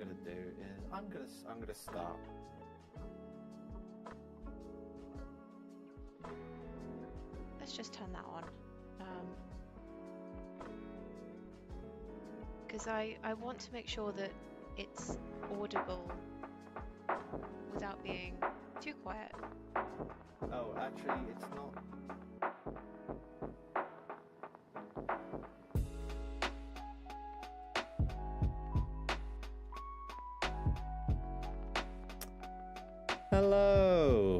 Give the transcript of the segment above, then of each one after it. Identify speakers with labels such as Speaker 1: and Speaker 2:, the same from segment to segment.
Speaker 1: gonna do is I'm gonna start.
Speaker 2: Let's just turn that on. Because I want to make sure that it's audible without being too quiet.
Speaker 1: Oh, actually, it's not. Hello.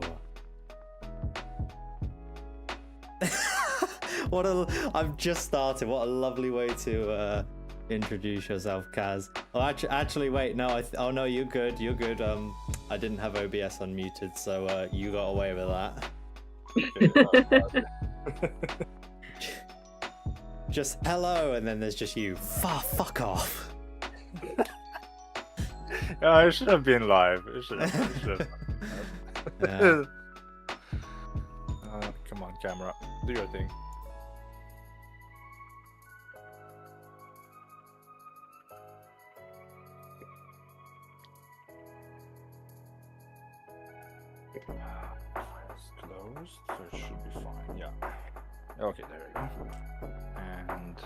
Speaker 1: I've just started. What a lovely way to introduce yourself, Kaz. Oh, actually, wait. No, oh no, you're good. You're good. I didn't have OBS unmuted, so you got away with that. Just hello, and then there's just you. Fuck off.
Speaker 3: Yeah, it should have been live. It should have
Speaker 1: Yeah.
Speaker 3: Come on, camera. Do your thing. File's closed, so it should be fine. Yeah. Okay, there we go. And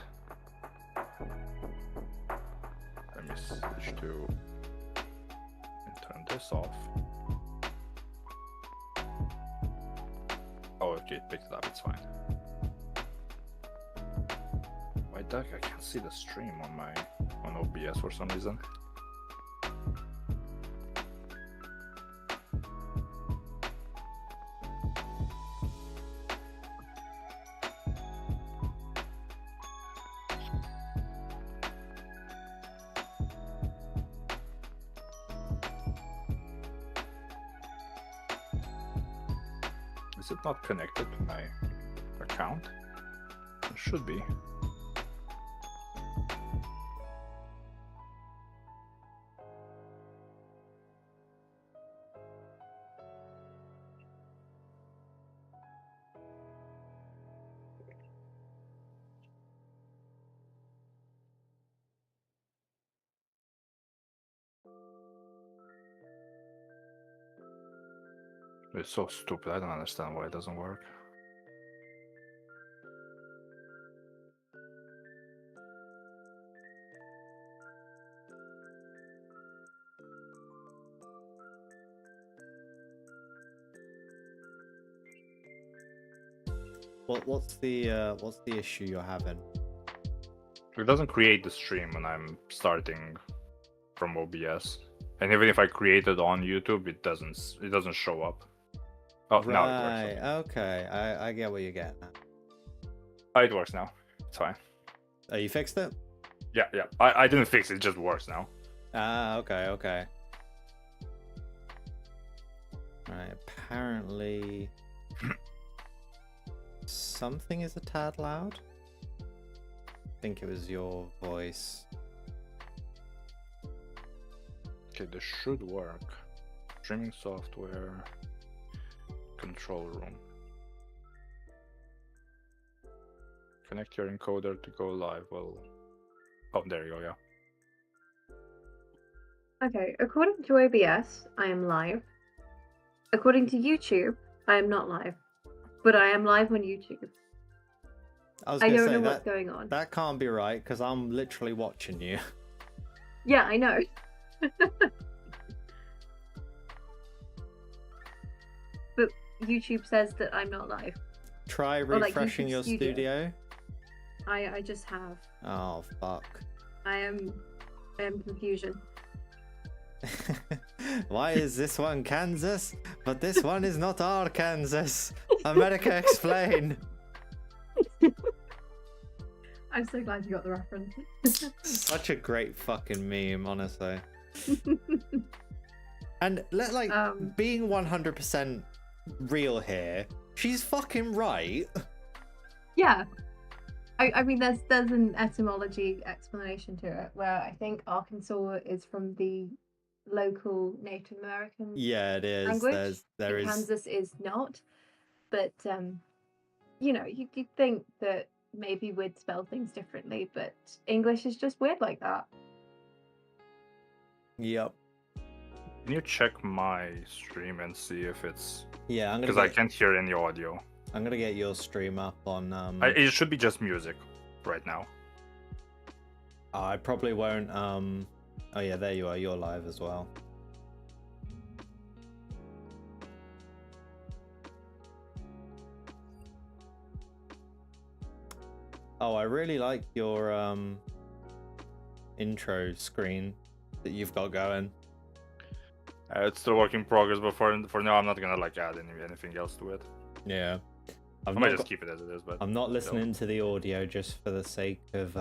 Speaker 3: let me switch to and turn this off. Oh, okay, it picked it up. It's fine. Why duck? I can't see the stream on OBS for some reason. Is it not connected to my account? It should be. It's so stupid. I don't understand why it doesn't work.
Speaker 1: What's the issue you're having?
Speaker 3: It doesn't create the stream when I'm starting from OBS, and even if I create it on YouTube, it doesn't show up. Oh,
Speaker 1: Right.
Speaker 3: now it works.
Speaker 1: Okay. I get what you're getting at.
Speaker 3: Oh, it works now. It's fine.
Speaker 1: Oh, you fixed it?
Speaker 3: Yeah. I didn't fix it. It just works now.
Speaker 1: Ah, okay. Right. Apparently, something is a tad loud. I think it was your voice.
Speaker 3: Okay, this should work. Streaming software, control room. Connect your encoder to go live. Well, oh, there you go. Yeah.
Speaker 4: Okay, according to OBS, I am live. According to YouTube, I am not live. But I am live on YouTube.
Speaker 1: I
Speaker 4: I don't
Speaker 1: say
Speaker 4: know
Speaker 1: that
Speaker 4: what's going on.
Speaker 1: that can't be right because I'm literally watching you.
Speaker 4: Yeah, I know. But YouTube says that I'm not live.
Speaker 1: Try
Speaker 4: Or, like,
Speaker 1: refreshing
Speaker 4: YouTube
Speaker 1: your studio.
Speaker 4: I just have.
Speaker 1: Oh fuck.
Speaker 4: I am confusion.
Speaker 1: Why is this one Kansas, but this one is not Arkansas? America, explain.
Speaker 4: I'm so glad you got the reference.
Speaker 1: Such a great fucking meme, honestly. And being 100% real here, she's fucking right.
Speaker 4: Yeah. I mean, there's an etymology explanation to it where I think Arkansas is from the local Native American
Speaker 1: Yeah, it is.
Speaker 4: language.
Speaker 1: There is.
Speaker 4: Kansas is not, but you know, you'd think that maybe we'd spell things differently, but English is just weird like that.
Speaker 1: Yep.
Speaker 3: Can you check my stream and see if it's...
Speaker 1: Yeah, I'm
Speaker 3: Because
Speaker 1: gonna
Speaker 3: I can't hear any audio.
Speaker 1: I'm gonna get your stream up on.
Speaker 3: It should be just music right now.
Speaker 1: I probably won't. Oh yeah, there you are. You're live as well. Oh, I really like your intro screen that you've got going.
Speaker 3: It's still work in progress, but for now, I'm not gonna like add anything else to it.
Speaker 1: Yeah.
Speaker 3: I might just keep it as it is, but
Speaker 1: I'm not listening to the audio just for the sake of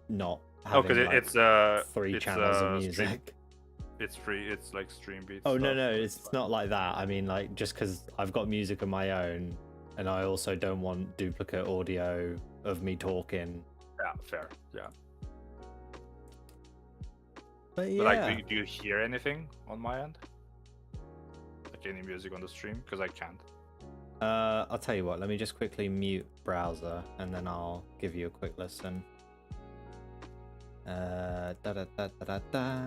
Speaker 1: not having
Speaker 3: because
Speaker 1: like, three
Speaker 3: it's
Speaker 1: channels of music.
Speaker 3: It's free. It's like stream beats.
Speaker 1: Oh
Speaker 3: stuff.
Speaker 1: no, it's not like that. I mean, like just because I've got music of my own, and I also don't want duplicate audio of me talking.
Speaker 3: Yeah, fair. Yeah.
Speaker 1: But yeah.
Speaker 3: But like, do you hear anything on my end? Like any music on the stream? Because I can't.
Speaker 1: I'll tell you what. Let me just quickly mute browser, and then I'll give you a quick listen. Da da da da da da.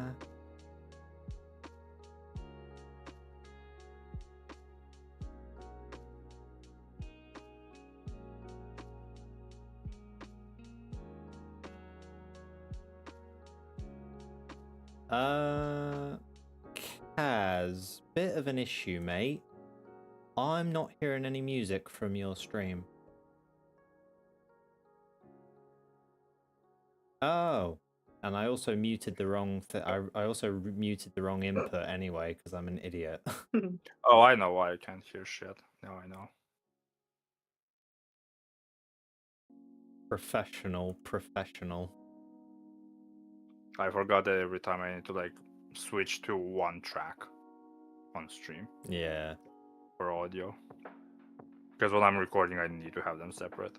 Speaker 1: Kaz, bit of an issue, mate. I'm not hearing any music from your stream. Oh, and I also muted the wrong I also muted the wrong input anyway because I'm an idiot.
Speaker 3: Oh, I know why I can't hear shit. Now I know.
Speaker 1: Professional.
Speaker 3: I forgot that every time I need to like switch to one track on stream
Speaker 1: Yeah.
Speaker 3: for audio. Because when I'm recording, I need to have them separate.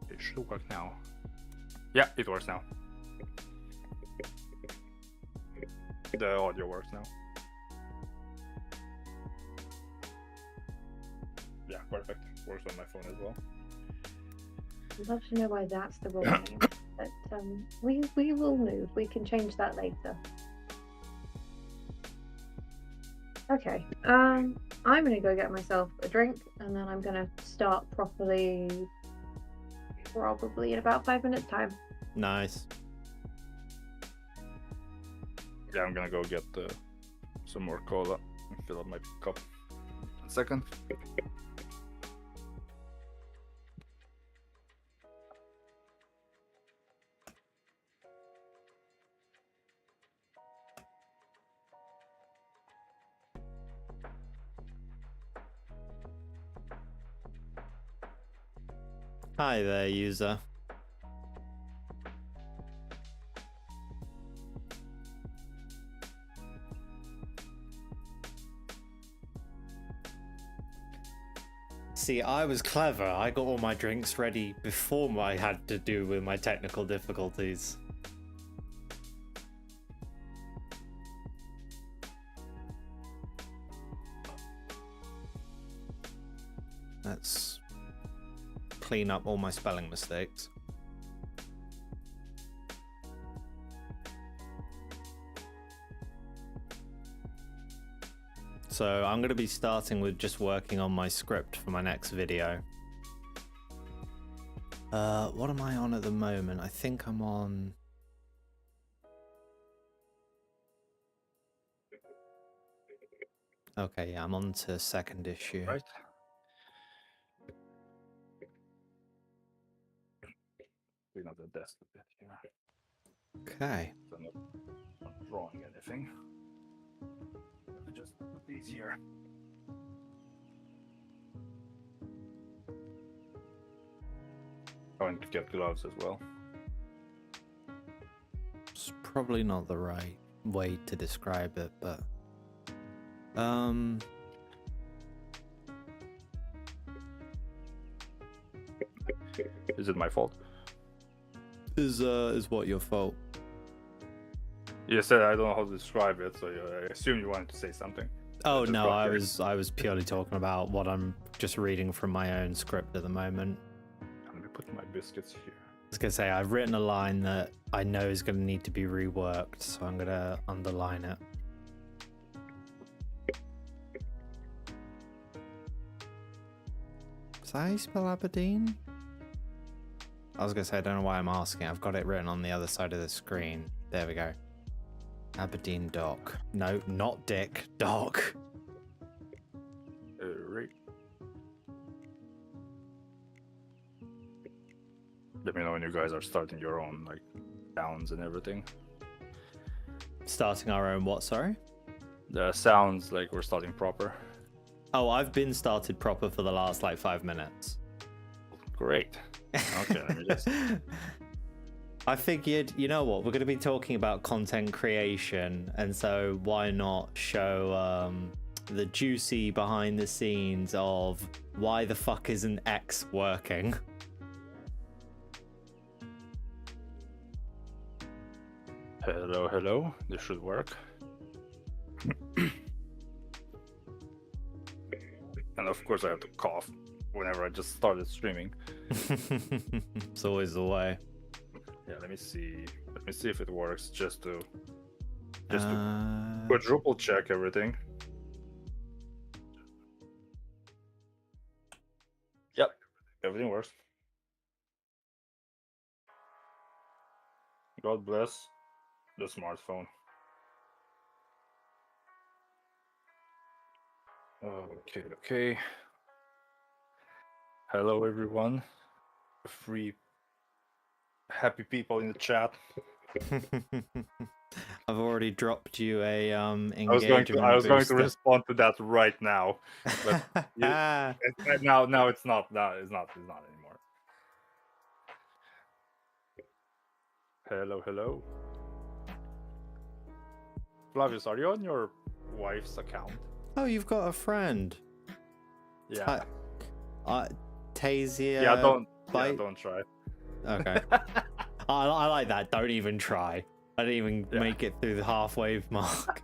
Speaker 3: It should work now. Yeah, it works now. The audio works now. Yeah, perfect. Works on my phone as well.
Speaker 4: I'd love to know why that's the wrong name. But we will move. We can change that later. Okay. I'm gonna go get myself a drink, and then I'm gonna start properly. Probably in about 5 minutes' time.
Speaker 1: Nice.
Speaker 3: Yeah, I'm gonna go get some more cola and fill up my cup. 1 second.
Speaker 1: Hi there, user. See, I was clever. I got all my drinks ready before I had to do with my technical difficulties. Let's clean up all my spelling mistakes. So I'm going to be starting with just working on my script for my next video. What am I on at the moment? I think I'm on... Okay, yeah, I'm on to second issue.
Speaker 3: Right. Clean up the desk a bit here.
Speaker 1: Okay.
Speaker 3: So I'm not drawing anything. Just put these here. Going to get gloves as well.
Speaker 1: It's probably not the right way to describe it, but
Speaker 3: Is it my fault?
Speaker 1: is what your fault?
Speaker 3: You said I don't know how to describe it, so I assume you wanted to say something.
Speaker 1: Oh
Speaker 3: just
Speaker 1: no,
Speaker 3: got
Speaker 1: I
Speaker 3: here.
Speaker 1: was purely talking about what I'm just reading from my own script at the moment.
Speaker 3: Let me put my biscuits here.
Speaker 1: I was gonna say I've written a line that I know is gonna need to be reworked, so I'm gonna underline it. Is that how you spell Aberdeen? I was gonna say I don't know why I'm asking. I've got it written on the other side of the screen. There we go. Aberdeen Dock. No, not Dick. Dock.
Speaker 3: Right. Let me know when you guys are starting your own like sounds and everything.
Speaker 1: Starting our own what? Sorry.
Speaker 3: The sounds like we're starting proper.
Speaker 1: Oh, I've been started proper for the last like 5 minutes.
Speaker 3: Great. Okay, let me just.
Speaker 1: I figured, you know what, we're going to be talking about content creation, and so why not show the juicy behind the scenes of why the fuck isn't X working?
Speaker 3: Hello, hello. This should work. And of course, I have to cough whenever I just started streaming.
Speaker 1: It's always the way.
Speaker 3: Yeah, let me see. Let me see if it works. Just to
Speaker 1: Uh,
Speaker 3: quadruple check everything. Yep, everything works. God bless the smartphone. Okay, okay. Hello, everyone. Free, happy people in the chat.
Speaker 1: I've already dropped you a
Speaker 3: I was
Speaker 1: engagement
Speaker 3: going to
Speaker 1: booster.
Speaker 3: respond to that right now, but now it's not. No, it's not anymore. Hello, hello. Flavius, are you on your wife's account?
Speaker 1: Oh, you've got a friend.
Speaker 3: Yeah.
Speaker 1: Tasia.
Speaker 3: Yeah, don't
Speaker 1: Bite.
Speaker 3: don't try.
Speaker 1: Okay. I like that. Don't even try. I didn't even make it through the halfway mark.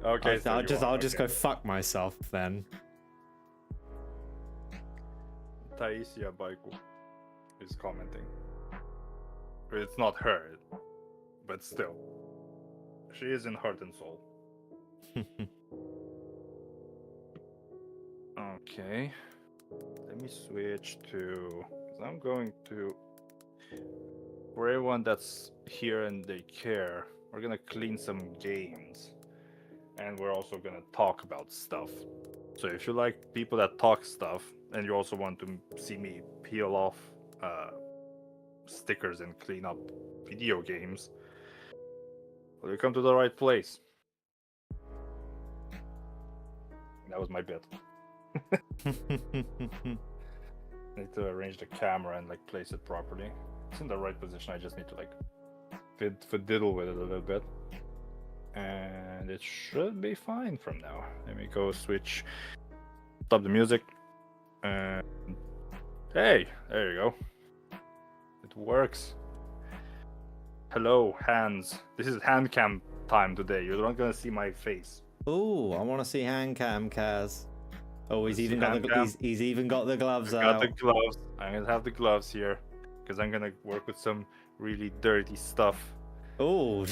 Speaker 3: Okay, so
Speaker 1: I'll just go fuck myself then.
Speaker 3: Taisia Baiku is commenting. It's not her, but still. She is in heart and soul. Okay. Let me switch to... I'm going to... For everyone that's here and they care, we're gonna clean some games. And we're also gonna talk about stuff. So if you like people that talk stuff, and you also want to see me peel off stickers and clean up video games, well, you come to the right place. That was my bit. Need to arrange the camera and like place it properly. It's in the right position. I just need to like fiddle with it a little bit, and it should be fine from now. Let me go switch, stop the music, and hey, there you go. It works. Hello, hands. This is hand cam time today. You're not gonna see my face.
Speaker 1: Ooh, I want to see hand cam, Kaz. Oh, he's even got he's even got the gloves out.
Speaker 3: Got the gloves. I'm gonna have the gloves here because I'm gonna work with some really dirty stuff.
Speaker 1: Ooh,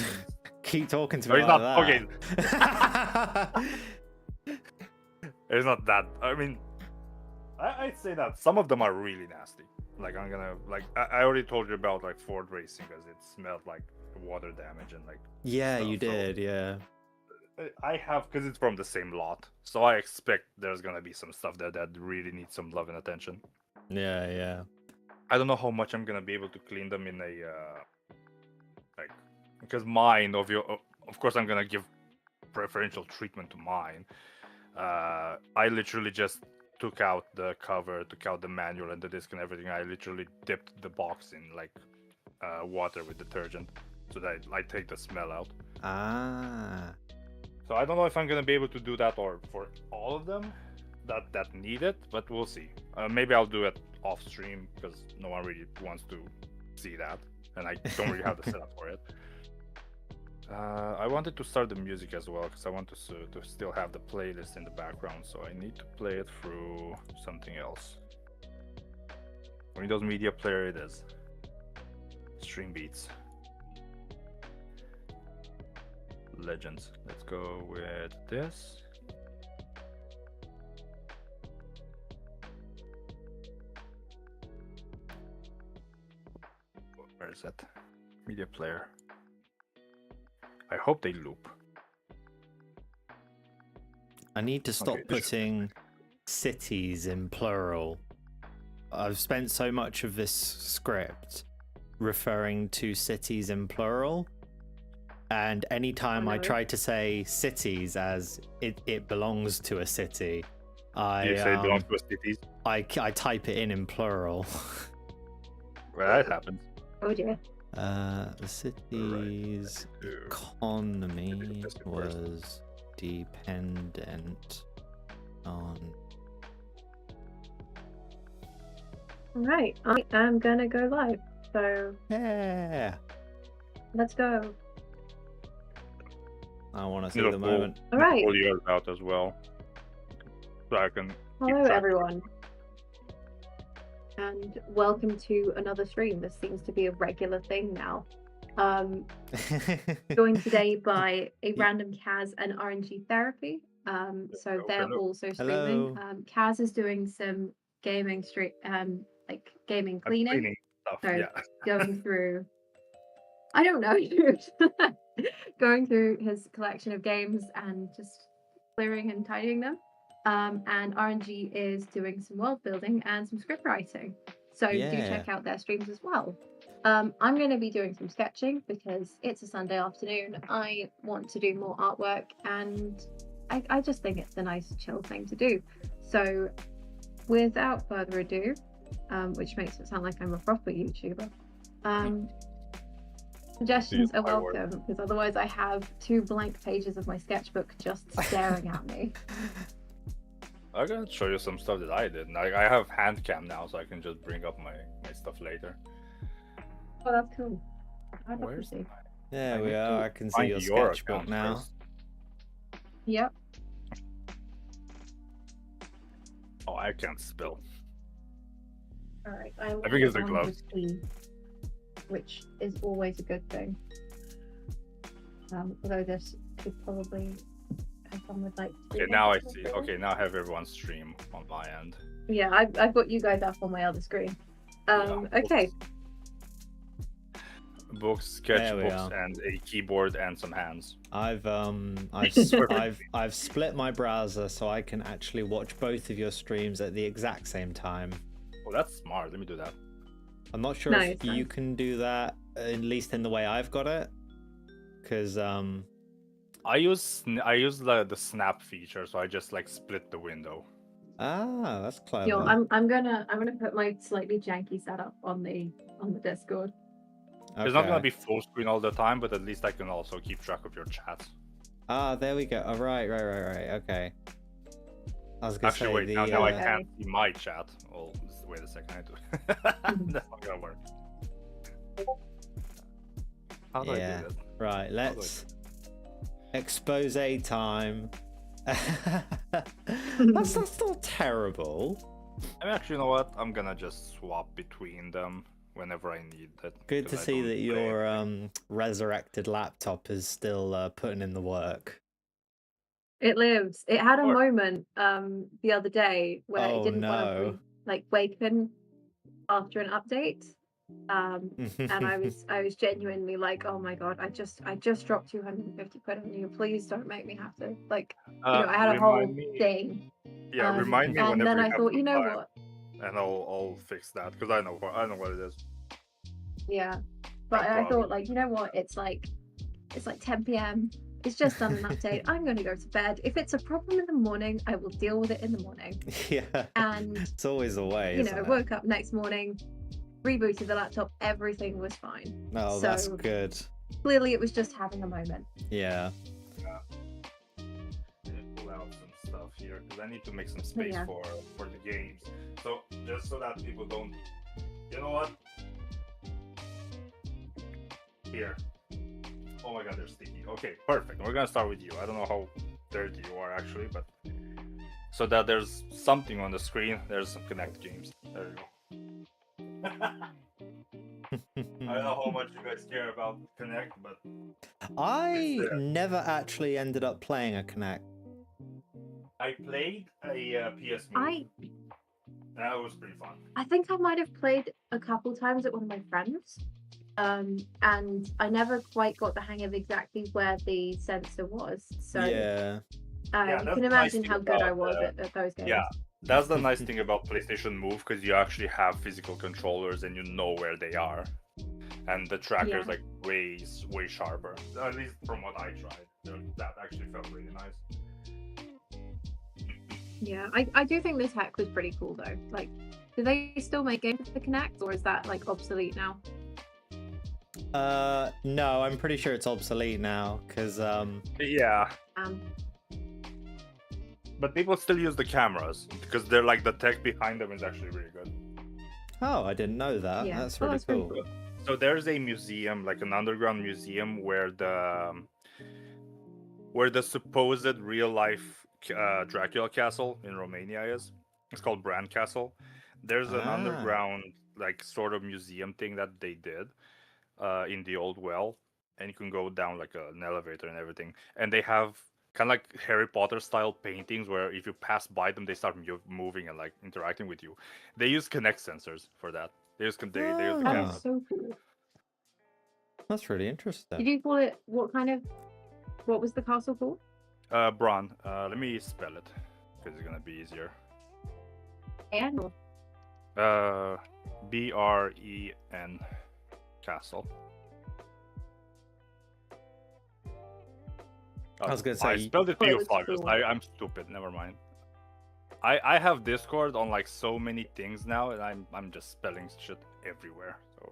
Speaker 1: keep talking to me
Speaker 3: It's
Speaker 1: like
Speaker 3: not
Speaker 1: that.
Speaker 3: okay. It's not that. I mean, I'd say that some of them are really nasty. Like I'm gonna I already told you about like Ford racing because it smelled like water damage and like.
Speaker 1: Yeah,
Speaker 3: stuff,
Speaker 1: you did. Yeah.
Speaker 3: I have, because it's from the same lot, so I expect there's gonna be some stuff there that really needs some love and attention.
Speaker 1: Yeah, yeah.
Speaker 3: I don't know how much I'm gonna be able to clean them in a like, because mine of course I'm gonna give preferential treatment to mine. I literally just took out the cover, took out the manual and the disc and everything. I literally dipped the box in like water with detergent so that I take the smell out.
Speaker 1: Ah.
Speaker 3: So I don't know if I'm gonna be able to do that or for all of them that need it, but we'll see. Maybe I'll do it off stream because no one really wants to see that, and I don't really have the setup for it. I wanted to start the music as well because I want to still have the playlist in the background, so I need to play it through something else. Windows Media Player it is. Stream Beats. Legends. Let's go with this. Where is it? Media Player. I hope they loop.
Speaker 1: I need to stop
Speaker 3: Okay, this should-
Speaker 1: putting cities in plural. I've spent so much of this script referring to cities in plural, and anytime I
Speaker 4: no.
Speaker 1: try to say cities as it belongs to a city,
Speaker 3: You say it belongs to cities.
Speaker 1: I type it in plural.
Speaker 3: Well, that happens.
Speaker 4: Oh dear.
Speaker 1: The city's economy
Speaker 3: This is
Speaker 1: was dependent on.
Speaker 4: Right, I am gonna go live. So
Speaker 1: Yeah,
Speaker 4: let's go.
Speaker 1: I want to see
Speaker 3: Need
Speaker 1: the
Speaker 3: a
Speaker 1: moment.
Speaker 4: All right.
Speaker 3: Pull yours out as well, so I can.
Speaker 4: Hello,
Speaker 3: track.
Speaker 4: everyone. And welcome to another stream. This seems to be a regular thing now. Joined today by a random Kaz and RNG Therapy. So they're
Speaker 3: Hello.
Speaker 4: also streaming.
Speaker 1: Hello.
Speaker 4: Kaz is doing some gaming like gaming
Speaker 3: I'm
Speaker 4: cleaning.
Speaker 3: stuff.
Speaker 4: So
Speaker 3: Yeah.
Speaker 4: going through, I don't know, going through his collection of games and just clearing and tidying them. And RNG is doing some world building and some script writing. So do
Speaker 1: Yeah.
Speaker 4: check out their streams as well. I'm going to be doing some sketching because it's a Sunday afternoon. I want to do more artwork, and I just think it's a nice chill thing to do. So without further ado, which makes it sound like I'm a proper YouTuber, suggestions are
Speaker 3: my word.
Speaker 4: welcome, because otherwise I have 2 blank pages of my sketchbook just staring at me.
Speaker 3: I'm gonna show you some stuff that I did. And I have hand cam now, so I can just bring up my stuff later.
Speaker 4: Oh, that's cool. I'd love to
Speaker 3: Where's
Speaker 4: see.
Speaker 1: There
Speaker 3: I
Speaker 1: we
Speaker 3: need
Speaker 1: are.
Speaker 3: to
Speaker 1: I can see
Speaker 3: find
Speaker 1: your
Speaker 3: your
Speaker 1: sketchbook
Speaker 3: account
Speaker 1: now.
Speaker 3: first.
Speaker 4: Yep.
Speaker 3: Oh, I can't spell.
Speaker 4: All right.
Speaker 3: I think it's the gloves.
Speaker 4: Which is always a good thing. Although this could probably have come with like.
Speaker 3: Okay, now I see. Okay, now I have everyone's stream on my end.
Speaker 4: Yeah, I've got you guys up on my other screen.
Speaker 3: Yeah,
Speaker 4: Okay.
Speaker 3: Books,
Speaker 1: There we
Speaker 3: sketchbooks,
Speaker 1: are.
Speaker 3: and a keyboard and some hands.
Speaker 1: I've split my browser so I can actually watch both of your streams at the exact same time.
Speaker 3: Oh, that's smart. Let me do that.
Speaker 1: I'm not sure if
Speaker 4: Nice.
Speaker 1: you can do that, at least in the way I've got it, because
Speaker 3: I use the snap feature, so I just like split the window.
Speaker 1: that's clever.
Speaker 4: Yo, I'm gonna put my slightly janky setup on the Discord.
Speaker 3: It's not gonna
Speaker 1: Okay.
Speaker 3: be full screen all the time, but at least I can also keep track of your chats.
Speaker 1: There we go. Oh, right. Okay. I was gonna
Speaker 3: Actually,
Speaker 1: say
Speaker 3: wait.
Speaker 1: the
Speaker 3: Now I
Speaker 4: Okay.
Speaker 3: can't see my chat. Oh, wait a second. That's not gonna work. How do I
Speaker 1: Yeah.
Speaker 3: do that?
Speaker 1: right. Let's expose time. That's not terrible.
Speaker 3: I mean, actually, you know what? I'm gonna just swap between them whenever I need it.
Speaker 1: Good to
Speaker 3: 'cause I
Speaker 1: see
Speaker 3: don't
Speaker 1: that
Speaker 3: play
Speaker 1: your
Speaker 3: everything.
Speaker 1: resurrected laptop is still putting in the work.
Speaker 4: It lives. It had a
Speaker 3: Or-
Speaker 4: moment the other day where
Speaker 1: Oh,
Speaker 4: it didn't want
Speaker 1: no.
Speaker 4: to like waken after an update. And I was genuinely like, oh my god, I just dropped 250 quid on you. Please don't make me have to like, I had a whole
Speaker 3: Remind me.
Speaker 4: thing.
Speaker 3: Yeah, remind me
Speaker 4: And
Speaker 3: whenever
Speaker 4: then
Speaker 3: you
Speaker 4: I
Speaker 3: have
Speaker 4: thought,
Speaker 3: some
Speaker 4: you know
Speaker 3: time,
Speaker 4: what?
Speaker 3: and I'll fix that because I know what it is.
Speaker 4: Yeah. But
Speaker 3: No
Speaker 4: I
Speaker 3: problem.
Speaker 4: thought like, you know what? It's like 10 p.m. It's just done an update. I'm gonna go to bed. If it's a problem in the morning, I will deal with it in the morning.
Speaker 1: Yeah.
Speaker 4: And
Speaker 1: It's always the way.
Speaker 4: you
Speaker 1: isn't
Speaker 4: know,
Speaker 1: it?
Speaker 4: woke up next morning, rebooted the laptop, everything was fine.
Speaker 1: Oh, that's
Speaker 4: so-
Speaker 1: good.
Speaker 4: Clearly it was just having a moment.
Speaker 1: Yeah.
Speaker 3: Pull out some stuff here because I need to make some space
Speaker 4: Yeah.
Speaker 3: for the games. So just so that people don't, you know what? Here, Oh my god, they're sticky. Okay, perfect. We're gonna start with you. I don't know how dirty you are actually, but so that there's something on the screen. There's some Connect games. There you go. I don't know how much you guys care about Connect, but
Speaker 1: I never actually ended up playing a Connect.
Speaker 3: I played a PS Move. That was pretty fun.
Speaker 4: I think I might have played a couple times at one of my friends, and I never quite got the hang of exactly where the sensor was. So
Speaker 1: Yeah.
Speaker 3: Yeah,
Speaker 4: you
Speaker 3: that's
Speaker 4: can
Speaker 3: the nice
Speaker 4: imagine
Speaker 3: thing
Speaker 4: how good I
Speaker 3: about,
Speaker 4: was at those games.
Speaker 3: Yeah, that's the nice thing about PlayStation Move, because you actually have physical controllers and you know where they are, and the tracker's like way sharper. At least from what I tried, that actually felt really nice.
Speaker 4: Yeah, I do think this hack was pretty cool though. Like, do they still make games for the Kinect, or is that like obsolete now?
Speaker 1: No, I'm pretty sure it's obsolete now, because
Speaker 3: Yeah, but people still use the cameras because they're like the tech behind them is actually really good.
Speaker 1: oh, I didn't know that.
Speaker 4: Yeah.
Speaker 1: That's
Speaker 4: Oh,
Speaker 1: really
Speaker 4: that's pretty
Speaker 1: cool.
Speaker 3: So there's a museum, like an underground museum, where the supposed real life Dracula castle in Romania is. It's called Bran Castle. There's an underground like sort of museum thing that they did in the old well, and you can go down like an elevator and everything. And they have kind of like Harry Potter style paintings where if you pass by them, they start moving and like interacting with you. They use Kinect sensors for that. They use the
Speaker 4: That
Speaker 3: camera.
Speaker 4: is so cool.
Speaker 1: That's really interesting.
Speaker 4: Did you call it what was the castle called?
Speaker 3: Bran. Let me spell it because it's gonna be easier.
Speaker 4: And
Speaker 3: Bren Castle.
Speaker 1: I was gonna
Speaker 3: I
Speaker 1: say.
Speaker 3: spelled it to
Speaker 4: Oh,
Speaker 3: you,
Speaker 4: it's
Speaker 3: Flavius.
Speaker 4: cool.
Speaker 3: I'm stupid. Never mind. I have Discord on like so many things now, and I'm just spelling shit everywhere. So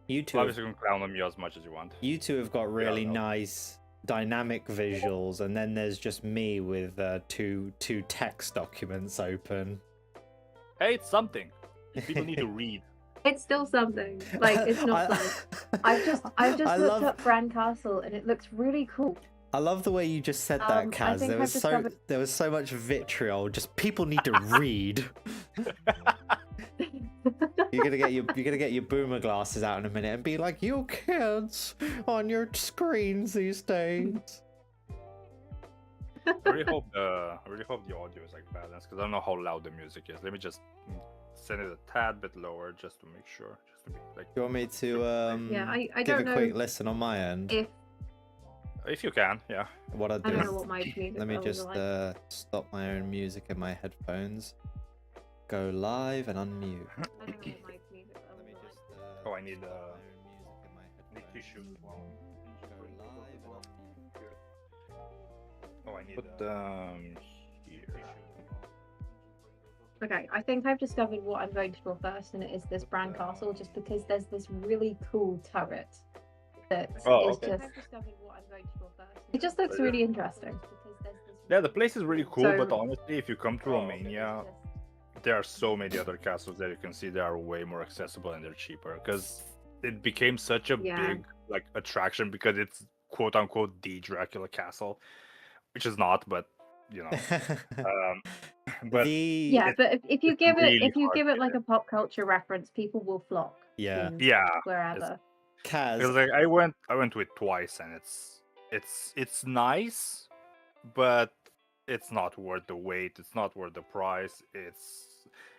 Speaker 1: You two,
Speaker 3: Flavius, you can clown on me as much as you want.
Speaker 1: you two have got really
Speaker 3: no.
Speaker 1: nice dynamic visuals, and then there's just me with two text documents open.
Speaker 3: Hey, it's something. People need to read.
Speaker 4: it's still something. Like, it's not like I've just
Speaker 1: I
Speaker 4: looked
Speaker 1: love-
Speaker 4: up Bran Castle and it looks really cool.
Speaker 1: I love the way you just said that,
Speaker 4: I
Speaker 1: Kaz.
Speaker 4: think I've discovered-
Speaker 1: There was so much vitriol. Just people need to read. You're gonna get your boomer glasses out in a minute and be like, "You kids on your screens these days."
Speaker 3: I really hope the audio is like balanced because I don't know how loud the music is. Let me just send it a tad bit lower just to make sure, just to be like.
Speaker 1: Do you want me to
Speaker 4: Yeah, I
Speaker 1: give
Speaker 4: don't
Speaker 1: a
Speaker 4: know
Speaker 1: quick listen on my end?
Speaker 3: If you can, yeah.
Speaker 1: What I
Speaker 4: I
Speaker 1: do
Speaker 4: don't
Speaker 1: is
Speaker 4: know what my music
Speaker 1: let me
Speaker 4: levels
Speaker 1: just
Speaker 4: are like.
Speaker 1: stop my own music in my headphones. Go live and unmute.
Speaker 4: I don't know what my music levels
Speaker 1: Let me
Speaker 4: are like.
Speaker 1: just.
Speaker 3: Oh, I need
Speaker 1: stop my own music in my
Speaker 3: need
Speaker 1: headphones.
Speaker 3: tissue.
Speaker 1: Go live and unmute.
Speaker 3: Oh, I need
Speaker 1: Put
Speaker 3: here.
Speaker 4: Okay, I think I've discovered what I'm going to draw first, and it is this Bran Castle, just because there's this really cool turret that
Speaker 3: Oh,
Speaker 4: is
Speaker 3: okay.
Speaker 4: just. It just looks really interesting.
Speaker 3: Yeah, the place is really cool, but
Speaker 4: So-
Speaker 3: honestly, if you come to Romania, there are so many other castles that you can see that are way more accessible and they're cheaper because it became such a
Speaker 4: Yeah.
Speaker 3: big like attraction because it's quote unquote the Dracula castle, which is not, but you know. But
Speaker 4: Yeah,
Speaker 1: the
Speaker 4: but if you
Speaker 3: it's
Speaker 4: give
Speaker 3: really
Speaker 4: it
Speaker 3: hard to
Speaker 4: like a pop culture reference, people will flock.
Speaker 1: Yeah.
Speaker 4: to
Speaker 3: yeah,
Speaker 4: wherever.
Speaker 3: because
Speaker 1: Kaz,
Speaker 3: like I went to it twice and it's nice, but it's not worth the wait. It's not worth the price.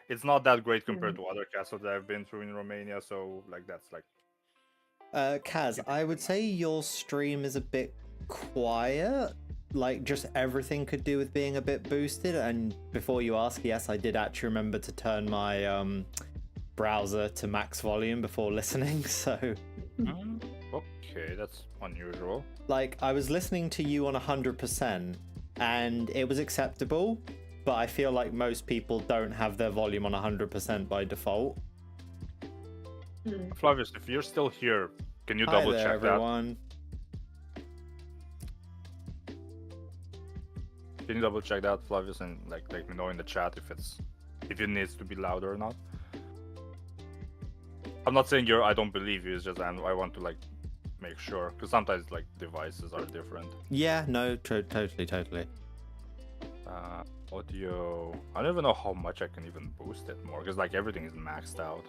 Speaker 3: It's not that great compared to other castles that I've been through in Romania. So like that's like
Speaker 1: Kaz, I would say your stream is a bit quiet. Like, just everything could do with being a bit boosted. And before you ask, yes, I did actually remember to turn my browser to max volume before listening. So,
Speaker 3: okay, that's unusual.
Speaker 1: like, I was listening to you on 100%, and it was acceptable. But I feel like most people don't have their volume on 100% by default.
Speaker 3: Flavius, if you're still here, can you
Speaker 1: Hi
Speaker 3: double
Speaker 1: there,
Speaker 3: check
Speaker 1: everyone.
Speaker 3: that? Can you double check that, Flavius, and like let me know in the chat if it needs to be louder or not? I'm not saying I don't believe you. It's just I want to like make sure, because sometimes like devices are different.
Speaker 1: Yeah, no, totally.
Speaker 3: Audio. I don't even know how much I can even boost it more, because like everything is maxed out.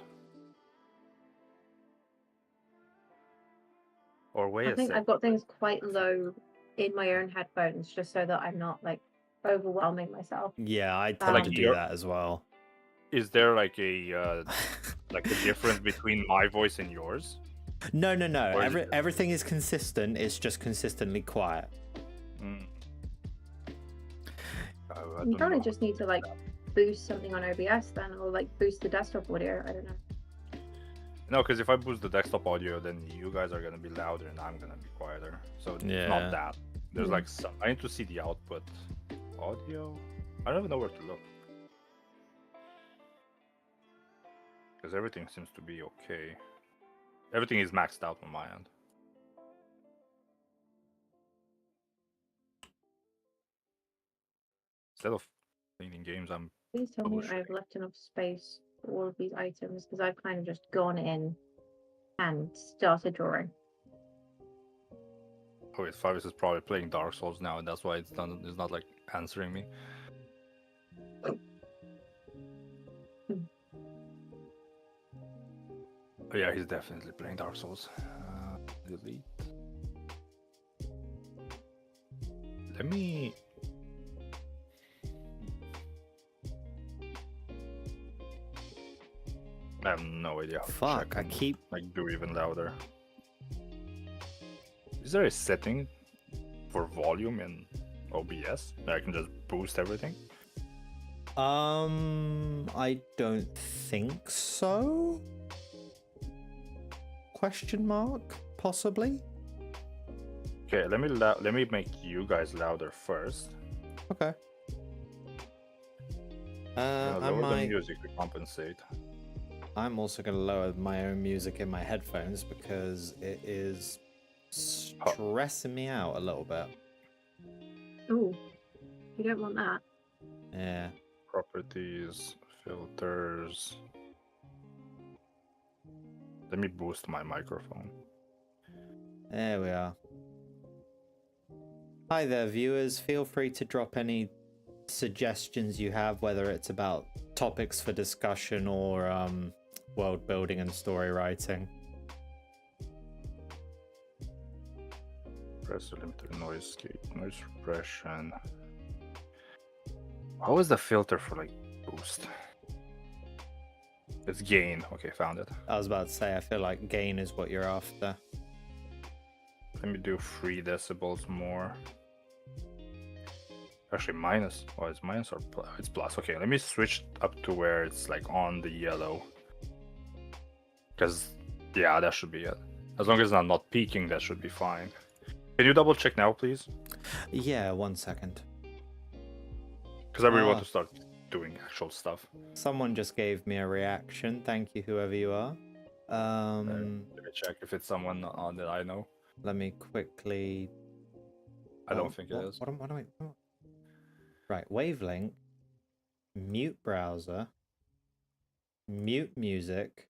Speaker 3: Or wait
Speaker 4: I
Speaker 3: a
Speaker 4: think
Speaker 3: sec.
Speaker 4: I've got things quite low in my own headphones just so that I'm not like overwhelming myself.
Speaker 1: Yeah, I tend
Speaker 3: Like
Speaker 1: to do
Speaker 3: your-
Speaker 1: that as well.
Speaker 3: Is there like a difference between my voice and yours?
Speaker 1: No.
Speaker 3: Or is it-
Speaker 1: Everything is consistent. It's just consistently quiet.
Speaker 3: Mm. I
Speaker 4: You
Speaker 3: don't
Speaker 4: probably
Speaker 3: know.
Speaker 4: just need to like boost something on OBS then, or like boost the desktop audio. I don't know.
Speaker 3: No, because if I boost the desktop audio, then you guys are gonna be louder and I'm gonna be quieter. So it's
Speaker 1: Yeah.
Speaker 3: not that. There's
Speaker 4: Hmm.
Speaker 3: like some. I need to see the output audio. I don't even know where to look. Because everything seems to be okay. Everything is maxed out on my end. Instead of cleaning games, I'm
Speaker 4: Please tell me
Speaker 3: Bullshit.
Speaker 4: I've left enough space for all of these items because I've kind of just gone in and started drawing.
Speaker 3: Oh wait, Favis is probably playing Dark Souls now, and that's why it's not like answering me. Oh yeah, he's definitely playing Dark Souls. Delete. Let me. I have no idea. How to
Speaker 1: Fuck,
Speaker 3: check
Speaker 1: I
Speaker 3: and,
Speaker 1: keep.
Speaker 3: like do even louder. Is there a setting for volume in OBS that I can just boost everything?
Speaker 1: I don't think so. Question mark? Possibly.
Speaker 3: Okay, let me make you guys louder first.
Speaker 1: Okay.
Speaker 3: Gonna
Speaker 1: I
Speaker 3: lower the
Speaker 1: might.
Speaker 3: music to compensate.
Speaker 1: I'm also going to lower my own music in my headphones because it is stressing me out a little bit.
Speaker 4: Oh, you don't want that.
Speaker 1: Yeah.
Speaker 3: Properties, filters. Let me boost my microphone.
Speaker 1: There we are. Hi there, viewers. Feel free to drop any suggestions you have, whether it's about topics for discussion or world building and story writing.
Speaker 3: Press limiter noise gate, noise suppression. How is the filter for like boost? It's gain. Okay, found it.
Speaker 1: I was about to say, I feel like gain is what you're after.
Speaker 3: Let me do 3 decibels more. Actually, minus. Oh, it's minus or plus? It's plus. Okay, let me switch up to where it's like on the yellow. Because, yeah, that should be it. As long as I'm not peaking, that should be fine. Can you double check now, please?
Speaker 1: Yeah, 1 second.
Speaker 3: Because I really want to start doing actual stuff.
Speaker 1: Someone just gave me a reaction. Thank you, whoever you are.
Speaker 3: Let me check if it's someone that I know.
Speaker 1: Let me quickly.
Speaker 3: I don't think it is.
Speaker 1: What am I? Right, wavelength, mute browser, mute music,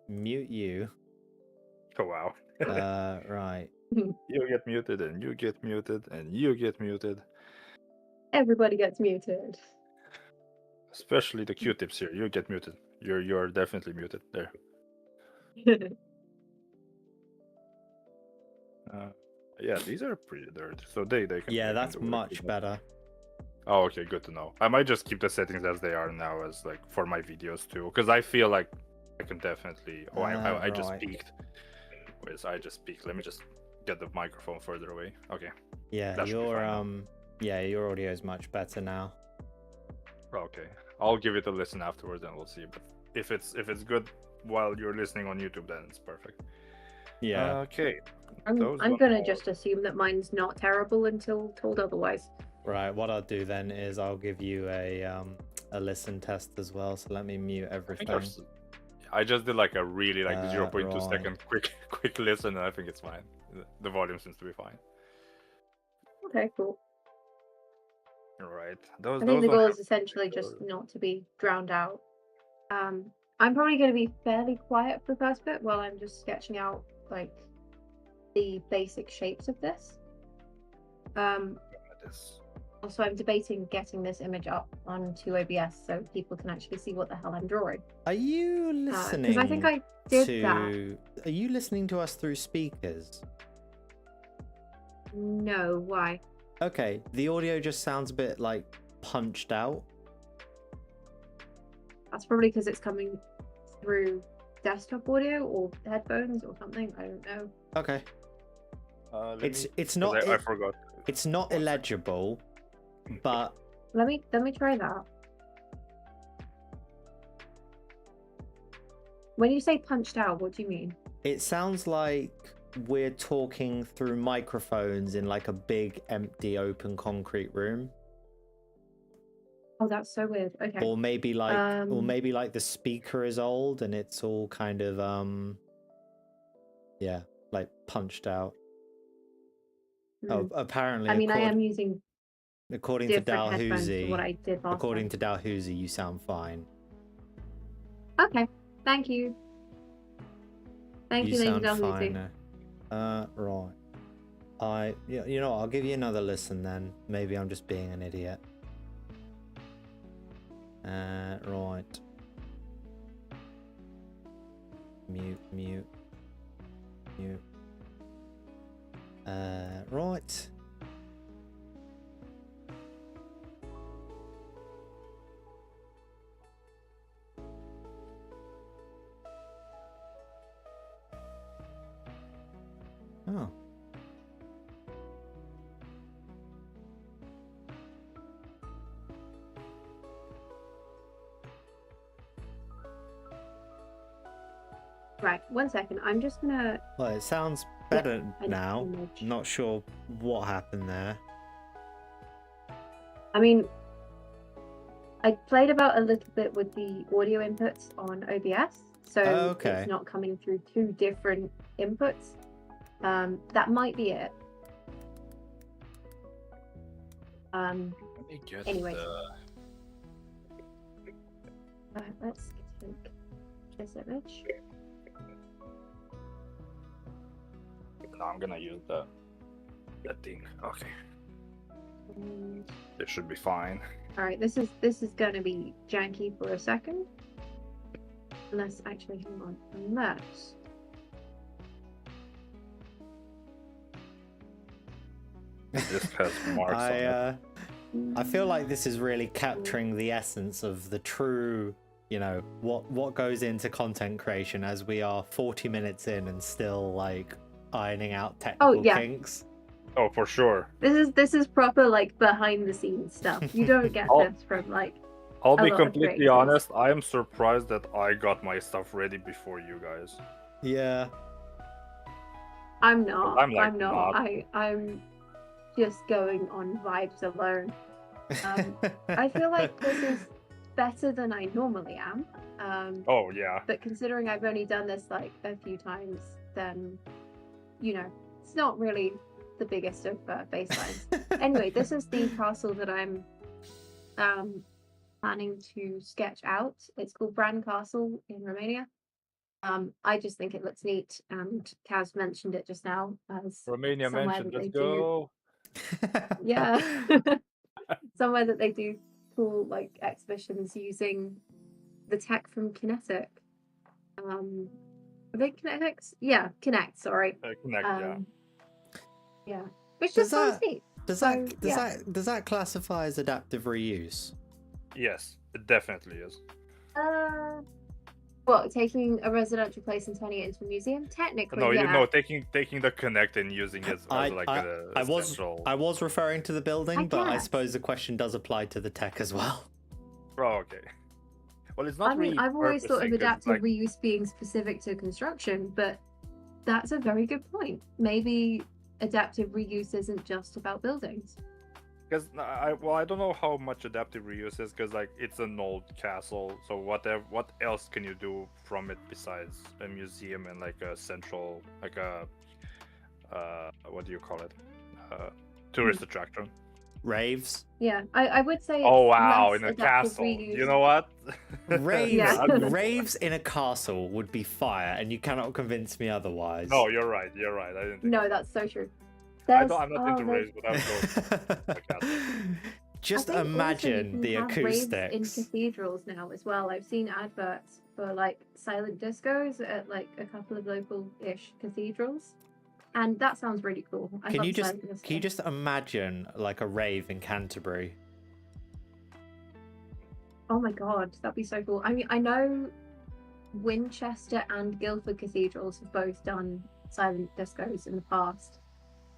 Speaker 1: mute you.
Speaker 3: Oh wow.
Speaker 1: Right.
Speaker 3: You get muted, and you get muted, and you get muted.
Speaker 4: Everybody gets muted.
Speaker 3: Especially the Q-tips here. You get muted. You're definitely muted there. Yeah, these are pretty dirty. So they can.
Speaker 1: Yeah,
Speaker 3: they
Speaker 1: that's
Speaker 3: can do
Speaker 1: much better.
Speaker 3: Oh, okay, good to know. I might just keep the settings as they are now, as like for my videos too, because I feel like I can definitely. Oh, I just
Speaker 1: Right.
Speaker 3: peaked. Wait, I just peaked. Let me just get the microphone further away. Okay.
Speaker 1: Yeah,
Speaker 3: That should be
Speaker 1: your
Speaker 3: fine
Speaker 1: yeah, your audio is much better now.
Speaker 3: Okay, I'll give it a listen afterwards, and we'll see. But if it's good while you're listening on YouTube, then it's perfect.
Speaker 1: Yeah.
Speaker 3: Okay.
Speaker 4: I'm gonna just assume that mine's not terrible until told otherwise.
Speaker 1: Right. What I'll do then is I'll give you a listen test as well. So let me mute everything.
Speaker 3: I just did like a really like 0.2
Speaker 1: right.
Speaker 3: second quick listen, and I think it's fine. The volume seems to be fine.
Speaker 4: Okay, cool.
Speaker 3: All right.
Speaker 4: I think the goal is essentially just not to be drowned out. I'm probably going to be fairly quiet for the first bit while I'm just sketching out like the basic shapes of this. Also, I'm debating getting this image up onto OBS so people can actually see what the hell I'm drawing.
Speaker 1: Are you listening?
Speaker 4: Because I think I did that.
Speaker 1: Are you listening to us through speakers?
Speaker 4: No, why?
Speaker 1: Okay, the audio just sounds a bit like punched out.
Speaker 4: That's probably because it's coming through desktop audio or headphones or something. I don't know.
Speaker 1: Okay. It's not.
Speaker 3: I forgot.
Speaker 1: It's not illegible, but
Speaker 4: Let me try that. When you say punched out, what do you mean?
Speaker 1: it sounds like we're talking through microphones in like a big, empty, open concrete room.
Speaker 4: Oh, that's so weird. Okay.
Speaker 1: Or maybe like the speaker is old and it's all kind of yeah, like punched out. Oh, apparently.
Speaker 4: I mean, I am using
Speaker 1: according to
Speaker 4: different headphones to
Speaker 1: Dalhousie.
Speaker 4: what I did last
Speaker 1: According
Speaker 4: time.
Speaker 1: to Dalhousie, you sound fine.
Speaker 4: Okay, thank you. Thank you, Lady
Speaker 1: sound
Speaker 4: Dalhousie.
Speaker 1: fine now. Right. You know what, I'll give you another listen then. Maybe I'm just being an idiot. Right. Mute. Right. Oh.
Speaker 4: Right, 1 second. I'm just gonna.
Speaker 1: Well, it sounds better
Speaker 4: I
Speaker 1: now.
Speaker 4: image.
Speaker 1: Not sure what happened there.
Speaker 4: I mean, I played about a little bit with the audio inputs on OBS, so
Speaker 1: okay.
Speaker 4: it's not coming through two different inputs. That might be it.
Speaker 3: Let me get
Speaker 4: Anyways.
Speaker 3: the...
Speaker 4: Let's take this image.
Speaker 3: No, I'm gonna use that thing. Okay, it should be fine.
Speaker 4: All right, this is going to be janky for a second. Unless, actually, hang on. Unless.
Speaker 3: This has marks on it.
Speaker 1: I feel like this is really capturing the essence of the true, you know, what goes into content creation, as we are 40 minutes in and still like ironing out technical kinks.
Speaker 3: Oh, for sure.
Speaker 4: This is proper like behind the scenes stuff. You don't get this from like.
Speaker 3: I'll
Speaker 4: a
Speaker 3: be
Speaker 4: lot of
Speaker 3: completely
Speaker 4: creators.
Speaker 3: honest. I am surprised that I got my stuff ready before you guys.
Speaker 1: Yeah.
Speaker 4: I'm not.
Speaker 3: I'm like,
Speaker 4: I'm not.
Speaker 3: not.
Speaker 4: I'm just going on vibes alone. I feel like this is better than I normally am.
Speaker 3: Oh yeah.
Speaker 4: But considering I've only done this like a few times, then you know it's not really the biggest of baselines. Anyway, this is the castle that I'm planning to sketch out. It's called Bran Castle in Romania. I just think it looks neat, and Kaz mentioned it just now as
Speaker 3: Romania
Speaker 4: somewhere
Speaker 3: mentioned.
Speaker 4: that
Speaker 3: Let's
Speaker 4: they do.
Speaker 3: go.
Speaker 4: Yeah, somewhere that they do cool like exhibitions using the tech from Kinetic. Are they Kinetics? Yeah, Kinect. Sorry.
Speaker 3: Connect, yeah.
Speaker 4: Yeah, which just sounds neat.
Speaker 1: Does that classify as adaptive reuse?
Speaker 3: Yes, it definitely is.
Speaker 4: What, taking a residential place and turning it into a museum? Technically,
Speaker 3: No,
Speaker 4: yeah.
Speaker 3: you know, taking the Connect and using it as like
Speaker 1: I was referring to the building, but I suppose the question does apply to the tech as well.
Speaker 3: Oh, okay. Well, it's not.
Speaker 4: I mean,
Speaker 3: really
Speaker 4: I've always thought of
Speaker 3: purposing, 'cause,
Speaker 4: adaptive
Speaker 3: like,
Speaker 4: reuse being specific to construction, but that's a very good point. Maybe adaptive reuse isn't just about buildings.
Speaker 3: Because I don't know how much adaptive reuse is, because like it's an old castle, so what else can you do from it besides a museum and like a central, like a what do you call it, tourist attraction?
Speaker 1: Raves.
Speaker 4: Yeah, I would say.
Speaker 3: Oh
Speaker 4: it's
Speaker 3: wow,
Speaker 4: less
Speaker 3: in a
Speaker 4: adaptive
Speaker 3: castle.
Speaker 4: reuse.
Speaker 3: You know what?
Speaker 1: Raves,
Speaker 4: Yeah.
Speaker 1: raves in a castle would be fire, and you cannot convince me otherwise.
Speaker 3: No, you're right. You're right. I didn't. Think
Speaker 4: No,
Speaker 3: of
Speaker 4: that's so true.
Speaker 3: that.
Speaker 4: There's,
Speaker 3: I'm not into raves, but I would go to a castle.
Speaker 1: Just
Speaker 4: I think also
Speaker 1: imagine
Speaker 4: you
Speaker 1: the
Speaker 4: can have raves in
Speaker 1: acoustics.
Speaker 4: cathedrals now as well. I've seen adverts for like silent discos at like a couple of local-ish cathedrals, and that sounds really cool. I
Speaker 1: Can
Speaker 4: love
Speaker 1: you just
Speaker 4: silent disco.
Speaker 1: can you just imagine like a rave in Canterbury?
Speaker 4: Oh my god, that'd be so cool. I mean, I know Winchester and Guildford cathedrals have both done silent discos in the past,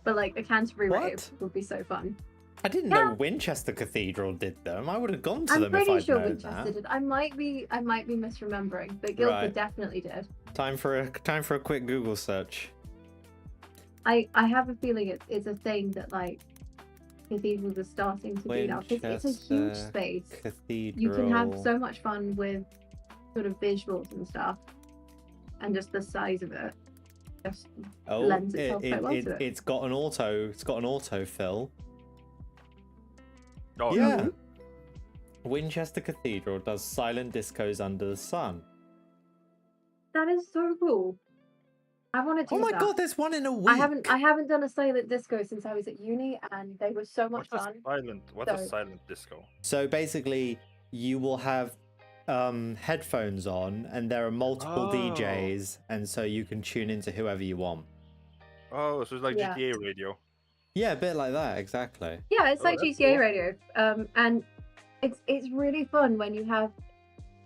Speaker 4: but like a Canterbury rave
Speaker 1: What?
Speaker 4: would be so fun.
Speaker 1: I didn't
Speaker 4: Yeah.
Speaker 1: know Winchester Cathedral did them. I would have gone to
Speaker 4: I'm
Speaker 1: them if
Speaker 4: pretty
Speaker 1: I'd
Speaker 4: sure
Speaker 1: known
Speaker 4: Winchester
Speaker 1: that.
Speaker 4: did. I might be misremembering, but Guildford
Speaker 1: Right.
Speaker 4: definitely did.
Speaker 1: Time for a quick Google search.
Speaker 4: I have a feeling it's a thing that like cathedrals are starting to do now. It's a huge
Speaker 1: Winchester
Speaker 4: space.
Speaker 1: Cathedral.
Speaker 4: You can have so much fun with sort of visuals and stuff, and just the size of it just lends itself quite well to it.
Speaker 1: It's got an autofill.
Speaker 3: Oh,
Speaker 1: Yeah. Winchester Cathedral does silent discos under the sun.
Speaker 4: That is so cool. I want to do
Speaker 1: Oh my
Speaker 4: that.
Speaker 1: god, there's one in a week.
Speaker 4: I haven't done a silent disco since I was at uni, and they were so much
Speaker 3: What's a
Speaker 4: fun.
Speaker 3: silent? What's a
Speaker 4: So-
Speaker 3: silent disco?
Speaker 1: So basically, you will have headphones on, and there are multiple
Speaker 3: Oh.
Speaker 1: DJs, and so you can tune into whoever you want.
Speaker 3: Oh, so it's like
Speaker 4: Yeah.
Speaker 3: GTA radio.
Speaker 1: Yeah, a bit like that, exactly.
Speaker 4: Yeah, it's
Speaker 3: Oh,
Speaker 4: like
Speaker 3: that's
Speaker 4: GTA
Speaker 3: cool.
Speaker 4: radio. And it's really fun when you have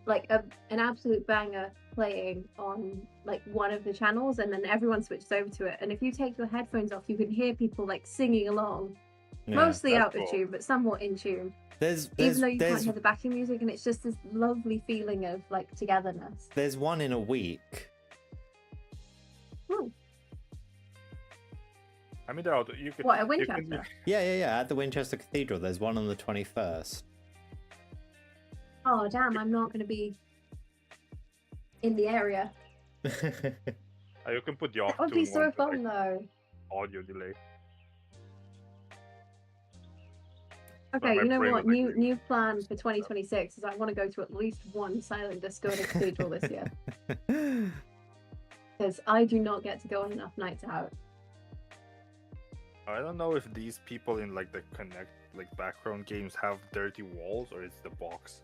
Speaker 4: like an absolute banger playing on like one of the channels, and then everyone switches over to it. And if you take your headphones off, you can hear people like singing along,
Speaker 1: Yeah.
Speaker 4: mostly
Speaker 3: that's
Speaker 4: out of
Speaker 3: cool.
Speaker 4: tune, but somewhat in tune.
Speaker 1: There's
Speaker 4: Even though you can't
Speaker 1: there's
Speaker 4: hear the backing music, and it's just this lovely feeling of like togetherness.
Speaker 1: there's one in a week.
Speaker 4: Hmm.
Speaker 3: I mean, there are, you could.
Speaker 4: What, at
Speaker 3: you can-
Speaker 4: Winchester?
Speaker 1: Yeah. At the Winchester Cathedral, there's one on the 21st.
Speaker 4: Oh damn, I'm not going to be in the area.
Speaker 3: You can put the off
Speaker 4: That would be
Speaker 3: tune
Speaker 4: so
Speaker 3: one for,
Speaker 4: fun
Speaker 3: like,
Speaker 4: though.
Speaker 3: audio delay.
Speaker 4: Okay,
Speaker 3: my
Speaker 4: you know
Speaker 3: brain
Speaker 4: what?
Speaker 3: would agree.
Speaker 4: New plan for 2026 is I want to go to at least one silent disco in a cathedral this year, because I do not get to go on enough nights out.
Speaker 3: I don't know if these people in like the Connect like background games have dirty walls or it's the box.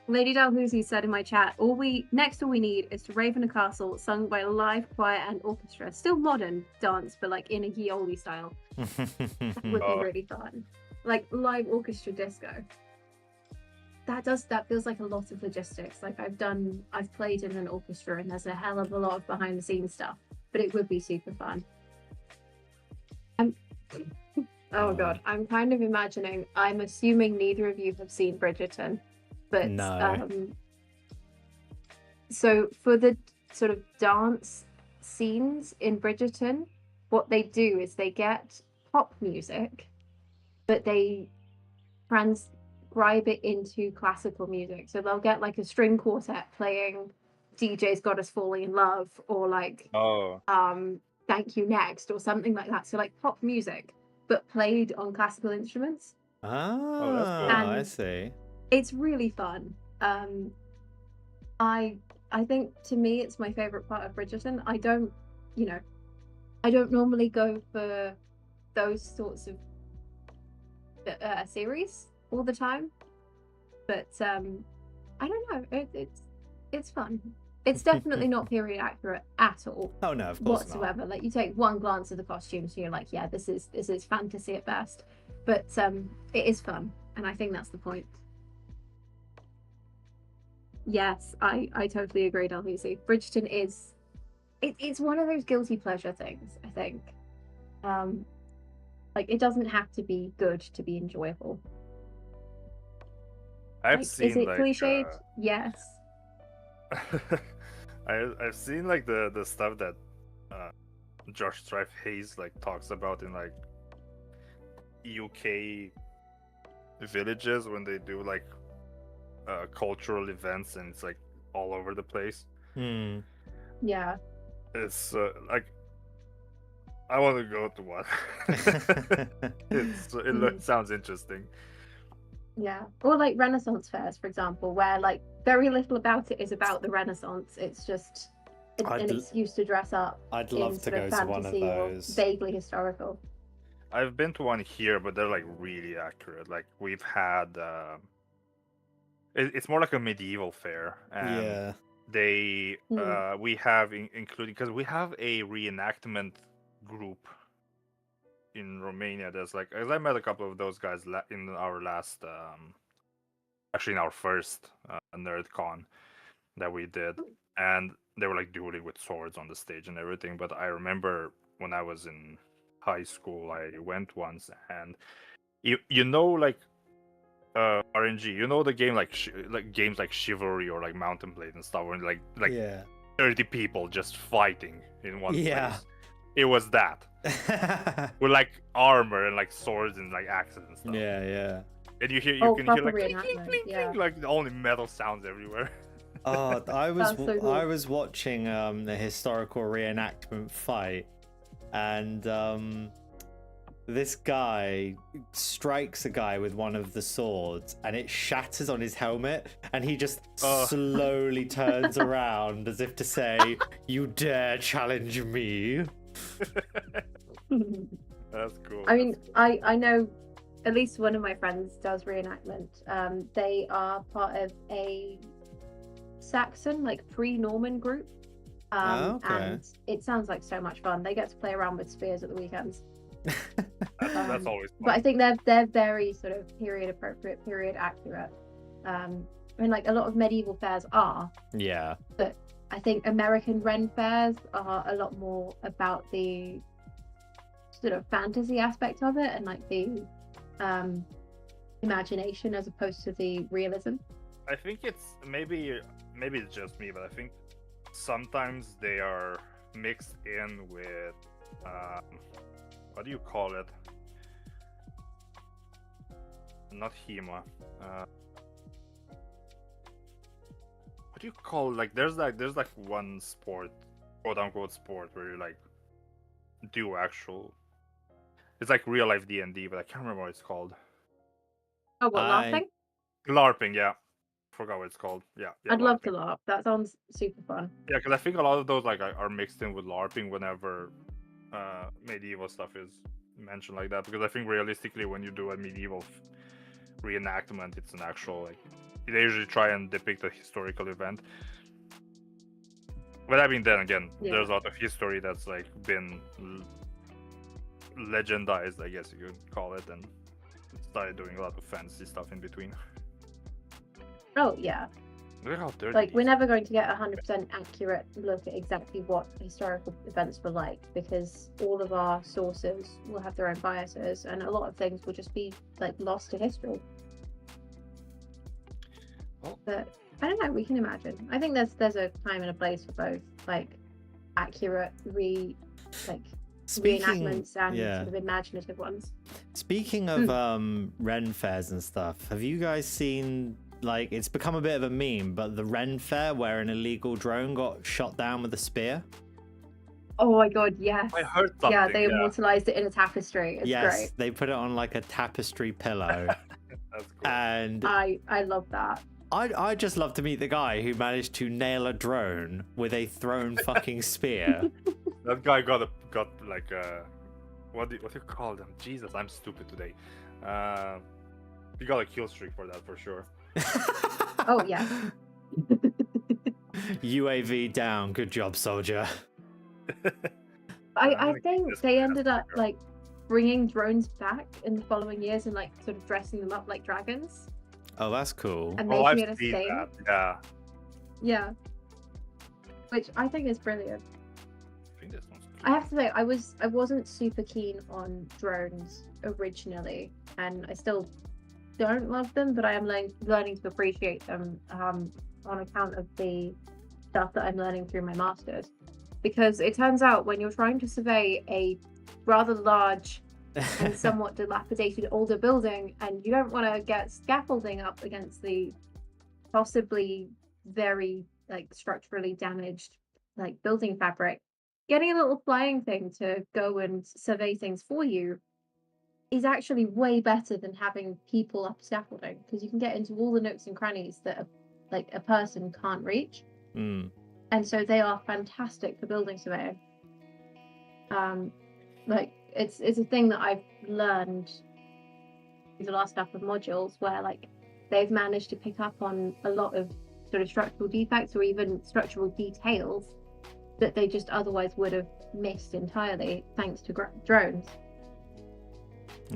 Speaker 4: Lady Dalhousie said in my chat, all we need is to rave in a castle sung by a live choir and orchestra. Still modern dance, but like in a ye olde style. That would
Speaker 3: Oh.
Speaker 4: be really fun. Like live orchestra disco. That feels like a lot of logistics. Like I've played in an orchestra, and there's a hell of a lot of behind the scenes stuff, but it would be super fun. Oh god, I'm kind of imagining, I'm assuming neither of you have seen Bridgerton, but
Speaker 1: No.
Speaker 4: so for the sort of dance scenes in Bridgerton, what they do is they get pop music, but they transcribe it into classical music. So they'll get like a string quartet playing DJ's Got Us Falling in Love, or like
Speaker 3: Oh,
Speaker 4: Thank You Next, or something like that. So like pop music, but played on classical instruments.
Speaker 1: Ah,
Speaker 3: that's cool.
Speaker 1: I
Speaker 4: And-
Speaker 1: see.
Speaker 4: It's really fun. I think to me it's my favorite part of Bridgerton. I don't normally go for those sorts of series all the time, but I don't know. It's fun. It's definitely not period accurate at all
Speaker 1: Oh no, of course
Speaker 4: whatsoever. Like you take one glance at the costumes and you're like, yeah, this is fantasy at best. But it is fun, and I think that's the point. Yes, I totally agree, Dalhousie. Bridgerton is it's one of those guilty pleasure things, I think. Like it doesn't have to be good to be enjoyable.
Speaker 3: I've
Speaker 4: Like,
Speaker 3: seen
Speaker 4: is it
Speaker 3: like
Speaker 4: cliched? Yes.
Speaker 3: I've seen like the stuff that Josh Strife Hayes like talks about in like UK villages when they do like cultural events, and it's like all over the place.
Speaker 1: not.
Speaker 4: Yeah.
Speaker 3: It's like I want to go to one. Sounds interesting.
Speaker 4: Yeah, or like Renaissance fairs, for example, where like very little about it is about the Renaissance. It's just an excuse to dress up.
Speaker 1: I'd love to go to one of those.
Speaker 4: Vaguely historical.
Speaker 3: I've been to one here, but they're like really accurate. Like we've had, it's more like a medieval fair, and
Speaker 1: Yeah.
Speaker 3: they we have including, because we have a reenactment group in Romania. There's like, as I met a couple of those guys in our last, actually in our first NerdCon that we did, and they were like dueling with swords on the stage and everything. But I remember when I was in high school, I went once, and you know, like RNG, you know, the game like games like Chivalry or like Mountain Blade and stuff, where like
Speaker 1: yeah.
Speaker 3: 30 people just fighting in one
Speaker 1: Yeah.
Speaker 3: place. It was that with like armor and like swords and like axes and stuff.
Speaker 1: Yeah.
Speaker 3: And you can hear like clink, clink, clink, clink, like only metal sounds everywhere.
Speaker 1: Oh, I
Speaker 4: so cool.
Speaker 1: was watching the historical reenactment fight, and this guy strikes a guy with one of the swords, and it shatters on his helmet, and he just slowly turns around as if to say, "You dare challenge me?"
Speaker 3: That's cool.
Speaker 4: I mean, I know at least one of my friends does reenactment. They are part of a Saxon, like pre-Norman group. And it sounds like so much fun. They get to play around with spears at the weekends.
Speaker 3: That's always fun.
Speaker 4: But I think they're very sort of period appropriate, period accurate. I mean, like a lot of medieval fairs are.
Speaker 1: Yeah.
Speaker 4: But I think American Ren fairs are a lot more about the sort of fantasy aspect of it and like the imagination as opposed to the realism.
Speaker 3: I think it's maybe it's just me, but I think sometimes they are mixed in with what do you call it? Not HEMA. What do you call, like there's like one sport, quote unquote sport, where you like do actual, it's like real life D&D, but I can't remember what it's called.
Speaker 4: Oh, what, LARPing?
Speaker 3: LARPing, yeah. Forgot what it's called. Yeah,
Speaker 4: I'd
Speaker 3: LARPing.
Speaker 4: love to LARP. That sounds super fun.
Speaker 3: Yeah, because I think a lot of those like are mixed in with LARPing whenever medieval stuff is mentioned like that. Because I think realistically, when you do a medieval reenactment, it's an actual, like, they usually try and depict a historical event. But I mean, then again, there's a lot of history that's like been legendized, I guess you could call it, and started doing a lot of fantasy stuff in between.
Speaker 4: Oh yeah.
Speaker 3: Look how dirty.
Speaker 4: Like, we're never going to get 100% accurate look at exactly what historical events were like, because all of our sources will have their own biases, and a lot of things will just be like lost to history.
Speaker 3: Well,
Speaker 4: but I don't know. We can imagine. I think there's a time and a place for both, like accurate reenactments and sort of imaginative ones.
Speaker 1: Speaking of Ren fairs and stuff, have you guys seen? Like, it's become a bit of a meme, but the Ren fair where an illegal drone got shot down with a spear.
Speaker 4: Oh my god, yes.
Speaker 3: I heard something.
Speaker 4: Yeah, they immortalized it in a tapestry. It's great.
Speaker 1: They put it on like a tapestry pillow.
Speaker 3: That's cool.
Speaker 1: And
Speaker 4: I love that.
Speaker 1: I'd just love to meet the guy who managed to nail a drone with a thrown fucking spear.
Speaker 3: That guy got like a what do you call them? Jesus, I'm stupid today. He got a kill streak for that for sure.
Speaker 4: Oh yeah.
Speaker 1: UAV down. Good job, soldier.
Speaker 4: I think they ended up like bringing drones back in the following years and like sort of dressing them up like dragons.
Speaker 1: Oh, that's cool.
Speaker 4: And making
Speaker 3: I've
Speaker 4: it a
Speaker 3: seen
Speaker 4: thing.
Speaker 3: that. Yeah.
Speaker 4: Yeah. Which I think is brilliant.
Speaker 3: I think this one's
Speaker 4: I have to say, I wasn't super keen on drones originally, and I still don't love them, but I am learning to appreciate them on account of the stuff that I'm learning through my masters. Because it turns out when you're trying to survey a rather large and somewhat dilapidated older building, and you don't want to get scaffolding up against the possibly very like structurally damaged like building fabric, getting a little flying thing to go and survey things for you is actually way better than having people up scaffolding, because you can get into all the nooks and crannies that like a person can't reach.
Speaker 1: Mm.
Speaker 4: And so they are fantastic for building surveying. Like it's a thing that I've learned through the last couple of modules, where like they've managed to pick up on a lot of sort of structural defects or even structural details that they just otherwise would have missed entirely thanks to drones.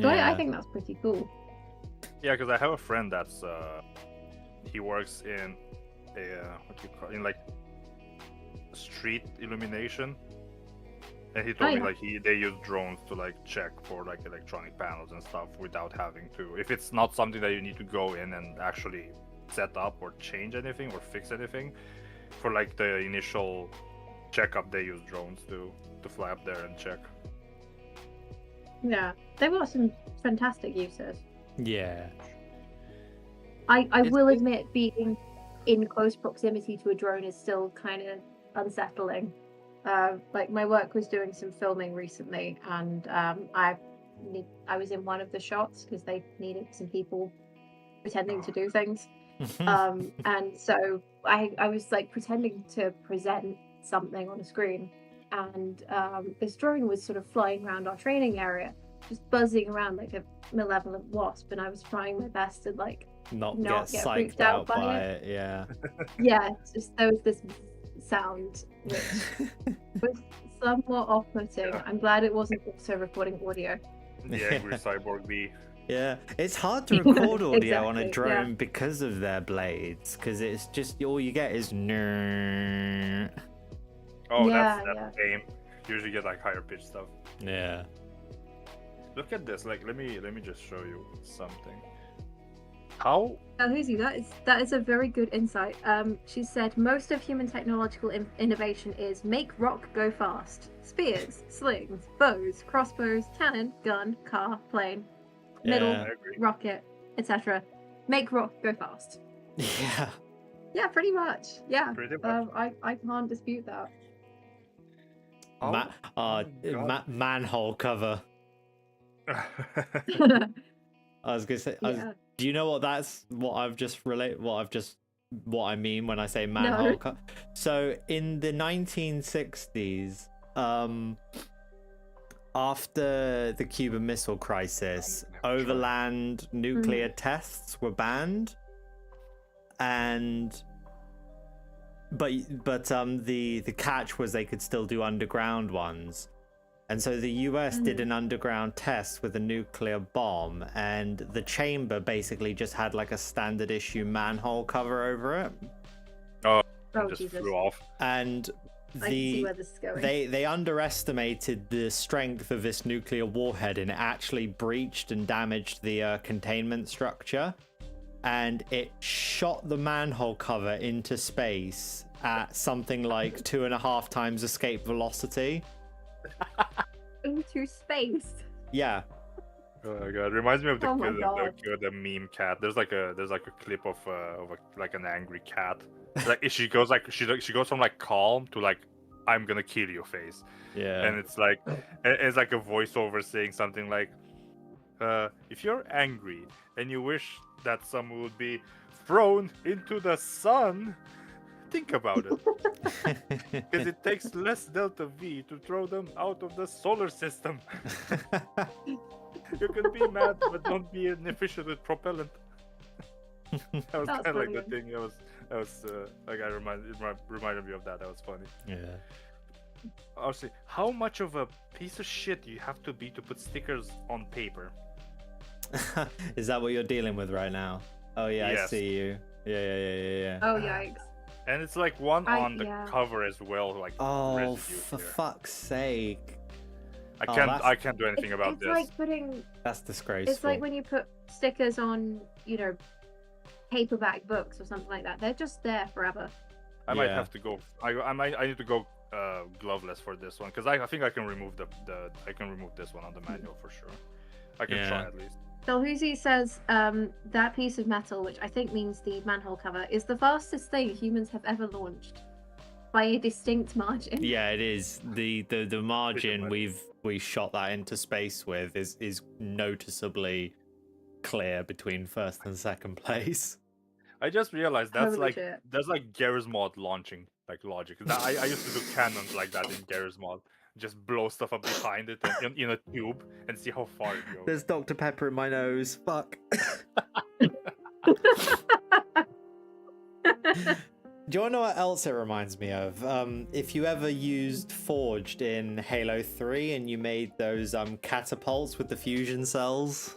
Speaker 4: So I think that's pretty cool.
Speaker 3: Yeah, because I have a friend that's he works in a what do you call it? In like street illumination, and he told me like they use drones to like check for like electronic panels and stuff without having to. If it's not something that you need to go in and actually set up or change anything or fix anything, for like the initial checkup, they use drones to fly up there and check.
Speaker 4: Yeah, they've got some fantastic uses.
Speaker 1: Yeah.
Speaker 4: I will admit, being in close proximity to a drone is still kind of unsettling. Like my work was doing some filming recently, and I was in one of the shots because they needed some people pretending to do things. And so I was like pretending to present something on a screen, and this drone was sort of flying around our training area, just buzzing around like a malevolent wasp, and I was trying my best to like
Speaker 1: not get
Speaker 4: freaked
Speaker 1: psyched out by it. Yeah.
Speaker 4: Yeah, it's just there was this sound which was somewhat off-putting.
Speaker 3: Yeah.
Speaker 4: I'm glad it wasn't also recording audio.
Speaker 3: The angry cyborg bee.
Speaker 1: Yeah, it's hard to record audio on a
Speaker 4: Exactly,
Speaker 1: drone
Speaker 4: yeah.
Speaker 1: because of their blades, because it's just all you get is nrrr.
Speaker 3: Oh,
Speaker 4: Yeah,
Speaker 3: that's lame. You usually get like higher pitch stuff.
Speaker 1: Yeah.
Speaker 3: Look at this. Like, let me just show you something. How?
Speaker 4: Oh, Huzi, that is a very good insight. She said most of human technological innovation is make rock go fast. Spears, slings, bows, crossbows, cannon, gun, car, plane, middle,
Speaker 1: Yeah.
Speaker 3: I agree.
Speaker 4: rocket, etc. Make rock go fast.
Speaker 1: Yeah.
Speaker 4: Yeah, pretty much. Yeah.
Speaker 3: Pretty much.
Speaker 4: I can't dispute that.
Speaker 3: Oh, God.
Speaker 1: Manhole cover. I was gonna say.
Speaker 4: Yeah.
Speaker 1: Do you know what what I mean when I say manhole
Speaker 4: No.
Speaker 1: cover? So in the 1960s, after the Cuban Missile Crisis, overland nuclear tests were banned, and but the catch was they could still do underground ones. And so the US did an underground test with a nuclear bomb, and the chamber basically just had like a standard issue manhole cover over it.
Speaker 4: Oh,
Speaker 3: just
Speaker 4: Jesus.
Speaker 3: flew off.
Speaker 1: And
Speaker 4: I can see where this is going.
Speaker 1: they underestimated the strength of this nuclear warhead, and it actually breached and damaged the containment structure, and it shot the manhole cover into space at something like 2.5 times escape velocity.
Speaker 4: Into space.
Speaker 1: Yeah.
Speaker 3: Oh my God! Reminds me of
Speaker 4: Oh my God.
Speaker 3: the meme cat. There's like a clip of like an angry cat. Like she goes from like calm to like I'm gonna kill you face.
Speaker 1: Yeah.
Speaker 3: And it's like a voiceover saying something like, if you're angry and you wish that someone would be thrown into the sun, think about it. Because it takes less delta V to throw them out of the solar system. You can be mad, but don't be inefficient with propellant. That was
Speaker 4: That's
Speaker 3: kind of like the
Speaker 4: brilliant.
Speaker 3: thing. That was like it reminded me of that. That was funny.
Speaker 1: Yeah.
Speaker 3: Honestly, how much of a piece of shit you have to be to put stickers on paper?
Speaker 1: Is that what you're dealing with right now? Oh yeah, I
Speaker 3: Yes.
Speaker 1: see you. Yeah.
Speaker 4: Oh, yikes.
Speaker 3: And it's like one on the
Speaker 4: yeah.
Speaker 3: cover as well, like
Speaker 1: Oh,
Speaker 3: residue
Speaker 1: for
Speaker 3: here.
Speaker 1: fuck's sake.
Speaker 3: I
Speaker 1: Oh,
Speaker 3: can't
Speaker 1: that's-
Speaker 3: I can't do anything about
Speaker 4: It's
Speaker 3: this.
Speaker 4: like putting.
Speaker 1: That's disgraceful.
Speaker 4: It's like when you put stickers on, paperback books or something like that. They're just there forever.
Speaker 3: I might
Speaker 1: Yeah.
Speaker 3: have to go. I need to go gloveless for this one because I think I can remove I can remove this one on the manual for sure. I can try
Speaker 1: Yeah.
Speaker 3: at least.
Speaker 4: Delhuzi says that piece of metal, which I think means the manhole cover, is the fastest thing humans have ever launched. by a distinct margin.
Speaker 1: Yeah, it is. The margin
Speaker 3: much.
Speaker 1: we shot that into space with is noticeably clear between first and second place.
Speaker 3: I just realized that's
Speaker 4: Holy shit.
Speaker 3: like Garry's Mod launching like logic. I used to do cannons like that in Garry's Mod. Just blow stuff up behind it and in a tube and see how far it goes.
Speaker 1: There's Dr. Pepper in my nose. Fuck. Do you want to know what else it reminds me of? If you ever used Forged in Halo 3 and you made those catapults with the fusion cells.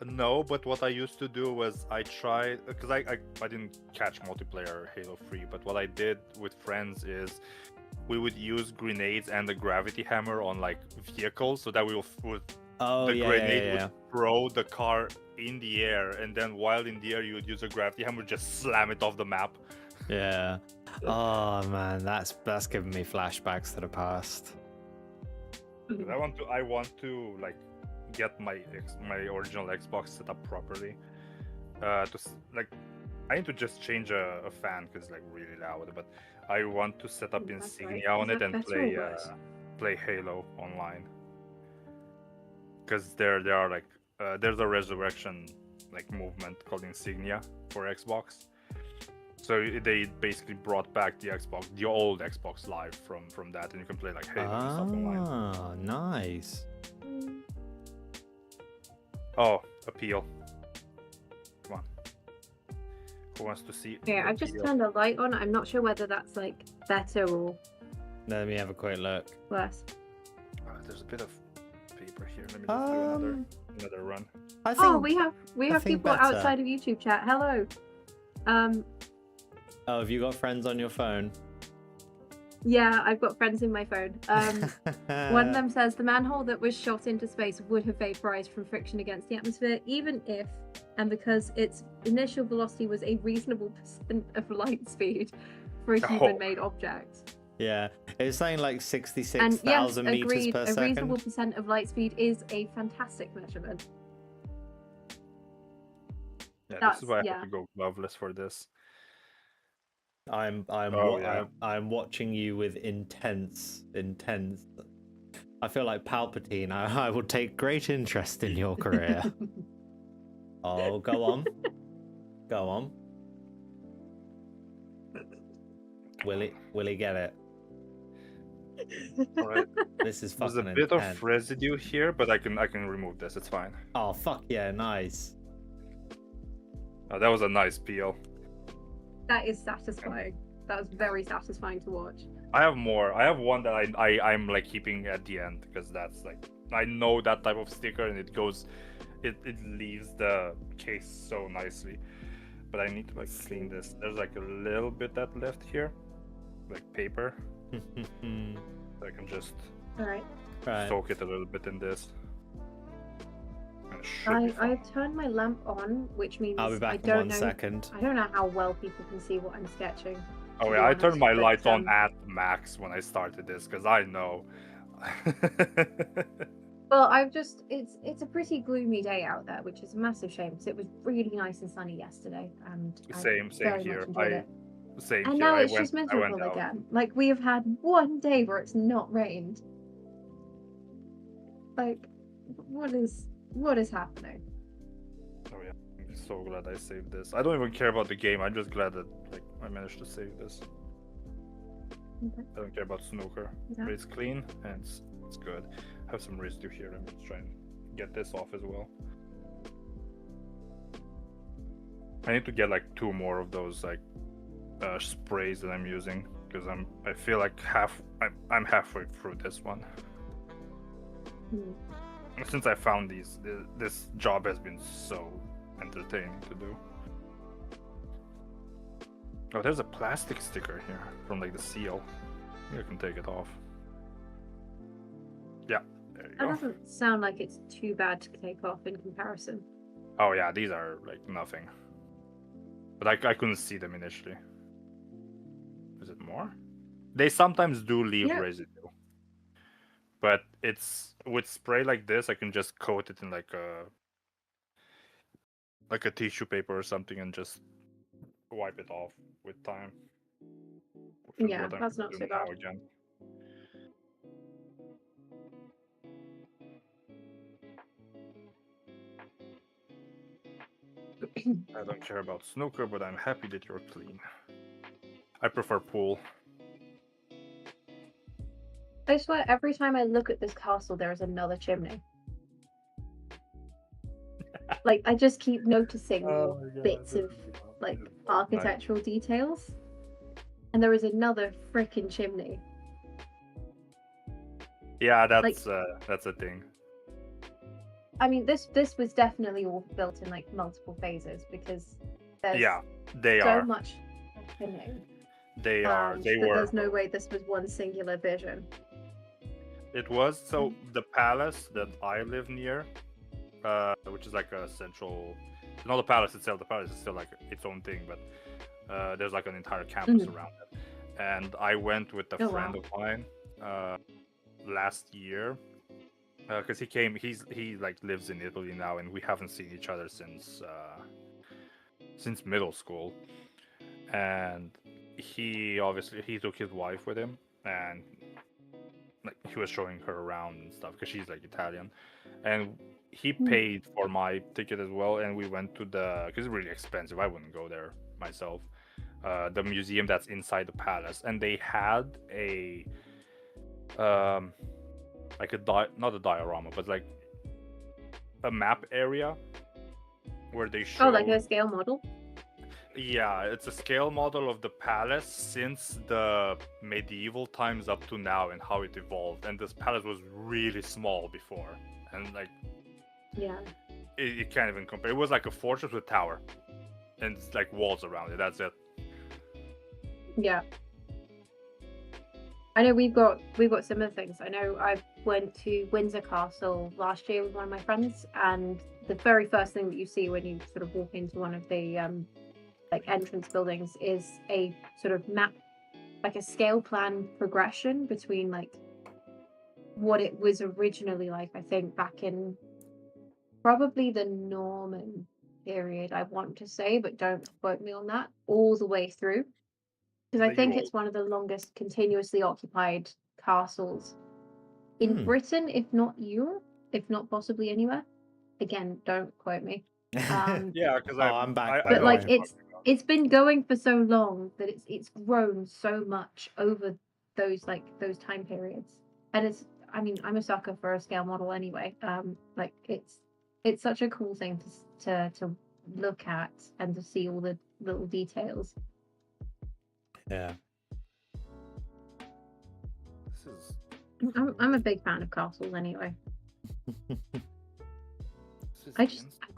Speaker 3: No, but what I used to do was I tried, because I didn't catch multiplayer Halo 3, but what I did with friends is we would use grenades and the gravity hammer on like vehicles, so that we would grenade would throw the car in the air, and then while in the air you would use a gravity hammer, just slam it off the map.
Speaker 1: Yeah. Oh man, that's giving me flashbacks to the past.
Speaker 3: I want to like get my original Xbox set up properly. I need to just change a fan because it's like really loud, but I want to set up Insignia on it and play Halo online. Because there are like there's a resurrection like movement called Insignia for Xbox. So they basically brought back the old Xbox Live from that, and you can play like Halo and stuff online.
Speaker 1: Ah, nice.
Speaker 3: Oh, appeal. Come on. Who wants to see?
Speaker 4: Okay, I've just turned a light on. I'm not sure whether that's like better or
Speaker 1: Let me have a quick look.
Speaker 4: worse.
Speaker 3: There's a bit of paper here. Let me just do another run.
Speaker 1: I think,
Speaker 4: Oh, we have
Speaker 1: think
Speaker 4: people
Speaker 1: better.
Speaker 4: outside of YouTube chat. Hello.
Speaker 1: Oh, have you got friends on your phone?
Speaker 4: Yeah, I've got friends in my phone. One of them says the manhole that was shot into space would have vaporized from friction against the atmosphere, even if, and because its initial velocity was a reasonable percent of light speed for a human-made object.
Speaker 1: Yeah, it's saying like
Speaker 4: And
Speaker 1: 66,000
Speaker 4: yes,
Speaker 1: meters
Speaker 4: agreed,
Speaker 1: per
Speaker 4: a
Speaker 1: second.
Speaker 4: reasonable percent of light speed is a fantastic measurement.
Speaker 3: Yeah,
Speaker 4: That's-
Speaker 3: this is why I
Speaker 4: yeah.
Speaker 3: have to go gloveless for this.
Speaker 1: I'm watching you with intense. I feel like Palpatine. I will take great interest in your career. Oh, go on. Will he get it?
Speaker 3: All right.
Speaker 1: This is
Speaker 3: There's
Speaker 1: fucking
Speaker 3: a bit
Speaker 1: intense.
Speaker 3: of residue here, but I can remove this. It's fine.
Speaker 1: Oh fuck yeah, nice.
Speaker 3: That was a nice peel.
Speaker 4: That is satisfying. That was very satisfying to watch.
Speaker 3: I have more. I have one that I'm like keeping at the end because that's like I know that type of sticker and it leaves the case so nicely. But I need to like clean this. There's like a little bit that left here, like paper. I can just
Speaker 4: Alright.
Speaker 3: soak it a little bit in this. And it should be fine.
Speaker 4: I've turned my lamp on, which means
Speaker 1: I'll be
Speaker 4: I
Speaker 1: back in
Speaker 4: don't
Speaker 1: 1
Speaker 4: know.
Speaker 1: second.
Speaker 4: I don't know how well people can see what I'm sketching.
Speaker 3: Oh
Speaker 4: to
Speaker 3: yeah,
Speaker 4: be
Speaker 3: I turned my
Speaker 4: honest,
Speaker 3: light
Speaker 4: but,
Speaker 3: on at max when I started this because I know.
Speaker 4: Well, it's a pretty gloomy day out there, which is a massive shame because it was really nice and sunny yesterday, and
Speaker 3: Same
Speaker 4: I very
Speaker 3: here.
Speaker 4: much enjoyed it.
Speaker 3: Same
Speaker 4: And
Speaker 3: here.
Speaker 4: now
Speaker 3: I
Speaker 4: it's
Speaker 3: went,
Speaker 4: just
Speaker 3: I went
Speaker 4: miserable
Speaker 3: out.
Speaker 4: again. Like we have had one day where it's not rained. Like, what is happening?
Speaker 3: Oh yeah, I'm so glad I saved this. I don't even care about the game. I'm just glad that like I managed to save this.
Speaker 4: Okay.
Speaker 3: I don't care about snooker.
Speaker 4: Yeah.
Speaker 3: But it's clean and it's good. I have some residue here. Let me try and get this off as well. I need to get like 2 more of those like sprays that I'm using because I feel like I'm halfway through this one. Since I found these, this job has been so entertaining to do. Oh, there's a plastic sticker here from like the seal. I can take it off. Yeah, there you
Speaker 4: That
Speaker 3: go.
Speaker 4: doesn't sound like it's too bad to take off in comparison.
Speaker 3: Oh yeah, these are like nothing. But I couldn't see them initially. Is it more? They sometimes do leave
Speaker 4: Yeah.
Speaker 3: residue. But it's with spray like this, I can just coat it in like a tissue paper or something and just wipe it off with time. which is
Speaker 4: Yeah,
Speaker 3: what I'm
Speaker 4: that's
Speaker 3: gonna
Speaker 4: not
Speaker 3: do
Speaker 4: so
Speaker 3: now
Speaker 4: bad.
Speaker 3: again. I don't care about snooker, but I'm happy that you're clean. I prefer pool.
Speaker 4: I swear, every time I look at this castle, there is another chimney. Like, I just keep noticing
Speaker 3: Oh my God,
Speaker 4: bits
Speaker 3: this
Speaker 4: of
Speaker 3: is
Speaker 4: like
Speaker 3: this is so nice.
Speaker 4: architectural details, and there is another freaking chimney.
Speaker 3: Yeah,
Speaker 4: Like-
Speaker 3: that's a thing.
Speaker 4: I mean, this was definitely all built in like multiple phases because there's
Speaker 3: Yeah, they
Speaker 4: so
Speaker 3: are.
Speaker 4: much happening.
Speaker 3: They are. They
Speaker 4: that
Speaker 3: were.
Speaker 4: There's no way this was one singular vision.
Speaker 3: It was so the palace that I live near, which is like a central. Not the palace itself. The palace is still like its own thing, but there's like an entire campus around it. And I went with a
Speaker 4: Oh,
Speaker 3: friend
Speaker 4: wow.
Speaker 3: of mine last year because he like lives in Italy now, and we haven't seen each other since middle school. And he took his wife with him, and like he was showing her around and stuff because she's like Italian, and he paid for my ticket as well, and we went to because it's really expensive. I wouldn't go there myself. The museum that's inside the palace, and they had a like not a diorama, but like a map area where they show.
Speaker 4: Oh, like a scale model.
Speaker 3: Yeah, it's a scale model of the palace since the medieval times up to now and how it evolved. And this palace was really small before, and like
Speaker 4: Yeah.
Speaker 3: it can't even compare. It was like a fortress with tower and like walls around it. That's it.
Speaker 4: Yeah. I know we've got similar things. I know I went to Windsor Castle last year with one of my friends, and the very first thing that you see when you sort of walk into one of the like entrance buildings is a sort of map, like a scale plan progression between like what it was originally like, I think back in probably the Norman period, I want to say, but don't quote me on that, all the way through. Because I
Speaker 3: The
Speaker 4: think
Speaker 3: old-
Speaker 4: it's one of the longest continuously occupied castles in Britain, if not Europe, if not possibly anywhere. Again, don't quote me.
Speaker 3: Yeah, because
Speaker 1: I'm back.
Speaker 3: I
Speaker 1: by
Speaker 4: But
Speaker 1: the
Speaker 4: like
Speaker 1: way.
Speaker 4: it's been going for so long that it's grown so much over those time periods. And it's, I mean, I'm a sucker for a scale model anyway. Like it's such a cool thing to look at and to see all the little details.
Speaker 1: Yeah.
Speaker 3: This is
Speaker 4: I'm a big fan of castles anyway.
Speaker 3: this is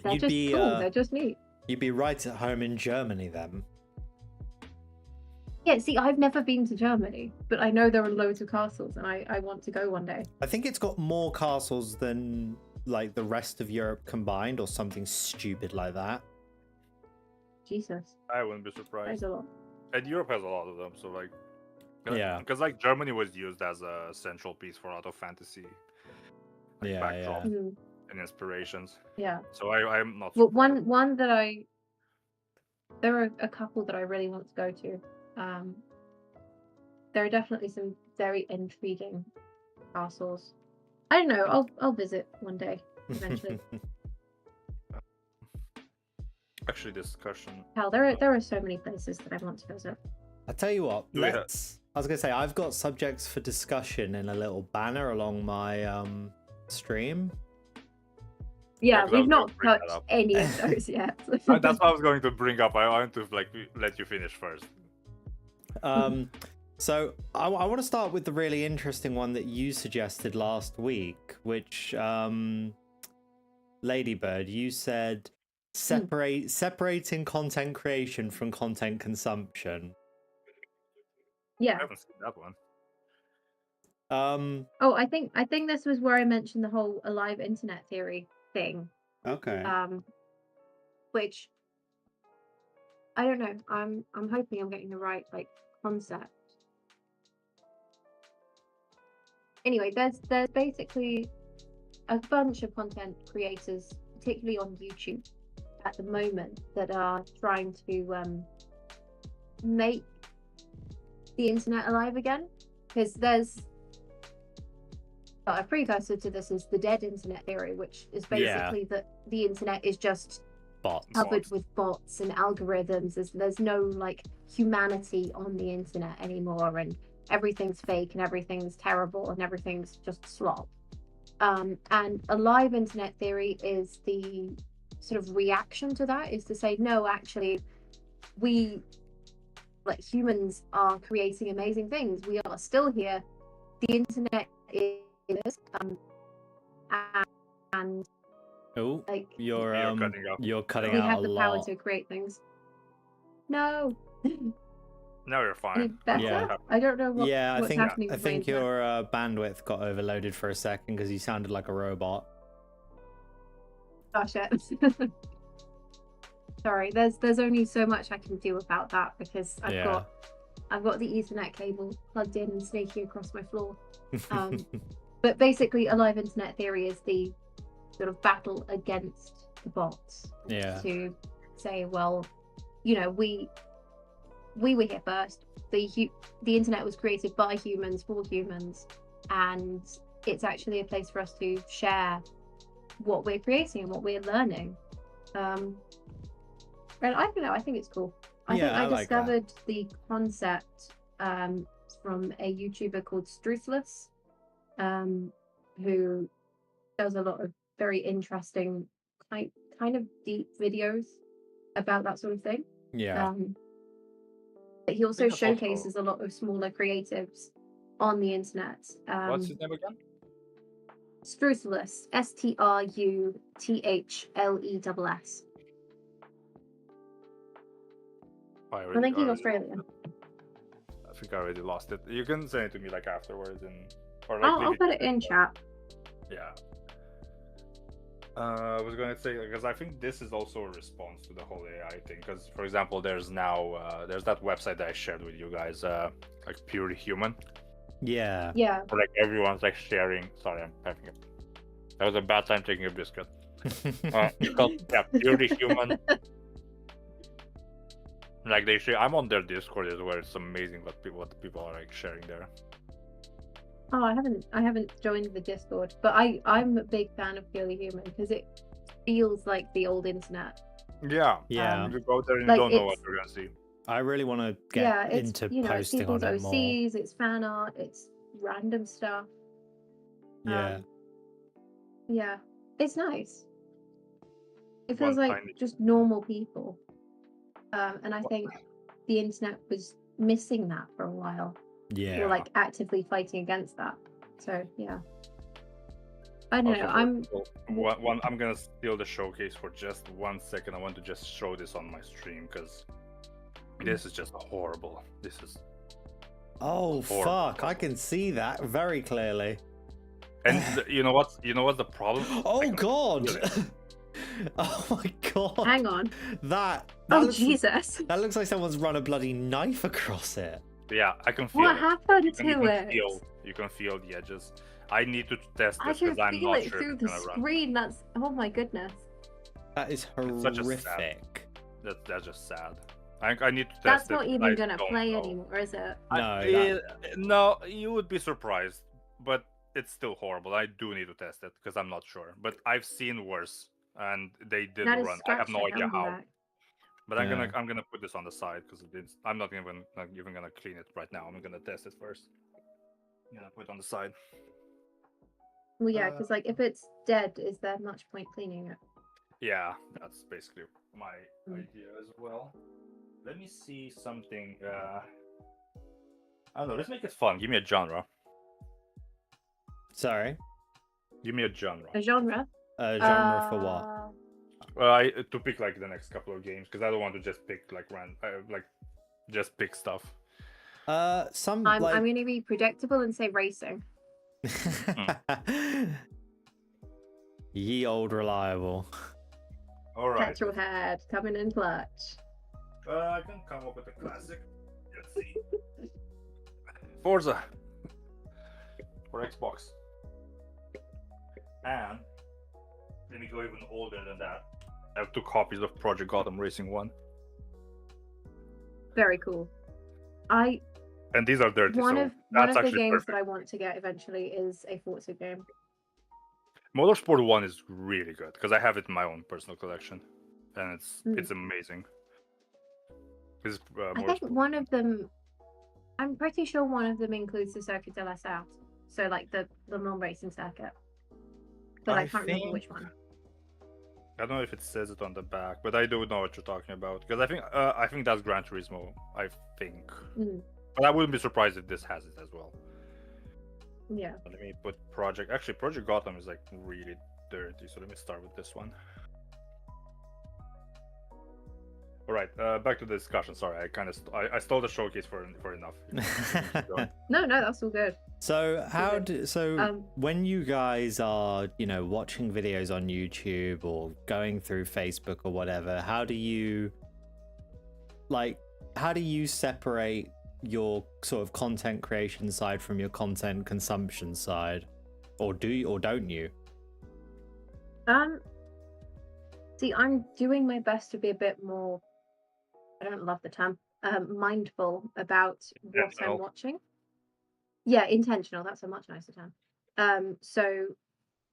Speaker 4: They're
Speaker 1: You'd
Speaker 4: just
Speaker 1: be,
Speaker 4: cool. They're just neat.
Speaker 1: You'd be right at home in Germany then.
Speaker 4: Yeah, see, I've never been to Germany, but I know there are loads of castles, and I want to go one day.
Speaker 1: I think it's got more castles than like the rest of Europe combined, or something stupid like that.
Speaker 4: Jesus,
Speaker 3: I wouldn't be
Speaker 4: that
Speaker 3: surprised.
Speaker 4: is a lot.
Speaker 3: And Europe has a lot of them, so like
Speaker 1: Yeah.
Speaker 3: because like Germany was used as a central piece for a lot of fantasy like,
Speaker 1: Yeah,
Speaker 3: backdrop
Speaker 1: yeah.
Speaker 4: Mhm.
Speaker 3: and inspirations.
Speaker 4: Yeah.
Speaker 3: So I'm not
Speaker 4: Well,
Speaker 3: surprised.
Speaker 4: one that there are a couple that I really want to go to. There are definitely some very intriguing castles. I don't know. I'll visit one day eventually.
Speaker 3: Actually, discussion.
Speaker 4: Hell, there are so many places that I want to visit.
Speaker 1: I tell you what,
Speaker 3: Do we have-
Speaker 1: let's. I was gonna say I've got subjects for discussion in a little banner along my stream.
Speaker 4: Yeah,
Speaker 3: 'cause I
Speaker 4: we've
Speaker 3: was
Speaker 4: not
Speaker 3: gonna bring that
Speaker 4: touched
Speaker 3: up.
Speaker 4: any of those yet.
Speaker 3: That's what I was going to bring up. I want to like let you finish first.
Speaker 1: So I want to start with the really interesting one that you suggested last week, which Ladybird, you said separating content creation from content consumption.
Speaker 3: I
Speaker 4: Yeah.
Speaker 3: haven't seen that one.
Speaker 4: Oh, I think this was where I mentioned the whole alive internet theory thing.
Speaker 1: Okay.
Speaker 4: Which I don't know. I'm hoping I'm getting the right like concept. Anyway, there's basically a bunch of content creators, particularly on YouTube at the moment, that are trying to make the internet alive again, because there's a precursor to this is the dead internet theory, which is basically that the internet is just
Speaker 1: Bots.
Speaker 4: covered with bots and algorithms. There's no like humanity on the internet anymore, and everything's fake and everything's terrible and everything's just slop. And a live internet theory is the sort of reaction to that, is to say, no, actually, we, like humans, are creating amazing things. We are still here. The internet is, and
Speaker 1: Oh,
Speaker 4: like
Speaker 1: you're
Speaker 3: cutting out.
Speaker 1: you're cutting
Speaker 4: we
Speaker 1: out
Speaker 4: have
Speaker 1: a
Speaker 4: the power
Speaker 1: lot.
Speaker 4: to create things. No.
Speaker 3: No, you're
Speaker 4: Any
Speaker 3: fine.
Speaker 4: better?
Speaker 1: Yeah.
Speaker 4: I don't know what's
Speaker 1: I think
Speaker 4: happening.
Speaker 1: I
Speaker 4: with my
Speaker 1: think
Speaker 4: internet.
Speaker 1: your bandwidth got overloaded for a second because you sounded like a robot.
Speaker 4: Gosh, it. Sorry, there's only so much I can do about that because I've got the Ethernet cable plugged in and snaky across my floor. But basically, a live internet theory is the sort of battle against the bots.
Speaker 1: Yeah.
Speaker 4: To say, well, you know, we were here first. The internet was created by humans for humans, and it's actually a place for us to share what we're creating and what we're learning. And I don't know, I think it's cool. I think I
Speaker 1: like that.
Speaker 4: discovered the concept from a YouTuber called Struthless, who does a lot of very interesting kind of deep videos about that sort of thing.
Speaker 1: Yeah.
Speaker 4: But he also
Speaker 3: I think that's
Speaker 4: showcases a lot of smaller creatives on the internet.
Speaker 3: What's his name again?
Speaker 4: Struthless, Struthles. I think he's Australian.
Speaker 3: I think I already lost it. You can send it to me like afterwards, or like
Speaker 4: I'll put it in chat.
Speaker 3: Yeah. I was going to say, because I think this is also a response to the whole AI thing. Because, for example, there's now there's that website that I shared with you guys, like Purely Human.
Speaker 1: Yeah.
Speaker 4: Yeah.
Speaker 3: Where, like everyone's like sharing. Sorry, I'm packing it. That was a bad time taking a biscuit. It's called Purely Human. Like they share. I'm on their Discord as well. It's amazing what people are like sharing there.
Speaker 4: Oh, I haven't joined the Discord, but I'm a big fan of Purely Human because it feels like the old internet.
Speaker 3: Yeah.
Speaker 1: Yeah.
Speaker 3: You go there and
Speaker 4: like
Speaker 3: you don't know what
Speaker 4: it's-
Speaker 3: you're gonna see.
Speaker 1: I really want to get
Speaker 4: it's
Speaker 1: into
Speaker 4: it's
Speaker 1: posting on
Speaker 4: people's
Speaker 1: it more.
Speaker 4: OCs, it's fan art, it's random stuff.
Speaker 1: Yeah.
Speaker 4: Yeah, it's nice. It
Speaker 3: One
Speaker 4: feels like
Speaker 3: tiny-
Speaker 4: just normal people, and I think the internet was missing that for a while.
Speaker 1: Yeah.
Speaker 4: Or like actively fighting against that. So yeah, I don't know.
Speaker 3: I'm gonna steal the showcase for just 1 second. I want to just show this on my stream because this is just horrible. This is
Speaker 1: Oh
Speaker 3: horrible.
Speaker 1: fuck! I can see that very clearly.
Speaker 3: And you know what's the problem?
Speaker 1: Oh
Speaker 3: I can
Speaker 1: god!
Speaker 3: feel it.
Speaker 1: Oh my god!
Speaker 4: Hang on.
Speaker 1: That
Speaker 4: Oh
Speaker 1: looks,
Speaker 4: Jesus!
Speaker 1: That looks like someone's run a bloody knife across it.
Speaker 3: Yeah, I can feel
Speaker 4: What
Speaker 3: it.
Speaker 4: happened
Speaker 3: You
Speaker 4: to it?
Speaker 3: You can feel the edges. I need to test
Speaker 4: I
Speaker 3: this
Speaker 4: can
Speaker 3: because I'm
Speaker 4: feel
Speaker 3: not
Speaker 4: it
Speaker 3: sure
Speaker 4: through
Speaker 3: if
Speaker 4: the
Speaker 3: it's gonna run.
Speaker 4: screen. That's oh my goodness.
Speaker 1: That is
Speaker 3: It's such a sad-
Speaker 1: horrific.
Speaker 3: That's just sad. I need to test
Speaker 4: That's
Speaker 3: it.
Speaker 4: not
Speaker 3: I
Speaker 4: even gonna
Speaker 3: don't
Speaker 4: play
Speaker 3: know.
Speaker 4: anymore, is it?
Speaker 1: No,
Speaker 3: No, you would be surprised, but it's still horrible. I do need to test it because I'm not sure. But I've seen worse, and they did
Speaker 4: That is
Speaker 3: run. I have no
Speaker 4: scratch
Speaker 3: idea how.
Speaker 4: back.
Speaker 3: But I'm
Speaker 1: Yeah.
Speaker 3: gonna put this on the side because I'm not even gonna clean it right now. I'm gonna test it first. I'm gonna put it on the side.
Speaker 4: Well, yeah, because like if it's dead, is there much point cleaning it?
Speaker 3: Yeah, that's basically my
Speaker 4: Mm.
Speaker 3: idea as well. Let me see something. I don't know. Let's make it fun. Give me a genre.
Speaker 1: Sorry.
Speaker 3: Give me a genre.
Speaker 4: A genre?
Speaker 1: Genre for what?
Speaker 3: To pick like the next couple of games because I don't want to just pick like just pick stuff.
Speaker 1: Some
Speaker 4: I'm
Speaker 1: like.
Speaker 4: gonna be predictable and say racing.
Speaker 1: Ye old reliable.
Speaker 3: All right.
Speaker 4: Petrol head coming in clutch.
Speaker 3: I can come up with a classic. Let's see. Forza for Xbox. And let me go even older than that. I have 2 copies of Project Gotham Racing 1.
Speaker 4: Very cool. I
Speaker 3: And these are dirty,
Speaker 4: One
Speaker 3: so
Speaker 4: of
Speaker 3: that's
Speaker 4: the
Speaker 3: actually
Speaker 4: games
Speaker 3: perfect.
Speaker 4: that I want to get eventually is a Forza game.
Speaker 3: Motorsport 1 is really good because I have it in my own personal collection, and
Speaker 4: Hmm.
Speaker 3: it's amazing. It's,
Speaker 4: I think one of them, I'm pretty sure one of them includes the Circuit de la Sarthe, so like the Le Mans racing circuit, but I can't remember which one.
Speaker 3: I don't know if it says it on the back, but I do know what you're talking about because I think that's Gran Turismo. I think, but I wouldn't be surprised if this has it as well.
Speaker 4: Yeah.
Speaker 3: Let me put Project. Actually, Project Gotham is like really dirty, so let me start with this one. All right, back to the discussion. Sorry, I stole the showcase for enough.
Speaker 4: No, that's all good.
Speaker 1: So when you guys are, watching videos on YouTube or going through Facebook or whatever, how do you separate your sort of content creation side from your content consumption side, or do you or don't you?
Speaker 4: See, I'm doing my best to be a bit more, I don't love the term, mindful about what I'm watching. Yeah, intentional. That's a much nicer term. So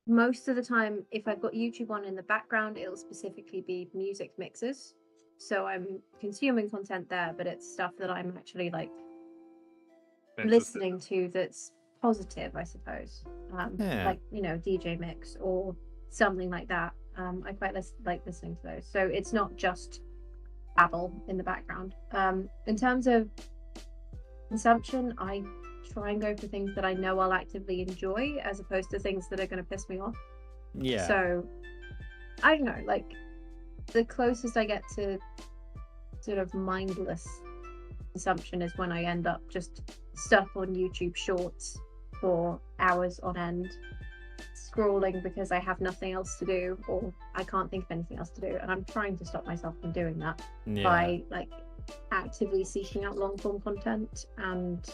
Speaker 4: most of the time, if I've got YouTube on in the background, it'll specifically be music mixes. So I'm consuming content there, but it's stuff that I'm actually like listening to that's positive, I suppose. Like, DJ mix or something like that. I quite like listening to those. So it's not just babble in the background. In terms of consumption, I try and go for things that I know I'll actively enjoy as opposed to things that are going to piss me off.
Speaker 1: Yeah.
Speaker 4: So I don't know, like the closest I get to sort of mindless consumption is when I end up just stuck on YouTube Shorts for hours on end, scrolling because I have nothing else to do or I can't think of anything else to do, and I'm trying to stop myself from doing that by like actively seeking out long form content and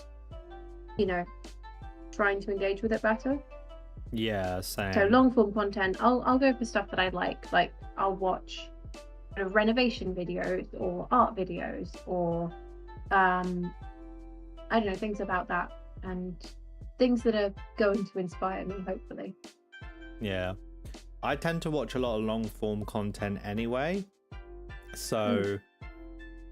Speaker 4: trying to engage with it better.
Speaker 1: Yeah, same.
Speaker 4: So long form content, I'll go for stuff that I like I'll watch renovation videos or art videos or I don't know, things about that and things that are going to inspire me, hopefully.
Speaker 1: Yeah, I tend to watch a lot of long form content anyway, so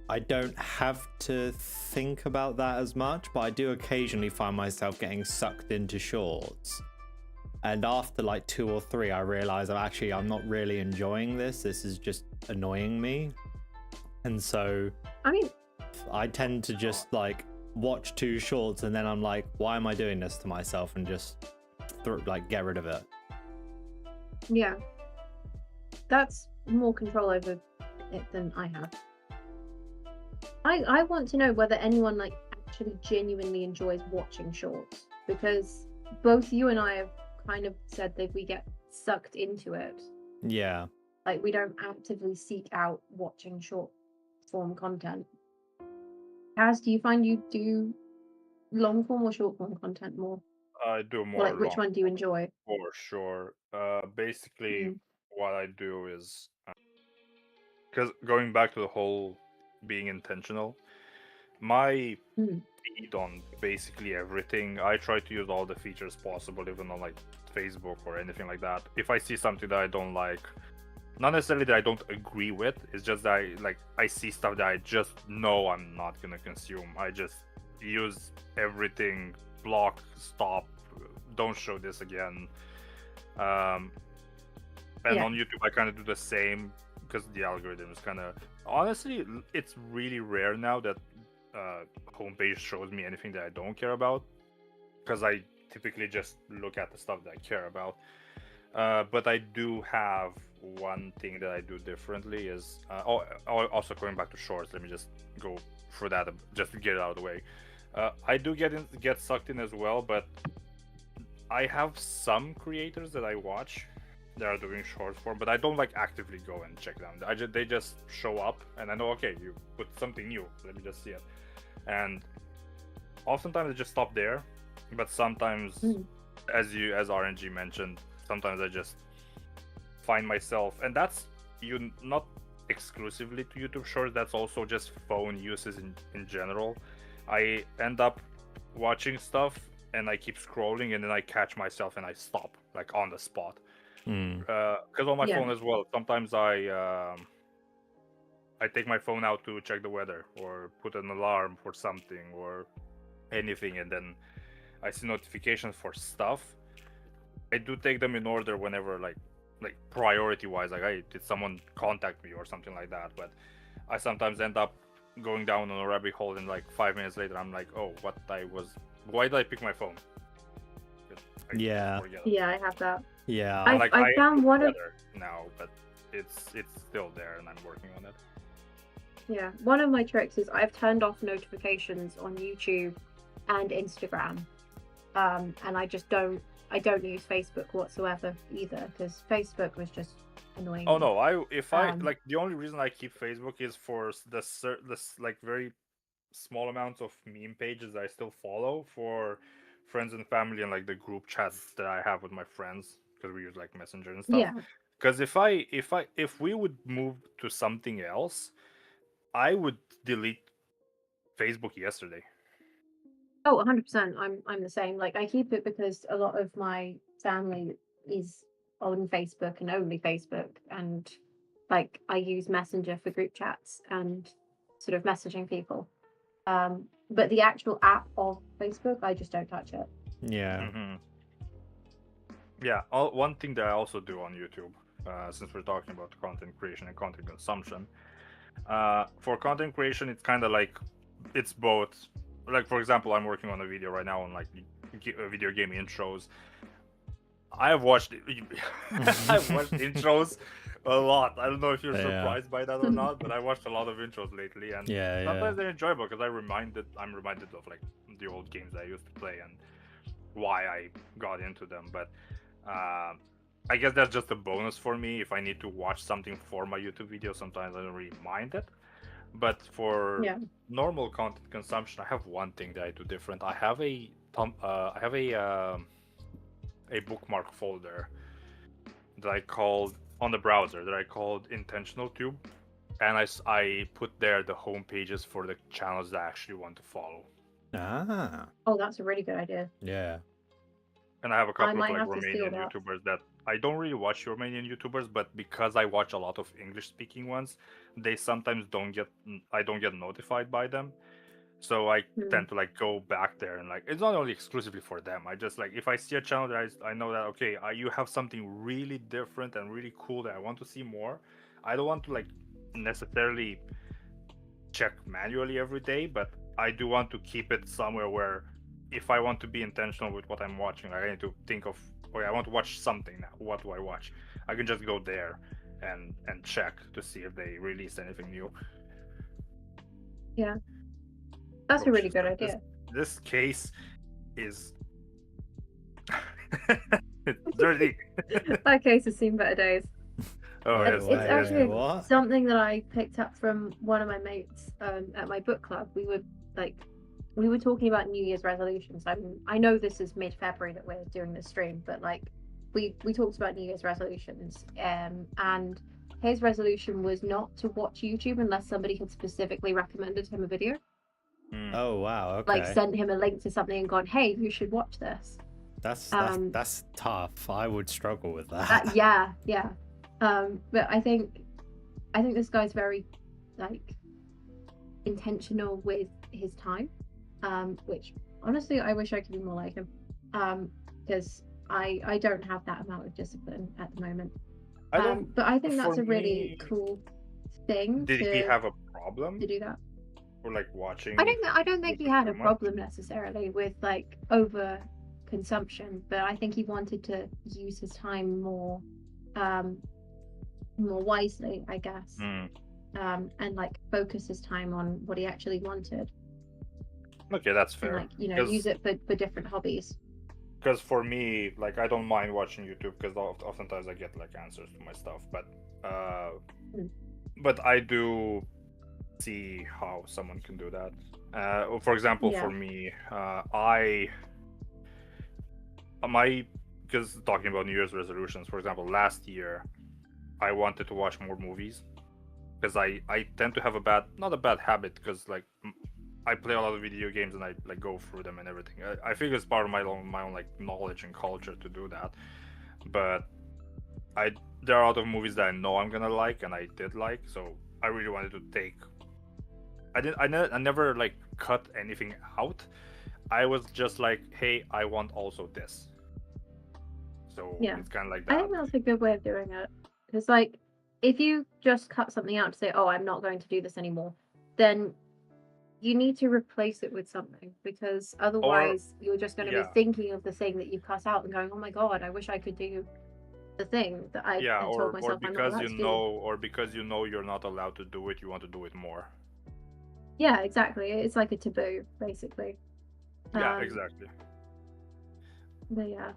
Speaker 1: I don't have to think about that as much, but I do occasionally find myself getting sucked into shorts. And after like 2 or 3, I realize I'm not really enjoying this. This is just annoying me. And so I tend to just like watch 2 shorts and then I'm like, why am I doing this to myself? And just get rid of it.
Speaker 4: Yeah. That's more control over it than I have. I want to know whether anyone like actually genuinely enjoys watching shorts, because both you and I have kind of said that we get sucked into it.
Speaker 1: Yeah.
Speaker 4: Like we don't actively seek out watching short form content. Kaz, do you find you do long form or short form content more?
Speaker 3: I do more.
Speaker 4: Or like which one do you enjoy?
Speaker 3: For sure. Basically, what I do is because going back to the whole being intentional, my feed on basically everything, I try to use all the features possible, even on like Facebook or anything like that. If I see something that I don't like, not necessarily that I don't agree with, it's just that I see stuff that I just know I'm not gonna consume. I just use everything, block, stop, don't show this again. And on YouTube I kind of do the same, because the algorithm is kind of, honestly, it's really rare now that homepage shows me anything that I don't care about, because I typically just look at the stuff that I care about. But I do have one thing that I do differently is also going back to shorts. Let me just go for that just to get it out of the way. I do get sucked in as well, but I have some creators that I watch that are doing short form, but I don't like actively go and check them. They just show up and I know, okay, you put something new, let me just see it. And oftentimes I just stop there, but sometimes as RNG mentioned, sometimes I just find myself, and that's not exclusively to YouTube Shorts, that's also just phone uses in general. I end up watching stuff and I keep scrolling, and then I catch myself and I stop like on the spot.
Speaker 1: Hmm.
Speaker 3: Because on my
Speaker 4: Yeah.
Speaker 3: phone as well, sometimes I take my phone out to check the weather or put an alarm for something or anything, and then I see notifications for stuff. I do take them in order whenever like priority wise, like, hey, did someone contact me or something like that. But I sometimes end up going down on a rabbit hole, and like 5 minutes later I'm like, oh, why did I pick my phone? I
Speaker 1: Yeah.
Speaker 3: forget.
Speaker 4: Yeah, I have that.
Speaker 1: Yeah.
Speaker 4: I found one of
Speaker 3: now, but it's still there and I'm working on it.
Speaker 4: Yeah, one of my tricks is I've turned off notifications on YouTube and Instagram, and I don't use Facebook whatsoever either, because Facebook was just annoying.
Speaker 3: Oh
Speaker 4: me.
Speaker 3: no, if I
Speaker 4: Um,
Speaker 3: like, the only reason I keep Facebook is for this like very small amounts of meme pages that I still follow for friends and family, and like the group chats that I have with my friends, because we use like Messenger and stuff.
Speaker 4: Yeah,
Speaker 3: Because if we would move to something else, I would delete Facebook yesterday.
Speaker 4: oh, 100%. I'm the same. Like, I keep it because a lot of my family is on Facebook and only Facebook, and like I use Messenger for group chats and sort of messaging people. But the actual app of Facebook, I just don't touch it.
Speaker 1: Yeah.
Speaker 3: Yeah, one thing that I also do on YouTube, since we're talking about content creation and content consumption, for content creation, it's kind of like, it's both. Like, for example, I'm working on a video right now on like video game intros. I've watched I've watched intros a lot. I don't know if you're
Speaker 1: Yeah.
Speaker 3: surprised by that or not, but I watched a lot of intros lately, and
Speaker 1: Yeah.
Speaker 3: sometimes they're enjoyable because I'm reminded of like the old games I used to play and why I got into them. But I guess that's just a bonus for me. If I need to watch something for my YouTube video, sometimes I don't really mind it. But for
Speaker 4: Yeah.
Speaker 3: normal content consumption, I have one thing that I do different. I have a bookmark folder that I called on the browser that I called Intentional Tube, and I put there the home pages for the channels that I actually want to follow.
Speaker 1: Ah.
Speaker 4: Oh, that's a really good idea.
Speaker 1: Yeah.
Speaker 3: And I have a couple of
Speaker 4: might
Speaker 3: like
Speaker 4: have to steal
Speaker 3: Romanian
Speaker 4: that.
Speaker 3: YouTubers that I don't really watch Romanian YouTubers, but because I watch a lot of English speaking ones, they sometimes I don't get notified by them. So I tend to like go back there, and like, it's not only exclusively for them. I just like, if I see a channel that I know that, okay, you have something really different and really cool that I want to see more. I don't want to like necessarily check manually every day, but I do want to keep it somewhere where, if I want to be intentional with what I'm watching, like, I need to think of, okay, I want to watch something now. What do I watch? I can just go there and check to see if they release anything new.
Speaker 4: Yeah, that's a really good idea.
Speaker 3: This case is it's dirty.
Speaker 4: That case has seen better days.
Speaker 3: Oh,
Speaker 1: Wait,
Speaker 3: yes,
Speaker 4: It's
Speaker 1: wait,
Speaker 4: actually
Speaker 1: what?
Speaker 4: something that I picked up from one of my mates at my book club. We were talking about New Year's resolutions. I know this is mid-February that we're doing this stream, but like we talked about New Year's resolutions, and his resolution was not to watch YouTube unless somebody had specifically recommended him a video.
Speaker 1: Oh wow. Okay.
Speaker 4: Like sent him a link to something and gone, "Hey, you should watch this."
Speaker 1: That's tough. I would struggle with that.
Speaker 4: Yeah. But I think this guy's very like intentional with his time, which honestly I wish I could be more like him, because I don't have that amount of discipline at the moment. But I think that's a really cool thing.
Speaker 3: Did he have a problem
Speaker 4: to do that?
Speaker 3: Or like watching?
Speaker 4: I don't think he had a
Speaker 3: too much?
Speaker 4: problem necessarily with like over consumption, but I think he wanted to use his time more wisely, I guess. And like focus his time on what he actually wanted.
Speaker 3: Okay, that's fair.
Speaker 4: And, like, use it for different hobbies.
Speaker 3: Because for me, like, I don't mind watching YouTube because oftentimes I get like answers to my stuff, but I do see how someone can do that. For example, for me, because talking about New Year's resolutions, for example, last year I wanted to watch more movies because I tend to have not a bad habit, because like I play a lot of video games and I like go through them and everything. I think it's part of my own like knowledge and culture to do that. But there are a lot of movies that I know I'm gonna like and I did like, so I really wanted to take. I never like cut anything out. I was just like, hey, I want also this. So
Speaker 4: Yeah.
Speaker 3: it's kind of like
Speaker 4: I
Speaker 3: that.
Speaker 4: think that's a good way of doing it. Because, like, if you just cut something out to say, oh, I'm not going to do this anymore, then you need to replace it with something, because otherwise you're just going to
Speaker 3: yeah.
Speaker 4: be thinking of the thing that you've cut out and going, oh my God, I wish I could do the thing that I told myself I'm not
Speaker 3: because
Speaker 4: allowed
Speaker 3: you
Speaker 4: to
Speaker 3: know, or because you know you're not allowed to do it, you want to do it more.
Speaker 4: do. Yeah, exactly. It's like a taboo, basically.
Speaker 3: Yeah, exactly.
Speaker 4: But yeah.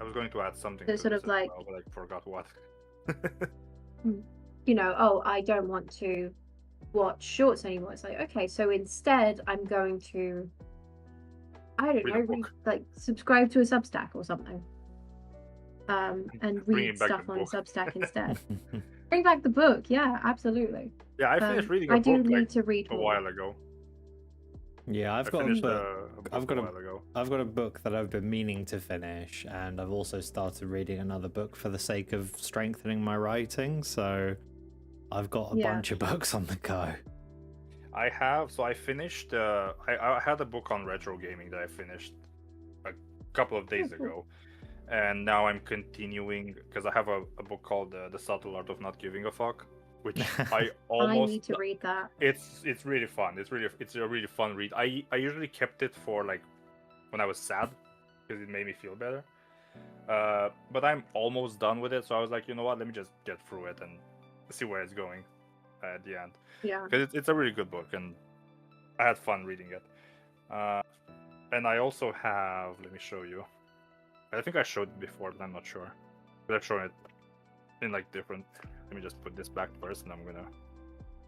Speaker 3: I was going to add something
Speaker 4: So
Speaker 3: to
Speaker 4: sort
Speaker 3: this
Speaker 4: of like,
Speaker 3: as well, but I forgot what.
Speaker 4: you know, oh, I don't want to watch shorts anymore. It's like, okay, so instead I'm going to, I don't
Speaker 3: Read a
Speaker 4: know,
Speaker 3: book.
Speaker 4: like subscribe to a Substack or something. And
Speaker 3: Bringing
Speaker 4: read
Speaker 3: back
Speaker 4: stuff
Speaker 3: the
Speaker 4: on
Speaker 3: book.
Speaker 4: Substack instead. Bring back the book, yeah, absolutely.
Speaker 3: Yeah, I finished reading a
Speaker 4: I
Speaker 3: book
Speaker 4: do need
Speaker 3: like
Speaker 4: to read
Speaker 3: a
Speaker 4: more.
Speaker 3: while ago.
Speaker 1: Yeah, I've got a
Speaker 3: finished
Speaker 1: book.
Speaker 3: a while ago.
Speaker 1: I've got a book that I've been meaning to finish, and I've also started reading another book for the sake of strengthening my writing. So I've got a bunch of books on the go.
Speaker 3: I finished. I had a book on retro gaming that I finished a couple of days ago, and now I'm continuing because I have a book called The Subtle Art of Not Giving a Fuck, which I almost.
Speaker 4: I need to read that.
Speaker 3: It's really fun. It's a really fun read. I usually kept it for like when I was sad because it made me feel better. But I'm almost done with it, so I was like, you know what? Let me just get through it and see where it's going at the end.
Speaker 4: Yeah.
Speaker 3: Because it's a really good book, and I had fun reading it. And I also have. Let me show you. I think I showed it before, but I'm not sure. But I've shown it in like different. Let me just put this back first, and I'm gonna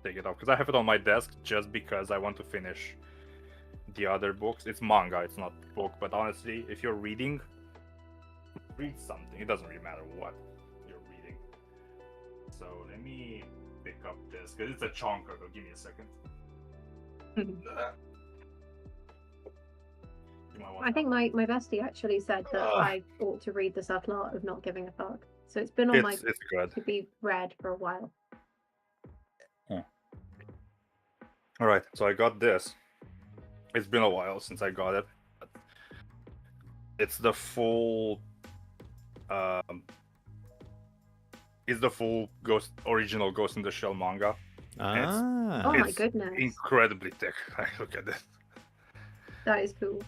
Speaker 3: take it off because I have it on my desk just because I want to finish the other books. It's manga, it's not book, but honestly, if you're reading, read something. It doesn't really matter what you're reading. So let me pick up this because it's a chonker. So give me a second.
Speaker 4: I think my bestie actually said that I ought to read The Subtle Art of Not Giving a Fuck. So it's been on my
Speaker 3: it's good.
Speaker 4: to be read for a while.
Speaker 3: All right, so I got this. It's been a while since I got it. It's the full. It's the full original Ghost in the Shell manga.
Speaker 1: Ah.
Speaker 4: Oh my
Speaker 3: It's
Speaker 4: goodness.
Speaker 3: incredibly thick. Look at this.
Speaker 4: That is cool.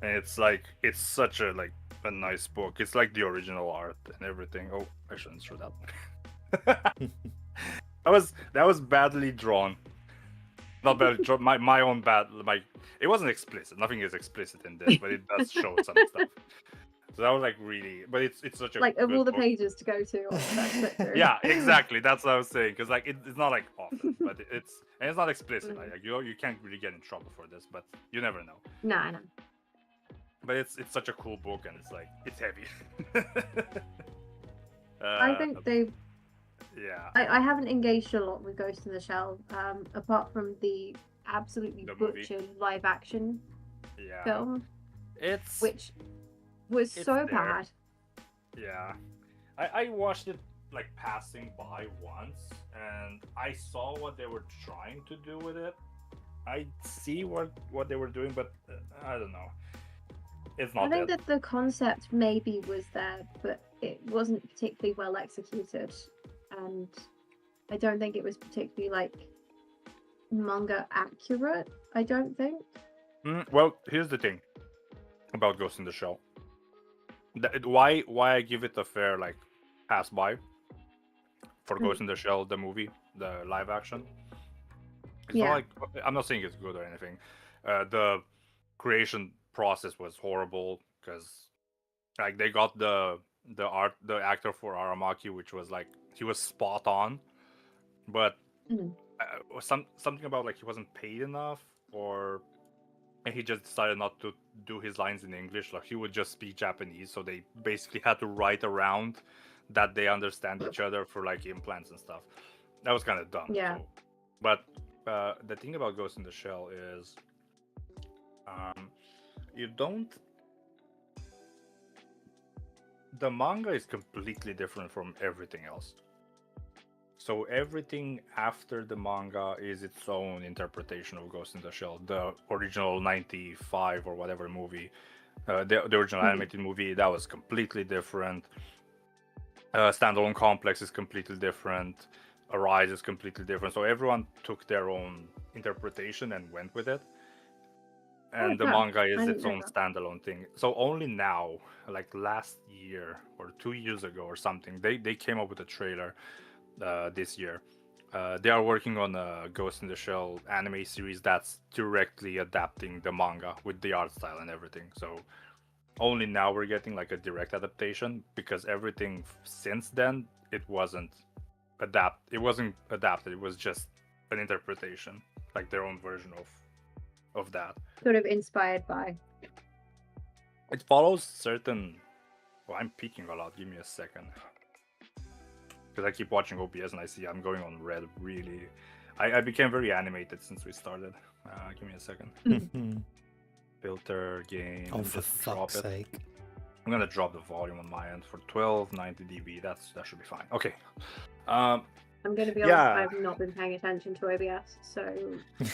Speaker 3: And it's such a nice book. It's like the original art and everything. Oh, I shouldn't show that. that was badly drawn. Not badly drawn. My own bad. It wasn't explicit. Nothing is explicit in this, but it does show some stuff. So that was like really, but it's such a
Speaker 4: like of
Speaker 3: good
Speaker 4: all the
Speaker 3: book.
Speaker 4: pages to go to.
Speaker 3: Yeah, exactly. That's what I was saying. Because like it's not like often, but it's not explicit. Like you can't really get in trouble for this, but you never know.
Speaker 4: No, I know.
Speaker 3: But it's such a cool book, and it's heavy.
Speaker 4: I think they.
Speaker 3: Yeah.
Speaker 4: I haven't engaged a lot with Ghost in the Shell, apart from the absolutely butchered live action film. Which was so bad.
Speaker 3: Yeah. I watched it like passing by once, and I saw what they were trying to do with it. I see what they were doing, but I don't know. It's not.
Speaker 4: I think that the concept maybe was there, but it wasn't particularly well executed, and I don't think it was particularly like manga accurate. I don't think.
Speaker 3: Well, here's the thing about Ghost in the Shell. Why I give it a fair like pass by for Ghost in the Shell, the movie, the live action. It's not like, I'm not saying it's good or anything. The creation process was horrible because like they got the actor for Aramaki, which was like he was spot on, but something about like he wasn't paid enough, and he just decided not to do his lines in English. Like he would just speak Japanese, so they basically had to write around that they understand each other for like implants and stuff. That was kind of dumb.
Speaker 4: Yeah.
Speaker 3: So, but the thing about Ghost in the Shell is, you don't. The manga is completely different from everything else. So everything after the manga is its own interpretation of Ghost in the Shell. The original 95 or whatever movie, the original animated movie, that was completely different. Standalone Complex is completely different. Arise is completely different. So everyone took their own interpretation and went with it. And the manga is its own standalone thing. So only now, like last year or 2 years ago or something, they came up with a trailer this year. They are working on a Ghost in the Shell anime series that's directly adapting the manga with the art style and everything. So only now we're getting like a direct adaptation, because everything since then it wasn't adapted. It was just an interpretation, like their own version of that.
Speaker 4: Sort of inspired by.
Speaker 3: It follows certain. Well, I'm peeking a lot. Give me a second, because I keep watching OBS and I see I'm going on red. Really, I became very animated since we started. Give me a second. Filter game.
Speaker 1: Oh, for fuck's sake!
Speaker 3: I'm gonna drop the volume on my end for 1290 dB. That should be fine. Okay.
Speaker 4: I'm going to be honest, I've not been paying attention to OBS, so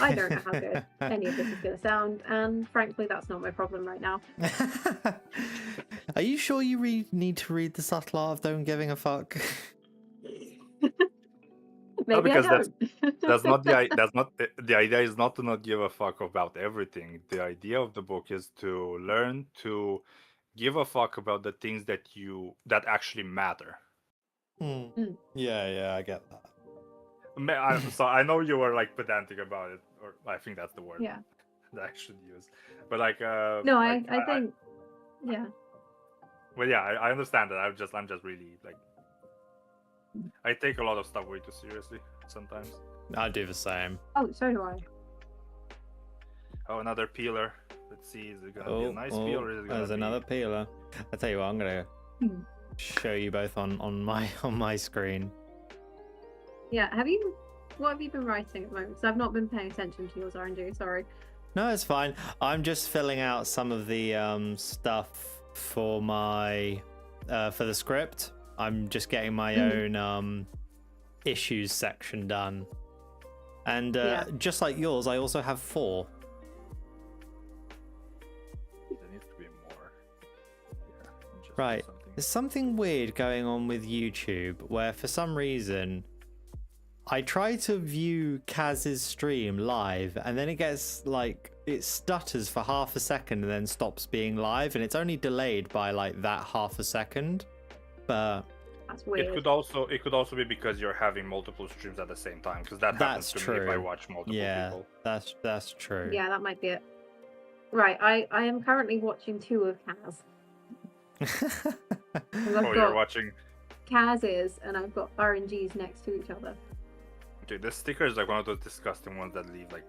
Speaker 4: I don't know how good any of this is going to sound, and frankly, that's not my problem right now.
Speaker 1: Are you sure you need to read The Subtle Art of Don't Giving a Fuck?
Speaker 3: No, because that's not the idea. Is not to not give a fuck about everything. The idea of the book is to learn to give a fuck about the things that actually matter.
Speaker 1: Yeah, I get that.
Speaker 3: So I know you were like pedantic about it, or I think that's the word.
Speaker 4: Yeah.
Speaker 3: That I should use. But like,
Speaker 4: no, I think, yeah.
Speaker 3: Well, yeah, I understand that. I'm just really like, I take a lot of stuff way too seriously sometimes.
Speaker 1: I do the same.
Speaker 4: Oh, so do I.
Speaker 3: Oh, another peeler. Let's see, is it gonna be a nice peel, or is it gonna
Speaker 1: there's another peeler. I tell you what, I'm gonna show you both on my screen.
Speaker 4: Yeah, what have you been writing at the moment? Because I've not been paying attention to yours, R&D, sorry.
Speaker 1: No, it's fine. I'm just filling out some of the stuff for my for the script. I'm just getting my own issues section done. And just like yours, I also have 4.
Speaker 3: There needs to be more. Yeah,
Speaker 1: right. There's something weird going on with YouTube where for some reason I try to view Kaz's stream live and then it gets like, it stutters for half a second and then stops being live, and it's only delayed by like that half a second. But
Speaker 4: that's weird.
Speaker 3: It could also be because you're having multiple streams at the same time, because that happens to me if I watch multiple people.
Speaker 1: That's true.
Speaker 4: Yeah, that might be it. Right, I am currently watching 2 of Kaz.
Speaker 3: You're watching
Speaker 4: Kaz's and I've got RNGs next to each other.
Speaker 3: Dude, this sticker is like one of those disgusting ones that leave like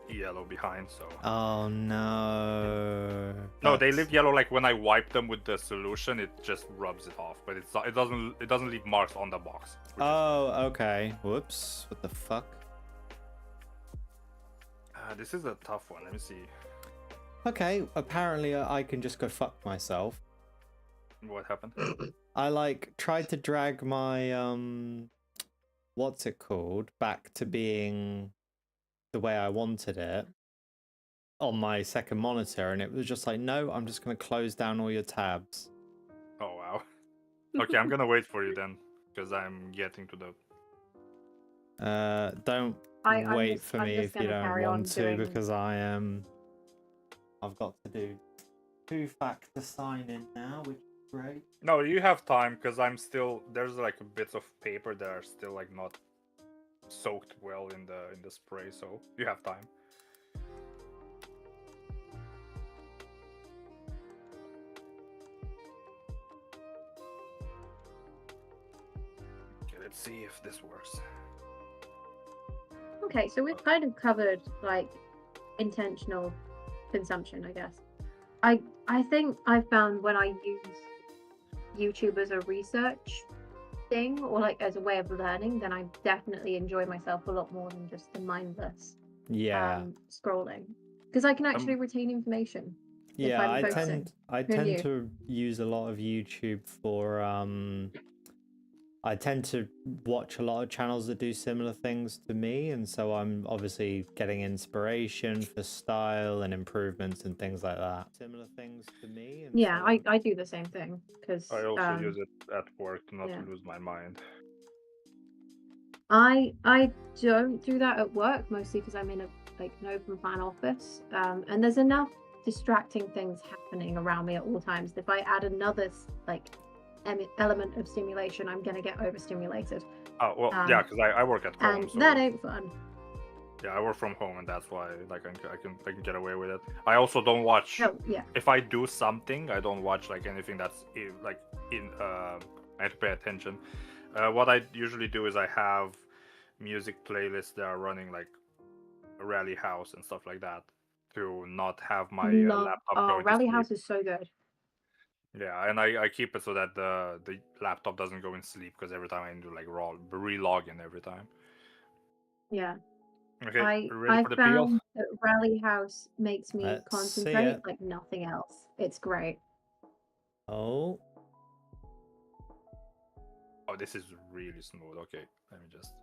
Speaker 3: yellow behind. So.
Speaker 1: Oh no.
Speaker 3: No, they leave yellow. Like when I wipe them with the solution, it just rubs it off. But it doesn't leave marks on the box.
Speaker 1: Oh, okay. Whoops. What the fuck?
Speaker 3: This is a tough one. Let me see.
Speaker 1: Okay. Apparently, I can just go fuck myself.
Speaker 3: What happened?
Speaker 1: I like tried to drag my what's it called, back to being the way I wanted it on my second monitor, and it was just like, no, I'm just going to close down all your tabs.
Speaker 3: Oh, wow. Okay, I'm going to wait for you then, because I'm getting to the...
Speaker 1: Don't wait for me if you don't want to, because I've got to do 2-factor sign-in now, which is great.
Speaker 3: No, you have time, because there's like bits of paper that are still like not soaked well in the spray, so you have time. Okay, let's see if this works.
Speaker 4: Okay, so we've kind of covered like intentional consumption, I guess. I think I found when I use YouTube as a research thing or like as a way of learning, then I definitely enjoy myself a lot more than just the mindless
Speaker 1: Yeah.
Speaker 4: scrolling, because I can actually retain information. If
Speaker 1: Yeah,
Speaker 4: I'm
Speaker 1: I
Speaker 4: focusing.
Speaker 1: tend
Speaker 4: you?
Speaker 1: to use a lot of YouTube for I tend to watch a lot of channels that do similar things to me, and so I'm obviously getting inspiration for style and improvements and things like that. Similar things to me, and
Speaker 4: Yeah,
Speaker 1: so
Speaker 4: I do the same thing because
Speaker 3: I also use it at work to not
Speaker 4: yeah.
Speaker 3: lose my mind.
Speaker 4: I don't do that at work, mostly because I'm in an open plan office, and there's enough distracting things happening around me at all times. If I add another element of stimulation, I'm gonna get overstimulated,
Speaker 3: Oh well, yeah, because I work at home,
Speaker 4: and
Speaker 3: so
Speaker 4: that ain't fun.
Speaker 3: yeah, I work from home, and that's why like I can get away with it. I also don't watch.
Speaker 4: Oh yeah,
Speaker 3: If I do something, I don't watch like anything that's in. I have to pay attention. What I usually do is I have music playlists that are running like Rally House and stuff like that to not have my
Speaker 4: love.
Speaker 3: laptop
Speaker 4: Oh,
Speaker 3: going to
Speaker 4: Rally
Speaker 3: sleep.
Speaker 4: House is so good.
Speaker 3: Yeah, and I keep it so that the laptop doesn't go in sleep because every time I need to like re-log in every time.
Speaker 4: Yeah,
Speaker 3: Okay, ready
Speaker 4: I
Speaker 3: for the peel?
Speaker 4: found that Rally House makes me
Speaker 1: let's see
Speaker 4: concentrate
Speaker 1: it.
Speaker 4: like nothing else. It's great.
Speaker 1: Oh,
Speaker 3: Oh, this is really smooth. Okay, let me just.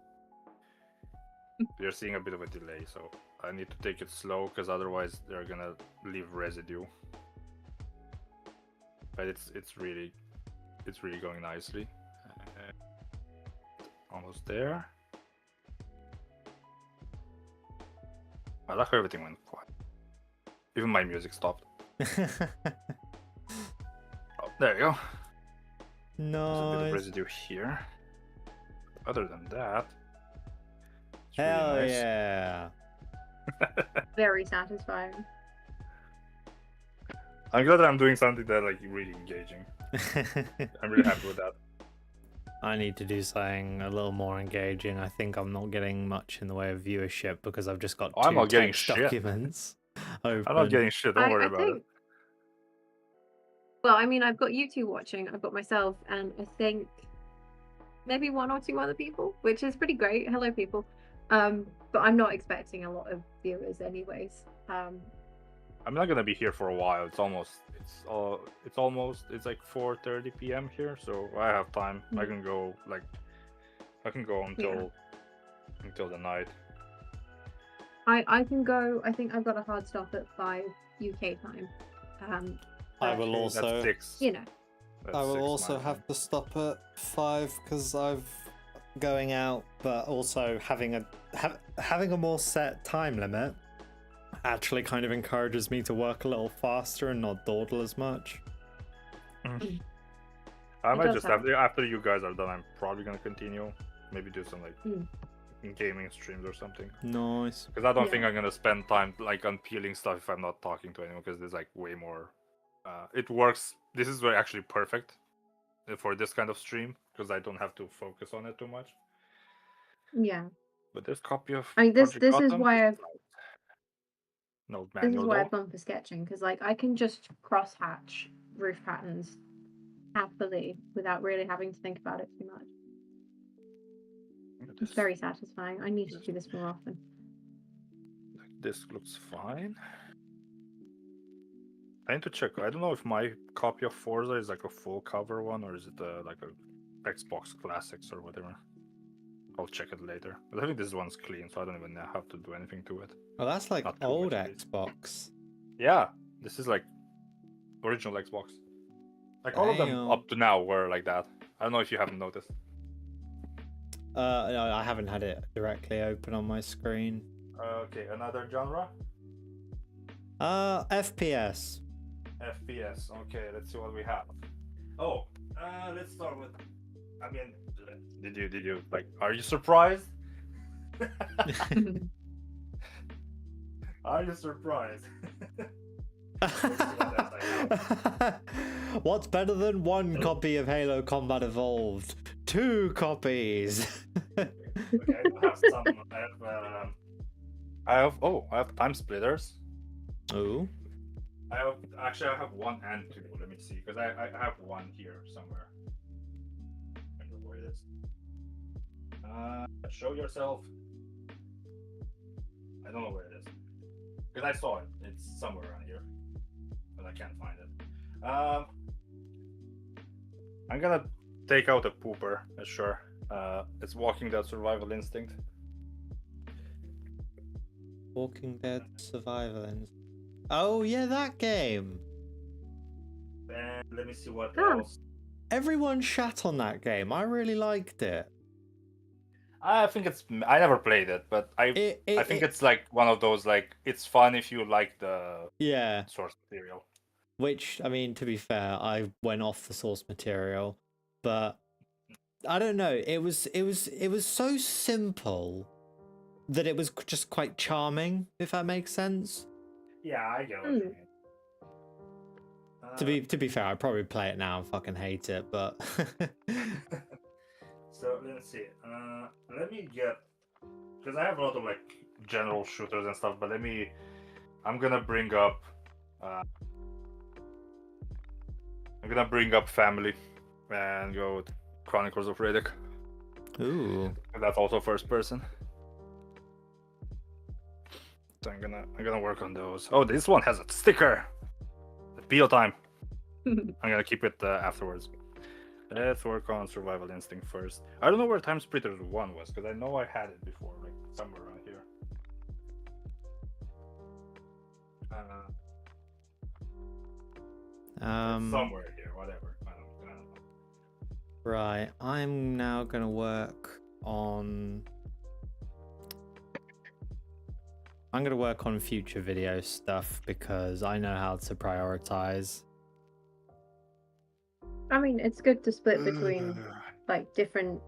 Speaker 3: We're seeing a bit of a delay, so I need to take it slow because otherwise they're gonna leave residue. But it's really going nicely. Almost there. I like how everything went quiet. Even my music stopped. Oh, there you go. There's a bit of
Speaker 1: nice.
Speaker 3: residue here. Other than that, it's
Speaker 1: Hell
Speaker 3: really nice.
Speaker 1: yeah.
Speaker 4: Very satisfying.
Speaker 3: I'm glad that I'm doing something that like really engaging. I'm really happy with that.
Speaker 1: I need to do something a little more engaging. I think I'm not getting much in the way of viewership because I've just got
Speaker 3: Oh, I'm
Speaker 1: two
Speaker 3: not getting
Speaker 1: text
Speaker 3: shit.
Speaker 1: documents open.
Speaker 3: I'm not getting shit. Don't worry
Speaker 4: I
Speaker 3: about
Speaker 4: think,
Speaker 3: it.
Speaker 4: well, I mean, I've got you two watching, I've got myself, and I think maybe one or two other people, which is pretty great. Hello, people. But I'm not expecting a lot of viewers, anyways.
Speaker 3: I'm not gonna be here for a while. It's like 4:30 p.m. here, so I have time. I can go until the night.
Speaker 4: I can go. I think I've got a hard stop at 5 UK time.
Speaker 1: I
Speaker 4: but,
Speaker 1: will
Speaker 3: Okay,
Speaker 1: also,
Speaker 3: that's 6.
Speaker 4: you know,
Speaker 3: That's
Speaker 1: I will
Speaker 3: 6
Speaker 1: also
Speaker 3: my
Speaker 1: have
Speaker 3: time.
Speaker 1: to stop at 5 because I've going out, but also having a more set time limit actually kind of encourages me to work a little faster and not dawdle as much.
Speaker 3: I
Speaker 4: It
Speaker 3: might
Speaker 4: does
Speaker 3: just
Speaker 4: help.
Speaker 3: after you guys are done, I'm probably gonna continue. Maybe do some like gaming streams or something.
Speaker 1: Nice.
Speaker 3: Because I don't
Speaker 4: Yeah.
Speaker 3: think I'm gonna spend time like unpeeling stuff if I'm not talking to anyone. Because there's like way more. It works. This is very actually perfect for this kind of stream because I don't have to focus on it too much.
Speaker 4: Yeah.
Speaker 3: But this copy of
Speaker 4: I mean, this
Speaker 3: Project
Speaker 4: is
Speaker 3: Gotham
Speaker 4: why
Speaker 3: is
Speaker 4: I've
Speaker 3: nice. No
Speaker 4: this is
Speaker 3: manual
Speaker 4: why
Speaker 3: though.
Speaker 4: I've gone for sketching, because like I can just cross hatch roof patterns happily without really having to think about it too much. It's very satisfying. I need to do this more often.
Speaker 3: This looks fine. I need to check. I don't know if my copy of Forza is like a full cover one or is it like a Xbox Classics or whatever. I'll check it later. But I think this one's clean, so I don't even have to do anything to it.
Speaker 1: Well, that's like
Speaker 3: Not too
Speaker 1: old
Speaker 3: much, at least.
Speaker 1: Xbox.
Speaker 3: Yeah, this is like original Xbox. Like all of them
Speaker 1: Damn.
Speaker 3: up to now were like that. I don't know if you haven't noticed.
Speaker 1: No, I haven't had it directly open on my screen.
Speaker 3: Okay, another genre?
Speaker 1: FPS.
Speaker 3: FPS. Okay, let's see what we have. Oh, let's start with. I mean, did you like? Are you surprised? Are you surprised?
Speaker 1: What's better than one copy of Halo Combat Evolved? 2 copies.
Speaker 3: Okay, I have some. I have time splitters.
Speaker 1: Oh.
Speaker 3: I have 1 and 2. Let me see, because I have 1 here somewhere. I don't know where it is. Show yourself. I don't know where it is. Because I saw it. It's somewhere around here. But I can't find it. I'm gonna take out a pooper, sure. It's Walking Dead Survival Instinct.
Speaker 1: Walking Dead Survival Instinct. Oh yeah, that game.
Speaker 3: And let me see what
Speaker 4: Oh.
Speaker 3: else.
Speaker 1: Everyone shat on that game. I really liked it.
Speaker 3: I think it's. I never played it, but I think it's like one of those like it's fun if you like the
Speaker 1: yeah.
Speaker 3: source material.
Speaker 1: Which, I mean, to be fair, I went off the source material, but I don't know. It was so simple that it was just quite charming, if that makes sense.
Speaker 3: Yeah, I get what you mean.
Speaker 1: To be fair, I'd probably play it now and fucking hate it, but
Speaker 3: So let's see. Let me get, because I have a lot of like general shooters and stuff, but I'm gonna bring up Family and go with Chronicles of Riddick.
Speaker 1: ooh,
Speaker 3: And that's also first person. So I'm gonna work on those. Oh, this one has a sticker. Appeal time. I'm gonna keep it afterwards. Let's work on Survival Instinct first. I don't know where Time Splitters 1 was, because I know I had it before, like somewhere around here. Somewhere here, whatever. I don't know.
Speaker 1: right. I'm now gonna work on. I'm gonna work on future video stuff because I know how to prioritize.
Speaker 4: I mean, it's good to split between like different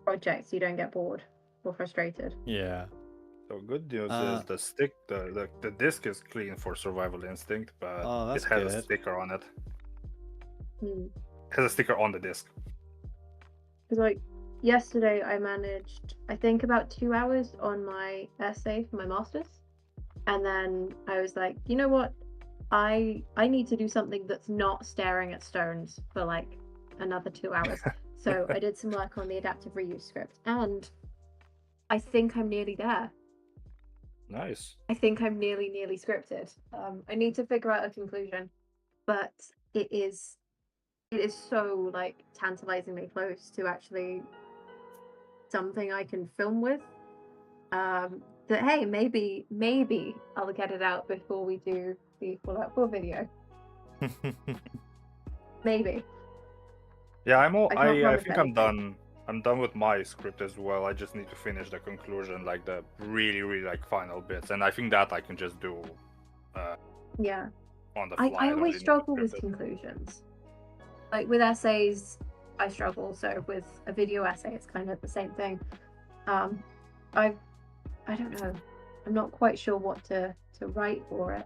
Speaker 4: projects. So you don't get bored or frustrated.
Speaker 1: Yeah.
Speaker 3: So good news is the stick, the disc is clean for Survival Instinct, but
Speaker 1: that's
Speaker 3: it has
Speaker 1: good.
Speaker 3: a sticker on it.
Speaker 4: Hmm.
Speaker 3: It has a sticker on the disc.
Speaker 4: Because like yesterday, I managed I think about 2 hours on my essay for my master's, and then I was like, you know what? I need to do something that's not staring at stones for like another 2 hours. So I did some work on the adaptive reuse script, and I think I'm nearly there.
Speaker 3: Nice.
Speaker 4: I think I'm nearly scripted. I need to figure out a conclusion, but it is so like tantalizingly close to actually something I can film with. That hey, maybe I'll get it out before we do the Fallout 4 video. Maybe.
Speaker 3: Yeah, I
Speaker 4: with
Speaker 3: think I'm
Speaker 4: anything.
Speaker 3: done. I'm done with my script as well. I just need to finish the conclusion, like the really like final bits, and I think that I can just do
Speaker 4: Yeah.
Speaker 3: on the fly.
Speaker 4: I
Speaker 3: don't
Speaker 4: always
Speaker 3: really need to
Speaker 4: struggle with
Speaker 3: script it.
Speaker 4: conclusions. Like with essays, I struggle. So with a video essay, it's kind of the same thing. I don't know. I'm not quite sure what to write for it.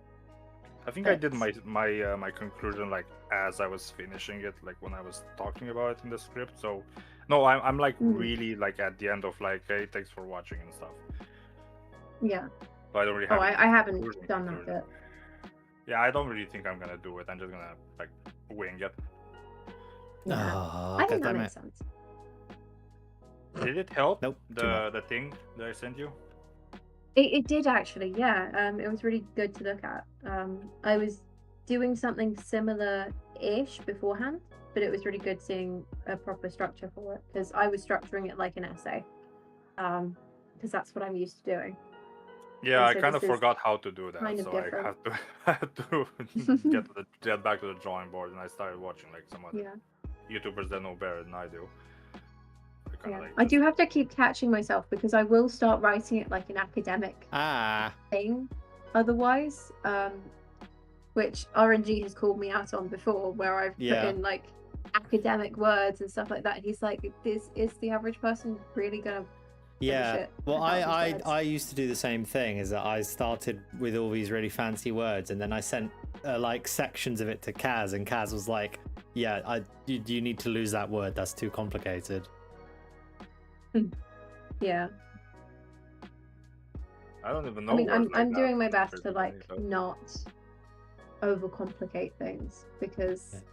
Speaker 3: I think I did my conclusion like as I was finishing it, like when I was talking about it in the script. So no, I'm like really like at the end of like, hey, thanks for watching and stuff.
Speaker 4: Yeah.
Speaker 3: So I don't really have.
Speaker 4: I haven't done that bit.
Speaker 3: Yeah, I don't really think I'm gonna do it. I'm just gonna like wing it.
Speaker 4: Yeah.
Speaker 1: Oh,
Speaker 4: I think that
Speaker 1: damn
Speaker 4: makes
Speaker 1: it.
Speaker 4: sense.
Speaker 3: Did it help?
Speaker 1: Nope. too much.
Speaker 3: The thing that I sent you.
Speaker 4: It did actually, yeah. It was really good to look at. I was doing something similar-ish beforehand, but it was really good seeing a proper structure for it because I was structuring it like an essay, because that's what I'm used to doing.
Speaker 3: Yeah,
Speaker 4: And
Speaker 3: I
Speaker 4: so
Speaker 3: kind of
Speaker 4: this is
Speaker 3: forgot how to do that,
Speaker 4: kind of
Speaker 3: so
Speaker 4: different.
Speaker 3: I had to get back to the drawing board, and I started watching like some other YouTubers that know better than I do.
Speaker 4: I do have to keep catching myself because I will start writing it like an academic thing otherwise, which RNG has called me out on before, where I've put in like academic words and stuff like that. And he's like, "This is the average person really gonna?"
Speaker 1: Yeah. Well, I used to do the same thing. Is that I started with all these really fancy words, and then I sent like sections of it to Kaz, and Kaz was like, "Yeah, you need to lose that word. That's too complicated."
Speaker 4: Yeah.
Speaker 3: I don't even know.
Speaker 4: I mean, I'm doing my best to like not overcomplicate things because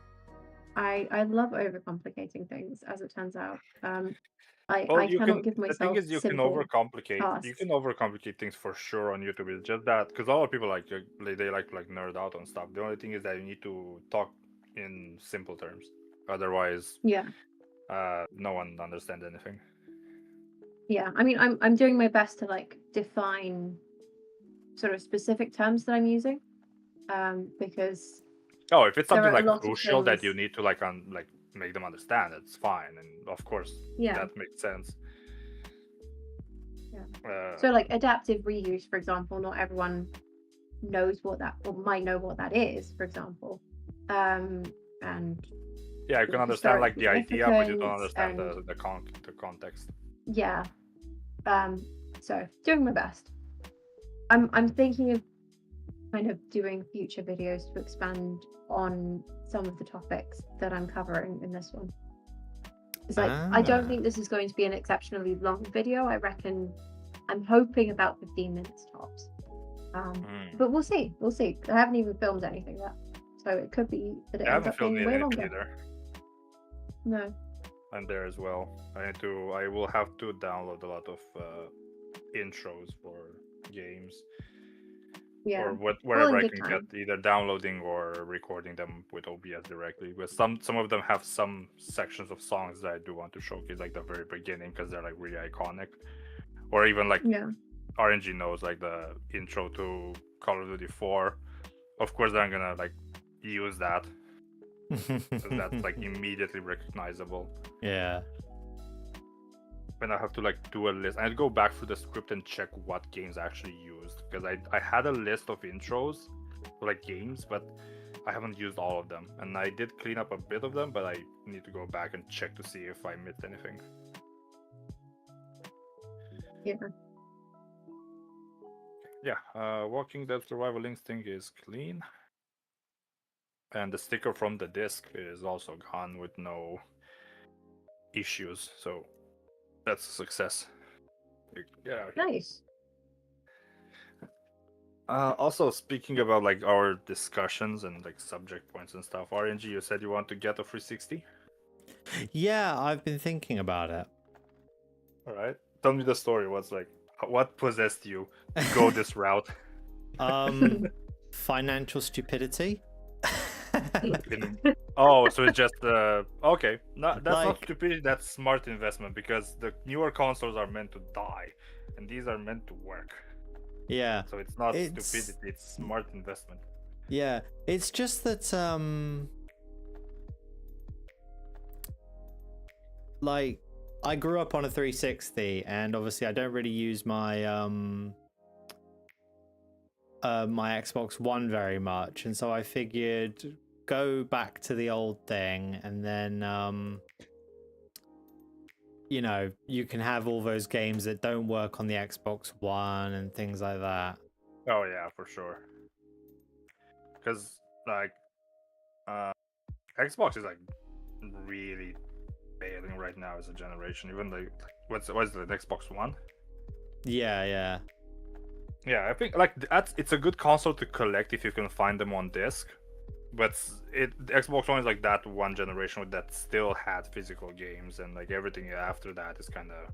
Speaker 4: I love overcomplicating things, as it turns out.
Speaker 3: Well,
Speaker 4: I
Speaker 3: you
Speaker 4: cannot
Speaker 3: can.
Speaker 4: give
Speaker 3: The thing
Speaker 4: myself
Speaker 3: is, you can
Speaker 4: simple
Speaker 3: overcomplicate. You
Speaker 4: tasks.
Speaker 3: can overcomplicate things for sure on YouTube. It's just that because a lot of people they like nerd out on stuff. The only thing is that you need to talk in simple terms. Otherwise,
Speaker 4: Yeah,
Speaker 3: no one understands anything.
Speaker 4: yeah. I mean, I'm doing my best to like define sort of specific terms that I'm using, because
Speaker 3: Oh, if it's
Speaker 4: there
Speaker 3: something
Speaker 4: are a
Speaker 3: like
Speaker 4: lot of
Speaker 3: crucial that you
Speaker 4: things.
Speaker 3: need to like make them understand, it's fine, and of course
Speaker 4: Yeah,
Speaker 3: that makes sense.
Speaker 4: yeah. So like adaptive reuse, for example, not everyone knows what that or might know what that is, for example. And
Speaker 3: yeah, you can understand
Speaker 4: historic
Speaker 3: like the idea, but you don't
Speaker 4: significance
Speaker 3: understand
Speaker 4: and
Speaker 3: the context.
Speaker 4: yeah. So doing my best. I'm thinking of kind of doing future videos to expand on some of the topics that I'm covering in this one. It's like I don't think this is going to be an exceptionally long video. I reckon I'm hoping about 15 minutes tops. But we'll see. We'll see. I haven't even filmed anything yet, so it could be that it
Speaker 3: I
Speaker 4: ends
Speaker 3: haven't
Speaker 4: up
Speaker 3: filmed
Speaker 4: being way
Speaker 3: anything
Speaker 4: longer.
Speaker 3: either.
Speaker 4: No.
Speaker 3: I'm there as well. I will have to download a lot of intros for games.
Speaker 4: Yeah.
Speaker 3: Or wherever I can get, either downloading or recording them with OBS directly. But some of them have some sections of songs that I do want to showcase, like the very beginning, because they're like really iconic. Or even like RNG knows, like the intro to Call of Duty 4. Of course, I'm gonna like use that. That's like immediately recognizable.
Speaker 1: Yeah.
Speaker 3: And I have to like do a list. I'd go back through the script and check what games I actually used, because I had a list of intros for like games, but I haven't used all of them. And I did clean up a bit of them, but I need to go back and check to see if I missed anything. Yeah. Walking Dead Survival Instinct is clean. And the sticker from the disc is also gone with no issues. So that's a success. Yeah.
Speaker 4: Nice.
Speaker 3: Also, speaking about like our discussions and like subject points and stuff, RNG, you said you want to get a 360?
Speaker 1: Yeah, I've been thinking about it.
Speaker 3: All right. Tell me the story. What possessed you to go this route?
Speaker 1: Financial stupidity.
Speaker 3: Oh, so it's just okay. No, that's not
Speaker 1: Like-
Speaker 3: stupidity. That's smart investment, because the newer consoles are meant to die, and these are meant to work.
Speaker 1: Yeah.
Speaker 3: So it's not stupidity. It's smart investment.
Speaker 1: Yeah. It's just that like I grew up on a 360, and obviously I don't really use my my Xbox One very much, and so I figured go back to the old thing, and then you know, you can have all those games that don't work on the Xbox One and things like that.
Speaker 3: Oh yeah, for sure. Because like Xbox is like really failing right now as a generation. Even like what's the Xbox One?
Speaker 1: Yeah.
Speaker 3: Yeah, I think like it's a good console to collect if you can find them on disc. But the Xbox One is like that one generation that still had physical games, and like everything after that is kind of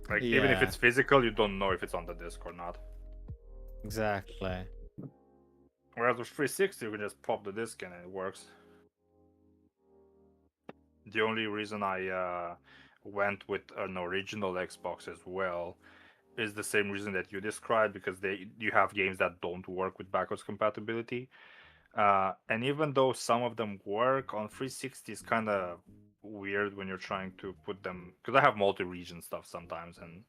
Speaker 3: like even if it's physical, you don't know if it's on the disc or not.
Speaker 1: Exactly.
Speaker 3: Whereas with 360, you can just pop the disc in and it works. The only reason I went with an original Xbox as well is the same reason that you described, because you have games that don't work with backwards compatibility. And even though some of them work on 360, it's kind of weird when you're trying to put them, because I have multi-region stuff sometimes, and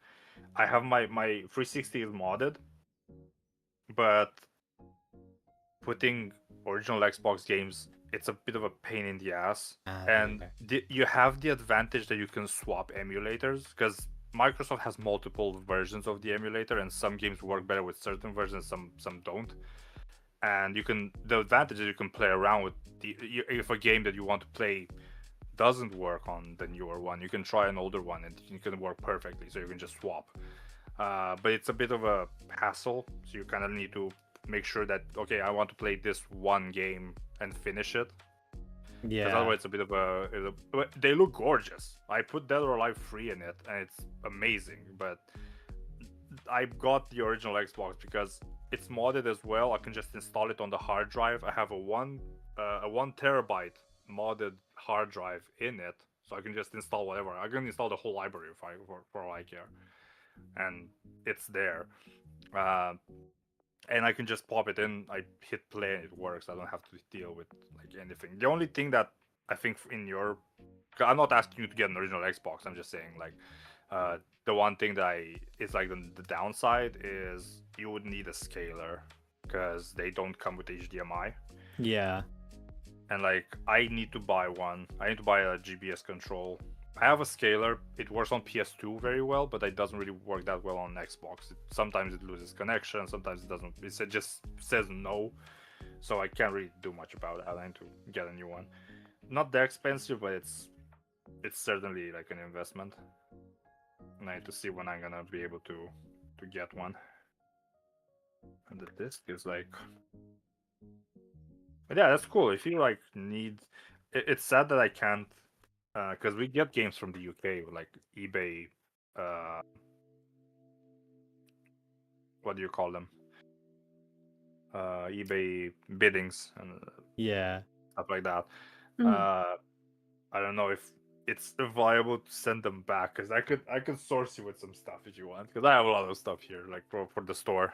Speaker 3: I have my 360 is modded, but putting original Xbox games, it's a bit of a pain in the ass. And you have the advantage that you can swap emulators, because Microsoft has multiple versions of the emulator, and some games work better with certain versions, some don't. And the advantage is you can play around with if a game that you want to play doesn't work on the newer one, you can try an older one and it can work perfectly, so you can just swap. But it's a bit of a hassle, so you kind of need to make sure that, okay, I want to play this one game and finish it. Because
Speaker 1: Yeah.
Speaker 3: otherwise it's a bit of but they look gorgeous. I put Dead or Alive 3 in it, and it's amazing. But I got the original Xbox because it's modded as well. I can just install it on the hard drive. I have a 1 terabyte modded hard drive in it, so I can just install whatever. I can install the whole library for all I care, and it's there. And I can just pop it in. I hit play and it works. I don't have to deal with like anything. The only thing that I think in your, I'm not asking you to get an original Xbox. I'm just saying like, the one thing that is like the downside is you would need a scaler because they don't come with HDMI.
Speaker 1: Yeah.
Speaker 3: And like I need to buy one. I need to buy a GBS control. I have a scaler. It works on PS2 very well, but it doesn't really work that well on Xbox. Sometimes it loses connection, sometimes it doesn't. It just says no, so I can't really do much about it. I need to get a new one. Not that expensive, but it's certainly like an investment. And I need to see when I'm gonna be able to get one. And the disc is like, but yeah, that's cool. If you like need, it's sad that I can't. Because we get games from the UK, like eBay, what do you call them? eBay biddings and
Speaker 1: Yeah.
Speaker 3: stuff like that.
Speaker 4: Mm.
Speaker 3: I don't know if it's viable to send them back, because I could source you with some stuff if you want, because I have a lot of stuff here, like for the store,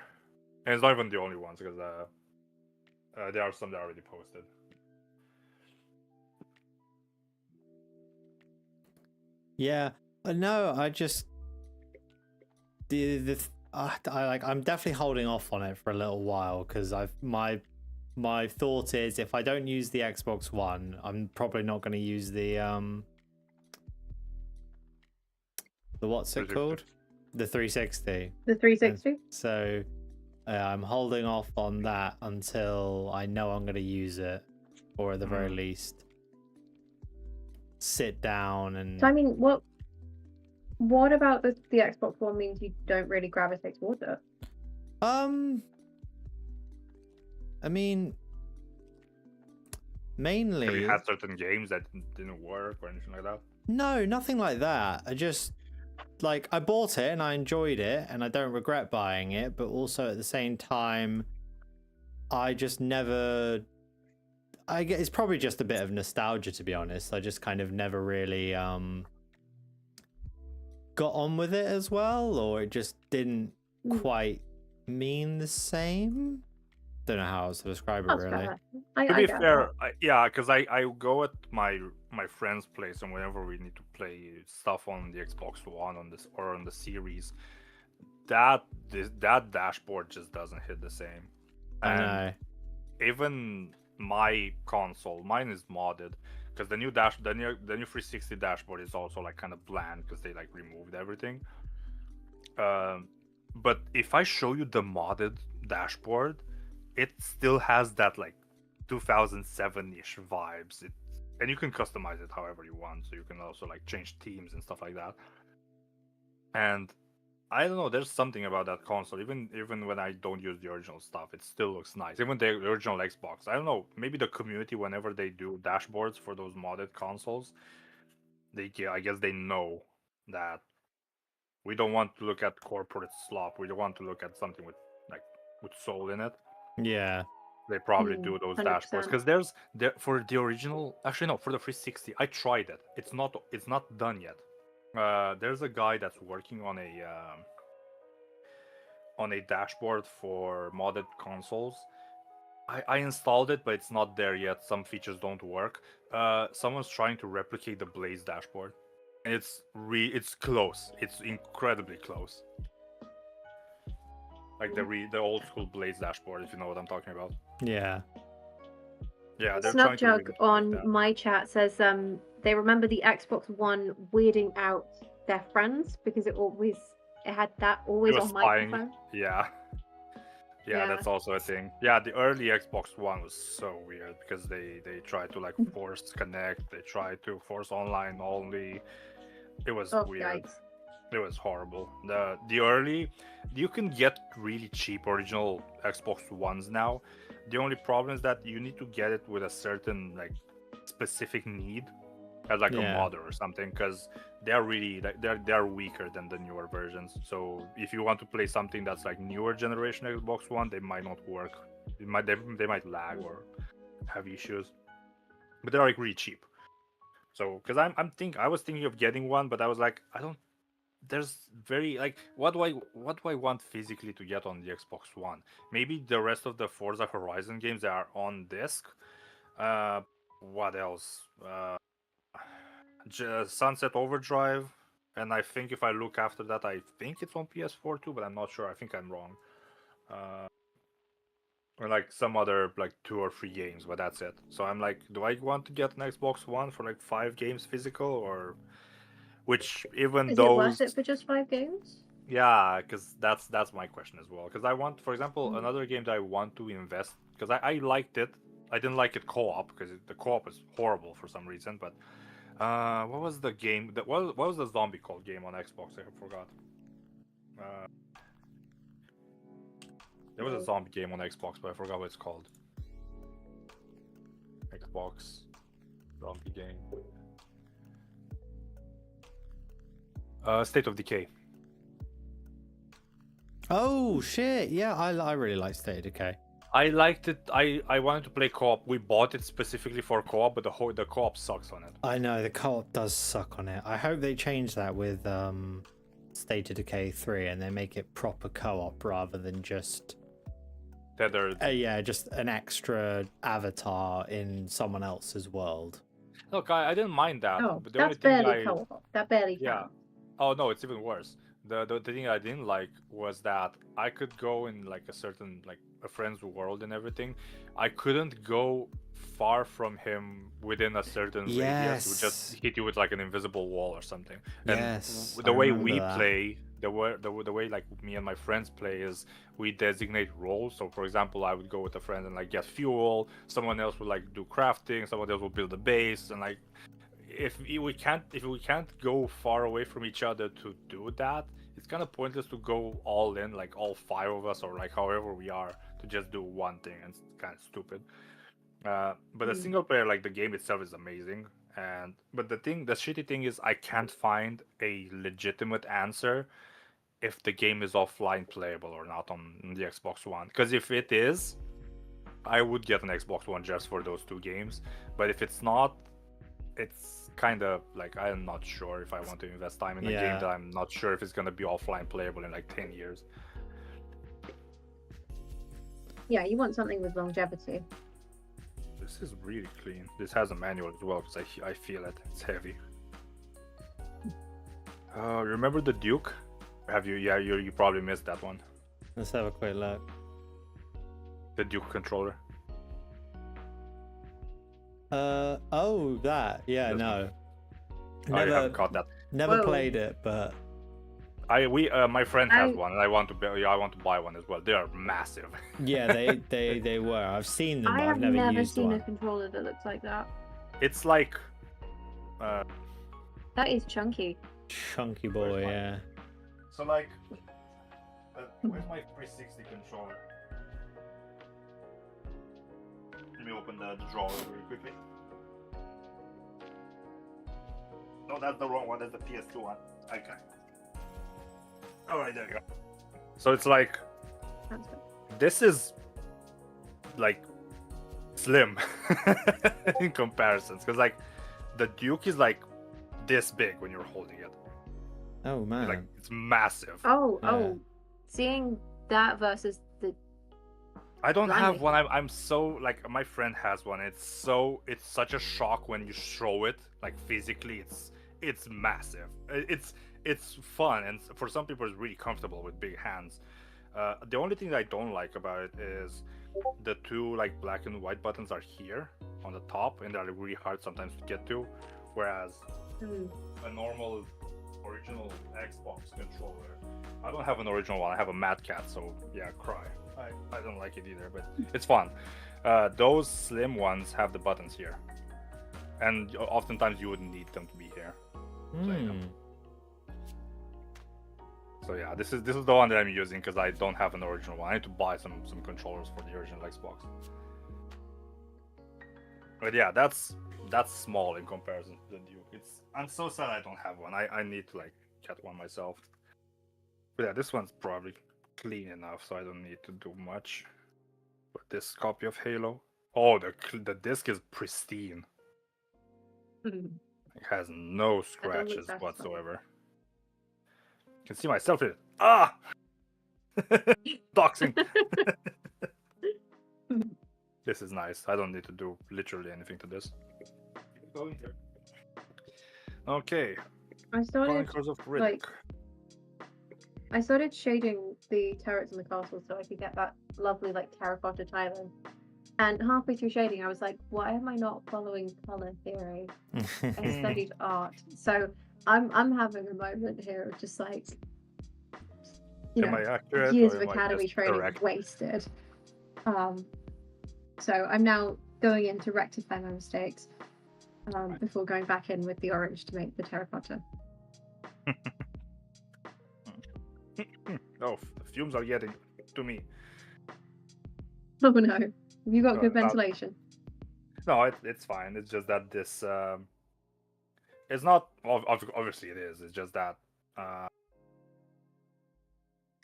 Speaker 3: and it's not even the only ones, because there are some that are already posted.
Speaker 1: Yeah, no, I just I'm definitely holding off on it for a little while because my thought is if I don't use the Xbox One, I'm probably not going to use the what's it called? The 360.
Speaker 4: The 360.
Speaker 1: So I'm holding off on that until I know I'm going to use it, or at the very least sit down and.
Speaker 4: So I mean, what about the Xbox One means you don't really gravitate towards it?
Speaker 1: I mean, mainly.
Speaker 3: Have you had certain games that didn't work or anything like that?
Speaker 1: No, nothing like that. I just I bought it and I enjoyed it and I don't regret buying it, but also at the same time, I just never. I guess it's probably just a bit of nostalgia, to be honest. I just kind of never really got on with it as well, or it just didn't quite mean the same. Don't know how else to describe it.
Speaker 4: That's
Speaker 1: really.
Speaker 4: fair.
Speaker 3: To
Speaker 4: I
Speaker 3: be
Speaker 4: get
Speaker 3: fair,
Speaker 4: that.
Speaker 3: yeah, because I go at my friend's place, and whenever we need to play stuff on the Xbox One on this or on the series, that dashboard just doesn't hit the same.
Speaker 1: I know.
Speaker 3: Even my console, mine is modded because the new 360 dashboard is also like kind of bland because they like removed everything. But if I show you the modded dashboard, it still has that like 2007-ish vibes. And you can customize it however you want, so you can also like change themes and stuff like that. And I don't know, there's something about that console. Even when I don't use the original stuff, it still looks nice. Even the original Xbox, I don't know, maybe the community, whenever they do dashboards for those modded consoles, I guess they know that we don't want to look at corporate slop. We don't want to look at something with soul in it.
Speaker 1: Yeah.
Speaker 3: They probably do those
Speaker 4: 100%.
Speaker 3: dashboards because for the original. Actually, no, for the 360, I tried it. It's not done yet. There's a guy that's working on a dashboard for modded consoles. I installed it, but it's not there yet. Some features don't work. Someone's trying to replicate the Blaze dashboard, and it's close. It's incredibly close. Like the old school Blaze dashboard, if you know what I'm talking about.
Speaker 1: Yeah.
Speaker 3: Yeah, they're trying to
Speaker 4: Snubjug
Speaker 3: really
Speaker 4: on
Speaker 3: that.
Speaker 4: my chat says they remember the Xbox One weirding out their friends because it had that always
Speaker 3: It was
Speaker 4: on
Speaker 3: spying.
Speaker 4: microphone.
Speaker 3: Yeah, that's also a thing. Yeah, the early Xbox One was so weird because they tried to like force connect. They tried to force online only. It was weird.
Speaker 4: Yikes.
Speaker 3: It was horrible. The early, you can get really cheap original Xbox Ones now. The only problem is that you need to get it with a certain like specific need as like a
Speaker 1: Yeah.
Speaker 3: modder or something, because they're really they're weaker than the newer versions. So if you want to play something that's like newer generation Xbox One, they might not work. They might lag or have issues, but they're like really cheap. So because I was thinking of getting one, but I was like, I don't. There's very like what do I want physically to get on the Xbox One? Maybe the rest of the Forza Horizon games that are on disc. What else? Sunset Overdrive, and I think if I look after that, I think it's on PS4 too, but I'm not sure. I think I'm wrong. Or like some other like 2 or 3 games, but that's it. So I'm like, do I want to get an Xbox One for like 5 games physical, or which even
Speaker 4: Is
Speaker 3: those?
Speaker 4: it worth it for just 5 games?
Speaker 3: Yeah, because that's my question as well. Because I want, for example,
Speaker 4: Mm.
Speaker 3: another game that I want to invest, because I liked it. I didn't like it co-op because the co-op is horrible for some reason. But what was the game? What was the zombie called game on Xbox? I forgot. There was a zombie game on Xbox, but I forgot what it's called. Xbox zombie game. State of Decay.
Speaker 1: Oh shit! Yeah, I really like State of Decay.
Speaker 3: I liked it. I wanted to play co-op. We bought it specifically for co-op, but the co-op sucks on it.
Speaker 1: I know the co-op does suck on it. I hope they change that with State of Decay 3 and they make it proper co-op rather than just
Speaker 3: Tethered.
Speaker 1: yeah, just an extra avatar in someone else's world.
Speaker 3: Look, I didn't mind that.
Speaker 4: Oh,
Speaker 3: but the
Speaker 4: that's
Speaker 3: only thing
Speaker 4: barely co-op. That barely
Speaker 3: Yeah.
Speaker 4: counts.
Speaker 3: Oh no, it's even worse. The thing I didn't like was that I could go in like a certain like a friend's world and everything. I couldn't go far from him within a certain radius. It would just hit you with like an invisible wall or something. And
Speaker 1: Yes,
Speaker 3: the
Speaker 1: I
Speaker 3: way
Speaker 1: remember
Speaker 3: we
Speaker 1: that.
Speaker 3: play, the way like me and my friends play is we designate roles. So for example, I would go with a friend and like get fuel. Someone else would like do crafting. Someone else will build a base, and like if we can't go far away from each other to do that, it's kind of pointless to go all in, like all 5 of us or like however we are, to just do one thing, and it's kind of stupid. But the single player, like the game itself, is amazing. But the shitty thing is I can't find a legitimate answer if the game is offline playable or not on the Xbox One. Because if it is, I would get an Xbox One just for those 2 games. But if it's not, it's kind of like I'm not sure if I want to invest time in a game that I'm not sure if it's going to be offline playable in like 10 years.
Speaker 4: Yeah, you want something with longevity.
Speaker 3: This is really clean. This has a manual as well because I feel it. It's heavy. Remember the Duke? Have you? Yeah, you probably missed that one.
Speaker 1: Let's have a quick look.
Speaker 3: The Duke controller.
Speaker 1: Oh, that. Yeah,
Speaker 3: This
Speaker 1: no.
Speaker 3: I haven't caught that.
Speaker 1: Never
Speaker 4: Whoa.
Speaker 1: played it, but
Speaker 3: My friend has one, and I want to buy one as well. They are massive.
Speaker 1: yeah, they were. I've seen them,
Speaker 4: I
Speaker 1: but
Speaker 4: have
Speaker 1: I've never used
Speaker 4: seen
Speaker 1: one.
Speaker 4: a controller that looks like that.
Speaker 3: It's like,
Speaker 4: That is chunky.
Speaker 1: Chunky boy,
Speaker 3: mine?
Speaker 1: yeah.
Speaker 3: so like, where's my 360 controller? Let me open the drawer really quickly. No, that's the wrong one. That's the PS2 one. Okay. All right, there you go. So it's like,
Speaker 4: That's good.
Speaker 3: this is like slim in comparisons, because like the Duke is like this big when you're holding it.
Speaker 1: Oh man.
Speaker 3: Like it's massive.
Speaker 1: Yeah.
Speaker 4: Seeing that versus the
Speaker 3: I don't have
Speaker 4: Blimey.
Speaker 3: one. I'm so like my friend has one. It's such a shock when you show it like physically. It's massive. It's fun, and for some people it's really comfortable with big hands. The only thing that I don't like about it is the 2 like black and white buttons are here on the top, and they're like, really hard sometimes to get to, whereas a normal original Xbox controller, I don't have an original one. I have a Mad Cat, so yeah, cry. I don't like it either, but it's fun. Those slim ones have the buttons here, and oftentimes you wouldn't need them to be here. So yeah, this is the one that I'm using because I don't have an original one. I need to buy some controllers for the original Xbox. But yeah, that's small in comparison to the Duke. I'm so sad I don't have one. I need to like get one myself. But yeah, this one's probably clean enough, so I don't need to do much. But this copy of Halo, oh, the disc is pristine. It has no scratches
Speaker 4: satisfying.
Speaker 3: whatsoever. You can see myself in it. Ah! Doxing! This is nice. I don't need to do literally anything to this. Okay.
Speaker 4: I started
Speaker 3: Chronicles of Riddick.
Speaker 4: like I started shading the turrets in the castle so I could get that lovely like terracotta tiling. And halfway through shading, I was like, why am I not following color theory? I studied art, so I'm having a moment here of just like, you
Speaker 3: Am
Speaker 4: know,
Speaker 3: I accurate
Speaker 4: years
Speaker 3: or
Speaker 4: of
Speaker 3: am I
Speaker 4: academy
Speaker 3: just
Speaker 4: training
Speaker 3: correct?
Speaker 4: wasted. So I'm now going in to rectify my mistakes before going back in with the orange to make the terracotta.
Speaker 3: Oh, the fumes are getting to me.
Speaker 4: Oh no, have you got good
Speaker 3: No,
Speaker 4: ventilation?
Speaker 3: No, it's fine. It's just that this it's not obviously it is. It's just that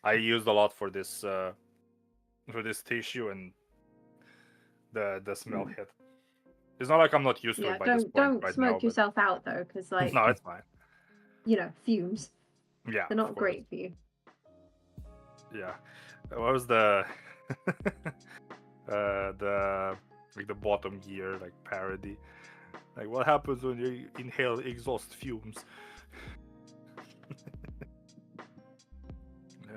Speaker 3: I used a lot for this tissue and the smell hit. It's not like I'm not used to it by this point
Speaker 4: don't
Speaker 3: right
Speaker 4: smoke
Speaker 3: now.
Speaker 4: yourself out though, because like
Speaker 3: No, it's fine.
Speaker 4: you know, fumes.
Speaker 3: Yeah,
Speaker 4: They're
Speaker 3: of
Speaker 4: not
Speaker 3: course.
Speaker 4: great for you.
Speaker 3: Yeah. What was the the like the bottom gear like parody? Like what happens when you inhale exhaust fumes?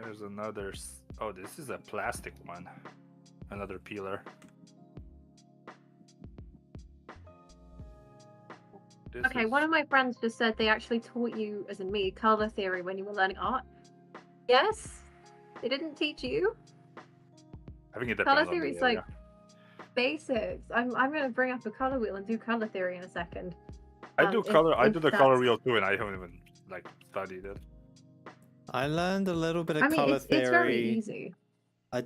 Speaker 3: There's another. Oh, this is a plastic one. Another peeler.
Speaker 4: Okay, one of my friends just said they actually taught you, as in me, color theory when you were learning art. Yes, they didn't teach you.
Speaker 3: I think it
Speaker 4: Color
Speaker 3: depends on
Speaker 4: theory
Speaker 3: the
Speaker 4: is
Speaker 3: area.
Speaker 4: like basics. I'm going to bring up a color wheel and do color theory in a second.
Speaker 3: I do color. I
Speaker 4: if
Speaker 3: do the color
Speaker 4: that's-
Speaker 3: wheel too, and I haven't even like studied it.
Speaker 1: I learned a little bit of
Speaker 4: I mean,
Speaker 1: color
Speaker 4: it's
Speaker 1: theory.
Speaker 4: very easy.
Speaker 1: I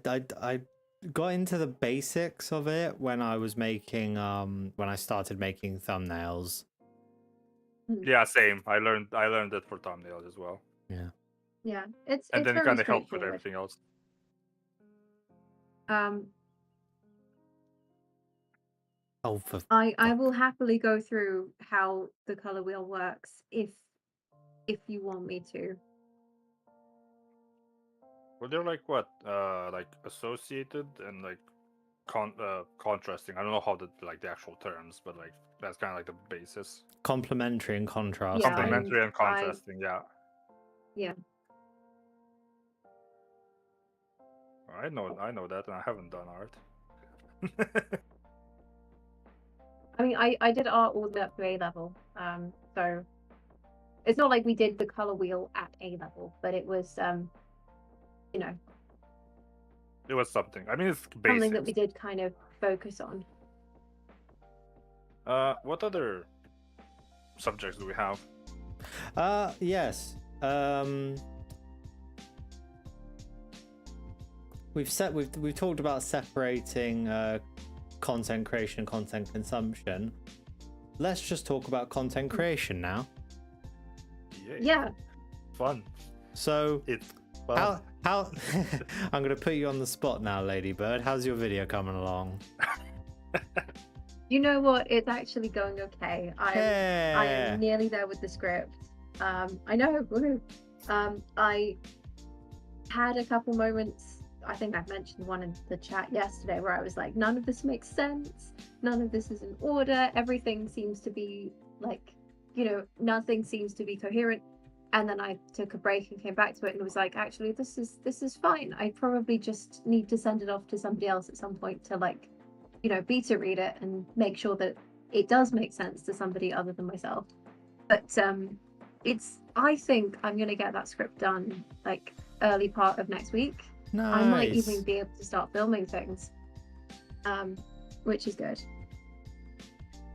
Speaker 1: got into the basics of it when I was making when I started making thumbnails.
Speaker 3: Yeah, same. I learned it for thumbnails as well.
Speaker 1: Yeah.
Speaker 4: Yeah, it's
Speaker 3: And then it
Speaker 4: very
Speaker 3: kind of helped with
Speaker 4: straightforward.
Speaker 3: everything else.
Speaker 1: Oh, for
Speaker 4: I will happily go through how the color wheel works if you want me to.
Speaker 3: Well, they're like what? Like associated and like contrasting. I don't know how the actual terms, but like that's kind of like the basis.
Speaker 1: complementary and contrast.
Speaker 4: Yeah,
Speaker 3: Complementary and contrasting. Yeah.
Speaker 4: Yeah.
Speaker 3: I know that, and I haven't done art.
Speaker 4: I mean, I did art all the way up to A level. So it's not like we did the color wheel at A level, but it was you know,
Speaker 3: It was something. I mean, it's basics.
Speaker 4: something that we did kind of focus on.
Speaker 3: What other subjects do we have?
Speaker 1: Yes. We've talked about separating content creation and content consumption. Let's just talk about content creation now.
Speaker 3: Yay.
Speaker 4: Yeah.
Speaker 3: Fun.
Speaker 1: So
Speaker 3: It's fun.
Speaker 1: how I'm gonna put you on the spot now, Ladybird. How's your video coming along?
Speaker 4: You know what? It's actually going okay. I am nearly there with the script. I know. Woohoo. I had a couple moments. I think I've mentioned one in the chat yesterday where I was like, none of this makes sense. None of this is in order. Everything seems to be like, you know, nothing seems to be coherent. And then I took a break and came back to it and was like, actually, this is fine. I probably just need to send it off to somebody else at some point to like, you know, beta read it and make sure that it does make sense to somebody other than myself. But I think I'm gonna get that script done like early part of next week.
Speaker 1: Nice.
Speaker 4: I might even be able to start filming things, which is good.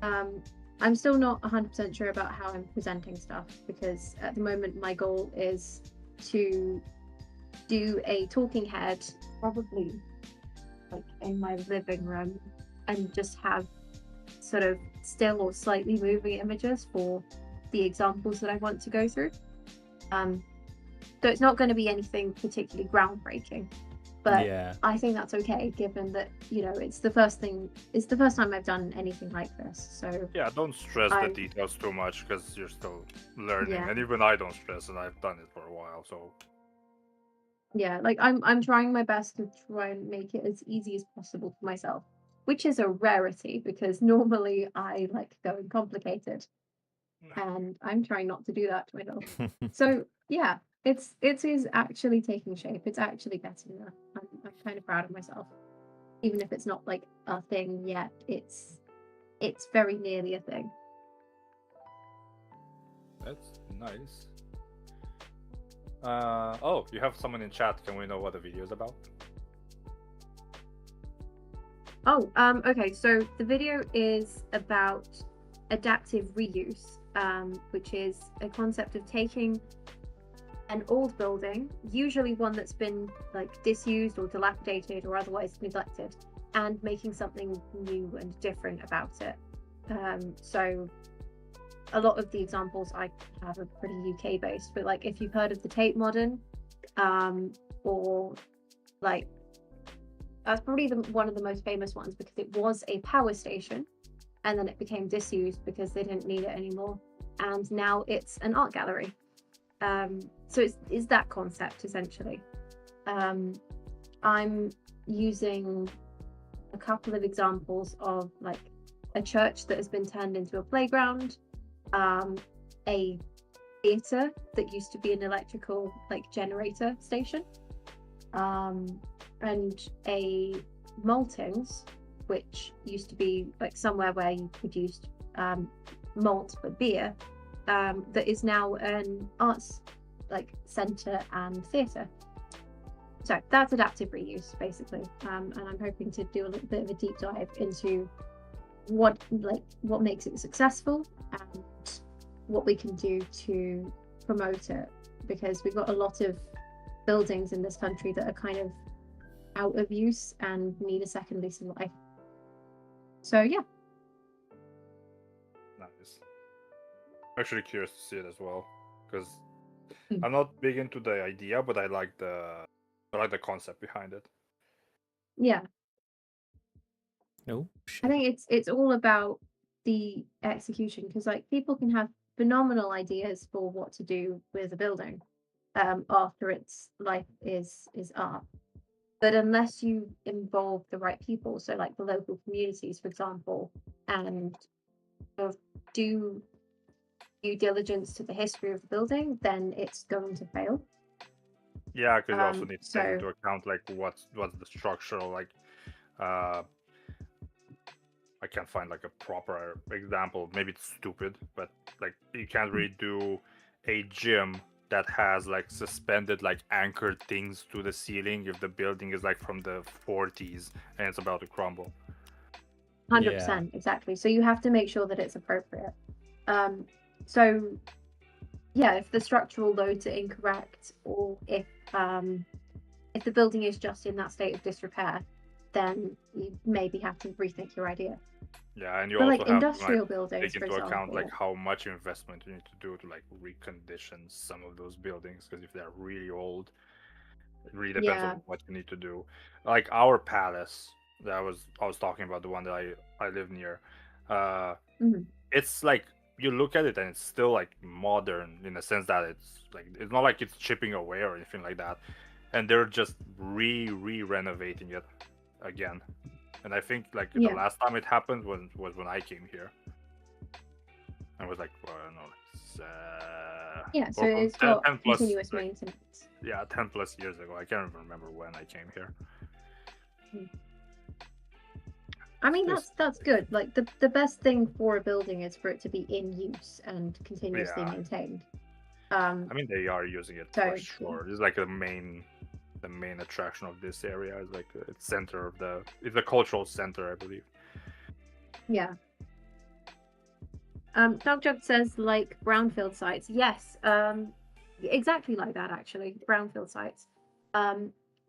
Speaker 4: I'm still not 100% sure about how I'm presenting stuff because at the moment my goal is to do a talking head, probably like in my living room, and just have sort of still or slightly moving images for the examples that I want to go through. So it's not going to be anything particularly groundbreaking, but
Speaker 1: Yeah.
Speaker 4: I think that's okay, given that, you know, it's the first time I've done anything like this. So
Speaker 3: Yeah, don't stress
Speaker 4: I'm-
Speaker 3: the details too much because you're still learning,
Speaker 4: Yeah.
Speaker 3: and even I don't stress, and I've done it for a while. So
Speaker 4: yeah, like I'm trying my best to try and make it as easy as possible for myself, which is a rarity because normally I like going complicated, and I'm trying not to do that to myself. So yeah, it is actually taking shape. It's actually getting there. I'm kind of proud of myself, even if it's not like a thing yet. It's very nearly a thing.
Speaker 3: that's nice. Oh, you have someone in chat. Can we know what the video is about?
Speaker 4: Oh, okay. So the video is about adaptive reuse, which is a concept of taking an old building, usually one that's been like disused or dilapidated or otherwise neglected, and making something new and different about it. So a lot of the examples I have are pretty UK based, but like if you've heard of the Tate Modern, or like that's probably one of the most famous ones because it was a power station and then it became disused because they didn't need it anymore, and now it's an art gallery. So it's that concept essentially. I'm using a couple of examples of like a church that has been turned into a playground, a theatre that used to be an electrical like generator station, and a maltings, which used to be like somewhere where you produced malt for beer, that is now an arts like centre and theatre. So that's adaptive reuse basically, and I'm hoping to do a little bit of a deep dive into what makes it successful and what we can do to promote it, because we've got a lot of buildings in this country that are kind of out of use and need a second lease of life. So yeah.
Speaker 3: Nice. I'm actually curious to see it as well because
Speaker 4: Hmm.
Speaker 3: I'm not big into the idea, but I like the concept behind it.
Speaker 4: Yeah,
Speaker 1: Oh,
Speaker 4: I
Speaker 1: shit.
Speaker 4: think it's all about the execution, because like people can have phenomenal ideas for what to do with a building after its life is up, but unless you involve the right people, so like the local communities for example, and sort of do due diligence to the history of the building, then it's going to fail.
Speaker 3: Yeah, because you also need to take
Speaker 4: So
Speaker 3: into account like what's the structural like. I can't find like a proper example. Maybe it's stupid, but like you can't really do a gym that has like suspended like anchored things to the ceiling if the building is like from the 40s and it's about to crumble.
Speaker 4: 100%, exactly. So you have to make sure that it's appropriate. So yeah, if the structural loads are incorrect, or if the building is just in that state of disrepair, then you maybe have to rethink your idea.
Speaker 3: Yeah, and you
Speaker 4: But
Speaker 3: also
Speaker 4: like
Speaker 3: have to
Speaker 4: industrial
Speaker 3: like,
Speaker 4: buildings,
Speaker 3: take
Speaker 4: for
Speaker 3: into account like
Speaker 4: example,
Speaker 3: how much investment you need to do to like recondition some of those buildings, because if they're really old, it really depends
Speaker 4: yeah,
Speaker 3: on what you need to do. Like our palace that I was talking about, the one that I live near,
Speaker 4: mhm,
Speaker 3: it's like you look at it and it's still like modern in the sense that it's not like it's chipping away or anything like that, and they're just renovating it again. And I think like the
Speaker 4: yeah,
Speaker 3: last time it happened was when I came here. I was like, well, no,
Speaker 4: yeah. So
Speaker 3: or
Speaker 4: it's got
Speaker 3: 10 plus,
Speaker 4: continuous
Speaker 3: like,
Speaker 4: maintenance.
Speaker 3: yeah, 10 plus years ago. I can't even remember when I came here.
Speaker 4: I mean,
Speaker 3: Yes.
Speaker 4: that's good. Like the best thing for a building is for it to be in use and continuously
Speaker 3: Yeah.
Speaker 4: maintained.
Speaker 3: I mean, they are using it
Speaker 4: So,
Speaker 3: for
Speaker 4: yeah.
Speaker 3: sure. It's like the main attraction of this area is like it's center of it's a cultural center, I believe.
Speaker 4: Yeah. Doug Jug says like brownfield sites. Yes, exactly like that actually. Brownfield sites.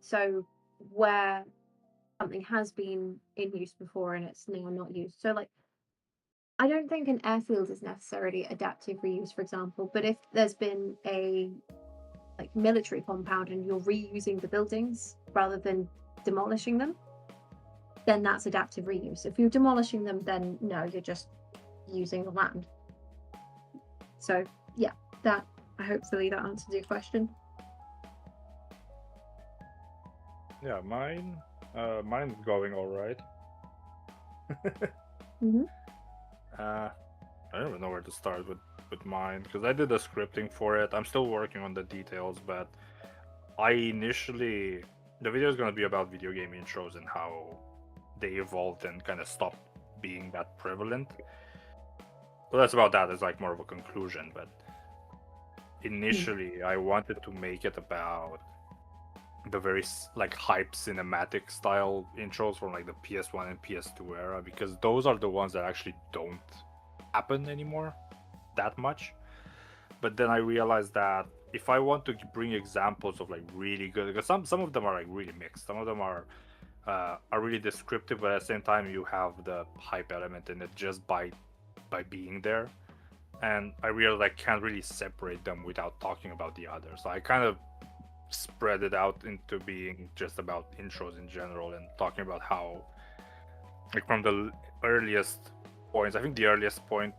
Speaker 4: So where something has been in use before and it's now not used. So like I don't think an airfield is necessarily adaptive reuse, for example, but if there's been a like military compound and you're reusing the buildings rather than demolishing them, then that's adaptive reuse. If you're demolishing them, then no, you're just using the land. So yeah, that hopefully that answers your question.
Speaker 3: Yeah, mine's going all right.
Speaker 4: Mm-hmm.
Speaker 3: I don't even know where to start with mine because I did the scripting for it. I'm still working on the details, but the video is gonna be about video game intros and how they evolved and kind of stopped being that prevalent. So that's about that. It's like more of a conclusion, but initially I wanted to make it about the very like hype cinematic style intros from like the PS1 and PS2 era, because those are the ones that actually don't happen anymore that much. But then I realized that if I want to bring examples of like really good, because some of them are like really mixed, some of them are really descriptive, but at the same time you have the hype element in it just by being there, and I realized I can't really separate them without talking about the others. So I kind of spread it out into being just about intros in general and talking about how, like, from the earliest points, I think the earliest point,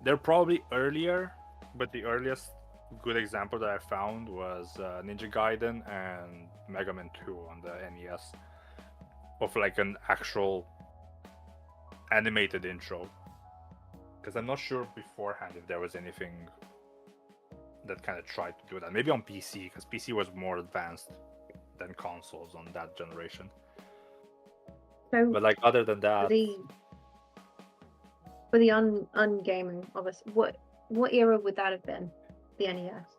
Speaker 3: they're probably earlier, but the earliest good example that I found was Ninja Gaiden and Mega Man 2 on the NES, of like an actual animated intro, because I'm not sure beforehand if there was anything that kind of tried to do that. Maybe on PC, because PC was more advanced than consoles on that generation.
Speaker 4: So
Speaker 3: But like other than that,
Speaker 4: for the ungaming of us, what era would that have been? The NES.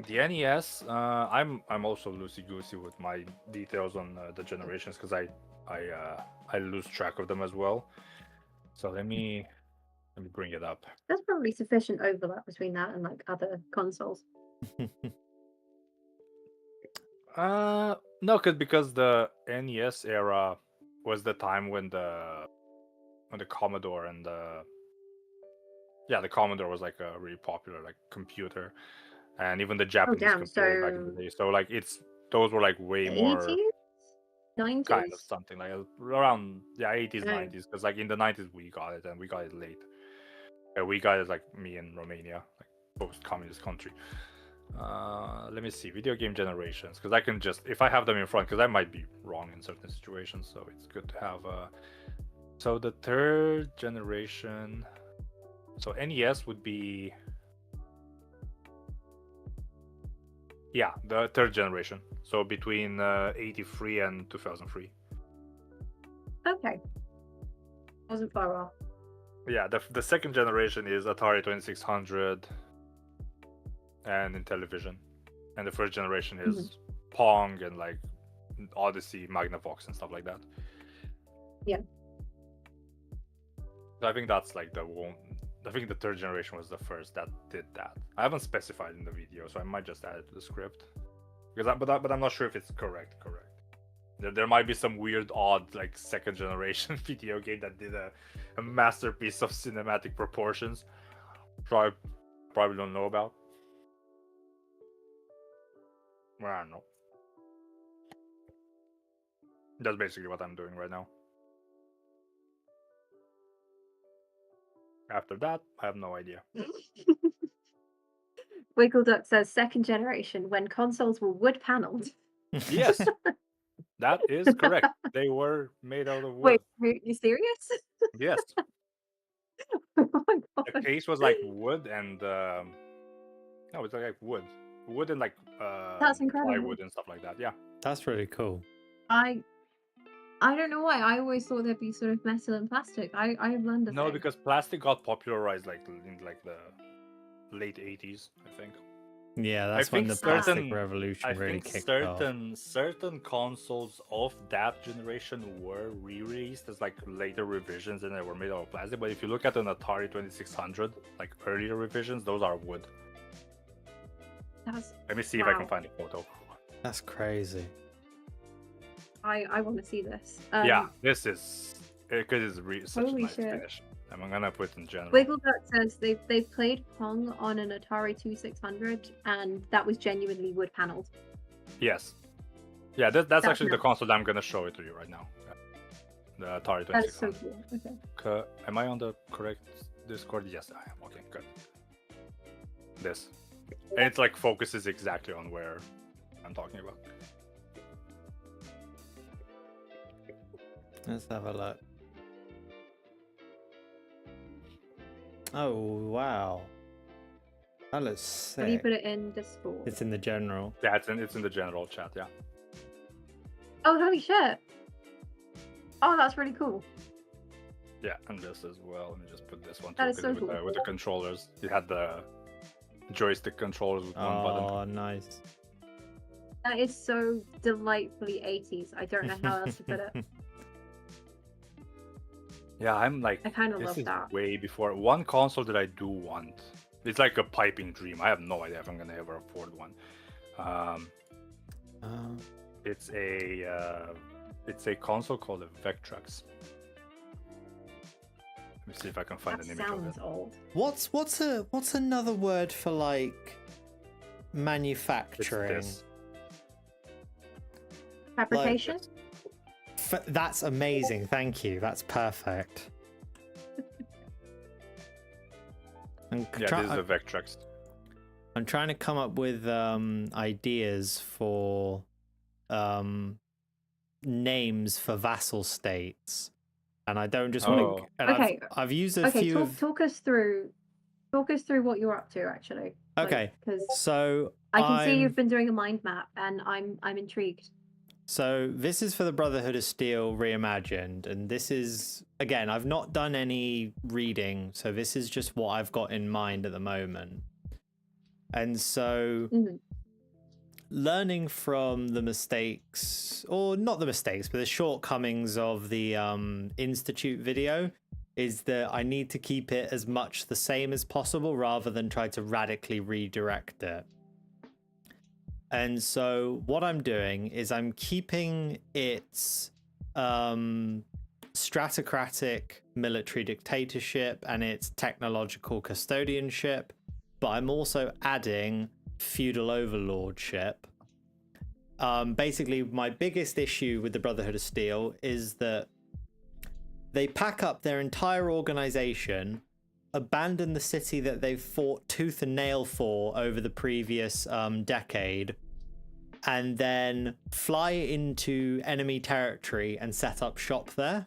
Speaker 3: the NES, I'm also loosey goosey with my details on the generations because I lose track of them as well. So let me bring it up.
Speaker 4: There's probably sufficient overlap between that and like other consoles.
Speaker 3: No, because the NES era was the time when the Commodore and the Commodore was like a really popular like computer, and even the Japanese
Speaker 4: damn,
Speaker 3: computers back in the day. So like those were like way more
Speaker 4: 80s? 90s?
Speaker 3: kind of something like around 80s,
Speaker 4: Oh.
Speaker 3: 90s, because like in the 90s we got it, and we got it late. We got it like me in Romania, like post-communist country. Let me see, video game generations, because I can just, if I have them in front, because I might be wrong in certain situations, so it's good to have so the third generation, so NES would be, yeah, the third generation, so between 83 and 2003.
Speaker 4: Okay. Wasn't far off.
Speaker 3: Yeah, the second generation is Atari 2600 and Intellivision, and the first generation is Pong and like Odyssey, Magnavox and stuff like that.
Speaker 4: Yeah.
Speaker 3: So I think that's like the one. I think the third generation was the first that did that. I haven't specified in the video, so I might just add it to the script, because but I'm not sure if it's correct. There might be some weird, odd, like second generation video game that did a masterpiece of cinematic proportions. Probably don't know about. Well, I don't know. That's basically what I'm doing right now. After that, I have no idea.
Speaker 4: Wiggle Duck says second generation when consoles were wood paneled.
Speaker 3: Yes, that is correct. They were made out of wood.
Speaker 4: Wait, are you serious?
Speaker 3: Yes.
Speaker 4: Oh my
Speaker 3: The
Speaker 4: God.
Speaker 3: case was like wood and no, it's like wood and like
Speaker 4: That's incredible.
Speaker 3: plywood and stuff like that. Yeah.
Speaker 1: That's really cool.
Speaker 4: I don't know why. I always thought there'd be sort of metal and plastic. I learned a
Speaker 3: No,
Speaker 4: thing.
Speaker 3: because plastic got popularized like in like the late 80s, I think.
Speaker 1: Yeah, that's
Speaker 3: I
Speaker 1: when
Speaker 3: think
Speaker 1: the plastic
Speaker 3: certain-
Speaker 1: revolution
Speaker 3: I
Speaker 1: really
Speaker 3: think
Speaker 1: kicked off.
Speaker 3: certain consoles of that generation were re-released as like later revisions and they were made out of plastic. But if you look at an Atari 2600, like earlier revisions, those are wood. Let me see if I can
Speaker 4: Wow.
Speaker 3: find a photo.
Speaker 1: That's crazy.
Speaker 4: I want to see this.
Speaker 3: Yeah, this is because it's such a
Speaker 4: Holy
Speaker 3: nice
Speaker 4: shit.
Speaker 3: finish. I'm gonna put in general.
Speaker 4: Wigglebutt says they've played Pong on an Atari 2600, and that was genuinely wood paneled.
Speaker 3: Yes. Yeah, that's actually the
Speaker 4: nuts.
Speaker 3: console that I'm gonna show it to you right now. The Atari 2600.
Speaker 4: That is so cool. Okay.
Speaker 3: Am I on the correct Discord? Yes, I am. Okay, good. This. And it's like focuses exactly on where I'm talking about.
Speaker 1: Let's have a look. Oh wow, that looks sick.
Speaker 4: Have you put it in Discord?
Speaker 1: It's in the general.
Speaker 3: Yeah, it's in the general chat. Yeah.
Speaker 4: Oh, holy shit! Oh, that's really cool.
Speaker 3: Yeah, and this as well. Let me just put this one
Speaker 4: That
Speaker 3: too,
Speaker 4: is so
Speaker 3: with,
Speaker 4: cool.
Speaker 3: with the controllers. It had the joystick controllers with one button.
Speaker 1: Oh, nice.
Speaker 4: That is so delightfully 80s. I don't know how else to put it.
Speaker 3: Yeah, I'm like,
Speaker 4: I kind of
Speaker 3: this
Speaker 4: love
Speaker 3: is
Speaker 4: that.
Speaker 3: way before. One console that I do want. It's like a piping dream. I have no idea if I'm gonna ever afford one. It's a console called a Vectrex. Let me see if I can find
Speaker 4: That
Speaker 3: an image of
Speaker 4: sounds
Speaker 3: it.
Speaker 4: old.
Speaker 1: What's another word for like manufacturing?
Speaker 3: It's this.
Speaker 4: Fabrication?
Speaker 1: That's amazing. Thank you. That's perfect.
Speaker 3: Yeah, this is a Vectrex.
Speaker 1: I'm trying to come up with ideas for names for vassal states, and I don't just want to. And
Speaker 4: Okay.
Speaker 1: I've used a few.
Speaker 4: Talk us through what you're up to actually.
Speaker 1: Okay,
Speaker 4: Because
Speaker 1: so
Speaker 4: I can see you've been doing a mind map, and I'm intrigued.
Speaker 1: So this is for the Brotherhood of Steel reimagined, and this is, again, I've not done any reading, so this is just what I've got in mind at the moment. And so learning from the mistakes, or not the mistakes, but the shortcomings of the Institute video is that I need to keep it as much the same as possible rather than try to radically redirect it. And so what I'm doing is I'm keeping its stratocratic military dictatorship and its technological custodianship, but I'm also adding feudal overlordship. Basically, my biggest issue with the Brotherhood of Steel is that they pack up their entire organization, abandon the city that they've fought tooth and nail for over the previous decade, and then fly into enemy territory and set up shop there.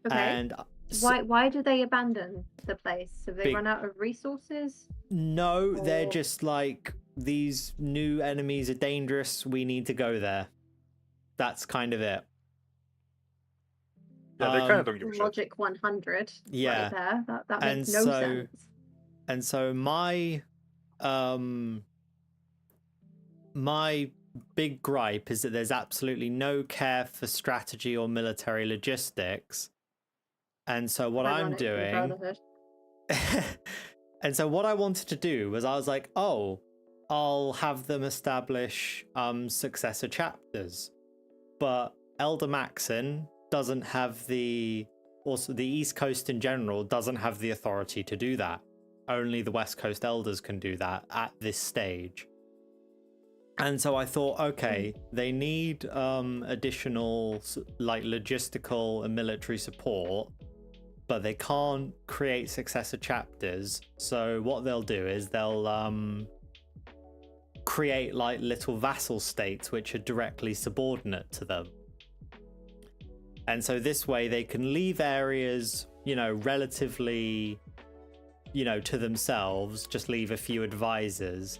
Speaker 4: Okay.
Speaker 1: And
Speaker 4: why do they abandon the place? Have they run out of resources?
Speaker 1: No, they're just like, these new enemies are dangerous, we need to go there. That's kind of it.
Speaker 3: Yeah, they kind of don't give a shit.
Speaker 4: Logic 100.
Speaker 1: Yeah.
Speaker 4: Right there. That makes
Speaker 1: And
Speaker 4: no
Speaker 1: so-
Speaker 4: sense.
Speaker 1: And so my big gripe is that there's absolutely no care for strategy or military logistics. And so what I'm
Speaker 4: Ironic for the
Speaker 1: doing,
Speaker 4: Brotherhood.
Speaker 1: and so what I wanted to do was I was like, oh, I'll have them establish successor chapters. But Elder Maxon doesn't have also the East Coast in general doesn't have the authority to do that. Only the West Coast elders can do that at this stage. And so I thought, okay, they need additional like logistical and military support, but they can't create successor chapters. So what they'll do is they'll create like little vassal states which are directly subordinate to them. And so this way they can leave areas, relatively, to themselves, just leave a few advisors,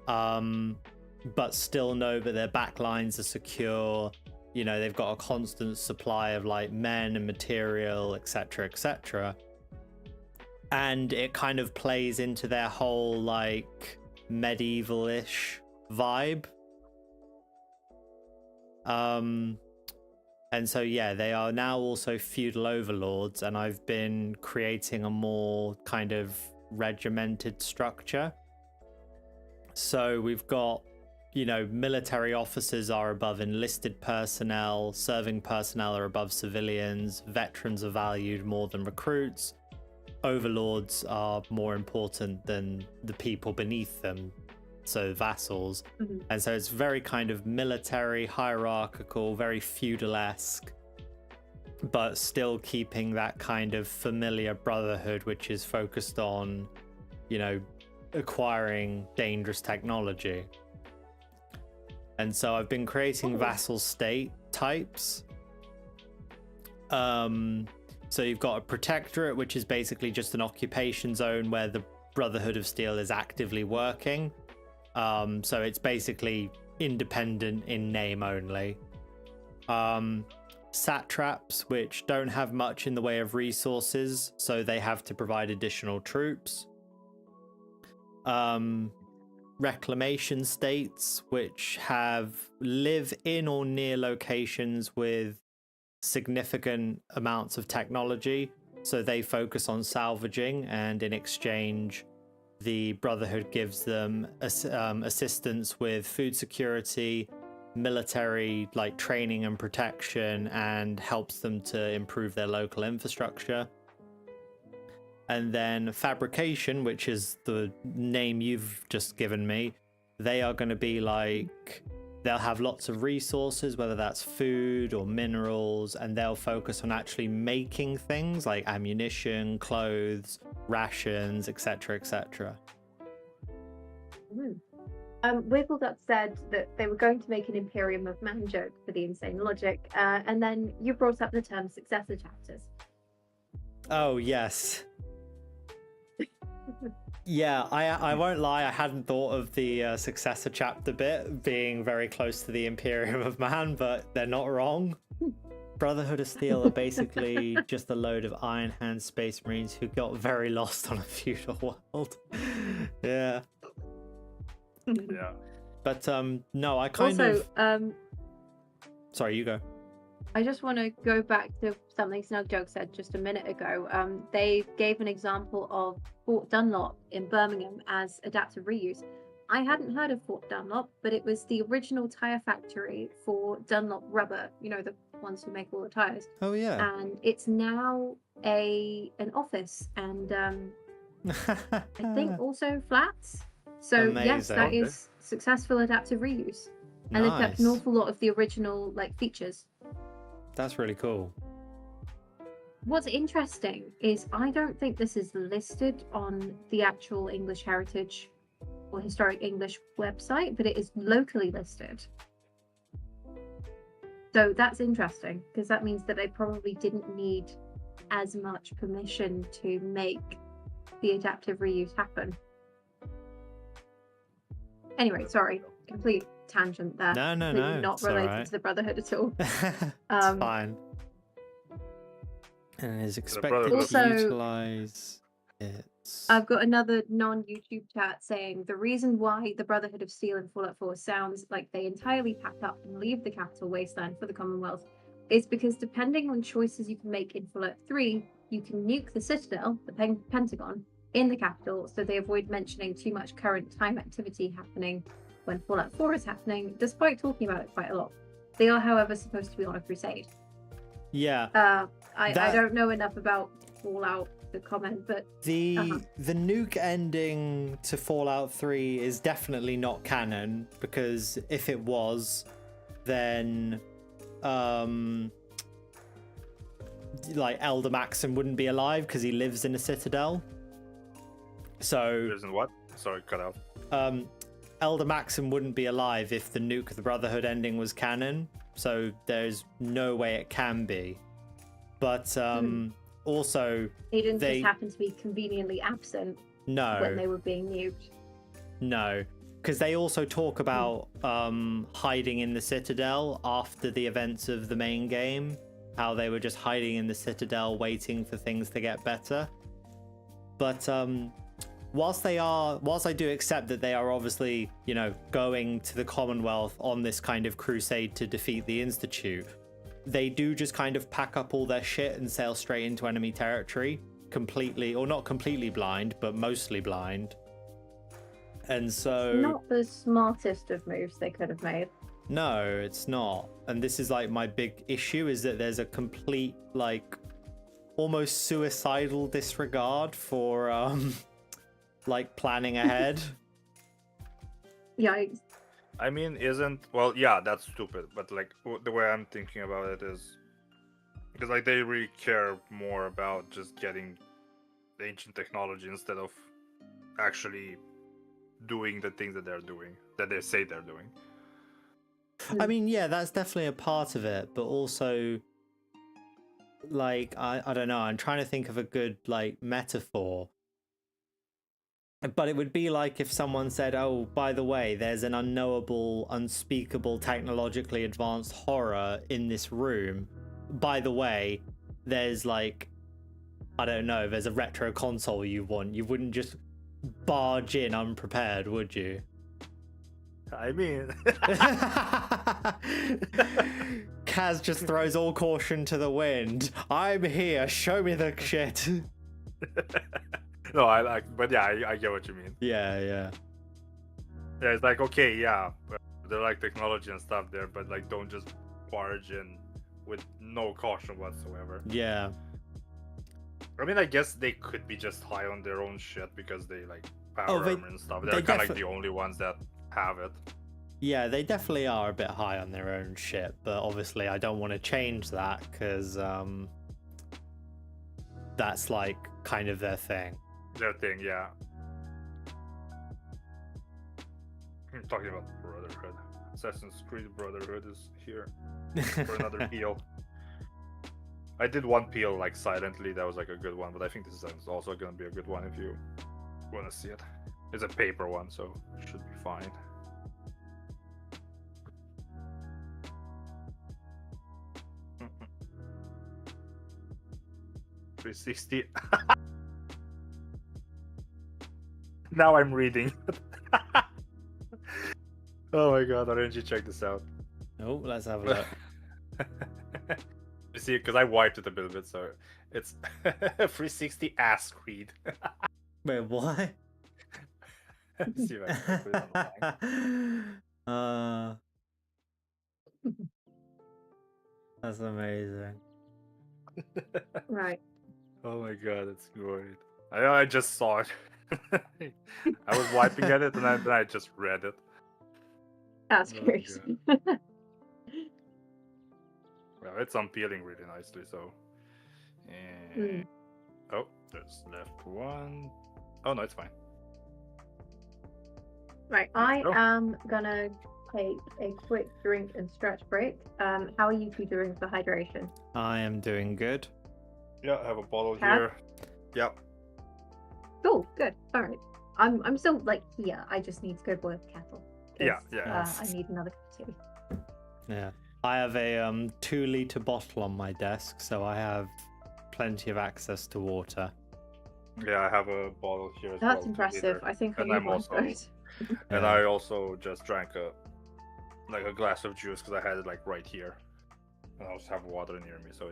Speaker 1: but still know that their backlines are secure. They've got a constant supply of like men and material, etc., etc. And it kind of plays into their whole like medieval-ish vibe. And so, yeah, they are now also feudal overlords, and I've been creating a more kind of regimented structure. So we've got, you know, military officers are above enlisted personnel, serving personnel are above civilians, veterans are valued more than recruits, overlords are more important than the people beneath them, so vassals. And so it's very kind of military, hierarchical, very feudal-esque, but still keeping that kind of familiar brotherhood, which is focused on, you know, acquiring dangerous technology. And so I've been creating vassal state types. So you've got a protectorate, which is basically just an occupation zone where the Brotherhood of Steel is actively working. So it's basically independent in name only. Satraps, which don't have much in the way of resources, so they have to provide additional troops. Reclamation states, which live in or near locations with significant amounts of technology, so they focus on salvaging, and in exchange the Brotherhood gives them assistance with food security, military like training and protection, and helps them to improve their local infrastructure. And then fabrication, which is the name you've just given me, they are going to be like, they'll have lots of resources, whether that's food or minerals, and they'll focus on actually making things like ammunition, clothes, rations, etc., etc.
Speaker 4: Wiggleduck said that they were going to make an Imperium of Man joke for the insane logic, and then you brought up the term successor chapters.
Speaker 1: Oh, yes. Yeah, I won't lie, I hadn't thought of the successor chapter bit being very close to the Imperium of Man, but they're not wrong. Brotherhood of Steel are basically just a load of Iron Hand Space Marines who got very lost on a feudal world. Yeah.
Speaker 3: Yeah.
Speaker 1: But no, I kind of... Sorry, you go.
Speaker 4: I just want to go back to something Snug Joke said just a minute ago. They gave an example of Fort Dunlop in Birmingham as adaptive reuse. I hadn't heard of Fort Dunlop, but it was the original tire factory for Dunlop Rubber, you know, the ones who make all the tires.
Speaker 1: Oh, yeah.
Speaker 4: And it's now an office and I think also flats. So yes, that is successful adaptive reuse. And they've kept an awful lot of the original like features.
Speaker 1: That's really cool.
Speaker 4: What's interesting is I don't think this is listed on the actual English Heritage or Historic English website, but it is locally listed. So that's interesting because that means that they probably didn't need as much permission to make the adaptive reuse happen. Anyway, sorry, complete tangent there.
Speaker 1: No.
Speaker 4: Not related to the Brotherhood at all.
Speaker 1: It's fine. And is expected
Speaker 4: Also,
Speaker 1: to utilize it.
Speaker 4: I've got another non-YouTube chat saying the reason why the Brotherhood of Steel in Fallout 4 sounds like they entirely pack up and leave the capital wasteland for the Commonwealth is because depending on choices you can make in Fallout 3, you can nuke the Citadel, the Pentagon, in the capital, so they avoid mentioning too much current time activity happening when Fallout 4 is happening, despite talking about it quite a lot. They are, however, supposed to be on a crusade.
Speaker 1: Yeah.
Speaker 4: I don't know enough about Fallout to comment, but
Speaker 1: the nuke ending to Fallout 3 is definitely not canon, because if it was, then like Elder Maxim wouldn't be alive because he lives in a citadel. So
Speaker 3: Lives in what? Sorry, cut out.
Speaker 1: Elder Maxim wouldn't be alive if the Nuke of the Brotherhood ending was canon, so there's no way it can be. But also
Speaker 4: he didn't just happen to be conveniently absent when they were being nuked.
Speaker 1: No, because they also talk about hiding in the Citadel after the events of the main game, how they were just hiding in the Citadel waiting for things to get better. But whilst I do accept that they are obviously, you know, going to the Commonwealth on this kind of crusade to defeat the Institute, they do just kind of pack up all their shit and sail straight into enemy territory, completely, or not completely blind, but mostly blind. And so
Speaker 4: Not the smartest of moves they could have made.
Speaker 1: no, it's not. And this is like my big issue, is that there's a complete like almost suicidal disregard for like planning ahead.
Speaker 4: Yikes.
Speaker 3: I mean, well, yeah, that's stupid. But like the way I'm thinking about it is because like they really care more about just getting the ancient technology instead of actually doing the things that they're doing, that they say they're doing.
Speaker 1: I mean, yeah, that's definitely a part of it, but also like I don't know, I'm trying to think of a good like metaphor. But it would be like if someone said, "Oh, by the way, there's an unknowable, unspeakable, technologically advanced horror in this room. By the way, there's like, I don't know, there's a retro console you want." You wouldn't just barge in unprepared, would you?
Speaker 3: I mean,
Speaker 1: Kaz just throws all caution to the wind. I'm here, show me the shit.
Speaker 3: no, but yeah, I get what you mean.
Speaker 1: Yeah.
Speaker 3: Yeah, it's like, okay, yeah, but they're like technology and stuff there, but like don't just barge in with no caution whatsoever.
Speaker 1: Yeah.
Speaker 3: I mean, I guess they could be just high on their own shit because they like power
Speaker 1: Oh,
Speaker 3: armor and stuff.
Speaker 1: they
Speaker 3: They're kind of like the only ones that have it.
Speaker 1: Yeah, they definitely are a bit high on their own shit, but obviously I don't want to change that because that's like kind of their thing.
Speaker 3: Their thing, yeah. I'm talking about Brotherhood. Assassin's Creed Brotherhood is here for another peel. I did one peel like silently, that was like a good one, but I think this is also gonna be a good one if you want to see it. It's a paper one, so it should be fine. $360. Now I'm reading. Oh my god, RNG, check this out.
Speaker 1: Oh, let's have a look.
Speaker 3: You see, because I wiped it a little bit, so it's 360 ass Creed.
Speaker 1: Wait, what?
Speaker 3: See if I can put it on the line.
Speaker 1: That's amazing.
Speaker 4: Right.
Speaker 3: Oh my god, it's great. I just saw it. I was wiping at it, and then I just read it.
Speaker 4: That's
Speaker 3: Oh,
Speaker 4: crazy.
Speaker 3: Well, it's unpeeling really nicely, so. And... Oh, there's left one. Oh no, it's fine.
Speaker 4: Right, I am gonna take a quick drink and stretch break. How are you two doing for hydration?
Speaker 1: I am doing good.
Speaker 3: Yeah, I have a bottle
Speaker 4: Cat?
Speaker 3: here. Yep.
Speaker 4: Oh, good. All right. I'm still like here. I just need to go boil the kettle. 'Cause,
Speaker 3: Yeah.
Speaker 4: I need another cup of tea.
Speaker 1: Yeah. I have a 2-liter bottle on my desk, so I have plenty of access to water.
Speaker 3: Yeah, I have a bottle here as well.
Speaker 4: That's impressive. I think I
Speaker 3: And
Speaker 4: need
Speaker 3: I'm
Speaker 4: one
Speaker 3: also-
Speaker 4: first.
Speaker 3: And
Speaker 1: Yeah.
Speaker 3: I also just drank a glass of juice because I had it like right here, and I also have water near me, so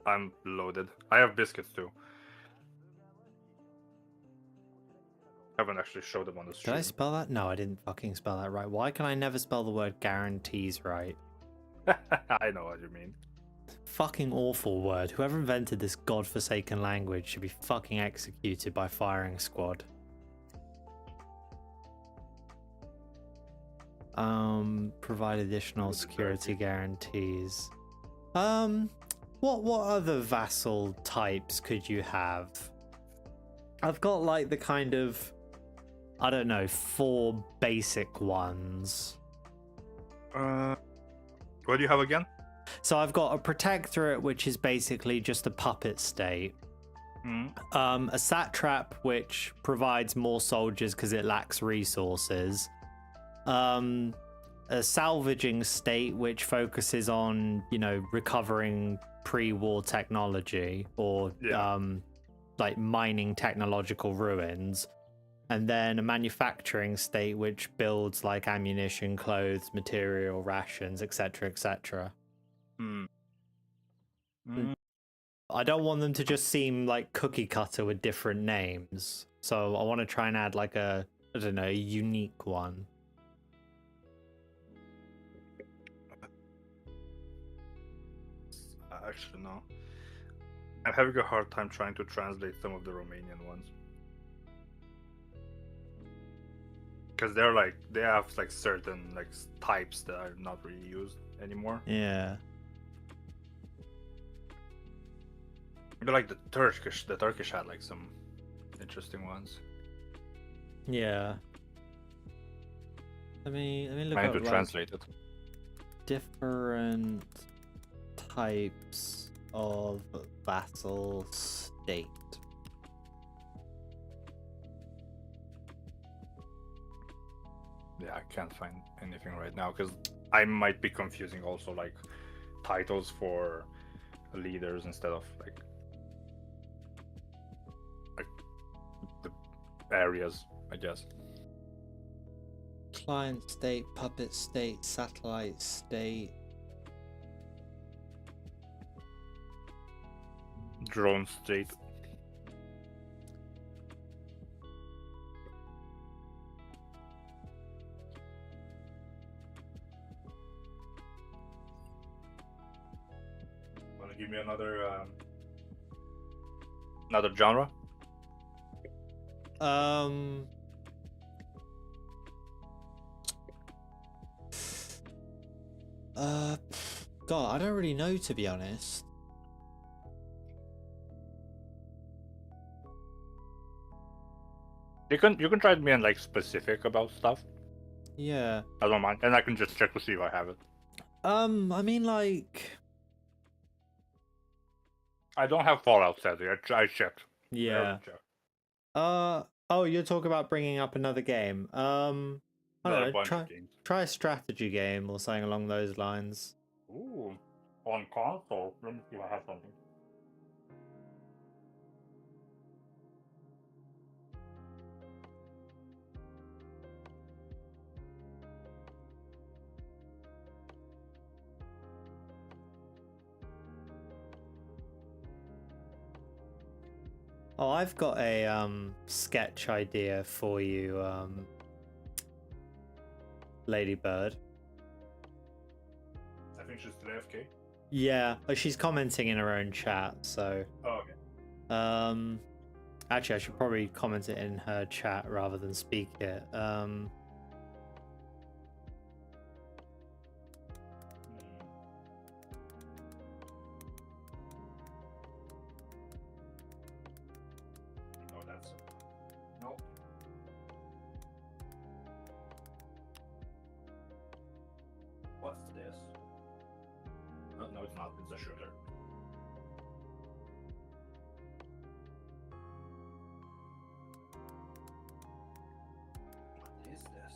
Speaker 3: I'm loaded. I have biscuits too. Haven't actually showed them on the
Speaker 1: Did
Speaker 3: stream.
Speaker 1: I spell that? No, I didn't fucking spell that right. Why can I never spell the word guarantees right?
Speaker 3: I know what you mean.
Speaker 1: Fucking awful word. Whoever invented this godforsaken language should be fucking executed by firing squad. Provide additional security guarantees. What other vassal types could you have? I've got like the kind of, I don't know, 4 basic ones.
Speaker 3: What do you have again?
Speaker 1: So I've got a protectorate, which is basically just a puppet state. A satrap, which provides more soldiers because it lacks resources. A salvaging state, which focuses on, recovering pre-war technology or like mining technological ruins. And then a manufacturing state, which builds like ammunition, clothes, material, rations, etc., etc. I don't want them to just seem like cookie cutter with different names. So I want to try and add like a I don't know, a unique one.
Speaker 3: Actually, no. I'm having a hard time trying to translate some of the Romanian ones. Because they're like, they have like certain like types that are not really used anymore.
Speaker 1: Yeah.
Speaker 3: But like the Turkish had like some interesting ones.
Speaker 1: Yeah. Let me look
Speaker 3: I need
Speaker 1: up
Speaker 3: to
Speaker 1: like,
Speaker 3: translate it.
Speaker 1: different types of vassal state.
Speaker 3: Yeah, I can't find anything right now because I might be confusing also like titles for leaders instead of like the areas, I guess.
Speaker 1: Client state, puppet state, satellite state.
Speaker 3: Drone state. Wanna give me another genre?
Speaker 1: God, I don't really know, to be honest.
Speaker 3: You can try to be like specific about stuff.
Speaker 1: Yeah.
Speaker 3: I don't mind, and I can just check to see if I have it.
Speaker 1: I mean, like,
Speaker 3: I don't have Fallout, sadly. I checked.
Speaker 1: yeah.
Speaker 3: Checked.
Speaker 1: Oh, you're talking about bringing up another game. I don't
Speaker 3: Another
Speaker 1: know,
Speaker 3: bunch of games.
Speaker 1: try a strategy game or something along those lines.
Speaker 3: Ooh, on console. Let me see if I have something.
Speaker 1: Oh, I've got a sketch idea for you, Ladybird.
Speaker 3: I think she's still AFK.
Speaker 1: Yeah, she's commenting in her own chat, so
Speaker 3: Oh, okay.
Speaker 1: actually I should probably comment it in her chat rather than speak it.
Speaker 3: No, that's it. Nope. What's this? Oh, no, it's not. It's a shooter. What is this?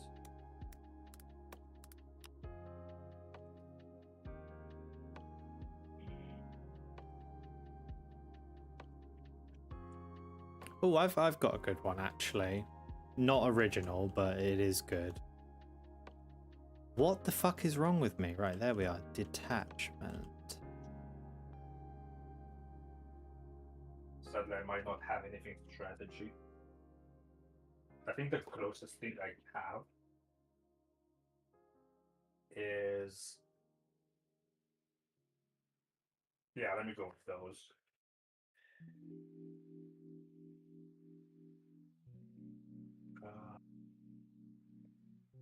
Speaker 1: Oh, I've got a good one actually. Not original, but it is good. What the fuck is wrong with me? Right, there we are. Detachment.
Speaker 3: Sadly, I might not have anything strategy. I think the closest thing I have is... Yeah, let me go with those.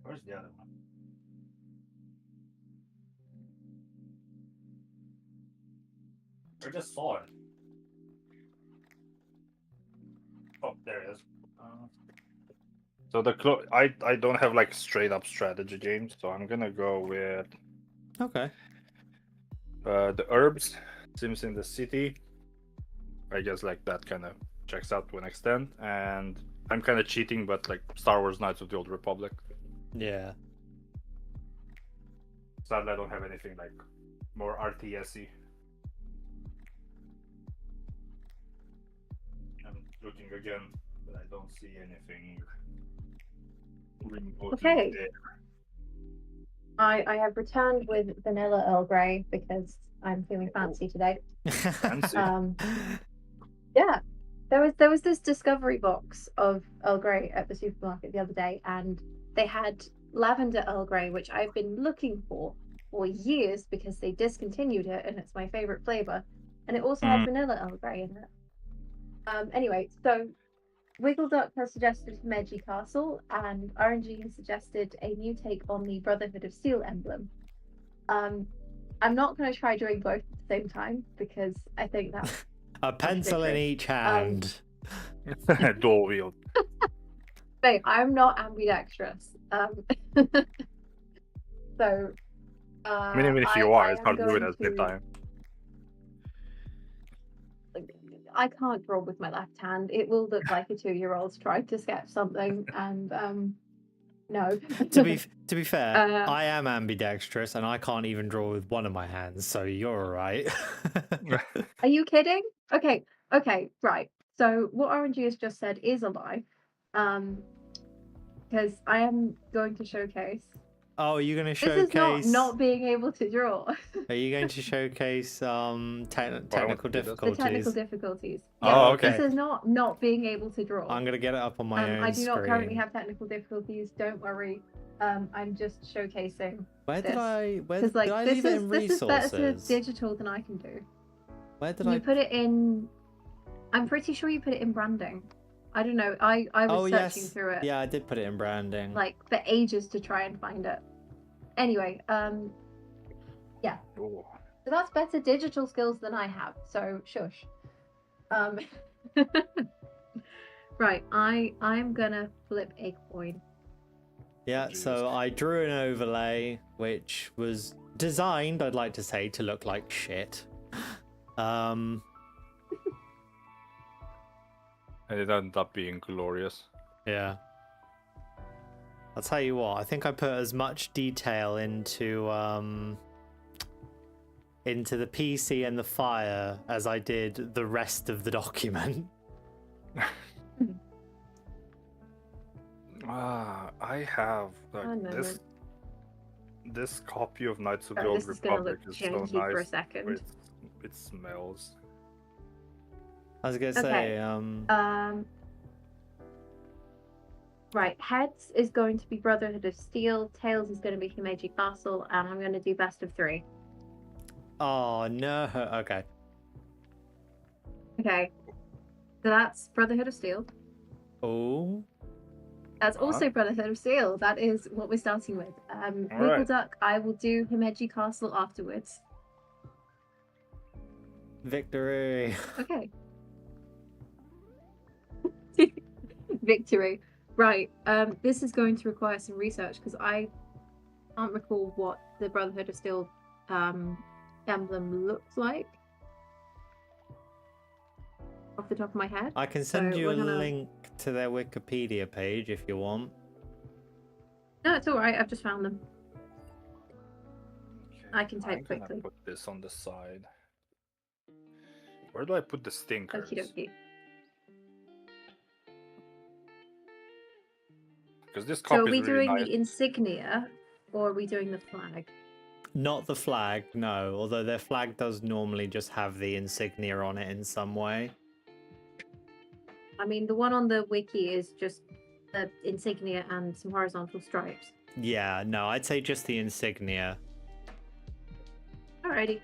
Speaker 3: Where's the other one? I just saw it. Oh, there it is. So I don't have like straight up strategy games, so I'm gonna go with
Speaker 1: Okay.
Speaker 3: the herbs, Sims in the City. I guess like that kind of checks out to an extent, and I'm kind of cheating, but like Star Wars Knights of the Old Republic.
Speaker 1: Yeah.
Speaker 3: Sadly, I don't have anything like more RTS-y. I'm looking again, but I don't see anything remotely
Speaker 4: Okay.
Speaker 3: there.
Speaker 4: I have returned with vanilla Earl Grey because I'm feeling fancy today.
Speaker 3: Fancy.
Speaker 4: Yeah. There was this discovery box of Earl Grey at the supermarket the other day, and they had lavender Earl Grey, which I've been looking for years because they discontinued it, and it's my favorite flavor. And it also had vanilla Earl Grey in it. Anyway, so Wiggle Duck has suggested Himeji Castle, and RNG has suggested a new take on the Brotherhood of Steel emblem. I'm not going to try doing both at the same time because I think that's
Speaker 1: A pencil in each hand.
Speaker 3: Dual wield.
Speaker 4: Hey, I'm not ambidextrous. So.
Speaker 3: I mean, even if you are, it's hard to do it at the same time.
Speaker 4: I can't draw with my left hand. It will look like a 2-year-old's trying to sketch something, and no.
Speaker 1: To be fair, I am ambidextrous, and I can't even draw with one of my hands. So you're all right.
Speaker 4: Are you kidding? Okay, right. So what RNG has just said is a lie, because I am going to showcase.
Speaker 1: Oh, you're going to showcase...
Speaker 4: This is not being able to draw.
Speaker 1: Are you going to showcase technical difficulties?
Speaker 4: The technical difficulties.
Speaker 1: Yeah,
Speaker 3: oh, okay.
Speaker 4: This is not being able to draw.
Speaker 1: I'm going to get it up on my own
Speaker 4: I do not
Speaker 1: screen.
Speaker 4: currently have technical difficulties. Don't worry. I'm just showcasing.
Speaker 1: Where did I
Speaker 4: Because
Speaker 1: did I leave it in
Speaker 4: this is better
Speaker 1: resources?
Speaker 4: digital than I can do.
Speaker 1: Where did
Speaker 4: You put it in. I'm pretty sure you put it in branding. I don't know. I was searching through it.
Speaker 1: Yeah, I did put it in branding.
Speaker 4: Like for ages to try and find it. Anyway, yeah.
Speaker 3: Ooh.
Speaker 4: So that's better digital skills than I have. So shush. Right. I'm gonna flip a coin.
Speaker 1: Yeah, so I drew an overlay which was designed, I'd like to say, to look like shit.
Speaker 3: And it ended up being glorious.
Speaker 1: Yeah. I'll tell you what, I think I put as much detail into the PC and the fire as I did the rest of the document.
Speaker 3: I have this copy of Knights of the Old Republic is so nice.
Speaker 4: For a second.
Speaker 3: It smells.
Speaker 1: I was gonna say,
Speaker 4: right, heads is going to be Brotherhood of Steel, tails is going to be Himeji Castle, and I'm going to do best of 3.
Speaker 1: Oh no, okay.
Speaker 4: Okay, so that's Brotherhood of Steel.
Speaker 1: Oh.
Speaker 4: That's also Brotherhood of Steel. That is what we're starting with. Wiggle Duck, I will do Himeji Castle afterwards.
Speaker 1: Victory.
Speaker 4: Okay. Victory. Right. This is going to require some research because I can't recall what the Brotherhood of Steel emblem looks like off the top of my head.
Speaker 1: I can send you a link to their Wikipedia page if you want.
Speaker 4: No, it's all right. I've just found them. I can type quickly.
Speaker 3: I'm gonna put this on the side. Where do I put the stinkers?
Speaker 4: Okie dokie.
Speaker 3: Because this copy
Speaker 4: So are we
Speaker 3: is really
Speaker 4: doing
Speaker 3: nice.
Speaker 4: the insignia or are we doing the flag?
Speaker 1: Not the flag, no. Although their flag does normally just have the insignia on it in some way.
Speaker 4: I mean, the one on the wiki is just the insignia and some horizontal stripes.
Speaker 1: Yeah, no, I'd say just the insignia.
Speaker 4: Alrighty.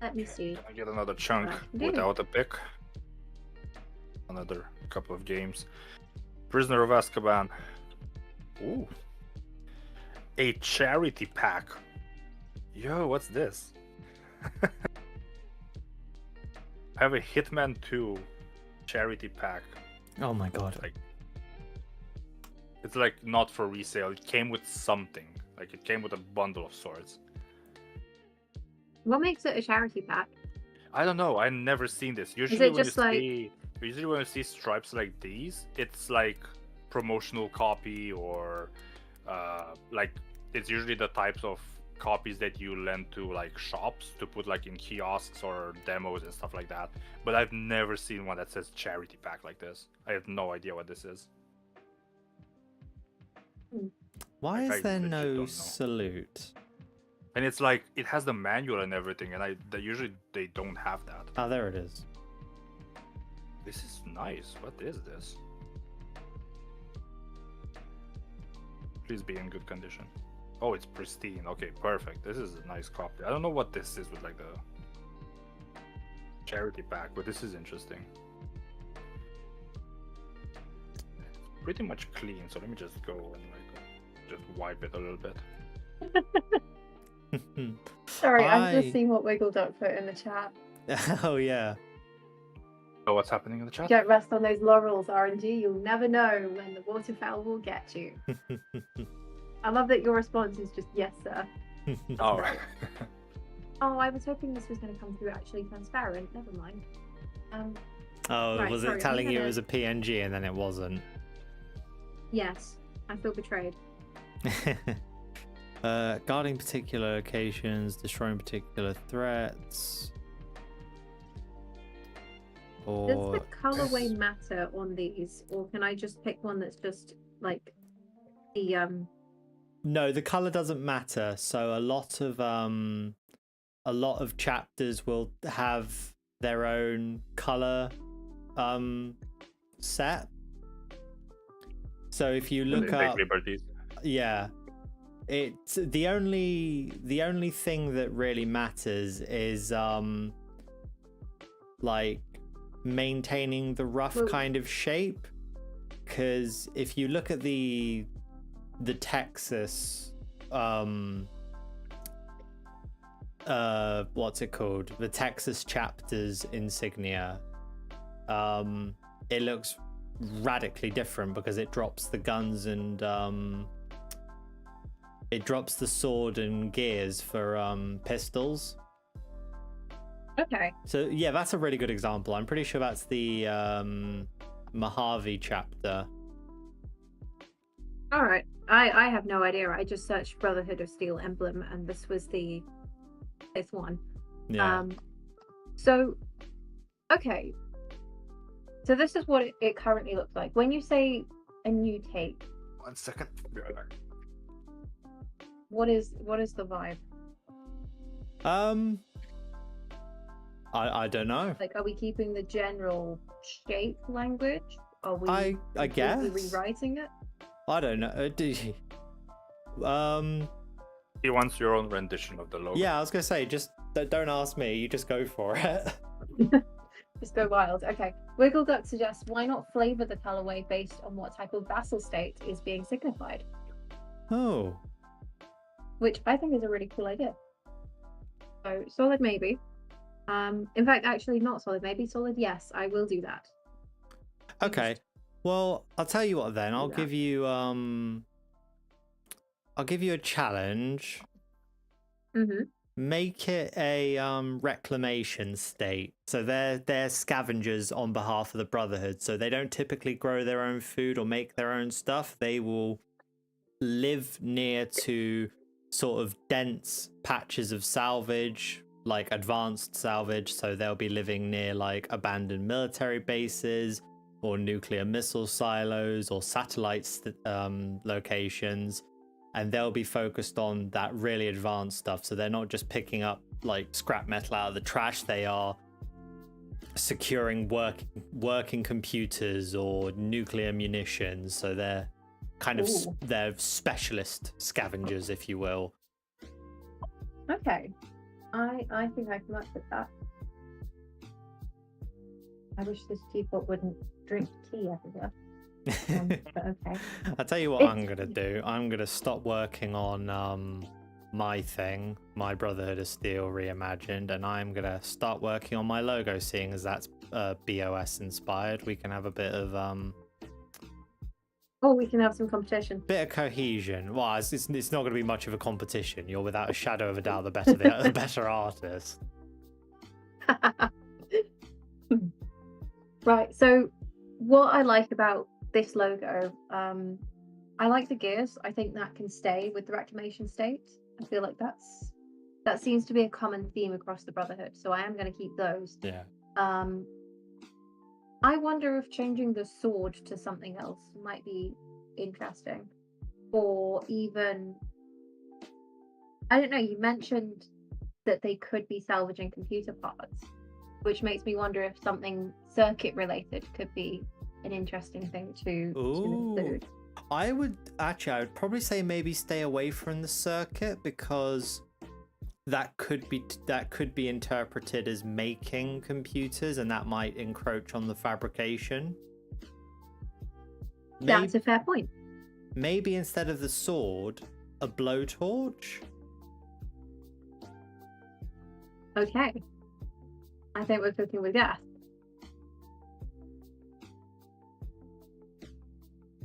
Speaker 4: Let me see.
Speaker 3: I get another chunk without a pick. Another couple of games. Prisoner of Azkaban. Ooh. A charity pack. Yo, what's this? I have a Hitman 2 charity pack.
Speaker 1: Oh my god.
Speaker 3: It's like not for resale. It came with something. Like it came with a bundle of sorts.
Speaker 4: What makes it a charity pack?
Speaker 3: I don't know. I've never seen this. Usually when you see stripes like these, it's like promotional copy or like it's usually the types of copies that you lend to like shops to put like in kiosks or demos and stuff like that. But I've never seen one that says charity pack like this. I have no idea what this is.
Speaker 1: Why
Speaker 3: Like,
Speaker 1: is there
Speaker 3: legit don't
Speaker 1: no
Speaker 3: know.
Speaker 1: salute?
Speaker 3: And it's like it has the manual and everything, and usually they don't have that.
Speaker 1: Oh, there it is.
Speaker 3: This is nice. What is this? Please be in good condition. Oh, it's pristine. Okay, perfect. This is a nice copy. I don't know what this is with like the charity pack, but this is interesting. It's pretty much clean, so let me just go and like just wipe it a little bit.
Speaker 4: Sorry, I've
Speaker 1: I-
Speaker 4: just seen what Wiggle Duck put in the chat.
Speaker 1: Oh yeah.
Speaker 3: So what's happening in the chat?
Speaker 4: Don't rest on those laurels, RNG. You'll never know when the waterfowl will get you. I love that your response is just yes, sir.
Speaker 3: All right.
Speaker 4: Oh, I was hoping this was going to come through actually transparent. Never mind.
Speaker 1: Oh,
Speaker 4: Right,
Speaker 1: was
Speaker 4: sorry,
Speaker 1: it
Speaker 4: I'm
Speaker 1: telling you it
Speaker 4: gonna-
Speaker 1: was a PNG and then it wasn't?
Speaker 4: Yes, I feel betrayed.
Speaker 1: Guarding particular locations, destroying particular threats.
Speaker 4: Does
Speaker 1: Or
Speaker 4: the colorway matter on these, or can I just pick one that's just like the
Speaker 1: no, the color doesn't matter. So a lot of chapters will have their own color set. So if you look
Speaker 3: Take
Speaker 1: up,
Speaker 3: liberties.
Speaker 1: yeah, it's the only thing that really matters is like maintaining the rough
Speaker 4: Well-
Speaker 1: kind of shape, because if you look at the Texas what's it called, the Texas chapters insignia, it looks radically different because it drops the guns and it drops the sword and gears for pistols.
Speaker 4: okay.
Speaker 1: So yeah, that's a really good example. I'm pretty sure that's the Mojave chapter.
Speaker 4: All right. I have no idea. I just searched Brotherhood of Steel emblem, and this was this one.
Speaker 1: Yeah.
Speaker 4: So, okay. So this is what it currently looks like. When you say a new take,
Speaker 3: 1 second. Be right back.
Speaker 4: what is the vibe?
Speaker 1: I don't know.
Speaker 4: Like, are we keeping the general shape language? Are we
Speaker 1: I
Speaker 4: completely
Speaker 1: guess.
Speaker 4: rewriting it?
Speaker 1: I don't know. Do you...
Speaker 3: He wants your own rendition of the logo.
Speaker 1: Yeah, I was gonna say, just don't ask me. You just go for it.
Speaker 4: Just go wild. Okay. Wiggle Duck suggests why not flavor the colorway based on what type of vassal state is being signified,
Speaker 1: Oh.
Speaker 4: which I think is a really cool idea. So solid maybe. In fact, actually not solid maybe, solid yes. I will do that.
Speaker 1: Okay. Well, I'll tell you what then. I'll
Speaker 4: that.
Speaker 1: give you a challenge.
Speaker 4: Mm-hmm.
Speaker 1: Make it a reclamation state. So they're scavengers on behalf of the Brotherhood. So they don't typically grow their own food or make their own stuff. They will live near to sort of dense patches of salvage, like advanced salvage. So they'll be living near like abandoned military bases or nuclear missile silos or satellite locations. And they'll be focused on that really advanced stuff. So they're not just picking up like scrap metal out of the trash. They are securing working computers or nuclear munitions. So they're kind of
Speaker 4: Ooh.
Speaker 1: they're specialist scavengers, if you will.
Speaker 4: Okay. I think I can work with that. I wish this teapot wouldn't drink tea everywhere. But okay.
Speaker 1: I'll tell you what I'm gonna do. I'm gonna stop working on my thing, my Brotherhood of Steel reimagined, and I'm gonna start working on my logo, seeing as that's BOS inspired. We can have a bit of
Speaker 4: Oh, we can have some competition.
Speaker 1: cohesion. Well, it's not going to be much of a competition. You're without a shadow of a doubt the better artist.
Speaker 4: Right. So, what I like about this logo, I like the gears. I think that can stay with the reclamation state. I feel like that seems to be a common theme across the Brotherhood. So I am going to keep those.
Speaker 1: Yeah.
Speaker 4: I wonder if changing the sword to something else might be interesting, or even I don't know. You mentioned that they could be salvaging computer parts, which makes me wonder if something circuit related could be an interesting thing to include.
Speaker 1: I would probably say maybe stay away from the circuit, because that could be interpreted as making computers, and that might encroach on the fabrication.
Speaker 4: That's a fair point.
Speaker 1: Maybe instead of the sword, a blowtorch.
Speaker 4: Okay. I think we're cooking with gas.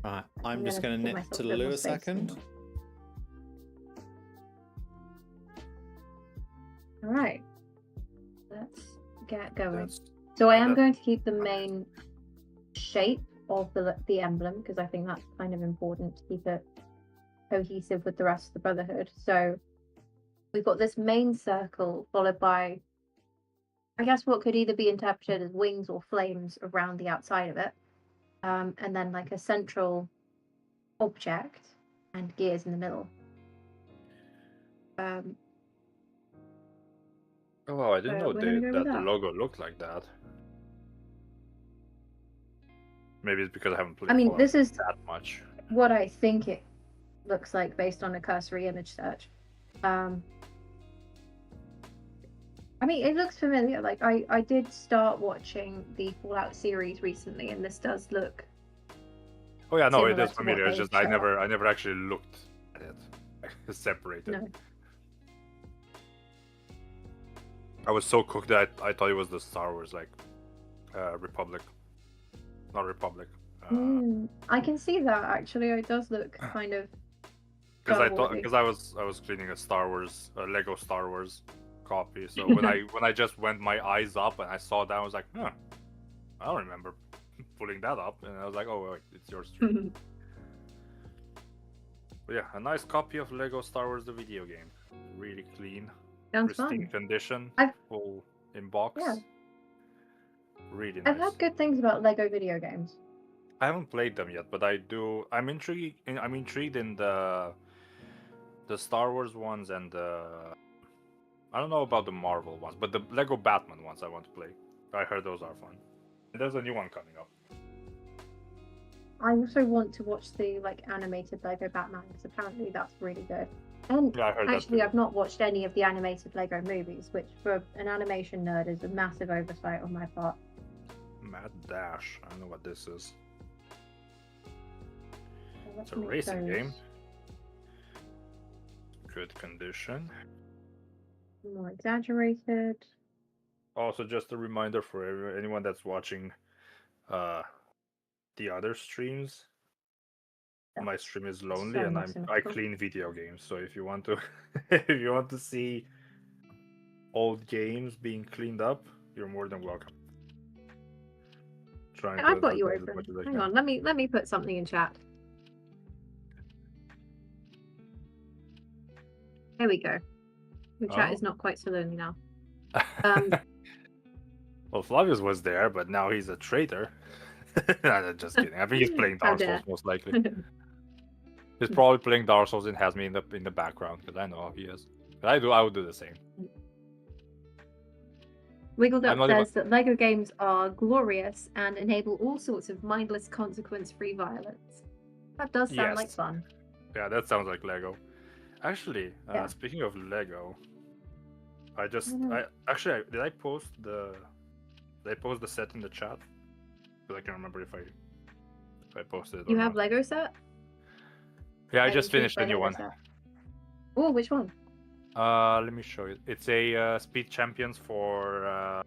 Speaker 1: Right, I'm just going to nip to the loo a second.
Speaker 4: All right. Let's get going. So I am going to keep the main shape of the emblem, because I think that's kind of important to keep it cohesive with the rest of the Brotherhood. So we've got this main circle followed by, I guess, what could either be interpreted as wings or flames around the outside of it, and then like a central object and gears in the middle.
Speaker 3: Oh, I didn't know
Speaker 4: we're gonna go with
Speaker 3: that the
Speaker 4: that.
Speaker 3: logo looked like that. Maybe it's because I haven't played.
Speaker 4: I mean,
Speaker 3: Fallout
Speaker 4: this is
Speaker 3: that much.
Speaker 4: what I think it looks like based on a cursory image search. I mean, it looks familiar. Like, I did start watching the Fallout series recently, and this does look.
Speaker 3: Oh yeah, no, it
Speaker 4: similar
Speaker 3: is
Speaker 4: to
Speaker 3: familiar.
Speaker 4: what
Speaker 3: It's just
Speaker 4: they
Speaker 3: I
Speaker 4: show.
Speaker 3: never actually looked at it. Separated.
Speaker 4: No.
Speaker 3: I was so cooked that I thought it was the Star Wars, like Republic, not Republic.
Speaker 4: I can see that actually. It does look kind of.
Speaker 3: Because I
Speaker 4: Star
Speaker 3: thought
Speaker 4: Wars-y.
Speaker 3: because I was cleaning a Lego Star Wars copy. So when I just went my eyes up and I saw that, I was like, huh, I don't remember pulling that up, and I was like, oh wait, it's your stream. But yeah, a nice copy of Lego Star Wars the video game, really clean.
Speaker 4: Sounds
Speaker 3: Pristine
Speaker 4: fun.
Speaker 3: condition, full in box.
Speaker 4: Yeah.
Speaker 3: Really nice.
Speaker 4: I've heard good things about Lego video games.
Speaker 3: I haven't played them yet, but I do. I'm intrigued in the Star Wars ones and I don't know about the Marvel ones, but the Lego Batman ones I want to play. I heard those are fun. And there's a new one coming up.
Speaker 4: I also want to watch the animated Lego Batman, because apparently that's really good. And
Speaker 3: Yeah, I heard
Speaker 4: actually,
Speaker 3: that too.
Speaker 4: I've not watched any of the animated Lego movies, which for an animation nerd is a massive oversight on my part.
Speaker 3: Mad Dash. I don't know what this is.
Speaker 4: So let's
Speaker 3: It's a
Speaker 4: make
Speaker 3: racing
Speaker 4: those
Speaker 3: game. Good condition.
Speaker 4: more exaggerated.
Speaker 3: Also, just a reminder for anyone that's watching the other streams. My stream is lonely,
Speaker 4: so
Speaker 3: and I
Speaker 4: symmetrical.
Speaker 3: clean video games. So if you want to, if you want to see old games being cleaned up, you're more than welcome.
Speaker 4: I've got you
Speaker 3: advertise as
Speaker 4: open.
Speaker 3: much as I
Speaker 4: Hang
Speaker 3: can.
Speaker 4: on, let me put something in chat. There we go. The chat
Speaker 3: Oh.
Speaker 4: is not quite so lonely now.
Speaker 3: Well, Flavius was there, but now he's a traitor. No, just kidding. I think he's playing
Speaker 4: How
Speaker 3: Dark
Speaker 4: dare.
Speaker 3: Souls most likely. He's probably playing Dark Souls and has me in the background, because I know how he is. But I would do the same.
Speaker 4: Wiggled
Speaker 3: I'm
Speaker 4: Up
Speaker 3: not even-
Speaker 4: says that Lego games are glorious and enable all sorts of mindless, consequence-free violence. That does sound like
Speaker 3: Yes.
Speaker 4: fun.
Speaker 3: Yeah, that sounds like Lego. Actually,
Speaker 4: Yeah.
Speaker 3: speaking of Lego, did I post the set in the chat? Because I can't remember if I posted it.
Speaker 4: You
Speaker 3: or
Speaker 4: have
Speaker 3: not.
Speaker 4: Lego set?
Speaker 3: Yeah, I
Speaker 4: Lego
Speaker 3: just finished a
Speaker 4: Tuesday
Speaker 3: new
Speaker 4: Lego
Speaker 3: one.
Speaker 4: set. Oh, which one?
Speaker 3: Let me show you. It's a Speed Champions for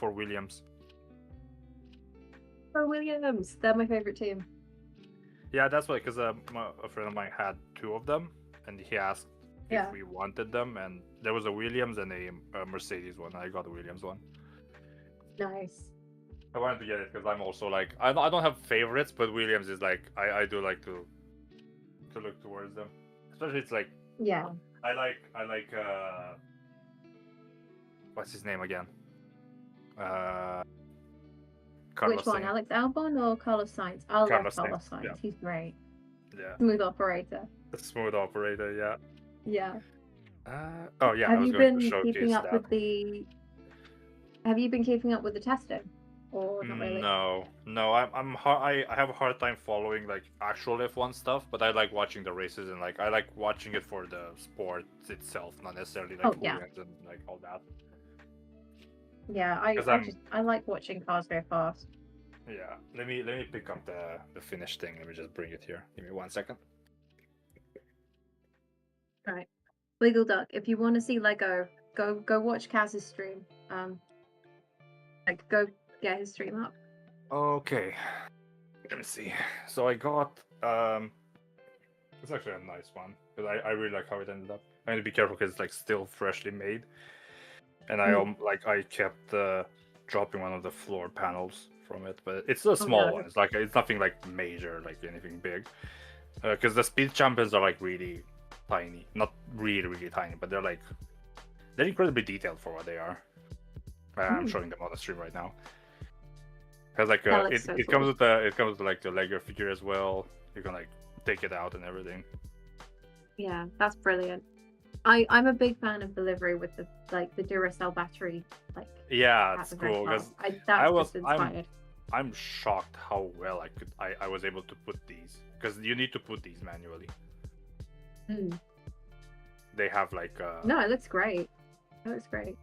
Speaker 3: Williams.
Speaker 4: Oh, Williams. They're my favorite team.
Speaker 3: Yeah, that's why. Because a friend of mine had two of them, and he asked
Speaker 4: Yeah.
Speaker 3: if we wanted them, and there was a Williams and a Mercedes one. I got the Williams one.
Speaker 4: Nice.
Speaker 3: I wanted to get it because I'm also like I don't have favorites, but Williams is like I do like to look towards them. Especially it's like
Speaker 4: Yeah.
Speaker 3: I like what's his name again? Carlos
Speaker 4: Which one,
Speaker 3: Sainz.
Speaker 4: Alex Albon or Carlos Sainz? I love
Speaker 3: Carlos
Speaker 4: Carlos
Speaker 3: Sainz,
Speaker 4: Sainz.
Speaker 3: yeah.
Speaker 4: He's great.
Speaker 3: Yeah,
Speaker 4: Smooth operator.
Speaker 3: the smooth operator. Yeah.
Speaker 4: Yeah.
Speaker 3: Oh yeah. I
Speaker 4: Have
Speaker 3: was
Speaker 4: you
Speaker 3: going
Speaker 4: been
Speaker 3: to showcase
Speaker 4: keeping up
Speaker 3: that.
Speaker 4: with the have you been keeping up with the testing, or not really?
Speaker 3: No, I have a hard time following like actual F1 stuff, but I like watching the races and like I like watching it for the sport itself, not necessarily like who
Speaker 4: yeah.
Speaker 3: wins and like all that.
Speaker 4: Yeah,
Speaker 3: 'Cause
Speaker 4: I like watching cars go fast.
Speaker 3: Yeah, let me pick up the finished thing. Let me just bring it here. Give me 1 second.
Speaker 4: Right, Wiggle Duck. If you want to see Lego, go watch Kaz's stream. Like go get his stream up.
Speaker 3: Okay, let me see. So I got it's actually a nice one because I really like how it ended up. I need to be careful because it's like still freshly made, and I kept dropping one of the floor panels from it, but it's a small
Speaker 4: no.
Speaker 3: one. It's like it's nothing like major, like anything big. Because the speed champions are like really tiny, not really tiny, but they're incredibly detailed for what they are. I'm showing them on the stream right now. Because like it
Speaker 4: cool.
Speaker 3: comes with like the Lego figure as well. You can like take it out and everything.
Speaker 4: Yeah, that's brilliant. I'm a big fan of the livery with the Duracell battery. Like
Speaker 3: Yeah,
Speaker 4: at
Speaker 3: it's
Speaker 4: the very
Speaker 3: cool
Speaker 4: top.
Speaker 3: because
Speaker 4: That's just inspired.
Speaker 3: I'm shocked how well I was able to put these, because you need to put these manually. They have like
Speaker 4: No, it looks great. It looks great.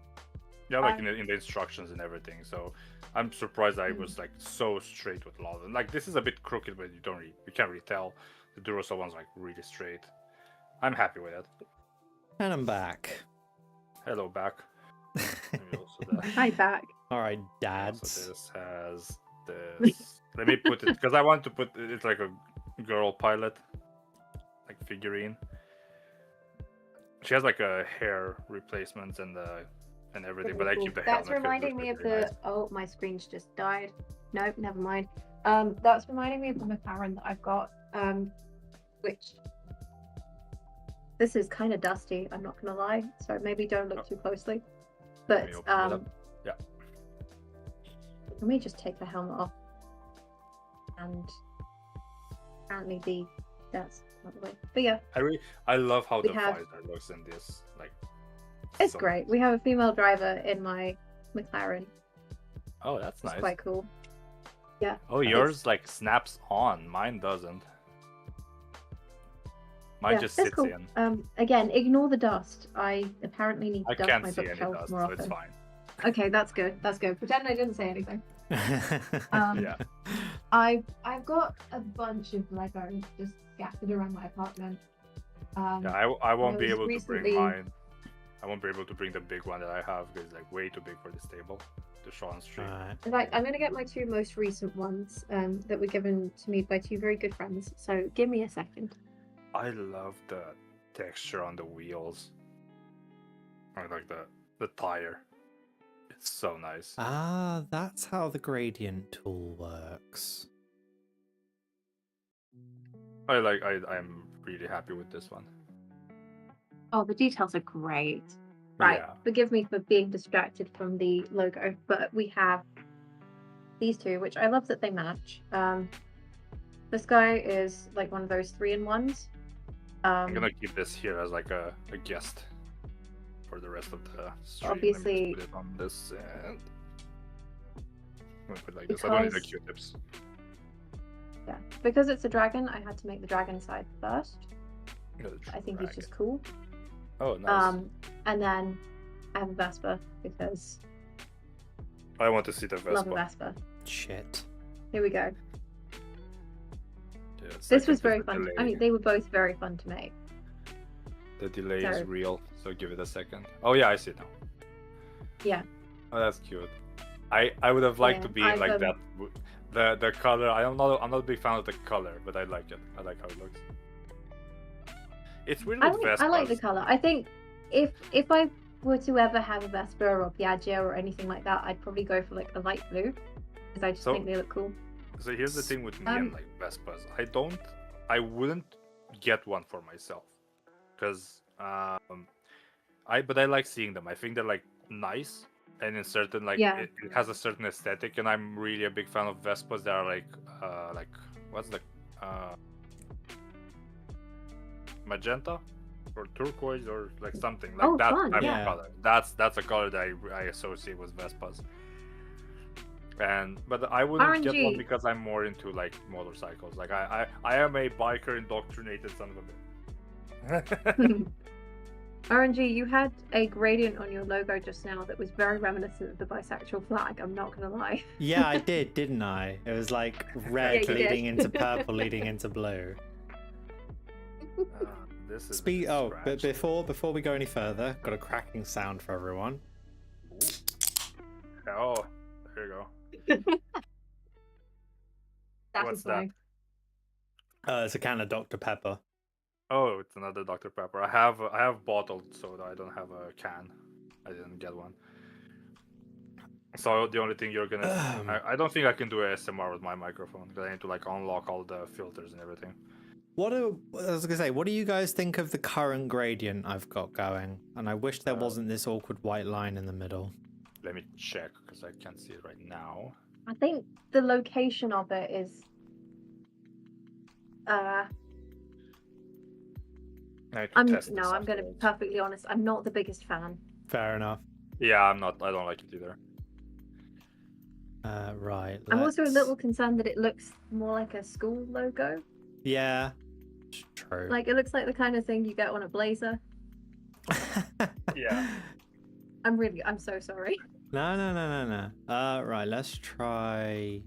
Speaker 3: yeah, like in the instructions and everything. So I'm surprised I was like so straight with a lot of them. Like this is a bit crooked, but you can't really tell. The Duracell one's like really straight. I'm happy with it.
Speaker 1: And I'm back.
Speaker 3: Hello, back.
Speaker 4: Hi, back.
Speaker 1: All right,
Speaker 3: So
Speaker 1: dads.
Speaker 3: this has this. Let me put it, because I want to put it's like a girl pilot, like figurine. She has like a hair replacements and everything, but I keep the helmet.
Speaker 4: That's reminding me of the. Oh, my screen's just died. Nope, never mind. That's reminding me of the McLaren that I've got. Which this is kind of dusty. I'm not gonna lie, so maybe don't look too closely. But
Speaker 3: yeah.
Speaker 4: Let me just take the helmet off. And apparently that's not the way. But yeah,
Speaker 3: I love how
Speaker 4: we
Speaker 3: the
Speaker 4: have-
Speaker 3: visor looks in this. Like,
Speaker 4: it's
Speaker 3: so
Speaker 4: great.
Speaker 3: nice.
Speaker 4: We have a female driver in my McLaren.
Speaker 3: Oh, that's
Speaker 4: It's
Speaker 3: nice.
Speaker 4: quite cool. Yeah.
Speaker 3: Oh, yours like snaps on. Mine doesn't. Mine just
Speaker 4: that's
Speaker 3: sits
Speaker 4: cool.
Speaker 3: in.
Speaker 4: Again, ignore the dust. I apparently need to
Speaker 3: I
Speaker 4: dust
Speaker 3: can't
Speaker 4: my
Speaker 3: see any
Speaker 4: bookshelf
Speaker 3: dust,
Speaker 4: more
Speaker 3: so
Speaker 4: often.
Speaker 3: it's fine.
Speaker 4: Okay, that's good. That's good. Pretend I didn't say anything.
Speaker 3: Yeah.
Speaker 4: I've got a bunch of Lego just scattered around my apartment.
Speaker 3: Yeah, I won't be
Speaker 4: was
Speaker 3: able to
Speaker 4: recently-
Speaker 3: bring mine. I won't be able to bring the big one that I have because it's like way too big for this table to show on stream.
Speaker 1: Alright.
Speaker 4: In fact, I'm going to get my two most recent ones that were given to me by two very good friends. So give me a second.
Speaker 3: I love the texture on the wheels. Or like the tire. It's so nice.
Speaker 1: Ah, that's how the gradient tool works.
Speaker 3: I'm really happy with this one.
Speaker 4: Oh, the details are great. Right,
Speaker 3: Yeah.
Speaker 4: forgive me for being distracted from the logo, but we have these two, which I love that they match. This guy is like one of those 3-in-1s.
Speaker 3: I'm gonna keep this here as like a guest for the rest of the stream.
Speaker 4: Obviously-
Speaker 3: Let me just put it on this end. I'm gonna put it like this. I don't need the Q-tips.
Speaker 4: Yeah, because it's a dragon, I had to make the dragon side first.
Speaker 3: Another
Speaker 4: I think
Speaker 3: dragon.
Speaker 4: he's just cool.
Speaker 3: Oh, nice.
Speaker 4: And then I have a Vespa because
Speaker 3: I want to see the
Speaker 4: I love a
Speaker 3: Vespa.
Speaker 4: Vespa.
Speaker 1: Shit.
Speaker 4: Here we go.
Speaker 3: Yeah, it's
Speaker 4: This
Speaker 3: like
Speaker 4: was
Speaker 3: the
Speaker 4: very fun. I
Speaker 3: delay.
Speaker 4: mean, they were both very fun to make.
Speaker 3: The delay is
Speaker 4: So-
Speaker 3: real, so give it a second. Oh yeah, I see it now.
Speaker 4: Yeah.
Speaker 3: Oh, that's cute. I would have liked
Speaker 4: Yeah,
Speaker 3: to be
Speaker 4: I've,
Speaker 3: like that. The color. I'm not a big fan of the color, but I like it. I like how it looks. It's weird with
Speaker 4: I like the
Speaker 3: Vespas.
Speaker 4: color. I think if I were to ever have a Vespa or Piaggio or anything like that, I'd probably go for like a light blue because I just
Speaker 3: So-
Speaker 4: think they look cool.
Speaker 3: So here's the thing with me and like Vespas. I wouldn't get one for myself, because but I like seeing them. I think they're like nice, and in certain like
Speaker 4: Yeah.
Speaker 3: it has a certain aesthetic, and I'm really a big fan of Vespas that are like what's the magenta? or turquoise or like something like
Speaker 4: Oh,
Speaker 3: that
Speaker 4: fun,
Speaker 3: type
Speaker 1: yeah.
Speaker 3: of color. That's a color that I associate with Vespas. But I wouldn't get one
Speaker 4: RNG.
Speaker 3: because I'm more into like motorcycles. Like I am a biker indoctrinated son of a bitch.
Speaker 4: RNG, you had a gradient on your logo just now that was very reminiscent of the bisexual flag. I'm not gonna lie.
Speaker 1: Yeah, I did, didn't I? It was like red
Speaker 4: you did.
Speaker 1: leading into purple, leading into blue.
Speaker 3: This is
Speaker 1: But before we go any further, got a cracking sound for everyone.
Speaker 3: Oh, there you go. What's that?
Speaker 4: Satisfying.
Speaker 1: It's a can of Dr. Pepper.
Speaker 3: Oh, it's another Dr. Pepper. I have bottled soda. I don't have a can. I didn't get one. So the only thing you're gonna, I don't think I can do ASMR with my microphone because I need to like unlock all the filters and everything.
Speaker 1: I was gonna say, what do you guys think of the current gradient I've got going? And I wish there wasn't this awkward white line in the middle.
Speaker 3: Let me check because I can't see it right now.
Speaker 4: I think the location of it is I'm gonna be perfectly honest, I'm not the biggest fan.
Speaker 1: Fair enough.
Speaker 3: Yeah, I'm not. I don't like it either.
Speaker 1: Right.
Speaker 4: I'm also a little concerned that it looks more like a school logo.
Speaker 1: Yeah, it's true.
Speaker 4: Like it looks like the kind of thing you get on a blazer.
Speaker 3: Yeah.
Speaker 4: I'm so sorry.
Speaker 1: No. Right, let's try.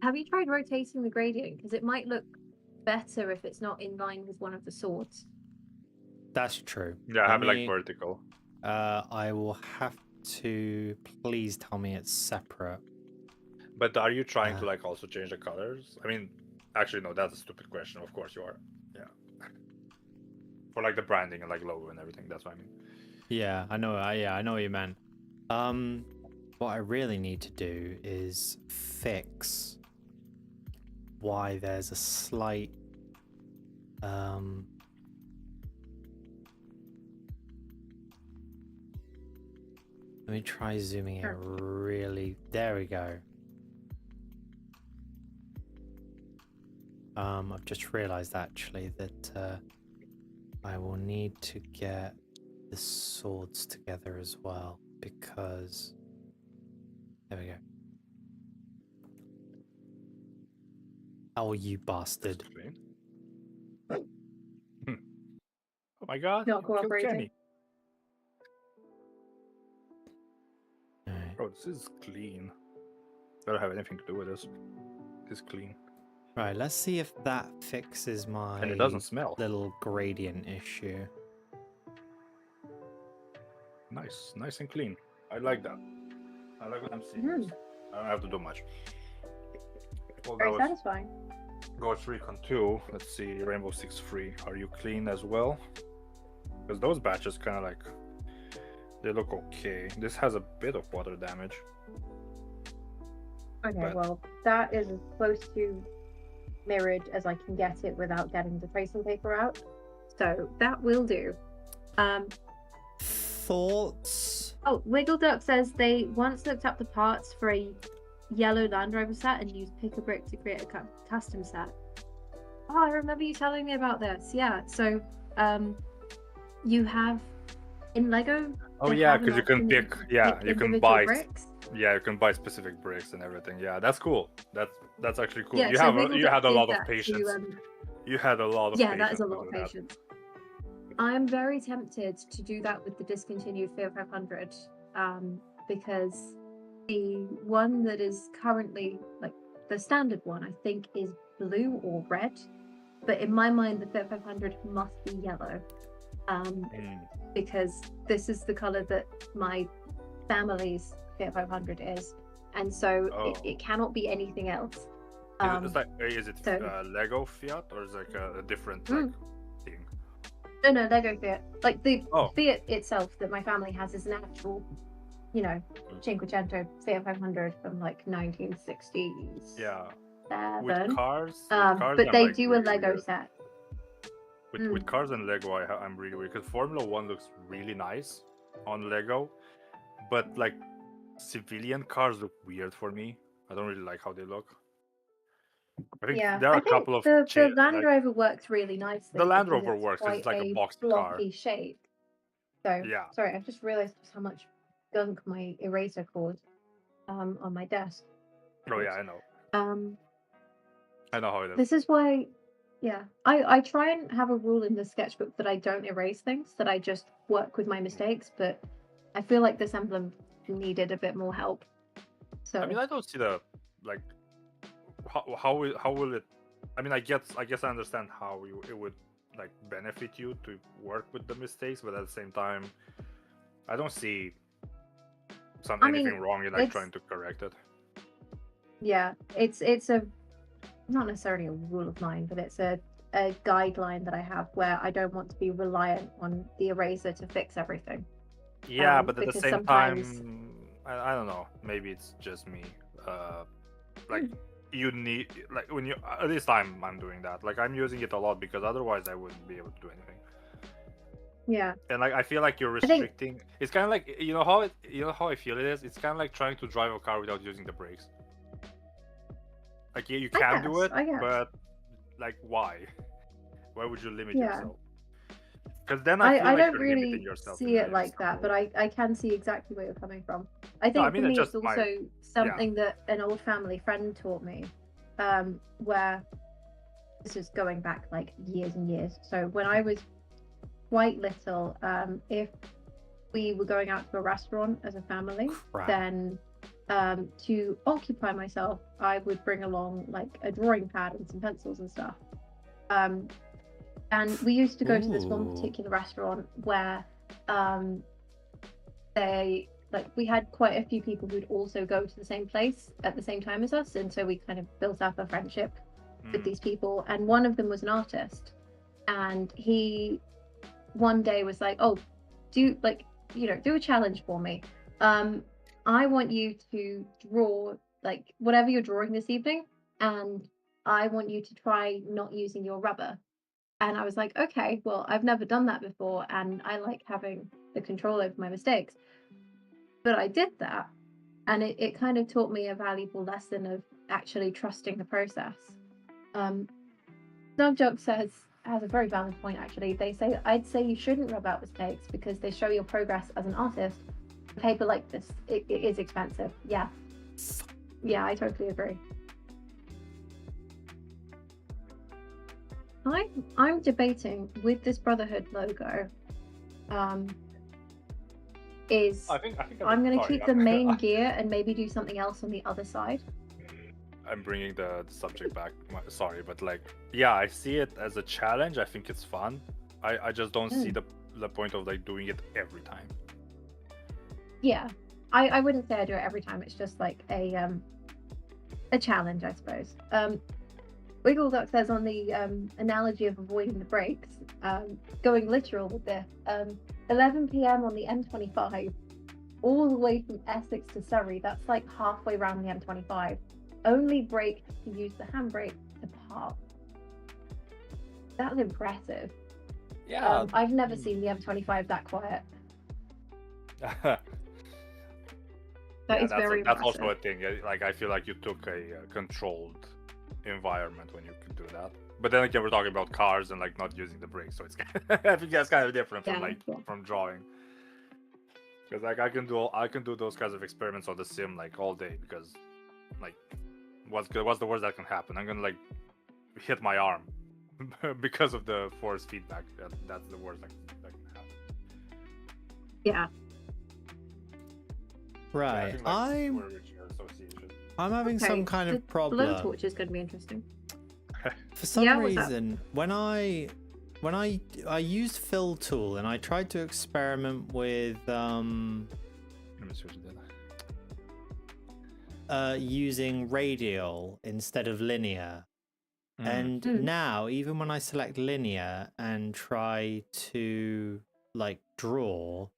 Speaker 4: Have you tried rotating the gradient? Because it might look better if it's not in line with one of the swords.
Speaker 1: That's true.
Speaker 3: Yeah, I have it like vertical.
Speaker 1: I will have to. Please tell me it's separate.
Speaker 3: But are you trying to like also change the colors? I mean, actually, no. That's a stupid question. Of course you are. Yeah. For like the branding and like logo and everything. That's what I mean.
Speaker 1: Yeah, I know. I know what you meant. What I really need to do is fix why there's a slight let me try zooming in really. There we go. I've just realized actually that I will need to get the swords together as well, because there we go. Oh, you bastard.
Speaker 3: Oh my god.
Speaker 4: Not
Speaker 3: you killed
Speaker 4: cooperating.
Speaker 3: Kenny.
Speaker 1: Alright.
Speaker 3: Bro, this is clean. I don't have anything to do with this. It's clean.
Speaker 1: Right, let's see if that fixes my
Speaker 3: And it doesn't smell.
Speaker 1: little gradient issue.
Speaker 3: Nice and clean. I like that. I like what I'm seeing. I don't have to do much. Well, that
Speaker 4: Very
Speaker 3: was
Speaker 4: satisfying.
Speaker 3: Ghost Recon 2. Let's see, Rainbow Six Free. Are you clean as well? Because those batches kind of like, they look okay. This has a bit of water damage.
Speaker 4: Okay,
Speaker 3: But-
Speaker 4: well, that is as close to mirrored as I can get it without getting the tracing paper out. So that will do.
Speaker 1: Thoughts?
Speaker 4: Oh, Wiggle Duck says they once looked up the parts for a yellow Land Rover set and used pick a brick to create a custom set. Oh, I remember you telling me about this. Yeah, so you have in Lego.
Speaker 3: Oh
Speaker 4: they
Speaker 3: yeah,
Speaker 4: have an
Speaker 3: because you can
Speaker 4: option
Speaker 3: pick.
Speaker 4: to
Speaker 3: Yeah,
Speaker 4: pick
Speaker 3: you can
Speaker 4: individual
Speaker 3: buy.
Speaker 4: bricks.
Speaker 3: Yeah, you can buy specific bricks and everything. Yeah, that's cool. That's actually cool.
Speaker 4: Yeah,
Speaker 3: you
Speaker 4: so
Speaker 3: have
Speaker 4: Wiggle
Speaker 3: you
Speaker 4: Duck
Speaker 3: had a
Speaker 4: did
Speaker 3: lot
Speaker 4: that
Speaker 3: of
Speaker 4: to,
Speaker 3: patience. You had a lot of
Speaker 4: yeah,
Speaker 3: patience.
Speaker 4: that is a
Speaker 3: to
Speaker 4: lot of
Speaker 3: do that.
Speaker 4: patience. I am very tempted to do that with the discontinued Fiat 500 because the one that is currently, like the standard one, I think is blue or red. But in my mind, the Fiat 500 must be yellow because this is the color that my family's Fiat 500 is. And so it cannot be anything else.
Speaker 3: Is it Lego Fiat or is it like a different like thing?
Speaker 4: No, Lego Fiat. Like the
Speaker 3: Oh.
Speaker 4: Fiat itself that my family has is an actual, you know, Cinquecento Fiat 500 from like 1960s.
Speaker 3: Yeah.
Speaker 4: Seven.
Speaker 3: With cars.
Speaker 4: But they do a Lego set.
Speaker 3: With cars and Lego, I'm really weird because Formula One looks really nice on Lego, but like civilian cars look weird for me. I don't really like how they look. I think
Speaker 4: Yeah,
Speaker 3: there are
Speaker 4: I
Speaker 3: a
Speaker 4: think
Speaker 3: couple of
Speaker 4: the Land
Speaker 3: like
Speaker 4: Rover works really nicely
Speaker 3: the Land
Speaker 4: because
Speaker 3: Rover
Speaker 4: it's
Speaker 3: works because
Speaker 4: quite
Speaker 3: it's like a
Speaker 4: a
Speaker 3: boxy car.
Speaker 4: blocky shape. So,
Speaker 3: Yeah.
Speaker 4: sorry, I've just realised just how much gunk my eraser caused on my desk.
Speaker 3: Oh yeah, I know.
Speaker 4: I
Speaker 3: know how it is.
Speaker 4: This is why, yeah, I try and have a rule in the sketchbook that I don't erase things, that I just work with my mistakes, but I feel like this emblem needed a bit more help. So
Speaker 3: I mean, I don't see the like how will it. I mean, I guess I understand how it would like benefit you to work with the mistakes, but at the same time, I don't see anything wrong in like trying to correct it.
Speaker 4: Yeah, it's a not necessarily a rule of mine, but it's a guideline that I have where I don't want to be reliant on the eraser to fix everything.
Speaker 3: Yeah, but at the
Speaker 4: because
Speaker 3: same
Speaker 4: sometimes
Speaker 3: time, I don't know. Maybe it's just me. Like you need like when you at least I'm doing that. Like I'm using it a lot because otherwise I wouldn't be able to do anything.
Speaker 4: yeah,
Speaker 3: And like I feel like you're restricting. It's kind of like you know how I feel it is. It's kind of like trying to drive a car without using the brakes. Like yeah, you can do it,
Speaker 4: I guess.
Speaker 3: but like why? Why would you limit
Speaker 4: Yeah.
Speaker 3: yourself? Because then I feel
Speaker 4: I
Speaker 3: like
Speaker 4: don't
Speaker 3: you're
Speaker 4: really
Speaker 3: limiting yourself.
Speaker 4: see it like that, but I can see exactly where you're coming from. I think
Speaker 3: mean,
Speaker 4: for me
Speaker 3: it's
Speaker 4: it's
Speaker 3: just
Speaker 4: also something that an old family friend taught me, where this is going back like years and years. So when I was quite little, if we were going out to a restaurant as a family, then to occupy myself, I would bring along like a drawing pad and some pencils and stuff. And we used to go to this one particular restaurant where we had quite a few people who'd also go to the same place at the same time as us, and so we kind of built up a friendship with these people. And one of them was an artist, and he one day was like, "Oh, do a challenge for me. I want you to draw like whatever you're drawing this evening, and I want you to try not using your rubber." And I was like, okay, well, I've never done that before, and I like having the control over my mistakes. But I did that, and it kind of taught me a valuable lesson of actually trusting the process. Snubjug has a very valid point, actually. I'd say you shouldn't rub out mistakes because they show your progress as an artist. A paper like this, it is expensive. Yeah. Yeah, I totally agree. I'm debating with this Brotherhood logo. I'm going to keep the main gear and maybe do something else on the other side.
Speaker 3: I'm bringing the subject back. Sorry, but like, yeah, I see it as a challenge. I think it's fun. I just don't see the point of like doing it every time.
Speaker 4: Yeah, I wouldn't say I do it every time. It's just like a challenge, I suppose. Wiggle Duck says on the analogy of avoiding the brakes, going literal with this, 11 p.m. on the M25, all the way from Essex to Surrey, that's like halfway around the M25. Only brake to use the handbrake to park. That's impressive.
Speaker 3: Yeah.
Speaker 4: I've never seen the M25 that quiet. That's very impressive.
Speaker 3: That's also a thing. Like I feel like you took a controlled environment when you could do that. But then again, we're talking about cars and like not using the brakes, so it's I think that's kind of different from drawing. Because like I can do those kinds of experiments on the sim like all day because like what's the worst that can happen? I'm gonna like hit my arm because of the force feedback. That's the worst that can happen.
Speaker 4: Yeah.
Speaker 1: Right.
Speaker 3: Yeah,
Speaker 1: I'm having some kind of problem.
Speaker 4: Blowtorch is going to be interesting.
Speaker 1: For some reason, when I used fill tool and I tried to experiment with using radial instead of linear, and now even when I select linear and try to like draw,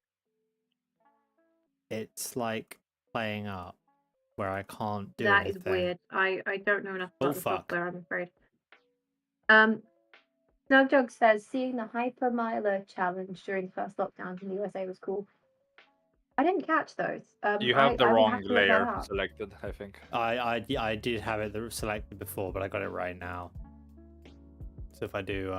Speaker 1: it's like playing up where I can't do anything.
Speaker 4: That is weird. I don't know enough about the software, I'm afraid. Snugjug says seeing the Hypermiler challenge during the first lockdowns in the USA was cool. I didn't catch those.
Speaker 3: You have the
Speaker 4: I will
Speaker 3: wrong
Speaker 4: have to look that
Speaker 3: layer
Speaker 4: up.
Speaker 3: selected, I think.
Speaker 1: I did have it selected before, but I got it right now. So if I do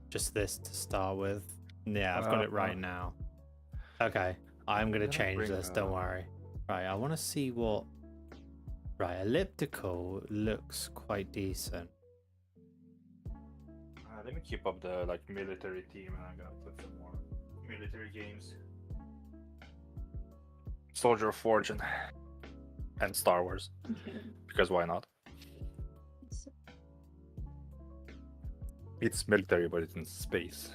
Speaker 1: just this to start with, yeah, I've got it right now. Okay, I'm gonna change this. Don't worry. Right, I want to see what. Right, elliptical looks quite decent.
Speaker 3: Let me keep up the like military theme, and I'm gonna put some more military games. Soldier of Fortune and Star Wars,
Speaker 4: Okay.
Speaker 3: because why not? It's military, but it's in space.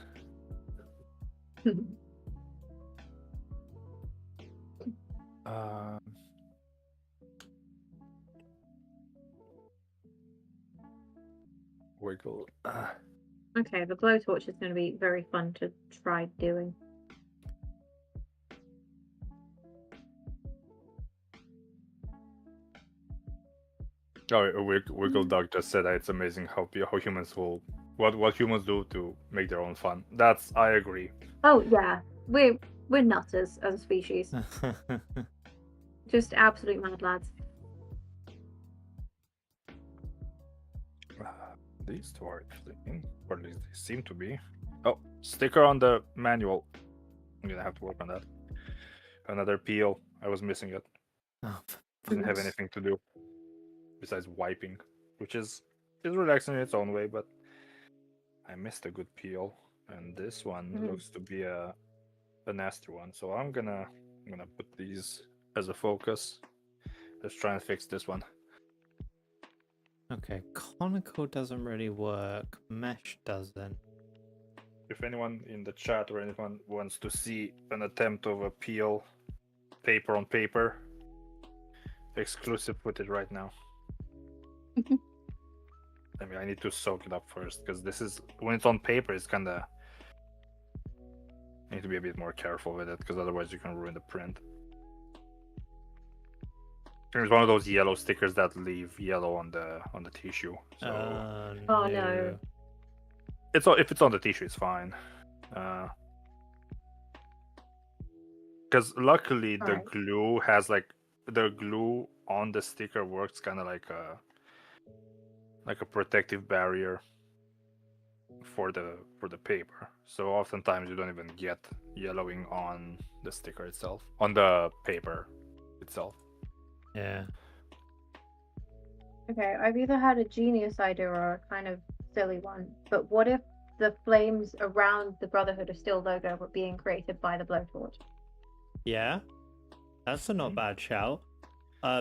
Speaker 3: Wiggle.
Speaker 4: Okay, the blowtorch is going to be very fun to try doing.
Speaker 3: Oh, Wiggle Dog just said that it's amazing how humans will what humans do to make their own fun. I agree.
Speaker 4: Oh yeah, we're nutters as a species. Just absolute mad lads.
Speaker 3: These two are actually in, or at least they seem to be. Oh, sticker on the manual. I'm gonna have to work on that. Another peel. I was missing it.
Speaker 1: Oh,
Speaker 3: Didn't have anything to do besides wiping, which is relaxing in its own way, but I missed a good peel, and this one looks to be a nasty one. So I'm gonna put these as a focus. Let's try and fix this one.
Speaker 1: Okay, conical doesn't really work. Mesh doesn't.
Speaker 3: If anyone in the chat or anyone wants to see an attempt of a peel, paper on paper, exclusive footage right now. I mean, I need to soak it up first, because this is, when it's on paper, it's kind of, need to be a bit more careful with it, because otherwise you can ruin the print. There's one of those yellow stickers that leave yellow on the tissue. So
Speaker 4: Oh no.
Speaker 3: if it's on the tissue, it's fine. Because luckily the glue has the glue on the sticker works kind of like a protective barrier for the paper. So oftentimes you don't even get yellowing on the sticker itself, on the paper itself.
Speaker 1: Yeah.
Speaker 4: Okay, I've either had a genius idea or a kind of silly one. But what if the flames around the Brotherhood of Steel logo were being created by the blowtorch?
Speaker 1: Yeah, that's a not bad shout.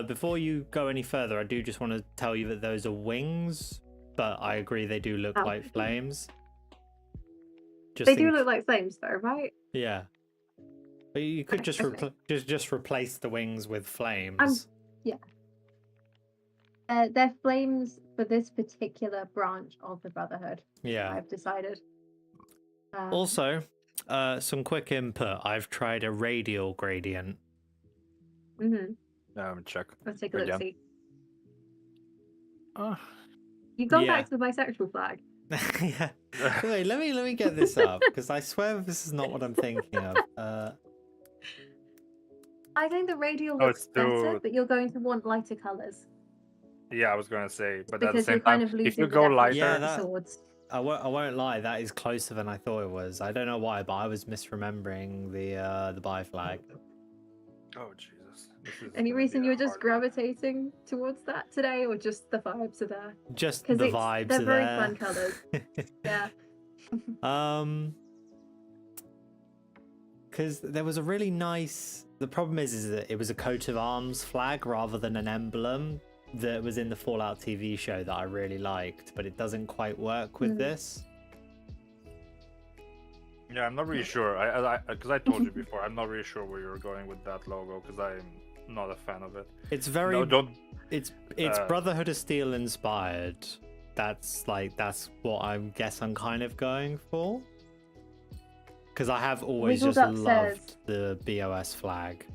Speaker 1: Before you go any further, I do just want to tell you that those are wings, but I agree they do look like flames.
Speaker 4: They do look like flames, though, right?
Speaker 1: Yeah, but you could just just replace the wings with flames.
Speaker 4: Yeah. They're flames for this particular branch of the Brotherhood.
Speaker 1: Yeah,
Speaker 4: I've decided.
Speaker 1: Also, some quick input. I've tried a radial gradient.
Speaker 3: Check.
Speaker 4: Let's take a look. See.
Speaker 3: Oh.
Speaker 4: You've gone back to the bisexual flag.
Speaker 1: Yeah. Wait, let me get this up, because I swear this is not what I'm thinking of.
Speaker 4: I think the radial looks better, but you're going to want lighter colours.
Speaker 3: Yeah, I was going to say, but
Speaker 4: because
Speaker 3: at the same
Speaker 4: kind
Speaker 3: time,
Speaker 4: of
Speaker 3: if you go lighter,
Speaker 1: I won't lie, that is closer than I thought it was. I don't know why, but I was misremembering the bi flag.
Speaker 3: Oh Jesus!
Speaker 4: Any reason you're just gravitating towards that today, or just the vibes are there?
Speaker 1: Just the vibes
Speaker 4: they're
Speaker 1: are
Speaker 4: very
Speaker 1: there.
Speaker 4: fun colours. Yeah.
Speaker 1: Because there was a really nice. The problem is that it was a coat of arms flag rather than an emblem that was in the Fallout TV show that I really liked, but it doesn't quite work with this.
Speaker 3: Yeah, I'm not really sure. Because I told you before, I'm not really sure where you're going with that logo, because I'm not a fan of it.
Speaker 1: It's very. No, it's Brotherhood of Steel inspired. That's what I guess I'm kind of going for. Because I have always just loved the BOS flag.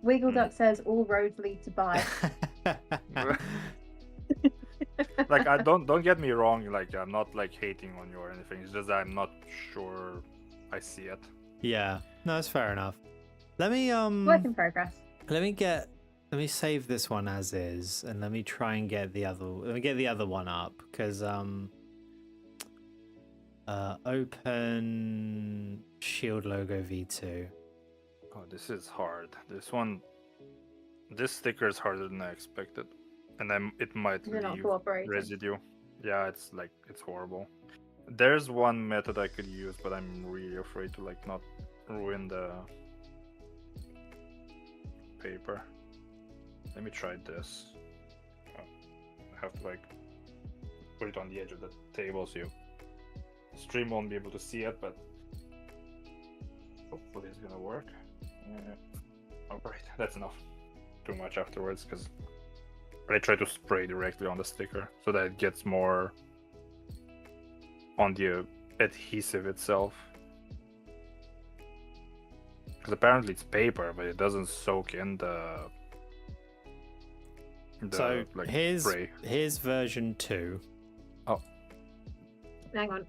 Speaker 4: Wiggle Duck says all roads lead to buy.
Speaker 3: Like, don't get me wrong. Like, I'm not like hating on you or anything. It's just that I'm not sure I see it.
Speaker 1: Yeah, no, that's fair enough. Let me
Speaker 4: Work in progress.
Speaker 1: let me save this one as is, and let me try and get the other. Let me get the other one up because open shield logo v2.
Speaker 3: Oh, this is hard. This sticker is harder than I expected, and then it might
Speaker 4: They're not
Speaker 3: leave
Speaker 4: cooperating.
Speaker 3: residue. Yeah, it's horrible. There's one method I could use, but I'm really afraid to like not ruin the paper. Let me try this. Oh, I have to like put it on the edge of the table so you stream won't be able to see it, but hopefully it's gonna work. Alright, that's enough. Too much afterwards because I try to spray directly on the sticker so that it gets more on the adhesive itself. Because apparently it's paper, but it doesn't soak in the
Speaker 1: So
Speaker 3: like,
Speaker 1: here's
Speaker 3: spray.
Speaker 1: here's version 2.
Speaker 4: Hang on.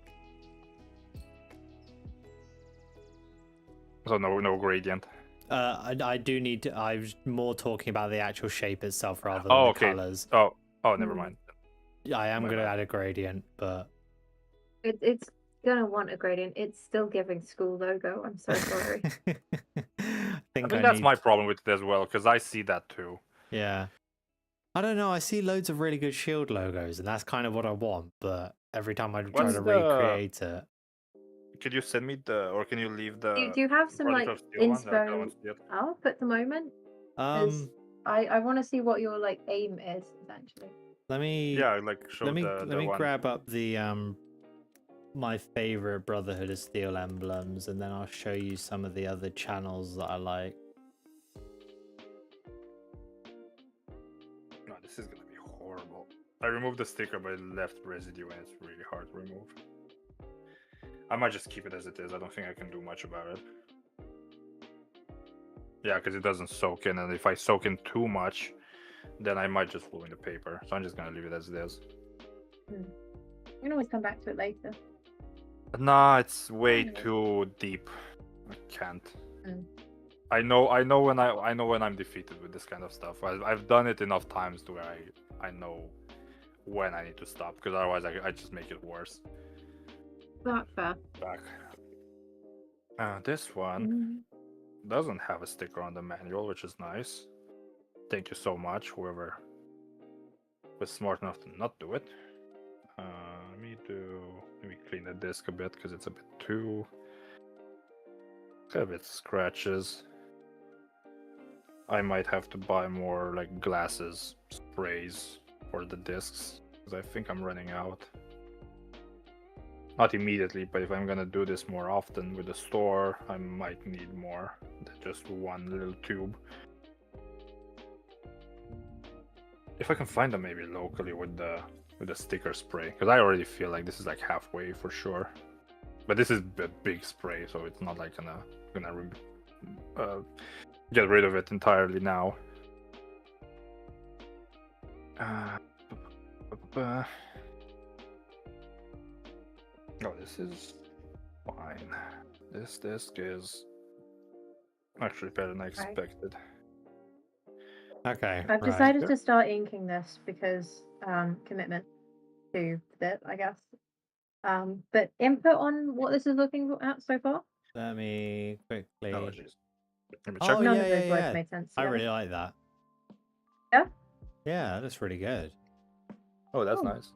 Speaker 3: So no gradient.
Speaker 1: I do need to. I was more talking about the actual shape itself rather than
Speaker 3: Oh,
Speaker 1: the
Speaker 3: okay.
Speaker 1: colors.
Speaker 3: Oh, never mind.
Speaker 1: I am
Speaker 3: My
Speaker 1: going to
Speaker 3: bad.
Speaker 1: add a gradient, but
Speaker 4: It's gonna want a gradient. It's still giving school logo. I'm so sorry.
Speaker 1: I
Speaker 3: I
Speaker 1: think
Speaker 3: think that's
Speaker 1: need...
Speaker 3: my problem with it as well, because I see that too.
Speaker 1: Yeah. I don't know. I see loads of really good shield logos, and that's kind of what I want. But every time I try
Speaker 3: What's
Speaker 1: to
Speaker 3: the-
Speaker 1: recreate it,
Speaker 3: Could you send me or can you leave the
Speaker 4: Do you have some
Speaker 3: Project
Speaker 4: like
Speaker 3: of Steel one? I
Speaker 4: inspo
Speaker 3: want to see it.
Speaker 4: up at the moment? 'Cause I want to see what your like aim is essentially.
Speaker 1: let me
Speaker 3: Yeah, like show
Speaker 1: let me
Speaker 3: the
Speaker 1: let me
Speaker 3: one.
Speaker 1: grab up the my favorite Brotherhood of Steel emblems, and then I'll show you some of the other channels that I like.
Speaker 3: No, this is gonna be horrible. I removed the sticker, but it left residue, and it's really hard to remove. I might just keep it as it is. I don't think I can do much about it. Yeah, because it doesn't soak in, and if I soak in too much, then I might just ruin the paper. So I'm just gonna leave it as it is.
Speaker 4: You can always come back to it later.
Speaker 3: Nah, it's way
Speaker 4: Anyway.
Speaker 3: too deep. I can't.
Speaker 4: Mm.
Speaker 3: I know when I'm defeated with this kind of stuff. I've done it enough times to where I know when I need to stop, because otherwise I just make it worse.
Speaker 4: That's fair.
Speaker 3: Back. This one doesn't have a sticker on the manual, which is nice. Thank you so much, whoever was smart enough to not do it. Let me clean the disc a bit because it's a bit too. Got a bit scratches. I might have to buy more like glasses sprays for the discs because I think I'm running out. Not immediately, but if I'm gonna do this more often with the store, I might need more than just one little tube. If I can find them maybe locally with the sticker spray, because I already feel like this is like halfway for sure. But this is a big spray, so it's not like gonna get rid of it entirely now. Oh, this is fine. This disc is actually better than I expected.
Speaker 1: Okay.
Speaker 4: I've decided to start inking this because commitment to it, I guess. But input on what this is looking at so far?
Speaker 1: Let me quickly.
Speaker 3: Oh, jeez. Let me
Speaker 1: Oh,
Speaker 3: check.
Speaker 4: None
Speaker 1: yeah,
Speaker 4: of those
Speaker 1: yeah,
Speaker 4: words
Speaker 1: yeah.
Speaker 4: made sense
Speaker 1: I
Speaker 4: together.
Speaker 1: really like that.
Speaker 4: Yeah?
Speaker 1: Yeah, that's really good.
Speaker 3: Oh, that's
Speaker 4: Oh.
Speaker 3: nice.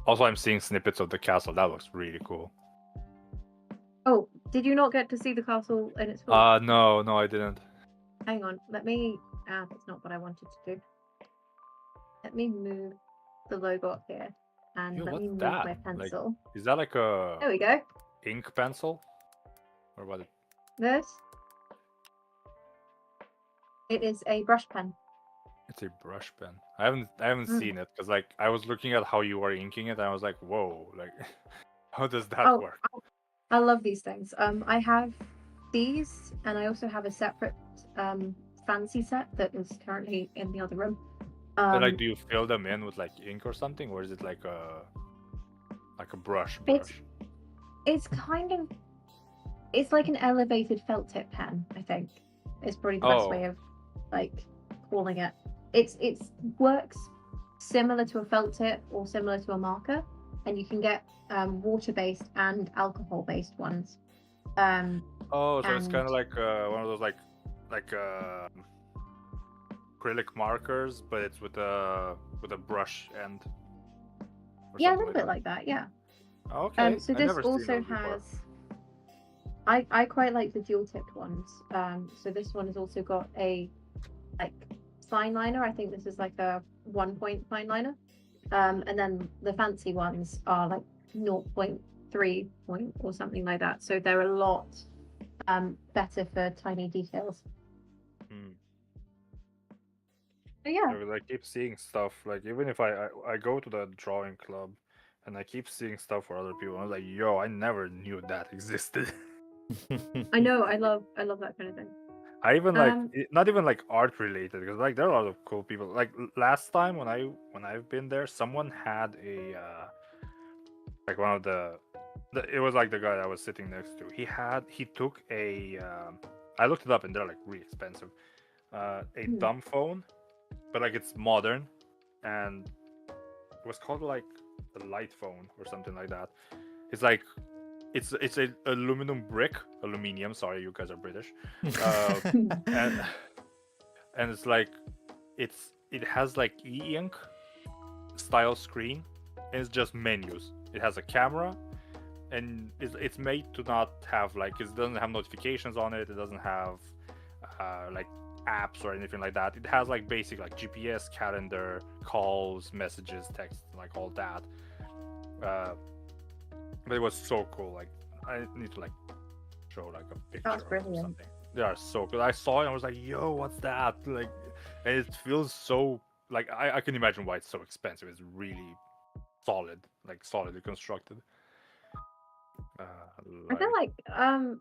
Speaker 3: Also, I'm seeing snippets of the castle. That looks really cool.
Speaker 4: Oh, did you not get to see the castle in its full?
Speaker 3: No, I didn't.
Speaker 4: Hang on, let me. That's not what I wanted to do. Let me move the logo up here, and
Speaker 3: Yo,
Speaker 4: let me
Speaker 3: what's
Speaker 4: move
Speaker 3: that?
Speaker 4: my
Speaker 3: Like,
Speaker 4: pencil.
Speaker 3: Is that like a
Speaker 4: There we go.
Speaker 3: ink pencil? Or what?
Speaker 4: This. It is a brush pen.
Speaker 3: It's a brush pen. I haven't seen it because like I was looking at how you were inking it and I was like, whoa, like how does that work?
Speaker 4: I love these things. I have these, and I also have a separate fancy set that is currently in the other room.
Speaker 3: And, like, do you fill them in with like ink or something, or is it like a brush?
Speaker 4: It's kind of, it's like an elevated felt tip pen, I think. Is probably the best
Speaker 3: Oh.
Speaker 4: way of like calling it. It's works similar to a felt tip or similar to a marker, and you can get water-based and alcohol-based ones.
Speaker 3: Oh, so it's
Speaker 4: And-
Speaker 3: kind of like one of those like acrylic markers, but it's with a brush end. or
Speaker 4: Yeah, a
Speaker 3: something
Speaker 4: little bit like that. Yeah.
Speaker 3: Okay.
Speaker 4: So
Speaker 3: I've
Speaker 4: this
Speaker 3: never seen
Speaker 4: also
Speaker 3: those before.
Speaker 4: has. I quite like the dual tipped ones. So this one has also got a like fine liner. I think this is like a 1-point fine liner. And then the fancy ones are like 0.3 point or something like that. So they're a lot better for tiny details.
Speaker 3: Hmm.
Speaker 4: So yeah.
Speaker 3: Because I keep seeing stuff like even if I go to the drawing club and I keep seeing stuff for other people, I was like, yo, I never knew that existed.
Speaker 4: I know, I love that kind of thing.
Speaker 3: I even like
Speaker 4: Um,
Speaker 3: not even like art related because like there are a lot of cool people. Like last time when I've been there, someone had a like one of the it was like the guy I was sitting next to. He took a I looked it up and they're like really expensive. A dumb phone, but like it's modern, and it was called like a light phone or something like that. It's like it's a aluminium. Sorry, you guys are British. And it's like it has like e-ink style screen, and it's just menus. It has a camera, and it's made to not have like it doesn't have notifications on it. It doesn't have like apps or anything like that. It has like basic like GPS, calendar, calls, messages, text, like all that. But it was so cool. Like I need to like show like a picture
Speaker 4: That's
Speaker 3: or
Speaker 4: brilliant.
Speaker 3: something. They are so good. I saw it and I was like, yo, what's that? Like, and it feels so like I can imagine why it's so expensive. It's really solid, like solidly constructed.
Speaker 4: I feel like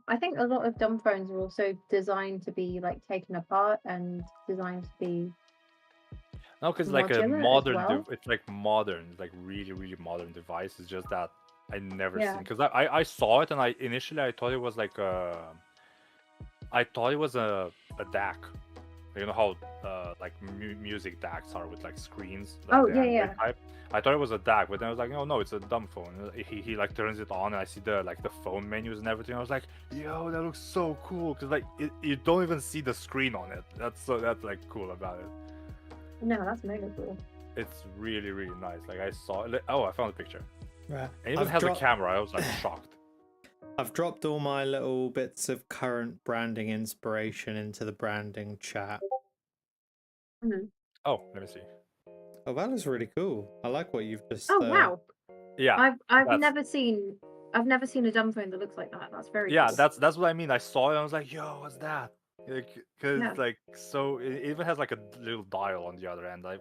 Speaker 4: I think a lot of dumb phones are also designed to be like taken apart and designed to be
Speaker 3: no, because like a
Speaker 4: modular as
Speaker 3: modern,
Speaker 4: well.
Speaker 3: it's like modern, it's like really modern device. It's just that I never
Speaker 4: Yeah.
Speaker 3: seen because I saw it and I initially I thought it was like I thought it was a DAC. You know how like music DACs are with like screens. Like
Speaker 4: Oh,
Speaker 3: the
Speaker 4: yeah,
Speaker 3: Android
Speaker 4: yeah.
Speaker 3: type. I thought it was a DAC, but then I was like, no, it's a dumb phone. He like turns it on, and I see the like the phone menus and everything. I was like, yo, that looks so cool because like you don't even see the screen on it. That's like cool about it.
Speaker 4: No, that's mega cool.
Speaker 3: It's really nice. Like I saw. Oh, I found a picture.
Speaker 1: Right.
Speaker 3: And it even has a camera. I was like shocked.
Speaker 1: I've dropped all my little bits of current branding inspiration into the branding chat.
Speaker 3: Oh, let me see.
Speaker 1: Oh, that is really cool. I like what you've just.
Speaker 4: Oh wow!
Speaker 3: Yeah.
Speaker 4: I've never seen a dumb phone that looks like that. That's very
Speaker 3: Yeah,
Speaker 4: cool.
Speaker 3: that's what I mean. I saw it and I was like, yo, what's that? Because
Speaker 4: Yeah.
Speaker 3: like so it even has like a little dial on the other end. I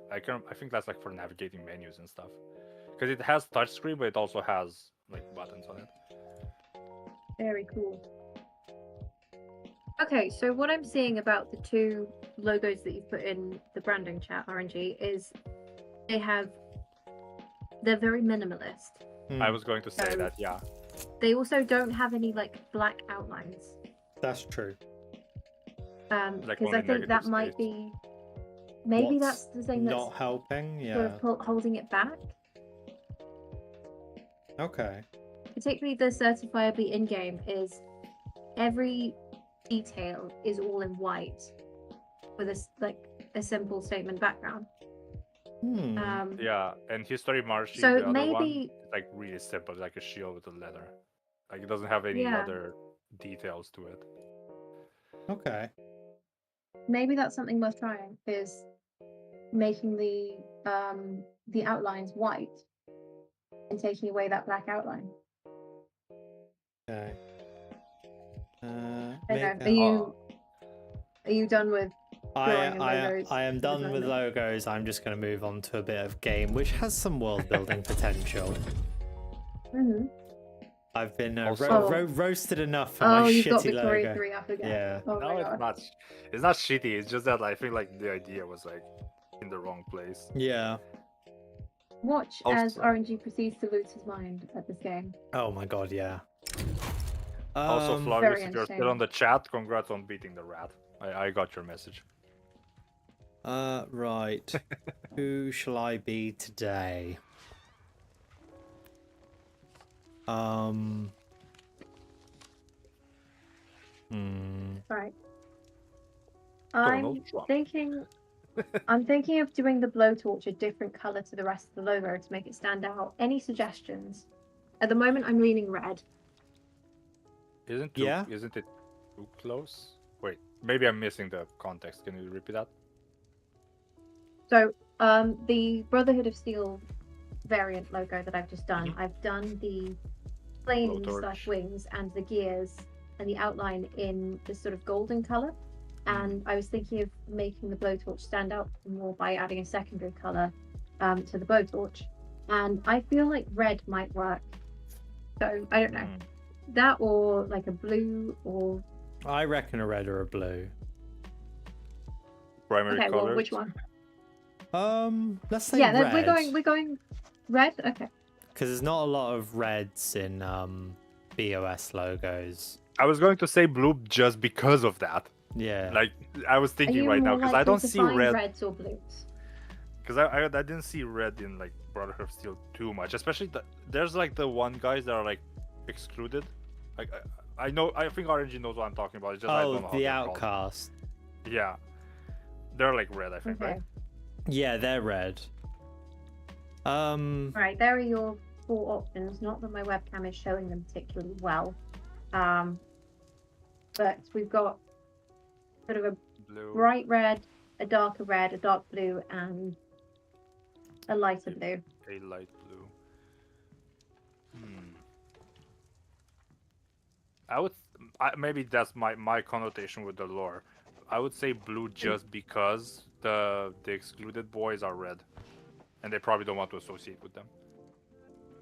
Speaker 3: think that's like for navigating menus and stuff. Because it has touchscreen, but it also has like buttons on it.
Speaker 4: Very cool. Okay, so what I'm seeing about the two logos that you've put in the branding chat, RNG, is they're very minimalist.
Speaker 1: Hmm,
Speaker 3: I was going to say
Speaker 4: So-
Speaker 3: that, yeah.
Speaker 4: They also don't have any like black outlines.
Speaker 1: that's true.
Speaker 3: Like
Speaker 4: Because
Speaker 3: only
Speaker 4: I think that
Speaker 3: negative
Speaker 4: might
Speaker 3: space.
Speaker 4: be maybe
Speaker 1: What's
Speaker 4: that's the thing that's
Speaker 1: not helping.
Speaker 4: sort
Speaker 1: Yeah.
Speaker 4: of holding it back.
Speaker 1: Okay.
Speaker 4: Particularly the certifiably in-game is every detail is all in white with a simple statement background.
Speaker 1: Hmm.
Speaker 3: Yeah, and History Marshy,
Speaker 4: So
Speaker 3: the other one,
Speaker 4: maybe
Speaker 3: is like really simple, like a shield with a letter. Like it doesn't have any
Speaker 4: Yeah.
Speaker 3: other details to it.
Speaker 1: Okay.
Speaker 4: maybe that's something worth trying, is making the outlines white and taking away that black outline.
Speaker 1: Okay.
Speaker 4: I don't
Speaker 1: Maybe-
Speaker 4: know. Are you done with drawing and
Speaker 1: I
Speaker 4: logos
Speaker 1: am
Speaker 4: for the
Speaker 1: done with
Speaker 4: moment?
Speaker 1: logos. I'm just going to move on to a bit of game, which has some world building potential.
Speaker 4: Mhm.
Speaker 1: I've been
Speaker 3: Also-
Speaker 1: roasted enough for
Speaker 4: Oh,
Speaker 1: my
Speaker 4: you've got
Speaker 1: shitty
Speaker 4: Victoria
Speaker 1: logo.
Speaker 4: 3 up again.
Speaker 1: Yeah.
Speaker 4: Oh
Speaker 3: No,
Speaker 4: my
Speaker 3: it's
Speaker 4: god.
Speaker 3: not. It's not shitty. It's just that I feel like the idea was like in the wrong place.
Speaker 1: Yeah.
Speaker 4: Watch as
Speaker 3: Also-
Speaker 4: RNG proceeds to lose his mind at this game.
Speaker 1: Oh my god, yeah.
Speaker 3: Also,
Speaker 1: Um,
Speaker 3: Flavius,
Speaker 4: Very
Speaker 3: if you're still
Speaker 4: entertaining.
Speaker 3: on the chat, congrats on beating the rat. I got your message.
Speaker 1: right. Who shall I be today? Um.
Speaker 4: Right.
Speaker 3: Donald
Speaker 4: I'm
Speaker 3: Trump.
Speaker 4: thinking. I'm thinking of doing the blowtorch a different color to the rest of the logo to make it stand out. Any suggestions? At the moment, I'm leaning red.
Speaker 3: Isn't
Speaker 1: Yeah.
Speaker 3: it too close? Wait, maybe I'm missing the context. Can you repeat that?
Speaker 4: So, the Brotherhood of Steel variant logo that I've just done, I've done the flames
Speaker 3: Blowtorch.
Speaker 4: slash wings and the gears and the outline in this sort of golden color. And I was thinking of making the blowtorch stand out more by adding a secondary color to the blowtorch. And I feel like red might work. So I don't know. That or like a blue or
Speaker 1: I reckon a red or a blue.
Speaker 3: Primary
Speaker 4: okay,
Speaker 3: colors.
Speaker 4: well which one?
Speaker 1: Let's say
Speaker 4: Yeah,
Speaker 1: red.
Speaker 4: we're going red. Okay.
Speaker 1: Because there's not a lot of reds in BOS logos.
Speaker 3: I was going to say blue just because of that.
Speaker 1: Yeah.
Speaker 3: Like I was
Speaker 4: Are
Speaker 3: thinking
Speaker 4: you
Speaker 3: right now
Speaker 4: more
Speaker 3: because I
Speaker 4: likely
Speaker 3: don't
Speaker 4: to
Speaker 3: see
Speaker 4: find
Speaker 3: red.
Speaker 4: reds or blues?
Speaker 3: Because I didn't see red in like Brotherhood of Steel too much. Especially there's like the one guys that are like excluded. Like I know, I think RNG knows what I'm talking about. It's just I don't know how
Speaker 1: the
Speaker 3: they're called.
Speaker 1: outcast.
Speaker 3: Yeah, they're like red, I think,
Speaker 4: Okay.
Speaker 3: right?
Speaker 1: Yeah, they're red.
Speaker 4: Right, there are your 4 options. Not that my webcam is showing them particularly well. But we've got sort of a
Speaker 3: Blue.
Speaker 4: bright red, a darker red, a dark blue, and a lighter blue.
Speaker 3: A light blue. Maybe that's my connotation with the lore. I would say blue just because the excluded boys are red, and they probably don't want to associate with them.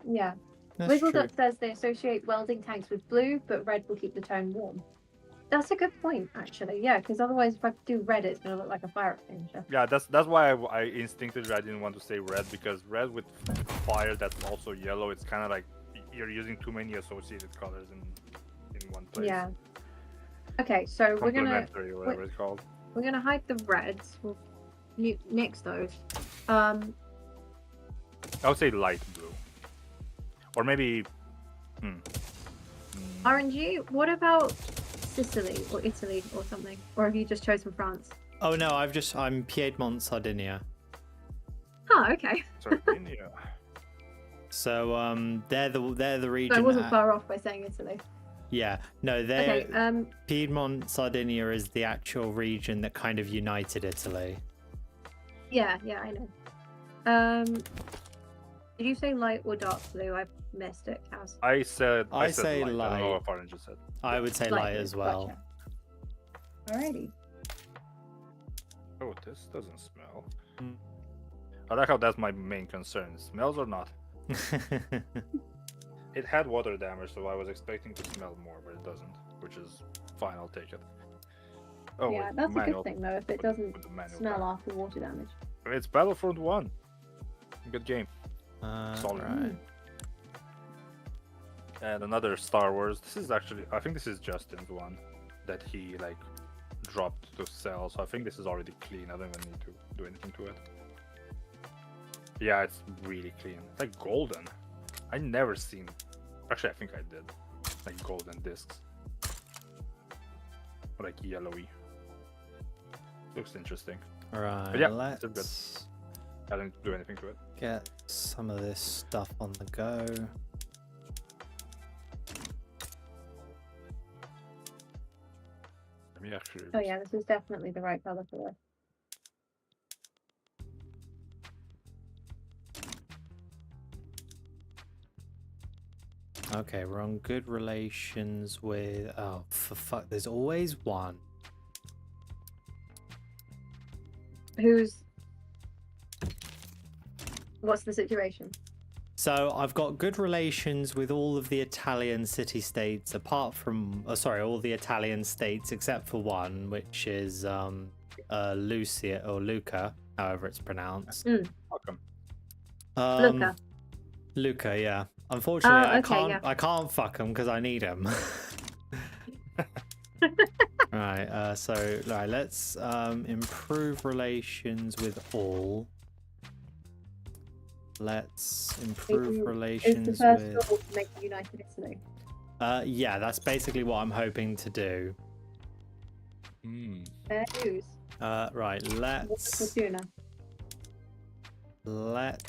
Speaker 4: Yeah.
Speaker 1: That's true.
Speaker 4: Wiggledut says they associate welding tanks with blue, but red will keep the tone warm. That's a good point, actually. Yeah, because otherwise, if I do red, it's going to look like a fire extinguisher.
Speaker 3: Yeah, that's why I instinctively I didn't want to say red, because red with fire that's also yellow, it's kind of like you're using too many associated colors in one place.
Speaker 4: Yeah. Okay, so we're gonna
Speaker 3: Complementary, or whatever it's called.
Speaker 4: hide the reds. We'll nix those.
Speaker 3: I would say light blue, or maybe.
Speaker 4: RNG. What about Sicily or Italy or something? Or have you just chosen France?
Speaker 1: Oh no, I'm Piedmont, Sardinia.
Speaker 4: Oh, okay.
Speaker 3: Sardinia.
Speaker 1: So they're the region.
Speaker 4: So I wasn't far off by saying Italy.
Speaker 1: Yeah, no, they're
Speaker 4: Okay.
Speaker 1: Piedmont, Sardinia is the actual region that kind of united Italy.
Speaker 4: Yeah, I know. Did you say light or dark blue? I missed it, Kaz.
Speaker 3: I said
Speaker 1: say
Speaker 3: light. I don't know
Speaker 1: light.
Speaker 3: what Orange said.
Speaker 1: I would say light
Speaker 4: blue,
Speaker 1: as well.
Speaker 4: Gotcha. Alrighty.
Speaker 3: Oh, this doesn't smell. I like how that's my main concern. Smells or not? It had water damage, so I was expecting to smell more, but it doesn't, which is fine. I'll take it. Oh,
Speaker 4: Yeah,
Speaker 3: wait,
Speaker 4: that's a
Speaker 3: manual.
Speaker 4: good thing though, if it doesn't
Speaker 3: With the manual
Speaker 4: smell
Speaker 3: back.
Speaker 4: after water damage.
Speaker 3: It's Battlefront 1. Good game. Solid.
Speaker 1: Right.
Speaker 3: And another Star Wars. This is actually, I think this is Justin's one that he like dropped to sell. So I think this is already clean. I don't even need to do anything to it. Yeah, it's really clean. It's like golden. I never seen. Actually, I think I did. Like golden discs. Or like yellowy. Looks interesting.
Speaker 1: Right.
Speaker 3: But yeah, it's good.
Speaker 1: Let's
Speaker 3: I didn't do anything to it.
Speaker 1: get some of this stuff on the go.
Speaker 3: Let me actually.
Speaker 4: Oh yeah, this is definitely the right color for this.
Speaker 1: Okay, we're on good relations with. Oh, for fuck! There's always one.
Speaker 4: What's the situation?
Speaker 1: So I've got good relations with all of the Italian city-states, apart from, all the Italian states except for one, which is Lucia or Luca, however it's pronounced.
Speaker 3: Welcome.
Speaker 4: Luca.
Speaker 1: Luca, yeah. Unfortunately,
Speaker 4: okay,
Speaker 1: I can't fuck him because I need him. Right. So right, let's improve relations with all. Let's improve
Speaker 4: Is the
Speaker 1: relations
Speaker 4: first
Speaker 1: with.
Speaker 4: goal to make a united Italy?
Speaker 1: Yeah, that's basically what I'm hoping to do.
Speaker 4: Fair news.
Speaker 1: Right.
Speaker 4: What's
Speaker 1: Let's
Speaker 4: Fortuna?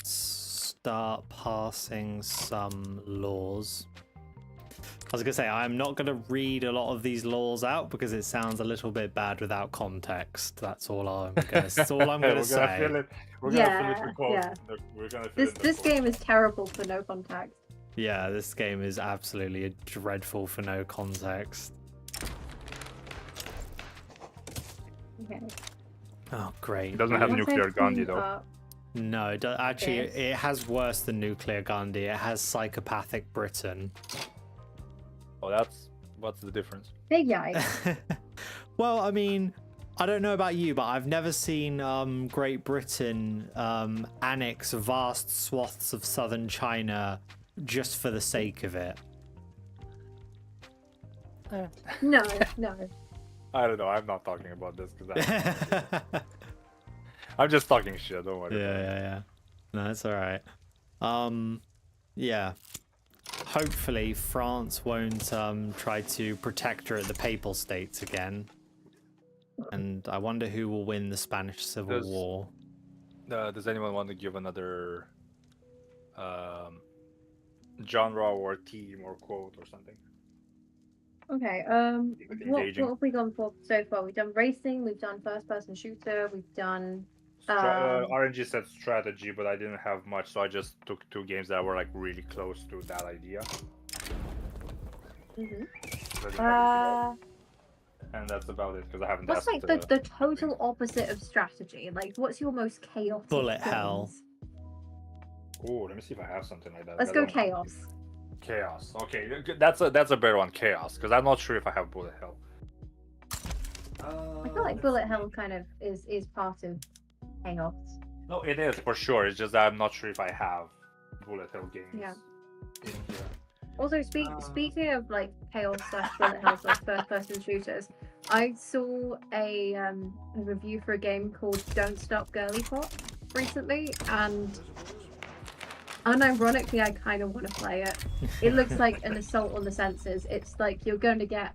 Speaker 1: start passing some laws. I was gonna say I'm not gonna read a lot of these laws out because it sounds a little bit bad without context. That's all I'm gonna. That's all I'm gonna say.
Speaker 3: We're gonna fill it the quote.
Speaker 4: Yeah.
Speaker 3: We're gonna fill it the
Speaker 4: This
Speaker 3: quote.
Speaker 4: game is terrible for no context.
Speaker 1: Yeah, this game is absolutely dreadful for no context.
Speaker 4: Okay.
Speaker 1: Oh, great.
Speaker 3: It doesn't have
Speaker 4: Once I've
Speaker 3: nuclear Gandhi
Speaker 4: cleaned
Speaker 3: though.
Speaker 4: up-
Speaker 1: No, actually,
Speaker 4: Yes.
Speaker 1: it has worse than nuclear Gandhi. It has psychopathic Britain.
Speaker 3: Oh, what's the difference?
Speaker 4: Big yikes.
Speaker 1: Well, I mean, I don't know about you, but I've never seen Great Britain annex vast swaths of southern China just for the sake of it.
Speaker 4: No.
Speaker 3: I don't know. I'm not talking about this because I'm just talking shit. Don't worry.
Speaker 1: Yeah. No, that's all right. Yeah. Hopefully, France won't try to protect her at the Papal States again. And I wonder who will win the Spanish Civil War.
Speaker 3: Does anyone want to give another genre or theme or quote or something?
Speaker 4: Okay. What
Speaker 3: Engaging.
Speaker 4: have we gone for so far? We've done racing. We've done first-person shooter. We've done.
Speaker 3: RNG said strategy, but I didn't have much, so I just took 2 games that were like really close to that idea.
Speaker 4: Mhm.
Speaker 3: So I didn't have anything else. And that's about it because I haven't
Speaker 4: What's
Speaker 3: asked.
Speaker 4: like the total opposite of strategy? Like, what's your most chaotic?
Speaker 1: Bullet hell.
Speaker 4: games?
Speaker 3: Oh, let me see if I have something like that.
Speaker 4: Let's
Speaker 3: I
Speaker 4: go
Speaker 3: don't-
Speaker 4: chaos.
Speaker 3: Chaos. Okay, that's a better one. Chaos, because I'm not sure if I have bullet hell.
Speaker 4: I feel like bullet hell kind of is part of chaos.
Speaker 3: No, it is for sure. It's just that I'm not sure if I have bullet hell games.
Speaker 4: Yeah.
Speaker 3: in here.
Speaker 4: Also, speaking of like chaos / bullet hell / first-person shooters, I saw a review for a game called Don't Stop Girly Pop recently, and unironically, I kind of want to play it. It looks like an assault on the senses. It's like you're going to get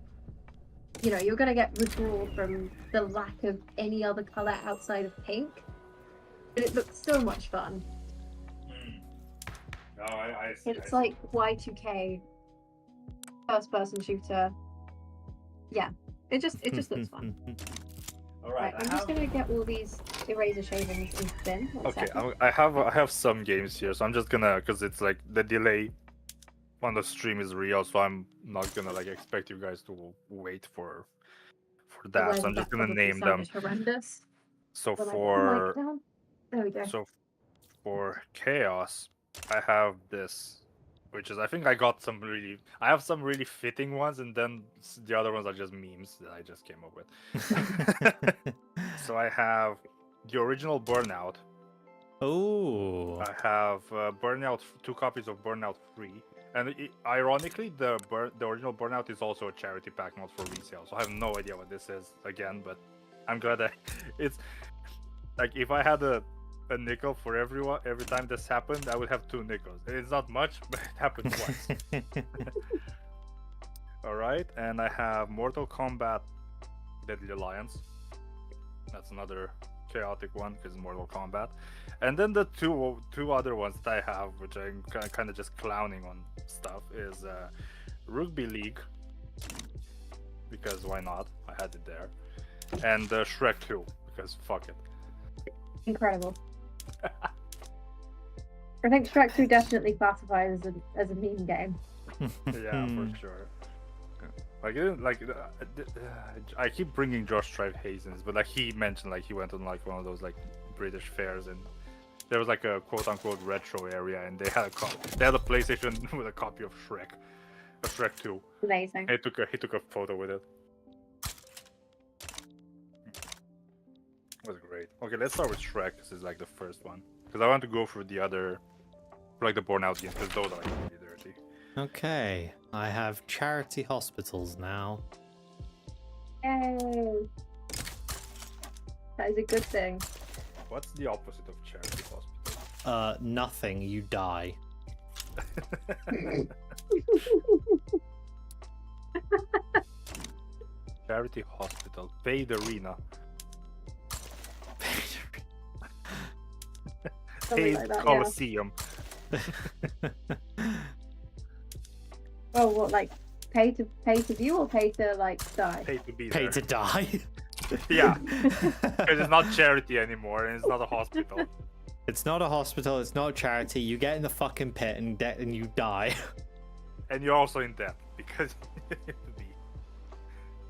Speaker 4: withdrawal from the lack of any other color outside of pink. But it looks so much fun.
Speaker 3: No, I see.
Speaker 4: It's like Y2K first-person shooter. Yeah, it just looks fun.
Speaker 3: All
Speaker 4: Right,
Speaker 3: right.
Speaker 4: I'm just gonna get all these eraser shavings in the bin. One
Speaker 3: Okay,
Speaker 4: second.
Speaker 3: I have some games here, so I'm just gonna, because it's like the delay on the stream is real, so I'm not gonna like expect you guys to wait for that.
Speaker 4: Otherwise
Speaker 3: So I'm just
Speaker 4: that
Speaker 3: gonna
Speaker 4: probably
Speaker 3: name them.
Speaker 4: sounded horrendous.
Speaker 3: So
Speaker 4: When I put the mic
Speaker 3: for
Speaker 4: down. There we go.
Speaker 3: for chaos, I have this, which is I think I have some really fitting ones, and then the other ones are just memes that I just came up with. So I have the original Burnout.
Speaker 1: Oh.
Speaker 3: I have Burnout, 2 copies of Burnout 3, and ironically, the original Burnout is also a charity pack, not for resale. So I have no idea what this is again, but I'm glad that it's like if I had a nickel for every time this happened, I would have 2 nickels. It's not much, but it happened twice. All right, and I have Mortal Kombat Deadly Alliance. That's another chaotic one because Mortal Kombat. And then the two other ones that I have, which I'm kind of just clowning on stuff, is Rugby League, because why not? I had it there. And Shrek 2, because fuck it.
Speaker 4: Incredible. I think Shrek 2 definitely classifies as a meme game.
Speaker 3: Yeah, for sure. I keep bringing Josh Strive Hazens, but like he mentioned, like he went on like one of those like British fairs, and there was like a quote unquote retro area, and they had a PlayStation with a copy of Shrek, a Shrek 2.
Speaker 4: Amazing.
Speaker 3: He took a photo with it. It was great. Okay, let's start with Shrek. This is like the first one, because I want to go through the other, like the Burnout games, because those are like really there. charity.
Speaker 1: Okay, I have charity hospitals now.
Speaker 4: Yay! That is a good thing.
Speaker 3: What's the opposite of charity hospital?
Speaker 1: Nothing. You die.
Speaker 3: Charity hospital, paid arena,
Speaker 4: Something
Speaker 3: paid
Speaker 4: like that, yeah.
Speaker 3: coliseum.
Speaker 4: Oh, what, like pay to view or pay to like die?
Speaker 3: Pay to be
Speaker 1: Pay
Speaker 3: there.
Speaker 1: to die.
Speaker 3: Yeah, because it's not charity anymore, and it's not a hospital.
Speaker 1: It's not a hospital. It's not charity. You get in the fucking pit and you die.
Speaker 3: And you're also in debt because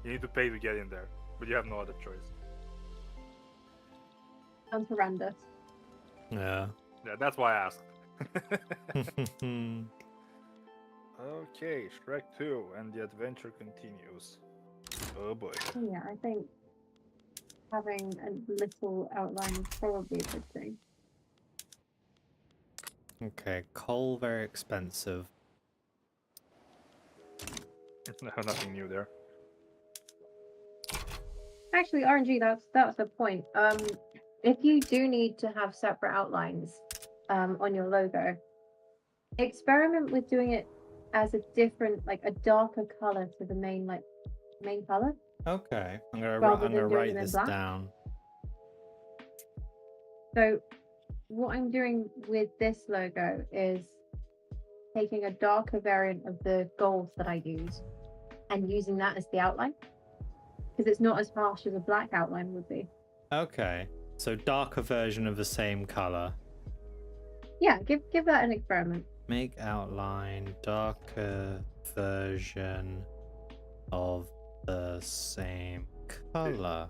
Speaker 3: you need to pay to get in there, but you have no other choice.
Speaker 4: Sounds horrendous.
Speaker 1: Yeah.
Speaker 3: Yeah, that's why I asked. Okay, Shrek 2, and the adventure continues. Oh boy.
Speaker 4: Yeah, I think having a little outline is probably a good thing.
Speaker 1: Okay, coal very expensive.
Speaker 3: No, nothing new there.
Speaker 4: Actually, RNG, that's the point. If you do need to have separate outlines on your logo, experiment with doing it as a different, like a darker color to the main color.
Speaker 1: Okay, I'm gonna
Speaker 4: Rather than doing
Speaker 1: write
Speaker 4: them in
Speaker 1: this
Speaker 4: black.
Speaker 1: down.
Speaker 4: So what I'm doing with this logo is taking a darker variant of the gold that I use and using that as the outline, because it's not as harsh as a black outline would be.
Speaker 1: Okay, so darker version of the same color.
Speaker 4: Yeah, give that an experiment.
Speaker 1: Make outline darker version of the same color.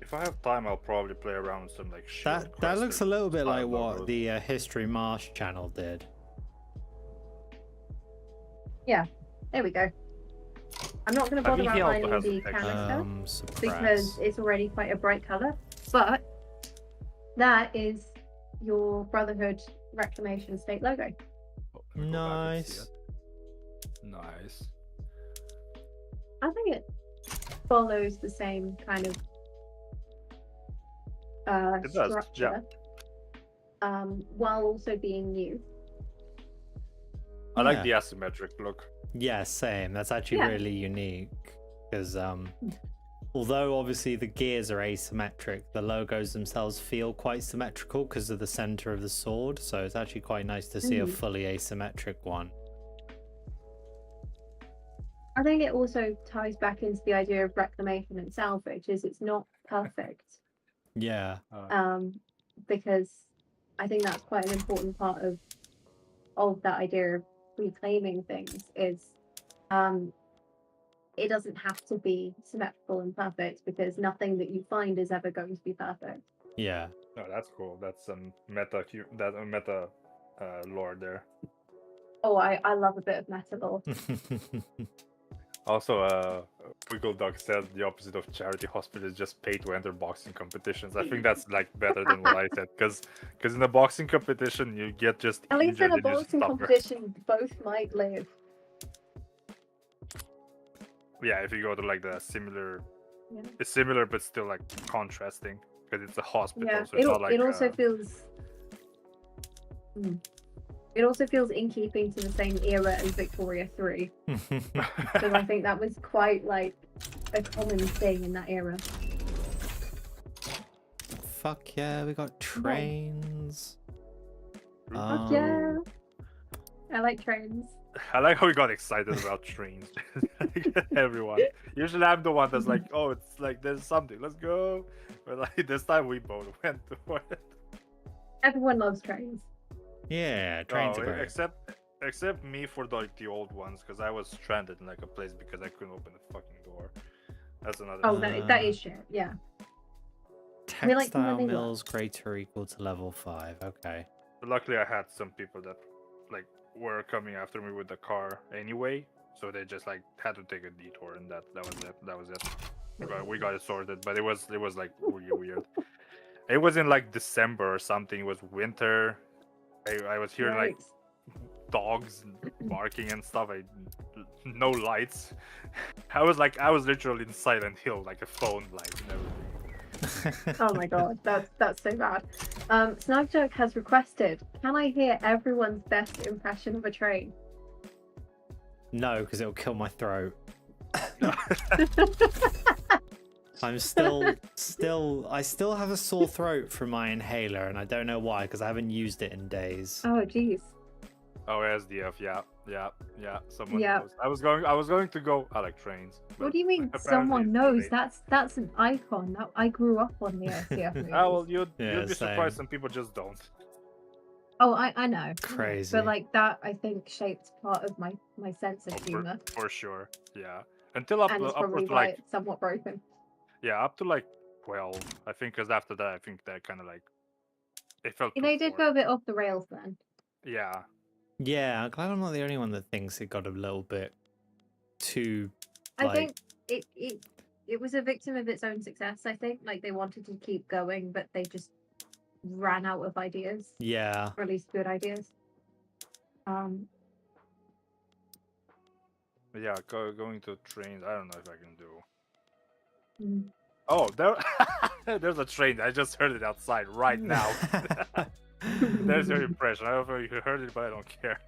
Speaker 3: If I have time, I'll probably play around with some like short
Speaker 1: That looks a little bit
Speaker 3: style
Speaker 1: like what
Speaker 3: logos.
Speaker 1: the History Marsh channel did.
Speaker 4: There we go. I'm not going to
Speaker 3: I
Speaker 4: bother
Speaker 3: think he also
Speaker 4: outlining
Speaker 3: has
Speaker 4: the
Speaker 3: some text.
Speaker 4: canister
Speaker 1: Suppress.
Speaker 4: because it's already quite a bright color, but that is your Brotherhood Reclamation State logo.
Speaker 3: Oh, let me go back and see
Speaker 1: Nice.
Speaker 3: it. Nice.
Speaker 4: I think it follows the same kind of
Speaker 3: It does, yeah.
Speaker 4: structure, while also being new.
Speaker 3: I like
Speaker 1: Yeah.
Speaker 3: the asymmetric look.
Speaker 1: Yeah, same. That's actually
Speaker 4: Yeah.
Speaker 1: really unique because although obviously the gears are asymmetric, the logos themselves feel quite symmetrical because of the center of the sword. So it's actually quite nice to see a
Speaker 4: Mhm.
Speaker 1: fully asymmetric one.
Speaker 4: I think it also ties back into the idea of reclamation and salvage, is it's not perfect.
Speaker 1: Yeah.
Speaker 4: Because I think that's quite an important part of that idea of reclaiming things is it doesn't have to be symmetrical and perfect because nothing that you find is ever going to be perfect.
Speaker 1: Yeah.
Speaker 3: Oh, that's cool. That's some meta lore there.
Speaker 4: Oh, I love a bit of meta lore.
Speaker 3: Also, Wiggle Dog said the opposite of charity hospital is just pay to enter boxing competitions. I think that's like better than what I said, because in a boxing competition you get just
Speaker 4: At least in
Speaker 3: injured
Speaker 4: a
Speaker 3: and you just
Speaker 4: boxing
Speaker 3: suffer.
Speaker 4: competition, both might live.
Speaker 3: Yeah, if you go to like the similar,
Speaker 4: Yeah.
Speaker 3: it's similar but still like contrasting because it's a hospital,
Speaker 4: Yeah,
Speaker 3: so it's not like
Speaker 4: it also feels. It also feels in keeping to the same era as Victoria 3, because I think that was quite like a common thing in that era.
Speaker 1: Fuck yeah, we got trains.
Speaker 4: Fuck yeah! I like trains.
Speaker 3: I like how we got excited about trains. Everyone. Usually I'm the one that's like, oh, it's like there's something, let's go. But like this time we both went for it.
Speaker 4: Everyone loves trains.
Speaker 1: Yeah, trains are great.
Speaker 3: Except me for the old ones, because I was stranded in like a place because I couldn't open the fucking door. That's another.
Speaker 4: Oh,
Speaker 3: thing.
Speaker 4: that is shit. Yeah. We like them when
Speaker 1: Textile
Speaker 4: they work.
Speaker 1: mills greater or equal to level 5. Okay.
Speaker 3: But luckily, I had some people that like were coming after me with the car anyway, so they just like had to take a detour, and that was it. We got it sorted, but it was like really weird. It was in like December or something. It was winter. I was hearing like dogs barking and stuff. No lights. I was literally in Silent Hill, like a phone light and everything.
Speaker 4: Oh my god, that's so bad. Snugjoke has requested, can I hear everyone's best impression of a train?
Speaker 1: No, because it'll kill my throat. I'm still I still have a sore throat from my inhaler, and I don't know why, because I haven't used it in days.
Speaker 4: Oh jeez.
Speaker 3: Oh, SDF, yeah. Someone
Speaker 4: Yeah.
Speaker 3: knows. I was going to go. I like trains.
Speaker 4: What do you mean
Speaker 3: apparently
Speaker 4: someone
Speaker 3: it's too
Speaker 4: knows?
Speaker 3: late.
Speaker 4: That's an icon. I grew up on the SCF movies.
Speaker 3: Ah, well, you'd
Speaker 1: Yeah,
Speaker 3: be
Speaker 1: same.
Speaker 3: surprised some people just don't.
Speaker 4: Oh, I know.
Speaker 1: Crazy.
Speaker 4: But like that, I think shaped part of my sense of
Speaker 3: Oh,
Speaker 4: humor,
Speaker 3: for sure, yeah. Until up
Speaker 4: and it's
Speaker 3: upwards
Speaker 4: probably
Speaker 3: to
Speaker 4: why
Speaker 3: like
Speaker 4: it's somewhat broken.
Speaker 3: up to like 12. I think because after that, I think that kind of like it felt.
Speaker 4: You
Speaker 3: too
Speaker 4: know, it did
Speaker 3: forced.
Speaker 4: go a bit off the rails then.
Speaker 3: Yeah,
Speaker 1: Yeah, I'm glad I'm not the only one that thinks it got a little bit too.
Speaker 4: I
Speaker 1: Like,
Speaker 4: think it was a victim of its own success. I think like they wanted to keep going, but they just ran out of ideas,
Speaker 1: yeah.
Speaker 4: or at least good ideas.
Speaker 3: but yeah. Going to trains. I don't know if I can do.
Speaker 4: Mm.
Speaker 3: Oh, there's a train. I just heard it outside right now. There's your impression. I don't know if you heard it, but I don't care.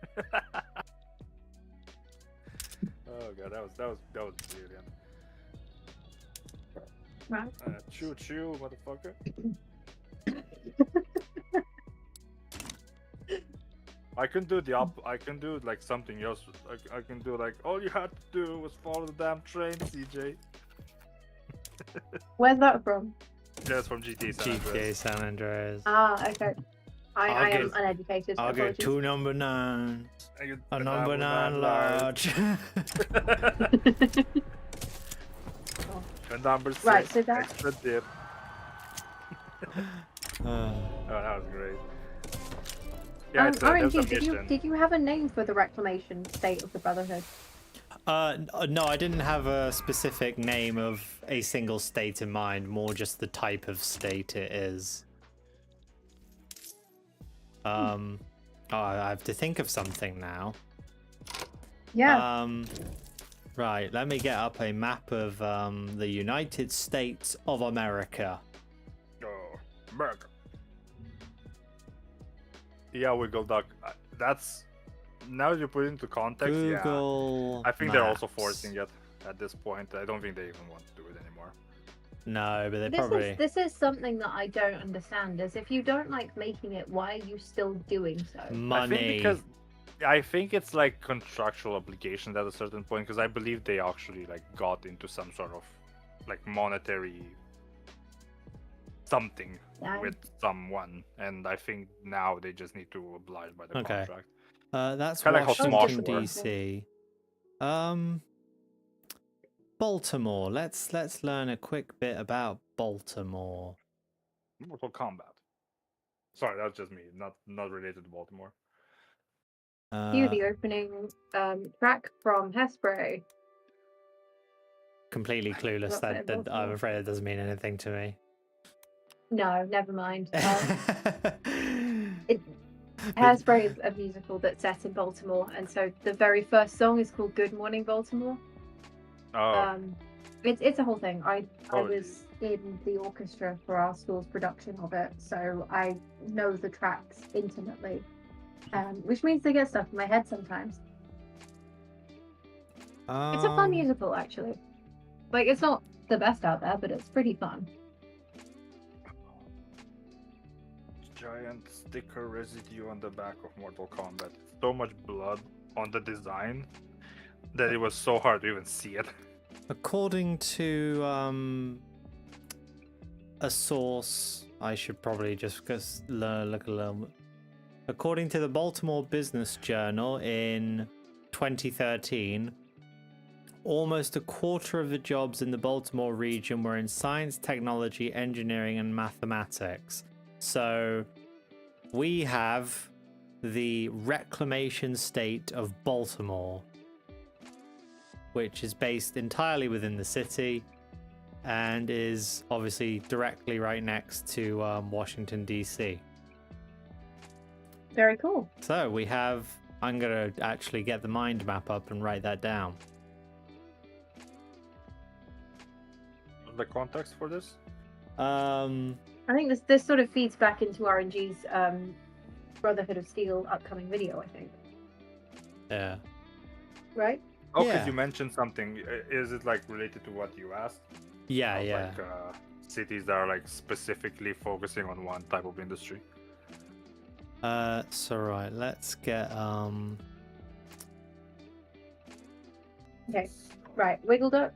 Speaker 3: Oh god, that was brilliant.
Speaker 4: Right.
Speaker 3: Choo choo, motherfucker. I can do I can do like something else. I can do like all you had to do was follow the damn train, CJ.
Speaker 4: Where's that from?
Speaker 3: That's from GTA San
Speaker 1: GTA
Speaker 3: Andreas.
Speaker 1: San Andreas.
Speaker 4: Ah, okay. I
Speaker 1: I'll
Speaker 4: am
Speaker 1: get-
Speaker 4: uneducated.
Speaker 1: I'll get
Speaker 4: apologies.
Speaker 1: 2 number 9s.
Speaker 3: I get
Speaker 1: A number 9
Speaker 3: large.
Speaker 1: large.
Speaker 3: And number 6.
Speaker 4: Right, so that-
Speaker 3: Extra dip.
Speaker 1: Uh,
Speaker 3: Oh, that was great. Yeah, it's there's a
Speaker 4: RNG, did
Speaker 3: mission.
Speaker 4: you have a name for the reclamation state of the Brotherhood?
Speaker 1: no, I didn't have a specific name of a single state in mind, more just the type of state it is. Oh, I have to think of something now.
Speaker 4: Yeah.
Speaker 1: Right, let me get up a map of the United States of America.
Speaker 3: Oh, America. Yeah, Wiggle Duck. That's now you put it into context.
Speaker 1: Google.
Speaker 3: Yeah, I think they're also
Speaker 1: Maps.
Speaker 3: forcing it at this point. I don't think they even want to do it anymore.
Speaker 1: No, but they
Speaker 4: this
Speaker 1: probably.
Speaker 4: this is something that I don't understand. Is if you don't like making it, why are you still doing so?
Speaker 1: Money.
Speaker 3: I think it's like contractual obligations at a certain point because I believe they actually like got into some sort of like monetary something
Speaker 4: Yeah.
Speaker 3: with someone, and I think now they just need to oblige by the
Speaker 1: Okay.
Speaker 3: contract.
Speaker 1: That's
Speaker 3: Kinda like how
Speaker 1: Washington
Speaker 3: Smosh
Speaker 1: DC. Baltimore. Let's learn a quick bit about Baltimore.
Speaker 3: Mortal Kombat. Sorry, that's just me, not related to Baltimore.
Speaker 4: Cue the opening track from Hairspray.
Speaker 1: Completely clueless.
Speaker 4: Not
Speaker 1: That
Speaker 4: very
Speaker 1: I'm
Speaker 4: Baltimore.
Speaker 1: afraid it doesn't mean anything to me.
Speaker 4: No, never mind. Hairspray is a musical that's set in Baltimore, and so the very first song is called "Good Morning Baltimore."
Speaker 3: Oh,
Speaker 4: It's a whole thing. I
Speaker 3: Oh,
Speaker 4: was in the orchestra for our school's production of it, so I know the tracks intimately, which means they get stuck in my head sometimes. It's a fun musical, actually. Like, it's not the best out there, but it's pretty fun.
Speaker 3: giant sticker residue on the back of Mortal Kombat. So much blood on the design that it was so hard to even see it.
Speaker 1: According to a source, I should probably just look a little. According to the Baltimore Business Journal in 2013, almost a quarter of the jobs in the Baltimore region were in science, technology, engineering, and mathematics. So we have the reclamation state of Baltimore, which is based entirely within the city and is obviously directly right next to Washington, D.C.
Speaker 4: Very cool.
Speaker 1: So we have I'm gonna actually get the mind map up and write that down.
Speaker 3: The context for this?
Speaker 4: I think this sort of feeds back into RNG's Brotherhood of Steel upcoming video, I think.
Speaker 1: Yeah.
Speaker 4: Right?
Speaker 3: Oh, because
Speaker 1: Yeah.
Speaker 3: you mentioned something. Is it like related to what you asked?
Speaker 1: Yeah,
Speaker 3: Of,
Speaker 1: yeah.
Speaker 3: Like cities that are like specifically focusing on one type of industry.
Speaker 1: So right, let's get
Speaker 4: Okay. Right, Wiggled Up.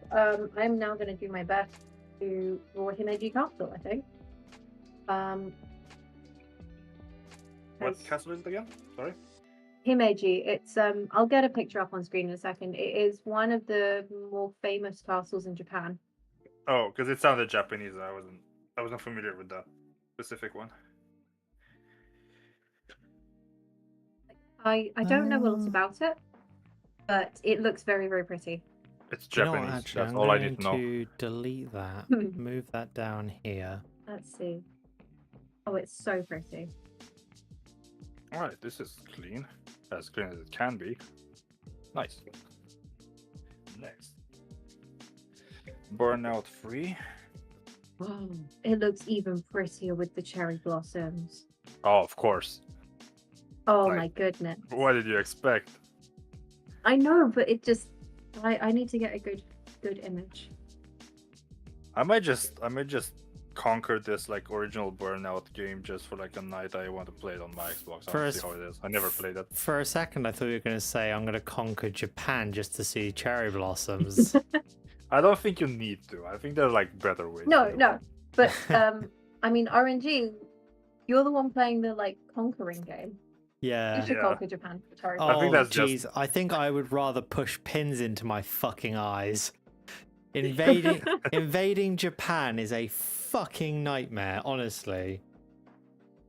Speaker 4: I'm now going to do my best to draw Himeji Castle, I think.
Speaker 3: What
Speaker 4: 'cause
Speaker 3: castle is it again? Sorry.
Speaker 4: Himeji, it's I'll get a picture up on screen in a second. It is one of the more famous castles in Japan.
Speaker 3: Oh, because it sounded Japanese. I wasn't familiar with the specific one.
Speaker 4: I don't know a lot about it, but it looks very, very pretty.
Speaker 3: It's
Speaker 1: you know
Speaker 3: Japanese.
Speaker 1: what, actually,
Speaker 3: That's
Speaker 1: I'm
Speaker 3: all I
Speaker 1: going
Speaker 3: need to know.
Speaker 1: to delete that. Move that down here.
Speaker 4: Let's see. Oh, it's so pretty.
Speaker 3: All right, this is clean, as clean as it can be. Nice. Next, burnout free.
Speaker 4: Wow. It looks even prettier with the cherry blossoms.
Speaker 3: Oh, of course.
Speaker 4: Oh
Speaker 3: Like-
Speaker 4: my goodness.
Speaker 3: What did you expect?
Speaker 4: I know, but it just I need to get a good image.
Speaker 3: I might just conquer this like original Burnout game just for like a night. I want to play it on my Xbox. I want to see how it is. I never played it.
Speaker 1: For a second, I thought you were going to say I'm going to conquer Japan just to see cherry blossoms.
Speaker 3: I don't think you need to. I think there are like better ways. to
Speaker 4: No,
Speaker 3: do
Speaker 4: no.
Speaker 3: it.
Speaker 4: But I mean RNG, you're the one playing the like conquering game. You
Speaker 1: Yeah.
Speaker 4: should
Speaker 3: Yeah.
Speaker 4: conquer Japan for cherry
Speaker 1: Oh,
Speaker 3: I think that's
Speaker 1: jeez.
Speaker 3: just-
Speaker 1: I think I would rather push pins into my fucking eyes. Invading Japan is a fucking nightmare, honestly.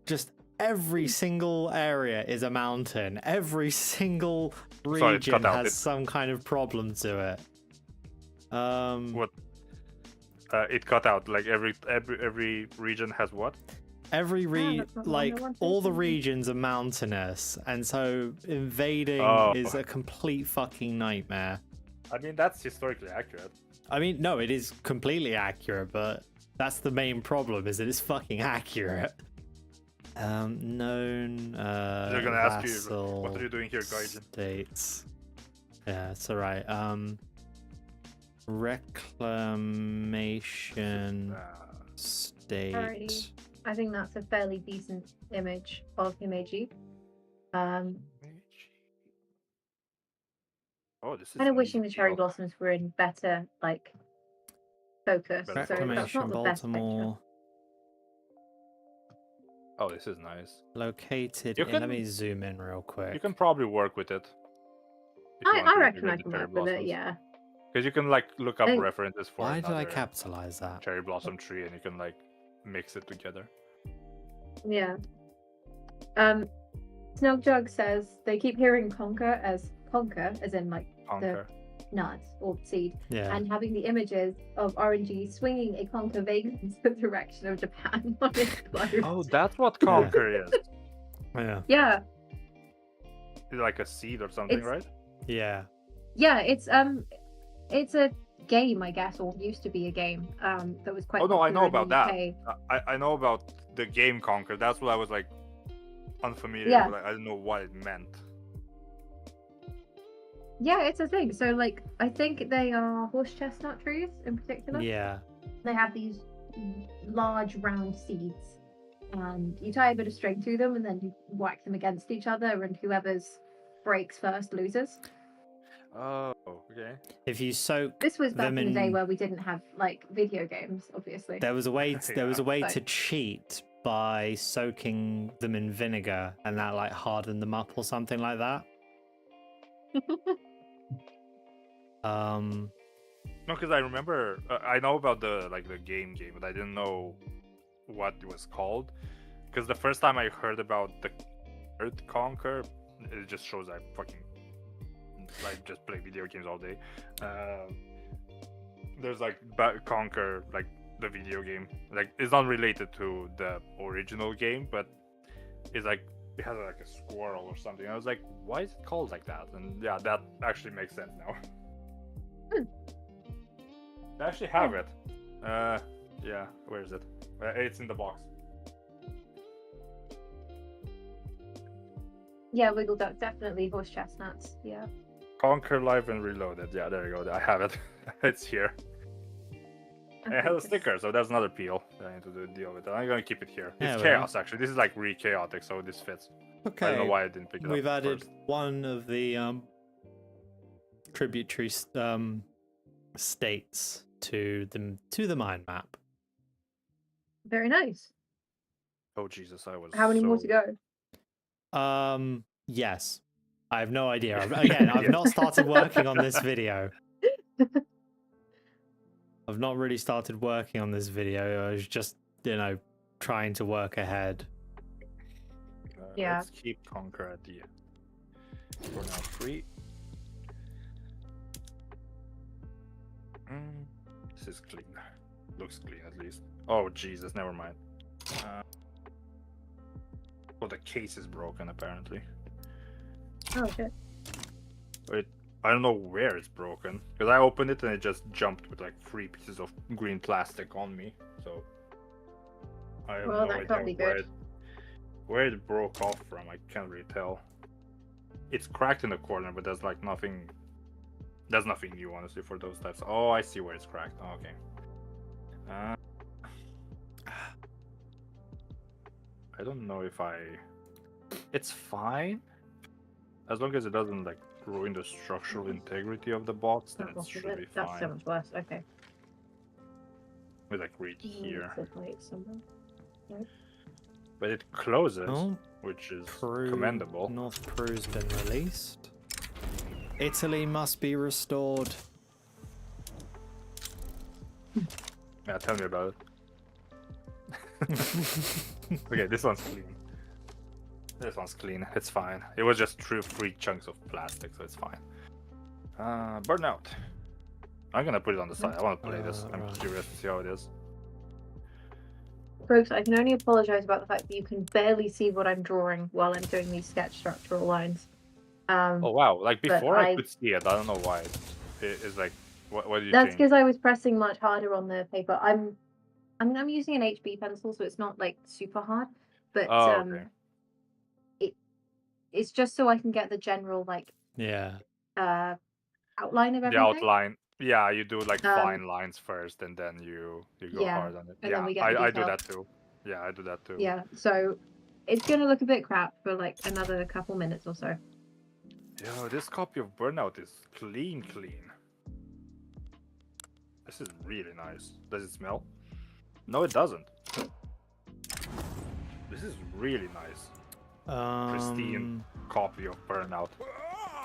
Speaker 1: Just every single area is a mountain. Every single
Speaker 3: Sorry, it
Speaker 1: region
Speaker 3: cut out.
Speaker 1: has some kind of problem to it.
Speaker 3: What? It cut out. Like every region has what?
Speaker 1: Every
Speaker 4: that's not what I
Speaker 1: like
Speaker 4: wanted
Speaker 1: all the
Speaker 4: to-
Speaker 1: regions are mountainous, and so invading
Speaker 3: Oh.
Speaker 1: is a complete fucking nightmare.
Speaker 3: I mean, that's historically accurate.
Speaker 1: I mean, no, it is completely accurate, but that's the main problem, is that it's fucking accurate. Known
Speaker 3: They're gonna ask you,
Speaker 1: vassal
Speaker 3: what are you doing here, Gaijin?
Speaker 1: states. Yeah, it's alright. Reclamation state.
Speaker 4: Alrighty. I think that's a fairly decent image of Himeji.
Speaker 3: Oh, this is
Speaker 4: Kind of wishing
Speaker 3: easy
Speaker 4: the cherry
Speaker 3: deal.
Speaker 4: blossoms were in better like focus.
Speaker 3: Better
Speaker 4: So that's
Speaker 1: Reclamation
Speaker 4: not the best picture.
Speaker 1: Baltimore.
Speaker 3: Oh, this is nice.
Speaker 1: Located
Speaker 3: You
Speaker 1: in, let
Speaker 3: can-
Speaker 1: me zoom in real quick.
Speaker 3: You can probably work with it.
Speaker 4: I reckon I can work with it, yeah.
Speaker 3: Because you can like look up
Speaker 4: I think-
Speaker 3: references for
Speaker 1: Why did I
Speaker 3: another
Speaker 1: capitalize that?
Speaker 3: cherry blossom tree, and you can like mix it together.
Speaker 4: Yeah. Snogjug says they keep hearing conquer as in like
Speaker 3: Conquer.
Speaker 4: nut or seed,
Speaker 1: Yeah.
Speaker 4: and having the images of RNG swinging a conquer vaguely in the direction of Japan on its globe.
Speaker 3: Oh, that's what conquer is.
Speaker 1: Yeah.
Speaker 4: Yeah,
Speaker 3: It's like a seed or something,
Speaker 4: It's-
Speaker 3: right?
Speaker 1: Yeah.
Speaker 4: yeah, it's a game, I guess, or used to be a game that was quite.
Speaker 3: Oh, no, I know
Speaker 4: popular in
Speaker 3: about
Speaker 4: the UK.
Speaker 3: I know about the game Conquer. That's what I was like unfamiliar
Speaker 4: Yeah.
Speaker 3: with. I didn't know what it meant.
Speaker 4: Yeah, it's a thing. So, like, I think they are horse chestnut trees in particular.
Speaker 1: Yeah.
Speaker 4: They have these large round seeds, and you tie a bit of string to them, and then you whack them against each other, and whoever's breaks first loses.
Speaker 3: Oh, okay.
Speaker 1: If you soak
Speaker 4: This was back
Speaker 1: them
Speaker 4: in the day
Speaker 1: in-
Speaker 4: where we didn't have like video games, obviously.
Speaker 1: There was a way. There was a way
Speaker 4: But-
Speaker 1: to cheat by soaking them in vinegar, and that like hardened them up or something like that.
Speaker 3: No, because I remember I know about the game, but I didn't know what it was called. Because the first time I heard about the Earth Conquer, it just shows I fucking like just play video games all day. There's like Conquer, like the video game, like it's not related to the original game, but it's like it has like a squirrel or something. I was like, why is it called like that? And yeah, that actually makes sense now. I actually have it. Yeah, where is it? It's in the box.
Speaker 4: Yeah, wiggle duck, definitely horse chestnuts. Yeah.
Speaker 3: Conquer Live and Reloaded. Yeah, there you go. I have it. It's here. And it has a sticker, so that's another peel that I need to deal with. I'm gonna keep it here.
Speaker 1: Yeah,
Speaker 3: It's
Speaker 1: well.
Speaker 3: chaos, actually. This is like really chaotic, so this fits.
Speaker 1: Okay.
Speaker 3: I don't know why I didn't pick it up.
Speaker 1: We've added
Speaker 3: first.
Speaker 1: one of the tributary states to the mind map.
Speaker 4: Very nice.
Speaker 3: Oh Jesus, I was.
Speaker 4: How many more to go?
Speaker 1: Yes. I have no idea. I've not started working on this video. I've not really started working on this video. I was just, trying to work ahead.
Speaker 4: Yeah.
Speaker 3: Let's keep Conquer at the end. For now, 3. This is clean. Looks clean at least. Oh Jesus, never mind. Oh, the case is broken apparently.
Speaker 4: Oh shit.
Speaker 3: Wait, I don't know where it's broken because I opened it and it just jumped with like 3 pieces of green plastic on me. So I have
Speaker 4: Well,
Speaker 3: no
Speaker 4: that can't be
Speaker 3: idea
Speaker 4: good.
Speaker 3: where it broke off from. I can't really tell. It's cracked in the corner, but there's like nothing. There's nothing new, honestly, for those types. Oh, I see where it's cracked. Oh, okay. I don't know if it's fine as long as it doesn't like ruin the structural integrity of the box. Then it should be
Speaker 4: That's so
Speaker 3: fine.
Speaker 4: much worse. Okay.
Speaker 3: We like read here,
Speaker 4: Wait, somewhere.
Speaker 3: but it closes,
Speaker 1: Oh,
Speaker 3: which is
Speaker 1: Peru,
Speaker 3: commendable.
Speaker 1: North Peru's been released. Italy must be restored.
Speaker 3: Yeah, tell me about it. Okay, this one's clean. This one's clean. It's fine. It was just 3 chunks of plastic, so it's fine. Burnout. I'm gonna put it on the side. I want to play this. I'm
Speaker 1: right.
Speaker 3: curious to see how it is.
Speaker 4: Folks, I can only apologize about the fact that you can barely see what I'm drawing while I'm doing these sketch structural lines.
Speaker 3: Oh wow! Like
Speaker 4: but
Speaker 3: before, I
Speaker 4: I-
Speaker 3: could see it. I don't know why. It's like, what do you
Speaker 4: That's
Speaker 3: change?
Speaker 4: because I was pressing much harder on the paper. I'm using an HB pencil, so it's not like super hard, but
Speaker 3: Oh, okay.
Speaker 4: it's just so I can get the general like
Speaker 1: Yeah.
Speaker 4: outline of
Speaker 3: The
Speaker 4: everything.
Speaker 3: outline. Yeah, you do like
Speaker 4: Um,
Speaker 3: fine lines first, and then you go
Speaker 4: yeah,
Speaker 3: hard on it.
Speaker 4: and
Speaker 3: Yeah,
Speaker 4: then we get the
Speaker 3: I do
Speaker 4: detail.
Speaker 3: that too. Yeah, I do that too.
Speaker 4: Yeah, so it's gonna look a bit crap for like another couple minutes or so.
Speaker 3: Yo, this copy of Burnout is clean. This is really nice. Does it smell? No, it doesn't. This is really nice. Pristine copy of Burnout.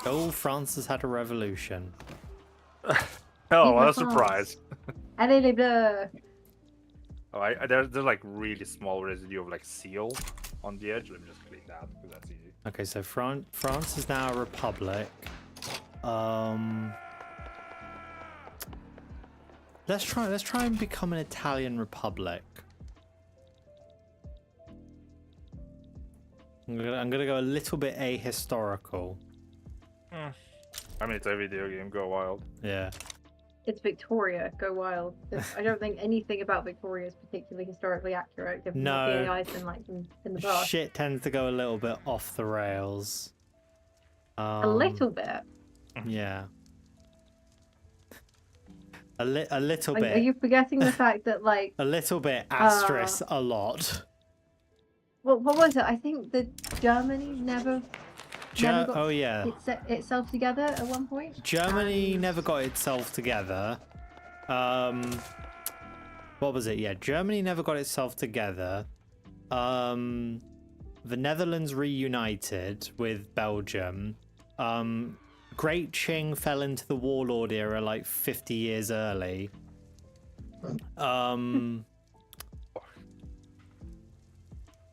Speaker 1: Oh, France has had a revolution.
Speaker 3: Oh, what a
Speaker 4: France.
Speaker 3: surprise.
Speaker 4: Allez les bleus!
Speaker 3: Oh, there's like really small residue of like seal on the edge. Let me just clean that because that's easy.
Speaker 1: Okay, so France is now a republic. Let's try and become an Italian republic. I'm gonna go a little bit ahistorical.
Speaker 3: I mean, it's a video game. Go wild.
Speaker 1: Yeah.
Speaker 4: It's Victoria, go wild. I don't think anything about Victoria is particularly historically accurate, given what
Speaker 1: No.
Speaker 4: the AI's been like in the past.
Speaker 1: Shit tends to go a little bit off the rails.
Speaker 4: A little bit.
Speaker 1: Yeah. A little
Speaker 4: Like,
Speaker 1: bit.
Speaker 4: are you forgetting the fact that like
Speaker 1: A little bit asterisk a lot.
Speaker 4: what was it? I think that Germany never got
Speaker 1: Oh yeah.
Speaker 4: itself together at one point.
Speaker 1: Germany
Speaker 4: and-
Speaker 1: never got itself together. What was it? Yeah, Germany never got itself together. The Netherlands reunited with Belgium. Great Qing fell into the warlord era like 50 years early.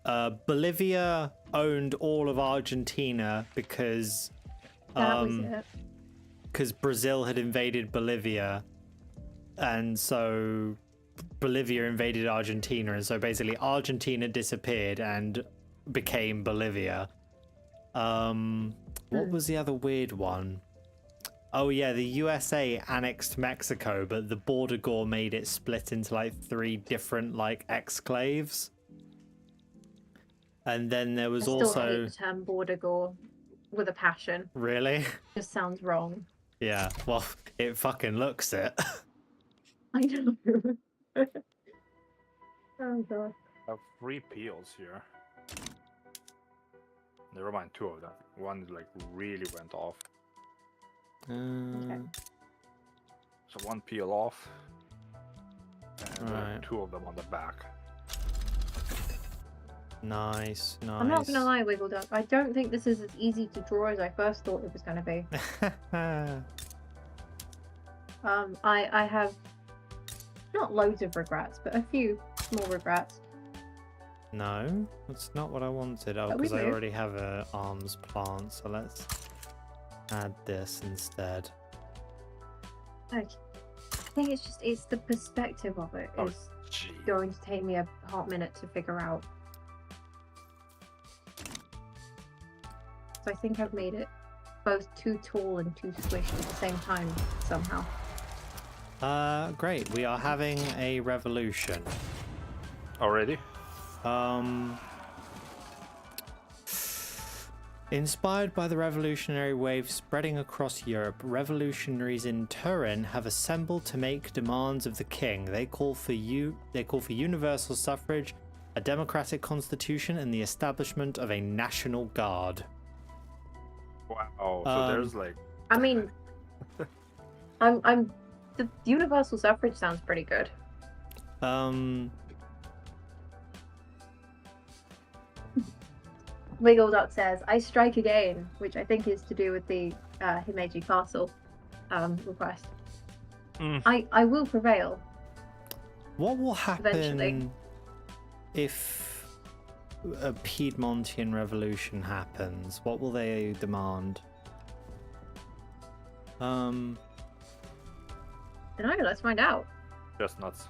Speaker 1: Bolivia owned all of Argentina because
Speaker 4: That was it.
Speaker 1: Brazil had invaded Bolivia, and so Bolivia invaded Argentina, and so basically Argentina disappeared, and became Bolivia. What was the other weird one? Oh yeah, the USA annexed Mexico, but the border gore made it split into like 3 different like exclaves. And then there was
Speaker 4: I still
Speaker 1: also
Speaker 4: hate the term border gore with a passion.
Speaker 1: really,
Speaker 4: Just sounds wrong.
Speaker 1: yeah. Well, it fucking looks it.
Speaker 4: I know. Oh god.
Speaker 3: I have 3 peels here. Never mind, 2 of them. One like really went off. So 1 peel off. And
Speaker 1: Right.
Speaker 3: 2 of them on the back.
Speaker 1: Nice, nice.
Speaker 4: I'm not gonna lie, Wiggle Duck. I don't think this is as easy to draw as I first thought it was gonna be. I have not loads of regrets, but a few small regrets.
Speaker 1: No, that's not what I wanted. Oh,
Speaker 4: But we
Speaker 1: because I
Speaker 4: moved.
Speaker 1: already have a arms plant, so let's add this instead.
Speaker 4: Like, I think it's the perspective of it
Speaker 3: Oh,
Speaker 4: is
Speaker 3: gee.
Speaker 4: going to take me a hot minute to figure out. So I think I've made it both too tall and too squished at the same time somehow.
Speaker 1: Great. We are having a revolution.
Speaker 3: Already?
Speaker 1: Inspired by the revolutionary wave spreading across Europe, revolutionaries in Turin have assembled to make demands of the king. They call for universal suffrage, a democratic constitution, and the establishment of a national guard.
Speaker 3: Wow. So there's like
Speaker 4: I mean, the universal suffrage sounds pretty good. Wiggle Duck says, "I strike again," which I think is to do with the Himeji Castle request. I will prevail.
Speaker 1: What will happen
Speaker 4: Eventually.
Speaker 1: if a Piedmontian revolution happens? What will they demand?
Speaker 4: I don't know, let's find out.
Speaker 3: just nuts.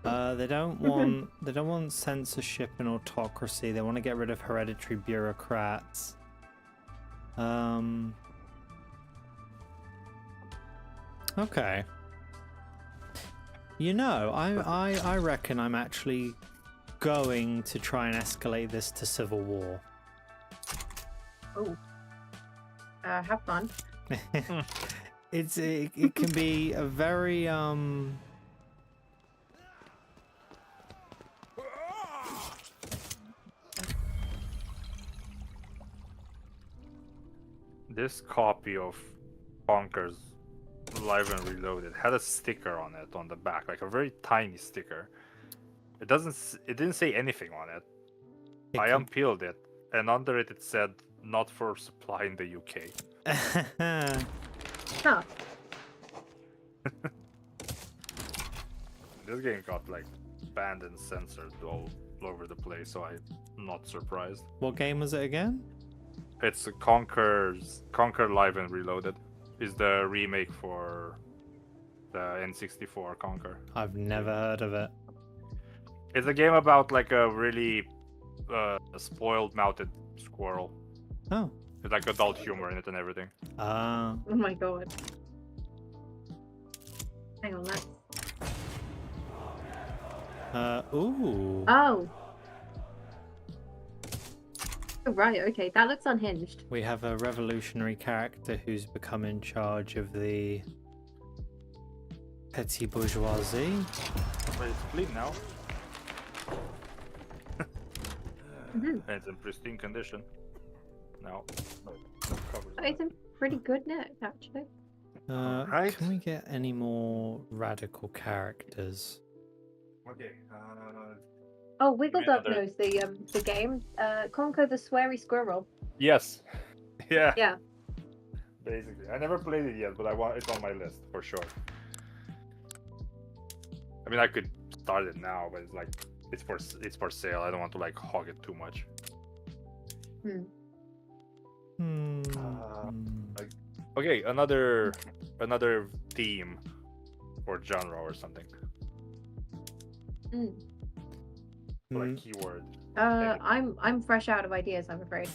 Speaker 1: They don't want censorship and autocracy. They want to get rid of hereditary bureaucrats. Okay. You know, I reckon I'm actually going to try and escalate this to civil war.
Speaker 4: Oh. Have fun.
Speaker 1: It can be a very
Speaker 3: This copy of Bonkers Live and Reloaded had a sticker on it on the back, like a very tiny sticker. It didn't say anything on it. I unpeeled it, and under it it said "Not for supply in the UK."
Speaker 4: Huh.
Speaker 3: This game got like banned and censored all over the place, so I'm not surprised.
Speaker 1: What game was it again?
Speaker 3: It's Conquer Live and Reloaded. Is the remake for the N64 Conquer.
Speaker 1: I've never heard of it.
Speaker 3: It's a game about like a really spoiled mounted squirrel.
Speaker 1: Oh.
Speaker 3: With like adult humor in it and everything.
Speaker 1: Ah.
Speaker 4: Oh my god. Hang on, let's...
Speaker 1: Ooh.
Speaker 4: Oh! Oh, right, okay, that looks unhinged.
Speaker 1: We have a revolutionary character who's become in charge of the petty bourgeoisie.
Speaker 3: But it's clean now.
Speaker 4: Mhm.
Speaker 3: And it's in pristine condition. No. No covers
Speaker 4: But it's in pretty good nick, actually.
Speaker 3: Right.
Speaker 1: Can we get any more radical characters?
Speaker 3: Okay.
Speaker 4: Oh, Wiggle Duck
Speaker 3: another-
Speaker 4: knows the game. Conquer the Sweary Squirrel.
Speaker 3: Yes. Yeah.
Speaker 4: Yeah.
Speaker 3: Basically, I never played it yet, but it's on my list for sure. I mean, I could start it now, but it's like it's for sale. I don't want to like hog it too much. Okay, another theme or genre or something. Like keyword.
Speaker 4: I'm fresh out of ideas, I'm afraid.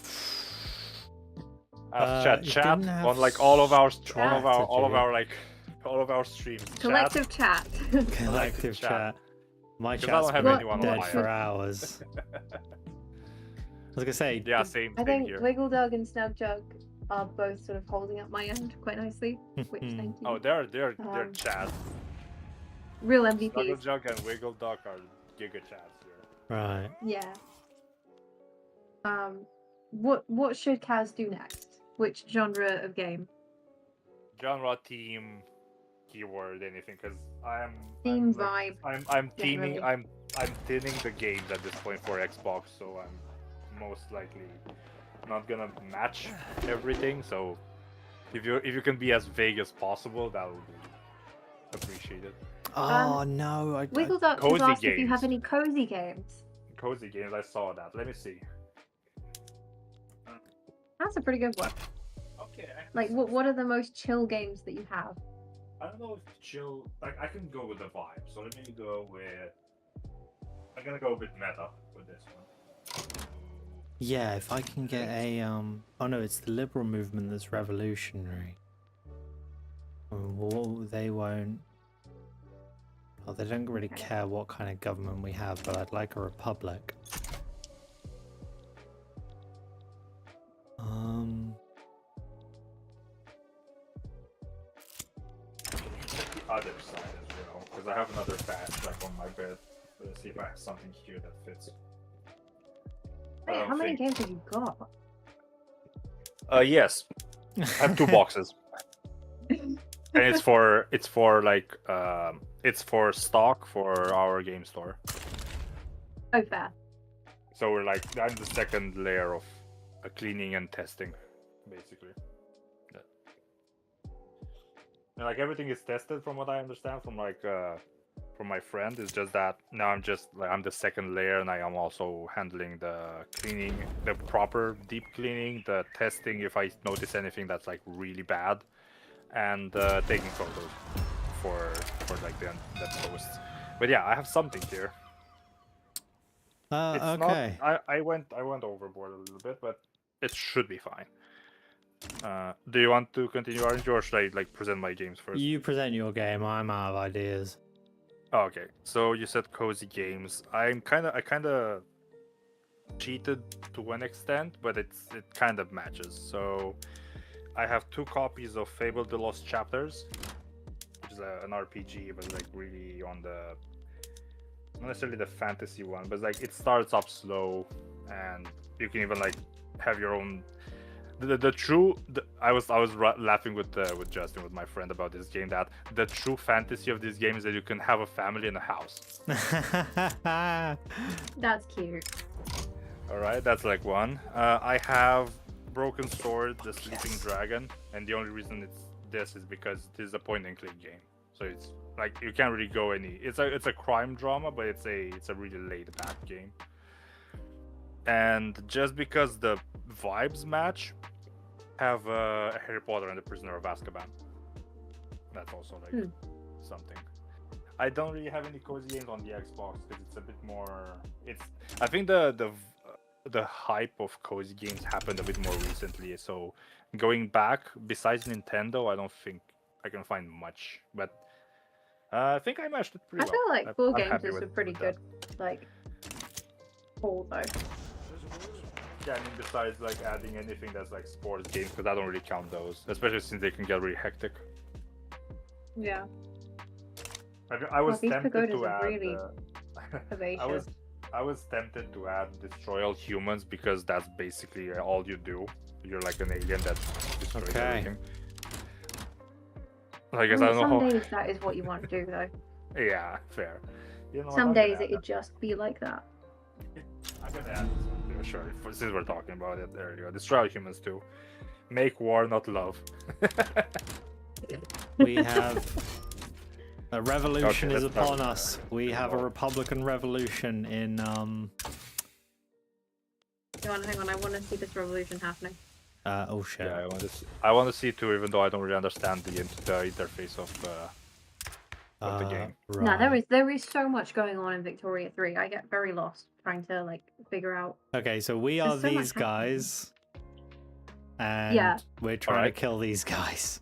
Speaker 3: Chat,
Speaker 1: you
Speaker 3: chat
Speaker 1: didn't have
Speaker 3: on like all of our
Speaker 1: strategy.
Speaker 3: all of our streams.
Speaker 4: Collective chat.
Speaker 1: Collective
Speaker 3: chat.
Speaker 1: chat. My
Speaker 3: Because I
Speaker 1: chat's
Speaker 3: don't have
Speaker 1: been
Speaker 3: anyone
Speaker 1: dead
Speaker 3: on
Speaker 1: for
Speaker 3: fire.
Speaker 1: hours. I was gonna say,
Speaker 3: Yeah, same
Speaker 4: I think
Speaker 3: here.
Speaker 4: Wiggledug and Snugdug are both sort of holding up my end quite nicely, which thank you.
Speaker 3: Oh, they're chat.
Speaker 4: Real MVPs.
Speaker 3: Snugglejug and Wiggledug are giga chats here.
Speaker 1: right.
Speaker 4: Yeah. What should Kaz do next? Which genre of game?
Speaker 3: Genre, team, keyword, anything, because
Speaker 4: Theme, vibe.
Speaker 3: I'm
Speaker 4: generally.
Speaker 3: I'm thinning the games at this point for Xbox, so I'm most likely not gonna match everything. So if you can be as vague as possible, that would be appreciated.
Speaker 1: Oh no!
Speaker 4: Wiggledug
Speaker 3: Cozy
Speaker 4: has asked if you have
Speaker 3: games.
Speaker 4: any cozy games.
Speaker 3: Cozy games, I saw that. Let me see.
Speaker 4: That's a pretty good one.
Speaker 3: Okay.
Speaker 4: Like, what are the most chill games that you have?
Speaker 3: I don't know if chill. Like I can go with the vibe. So let me go with. I'm gonna go with meta with this one.
Speaker 1: Yeah, if I can get a oh no, it's the liberal movement that's revolutionary. Well, they won't. Oh, they don't really care what kind of government we have, but I'd like a republic.
Speaker 3: The other side as well, because I have another batch like on my bed. Let's see if I have something here that fits.
Speaker 4: Wait, how many games have you got?
Speaker 3: Yes, I have 2 boxes, and it's for like it's for stock for our game store.
Speaker 4: Oh, fair.
Speaker 3: So we're like I'm the second layer of cleaning and testing, basically. Yeah. And like everything is tested from what I understand from like from my friend. It's just that now I'm the second layer, and I am also handling the cleaning, the proper deep cleaning, the testing if I notice anything that's like really bad, and taking photos for like the posts. But yeah, I have something here. It's
Speaker 1: okay.
Speaker 3: not, I went overboard a little bit, but it should be fine. Do you want to continue, Orange, or should I like present my games first?
Speaker 1: You present your game. I'm out of ideas.
Speaker 3: Oh, okay, so you said cozy games. I kind of cheated to an extent, but it kind of matches. So I have 2 copies of Fable: The Lost Chapters, which is an RPG, but like really on the not necessarily the fantasy one, but like it starts up slow, and you can even like have your own. I was laughing with Justin, with my friend, about this game, that the true fantasy of this game is that you can have a family in a house.
Speaker 4: That's cute.
Speaker 3: All right, that's like one. I have Broken Sword, The Sleeping Dragon, and the only reason this is because this is a point-and-click game, so it's like you can't really go any. It's a crime drama, but it's a really laid-back game. And just because the vibes match, have Harry Potter and the Prisoner of Azkaban. That's also like something. I don't really have any cozy games on the Xbox because it's a bit more. I think the hype of cozy games happened a bit more recently. So going back, besides Nintendo, I don't think I can find much. But I think I matched it pretty well.
Speaker 4: I feel like 4
Speaker 3: I'm
Speaker 4: games
Speaker 3: happy
Speaker 4: is a
Speaker 3: with
Speaker 4: pretty
Speaker 3: that.
Speaker 4: good like haul though.
Speaker 3: Yeah, I mean, besides like adding anything that's like sports games, because I don't really count those, especially since they can get really hectic.
Speaker 4: Yeah.
Speaker 3: I was
Speaker 4: these
Speaker 3: tempted
Speaker 4: pagodas
Speaker 3: to
Speaker 4: are
Speaker 3: add.
Speaker 4: really herbaceous.
Speaker 3: I was tempted to add Destroy All Humans because that's basically all you do. You're like an alien that destroys everything. I guess I don't know
Speaker 4: some
Speaker 3: how.
Speaker 4: days that is what you want to do though.
Speaker 3: Yeah, fair. You know what,
Speaker 4: Some
Speaker 3: I'm
Speaker 4: days
Speaker 3: gonna
Speaker 4: it
Speaker 3: add
Speaker 4: would just be like that.
Speaker 3: I'm gonna add this one too, sure. Since we're talking about it, there you go. Destroy All Humans too. Make war, not love.
Speaker 1: We have a revolution
Speaker 3: Okay,
Speaker 1: is
Speaker 3: let's
Speaker 1: upon
Speaker 3: start.
Speaker 1: us. We have a Republican revolution in
Speaker 4: Hang on, I want to see this revolution happening.
Speaker 1: oh shit.
Speaker 3: Yeah, I want to see too, even though I don't really understand the interface of of the game.
Speaker 4: No,
Speaker 1: Right.
Speaker 4: there is so much going on in Victoria 3. I get very lost trying to like figure out.
Speaker 1: Okay, so we are
Speaker 4: There's so much
Speaker 1: these
Speaker 4: happening.
Speaker 1: guys, and
Speaker 4: Yeah.
Speaker 1: we're trying
Speaker 3: Alright.
Speaker 1: to kill these guys.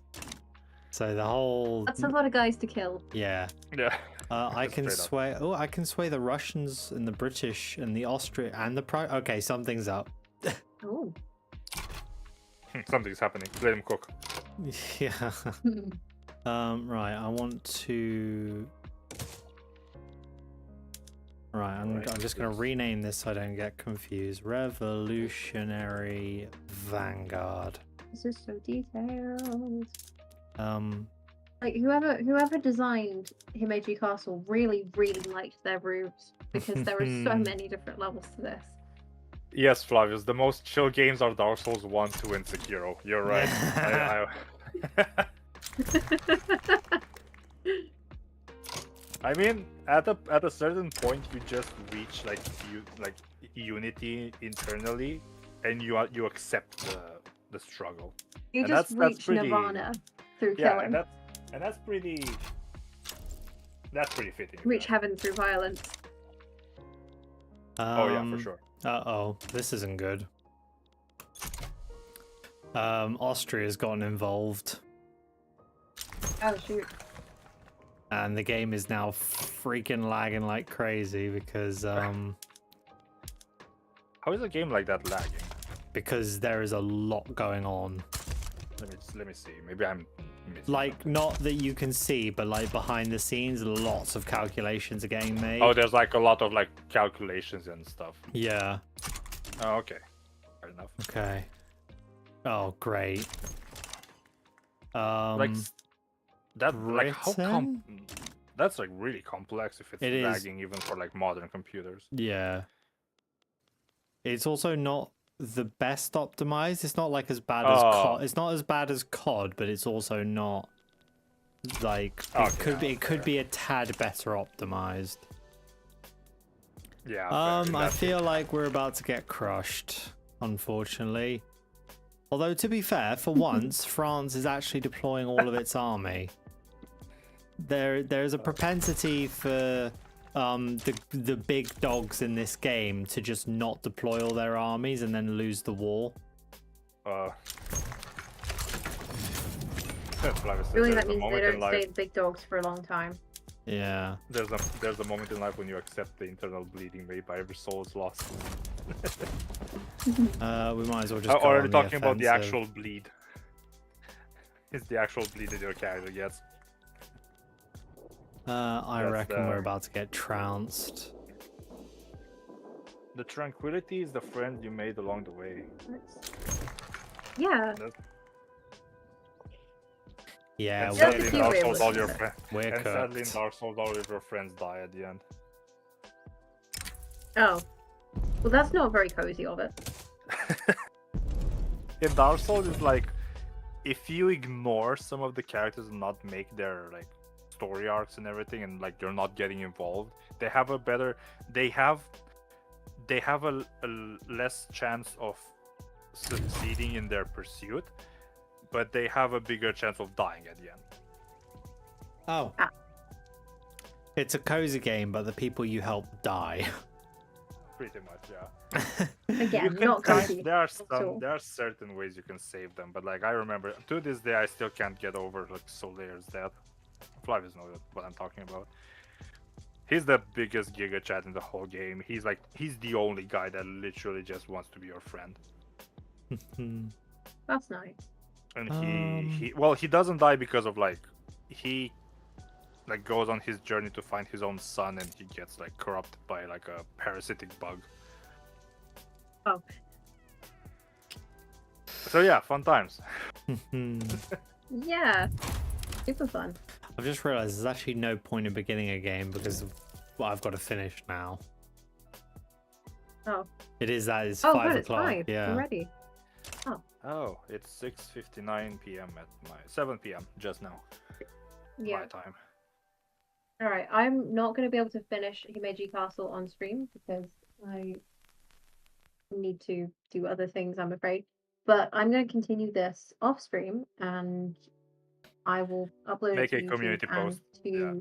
Speaker 1: So the whole
Speaker 4: That's a lot of guys to kill.
Speaker 1: yeah.
Speaker 3: Yeah.
Speaker 1: I can
Speaker 3: Straight up.
Speaker 1: sway. Oh, I can sway the Russians and the British and the Austrian and the Okay, something's up.
Speaker 4: Oh.
Speaker 3: Something's happening. Let him cook.
Speaker 1: Yeah. Right. I want to. Right. I'm just gonna rename this so I don't get confused. Revolutionary Vanguard.
Speaker 4: This is so detailed.
Speaker 1: Um.
Speaker 4: Like whoever designed Himeji Castle really liked their roofs because there are so many different levels to this.
Speaker 3: Yes, Flavius, the most chill games are Dark Souls 1, 2, and Sekiro. You're right. I mean, at a certain point, you just reach like unity internally, and you accept the struggle.
Speaker 4: You
Speaker 3: And
Speaker 4: just
Speaker 3: that's
Speaker 4: reach
Speaker 3: pretty-
Speaker 4: Nirvana through
Speaker 3: Yeah,
Speaker 4: killing.
Speaker 3: and that's pretty fitting.
Speaker 4: Reach heaven through violence.
Speaker 3: Oh yeah, for sure.
Speaker 1: Uh-oh, this isn't good. Austria's gotten involved,
Speaker 4: Oh shoot.
Speaker 1: and the game is now freaking lagging like crazy because
Speaker 3: How is a game like that lagging?
Speaker 1: because there is a lot going on.
Speaker 3: Let me see. Maybe I'm missing
Speaker 1: Like,
Speaker 3: something.
Speaker 1: not that you can see, but like behind the scenes, lots of calculations are getting made.
Speaker 3: Oh, there's like a lot of like calculations and stuff.
Speaker 1: Yeah.
Speaker 3: Oh, okay. Fair enough.
Speaker 1: Okay. Oh, great.
Speaker 3: Like that, like how
Speaker 1: Britain?
Speaker 3: that's like really complex if it's
Speaker 1: It is.
Speaker 3: lagging even for like modern computers.
Speaker 1: Yeah. It's also not the best optimized. It's not like as bad as
Speaker 3: Oh.
Speaker 1: COD. It's not as bad as COD, but it's also not like
Speaker 3: Okay,
Speaker 1: it could
Speaker 3: fair.
Speaker 1: be a tad better optimized.
Speaker 3: Yeah. fair, in
Speaker 1: I
Speaker 3: that
Speaker 1: feel
Speaker 3: case.
Speaker 1: like we're about to get crushed, unfortunately. Although to be fair, for once, France is actually deploying all of its army. There's a propensity for the big dogs in this game to just not deploy all their armies and then lose the war.
Speaker 3: Flavius said
Speaker 4: Really,
Speaker 3: there's
Speaker 4: that
Speaker 3: a
Speaker 4: means they
Speaker 3: moment
Speaker 4: don't
Speaker 3: in
Speaker 4: stay
Speaker 3: life.
Speaker 4: big dogs for a long time.
Speaker 1: Yeah.
Speaker 3: There's a moment in life when you accept the internal bleeding made by every soul is lost.
Speaker 1: We might as well just go
Speaker 3: Or are
Speaker 1: on
Speaker 3: you
Speaker 1: the
Speaker 3: talking about the
Speaker 1: offensive.
Speaker 3: actual bleed? It's the actual bleed that your character gets.
Speaker 1: I
Speaker 3: That's
Speaker 1: reckon we're
Speaker 3: the-
Speaker 1: about to get trounced.
Speaker 3: The tranquility is the friend you made along the way.
Speaker 4: Yeah.
Speaker 1: Yeah,
Speaker 3: And
Speaker 4: That's
Speaker 3: sadly
Speaker 4: a
Speaker 3: in
Speaker 4: few
Speaker 3: Dark
Speaker 4: ways
Speaker 3: Souls,
Speaker 4: of
Speaker 3: all your
Speaker 4: looking
Speaker 3: friends.
Speaker 1: we're
Speaker 3: And sadly in
Speaker 1: cooked.
Speaker 3: Dark Souls, all of your friends die at the end.
Speaker 4: Oh. Well, that's not very cozy of it.
Speaker 3: In Dark Souls, it's like if you ignore some of the characters and not make their like story arcs and everything, and like you're not getting involved, they have a better. They have a less chance of succeeding in their pursuit, but they have a bigger chance of dying at the end.
Speaker 1: Oh.
Speaker 4: Ah.
Speaker 1: It's a cozy game, but the people you help die.
Speaker 3: Pretty much, yeah.
Speaker 4: Again,
Speaker 3: You can
Speaker 4: not cozy.
Speaker 3: there are
Speaker 4: all.
Speaker 3: there are certain ways you can save them, but like I remember to this day I still can't get over like Solaire's death. Flavius knows what I'm talking about. He's the biggest Giga Chat in the whole game. He's the only guy that literally just wants to be your friend.
Speaker 4: That's nice.
Speaker 3: And he doesn't die because of like he like goes on his journey to find his own son, and he gets like corrupted by like a parasitic bug.
Speaker 4: Oh.
Speaker 3: So yeah, fun times.
Speaker 4: Yeah. Super fun.
Speaker 1: I've just realized there's actually no point in beginning a game because well, I've got to finish now.
Speaker 4: Oh.
Speaker 1: It is that it's
Speaker 4: Oh,
Speaker 1: 5
Speaker 4: good. It's
Speaker 1: o'clock.
Speaker 4: 5
Speaker 1: Yeah.
Speaker 4: already.
Speaker 3: Oh, it's 6:59 p.m. at my 7 p.m. just now.
Speaker 4: Yeah.
Speaker 3: My time.
Speaker 4: All right. I'm not going to be able to finish Himeji Castle on stream because I need to do other things, I'm afraid. But I'm going to continue this off stream, and I will upload
Speaker 3: Make
Speaker 4: it
Speaker 3: a
Speaker 4: to
Speaker 3: community
Speaker 4: YouTube and
Speaker 3: post,
Speaker 4: to
Speaker 3: yeah.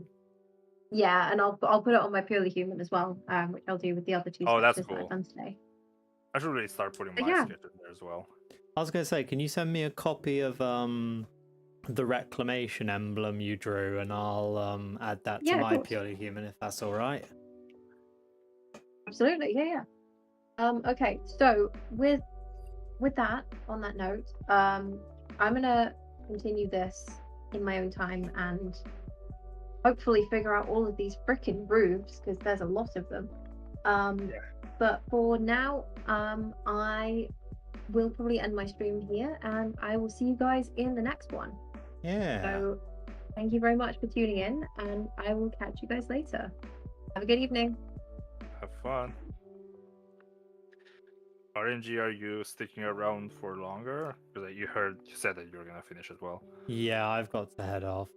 Speaker 4: Yeah, and I'll put it on my purely human as well, which I'll do with the other two
Speaker 3: Oh, that's
Speaker 4: sketches that
Speaker 3: cool.
Speaker 4: I've done today.
Speaker 3: I should really start putting
Speaker 4: But
Speaker 3: my
Speaker 4: yeah.
Speaker 3: sketches there as well.
Speaker 1: I was gonna say, can you send me a copy of the reclamation emblem you drew, and I'll add that to
Speaker 4: Yeah, of
Speaker 1: my
Speaker 4: course.
Speaker 1: purely human if that's all right.
Speaker 4: Absolutely, yeah. Okay, so with that, on that note, I'm gonna continue this in my own time and hopefully figure out all of these freaking roofs because there's a lot of them. But for now, I will probably end my stream here, and I will see you guys in the next one.
Speaker 1: Yeah.
Speaker 4: So thank you very much for tuning in, and I will catch you guys later. Have a good evening.
Speaker 3: Have fun. RNG, are you sticking around for longer? Because you said that you were gonna finish as well.
Speaker 1: Yeah, I've got to head off.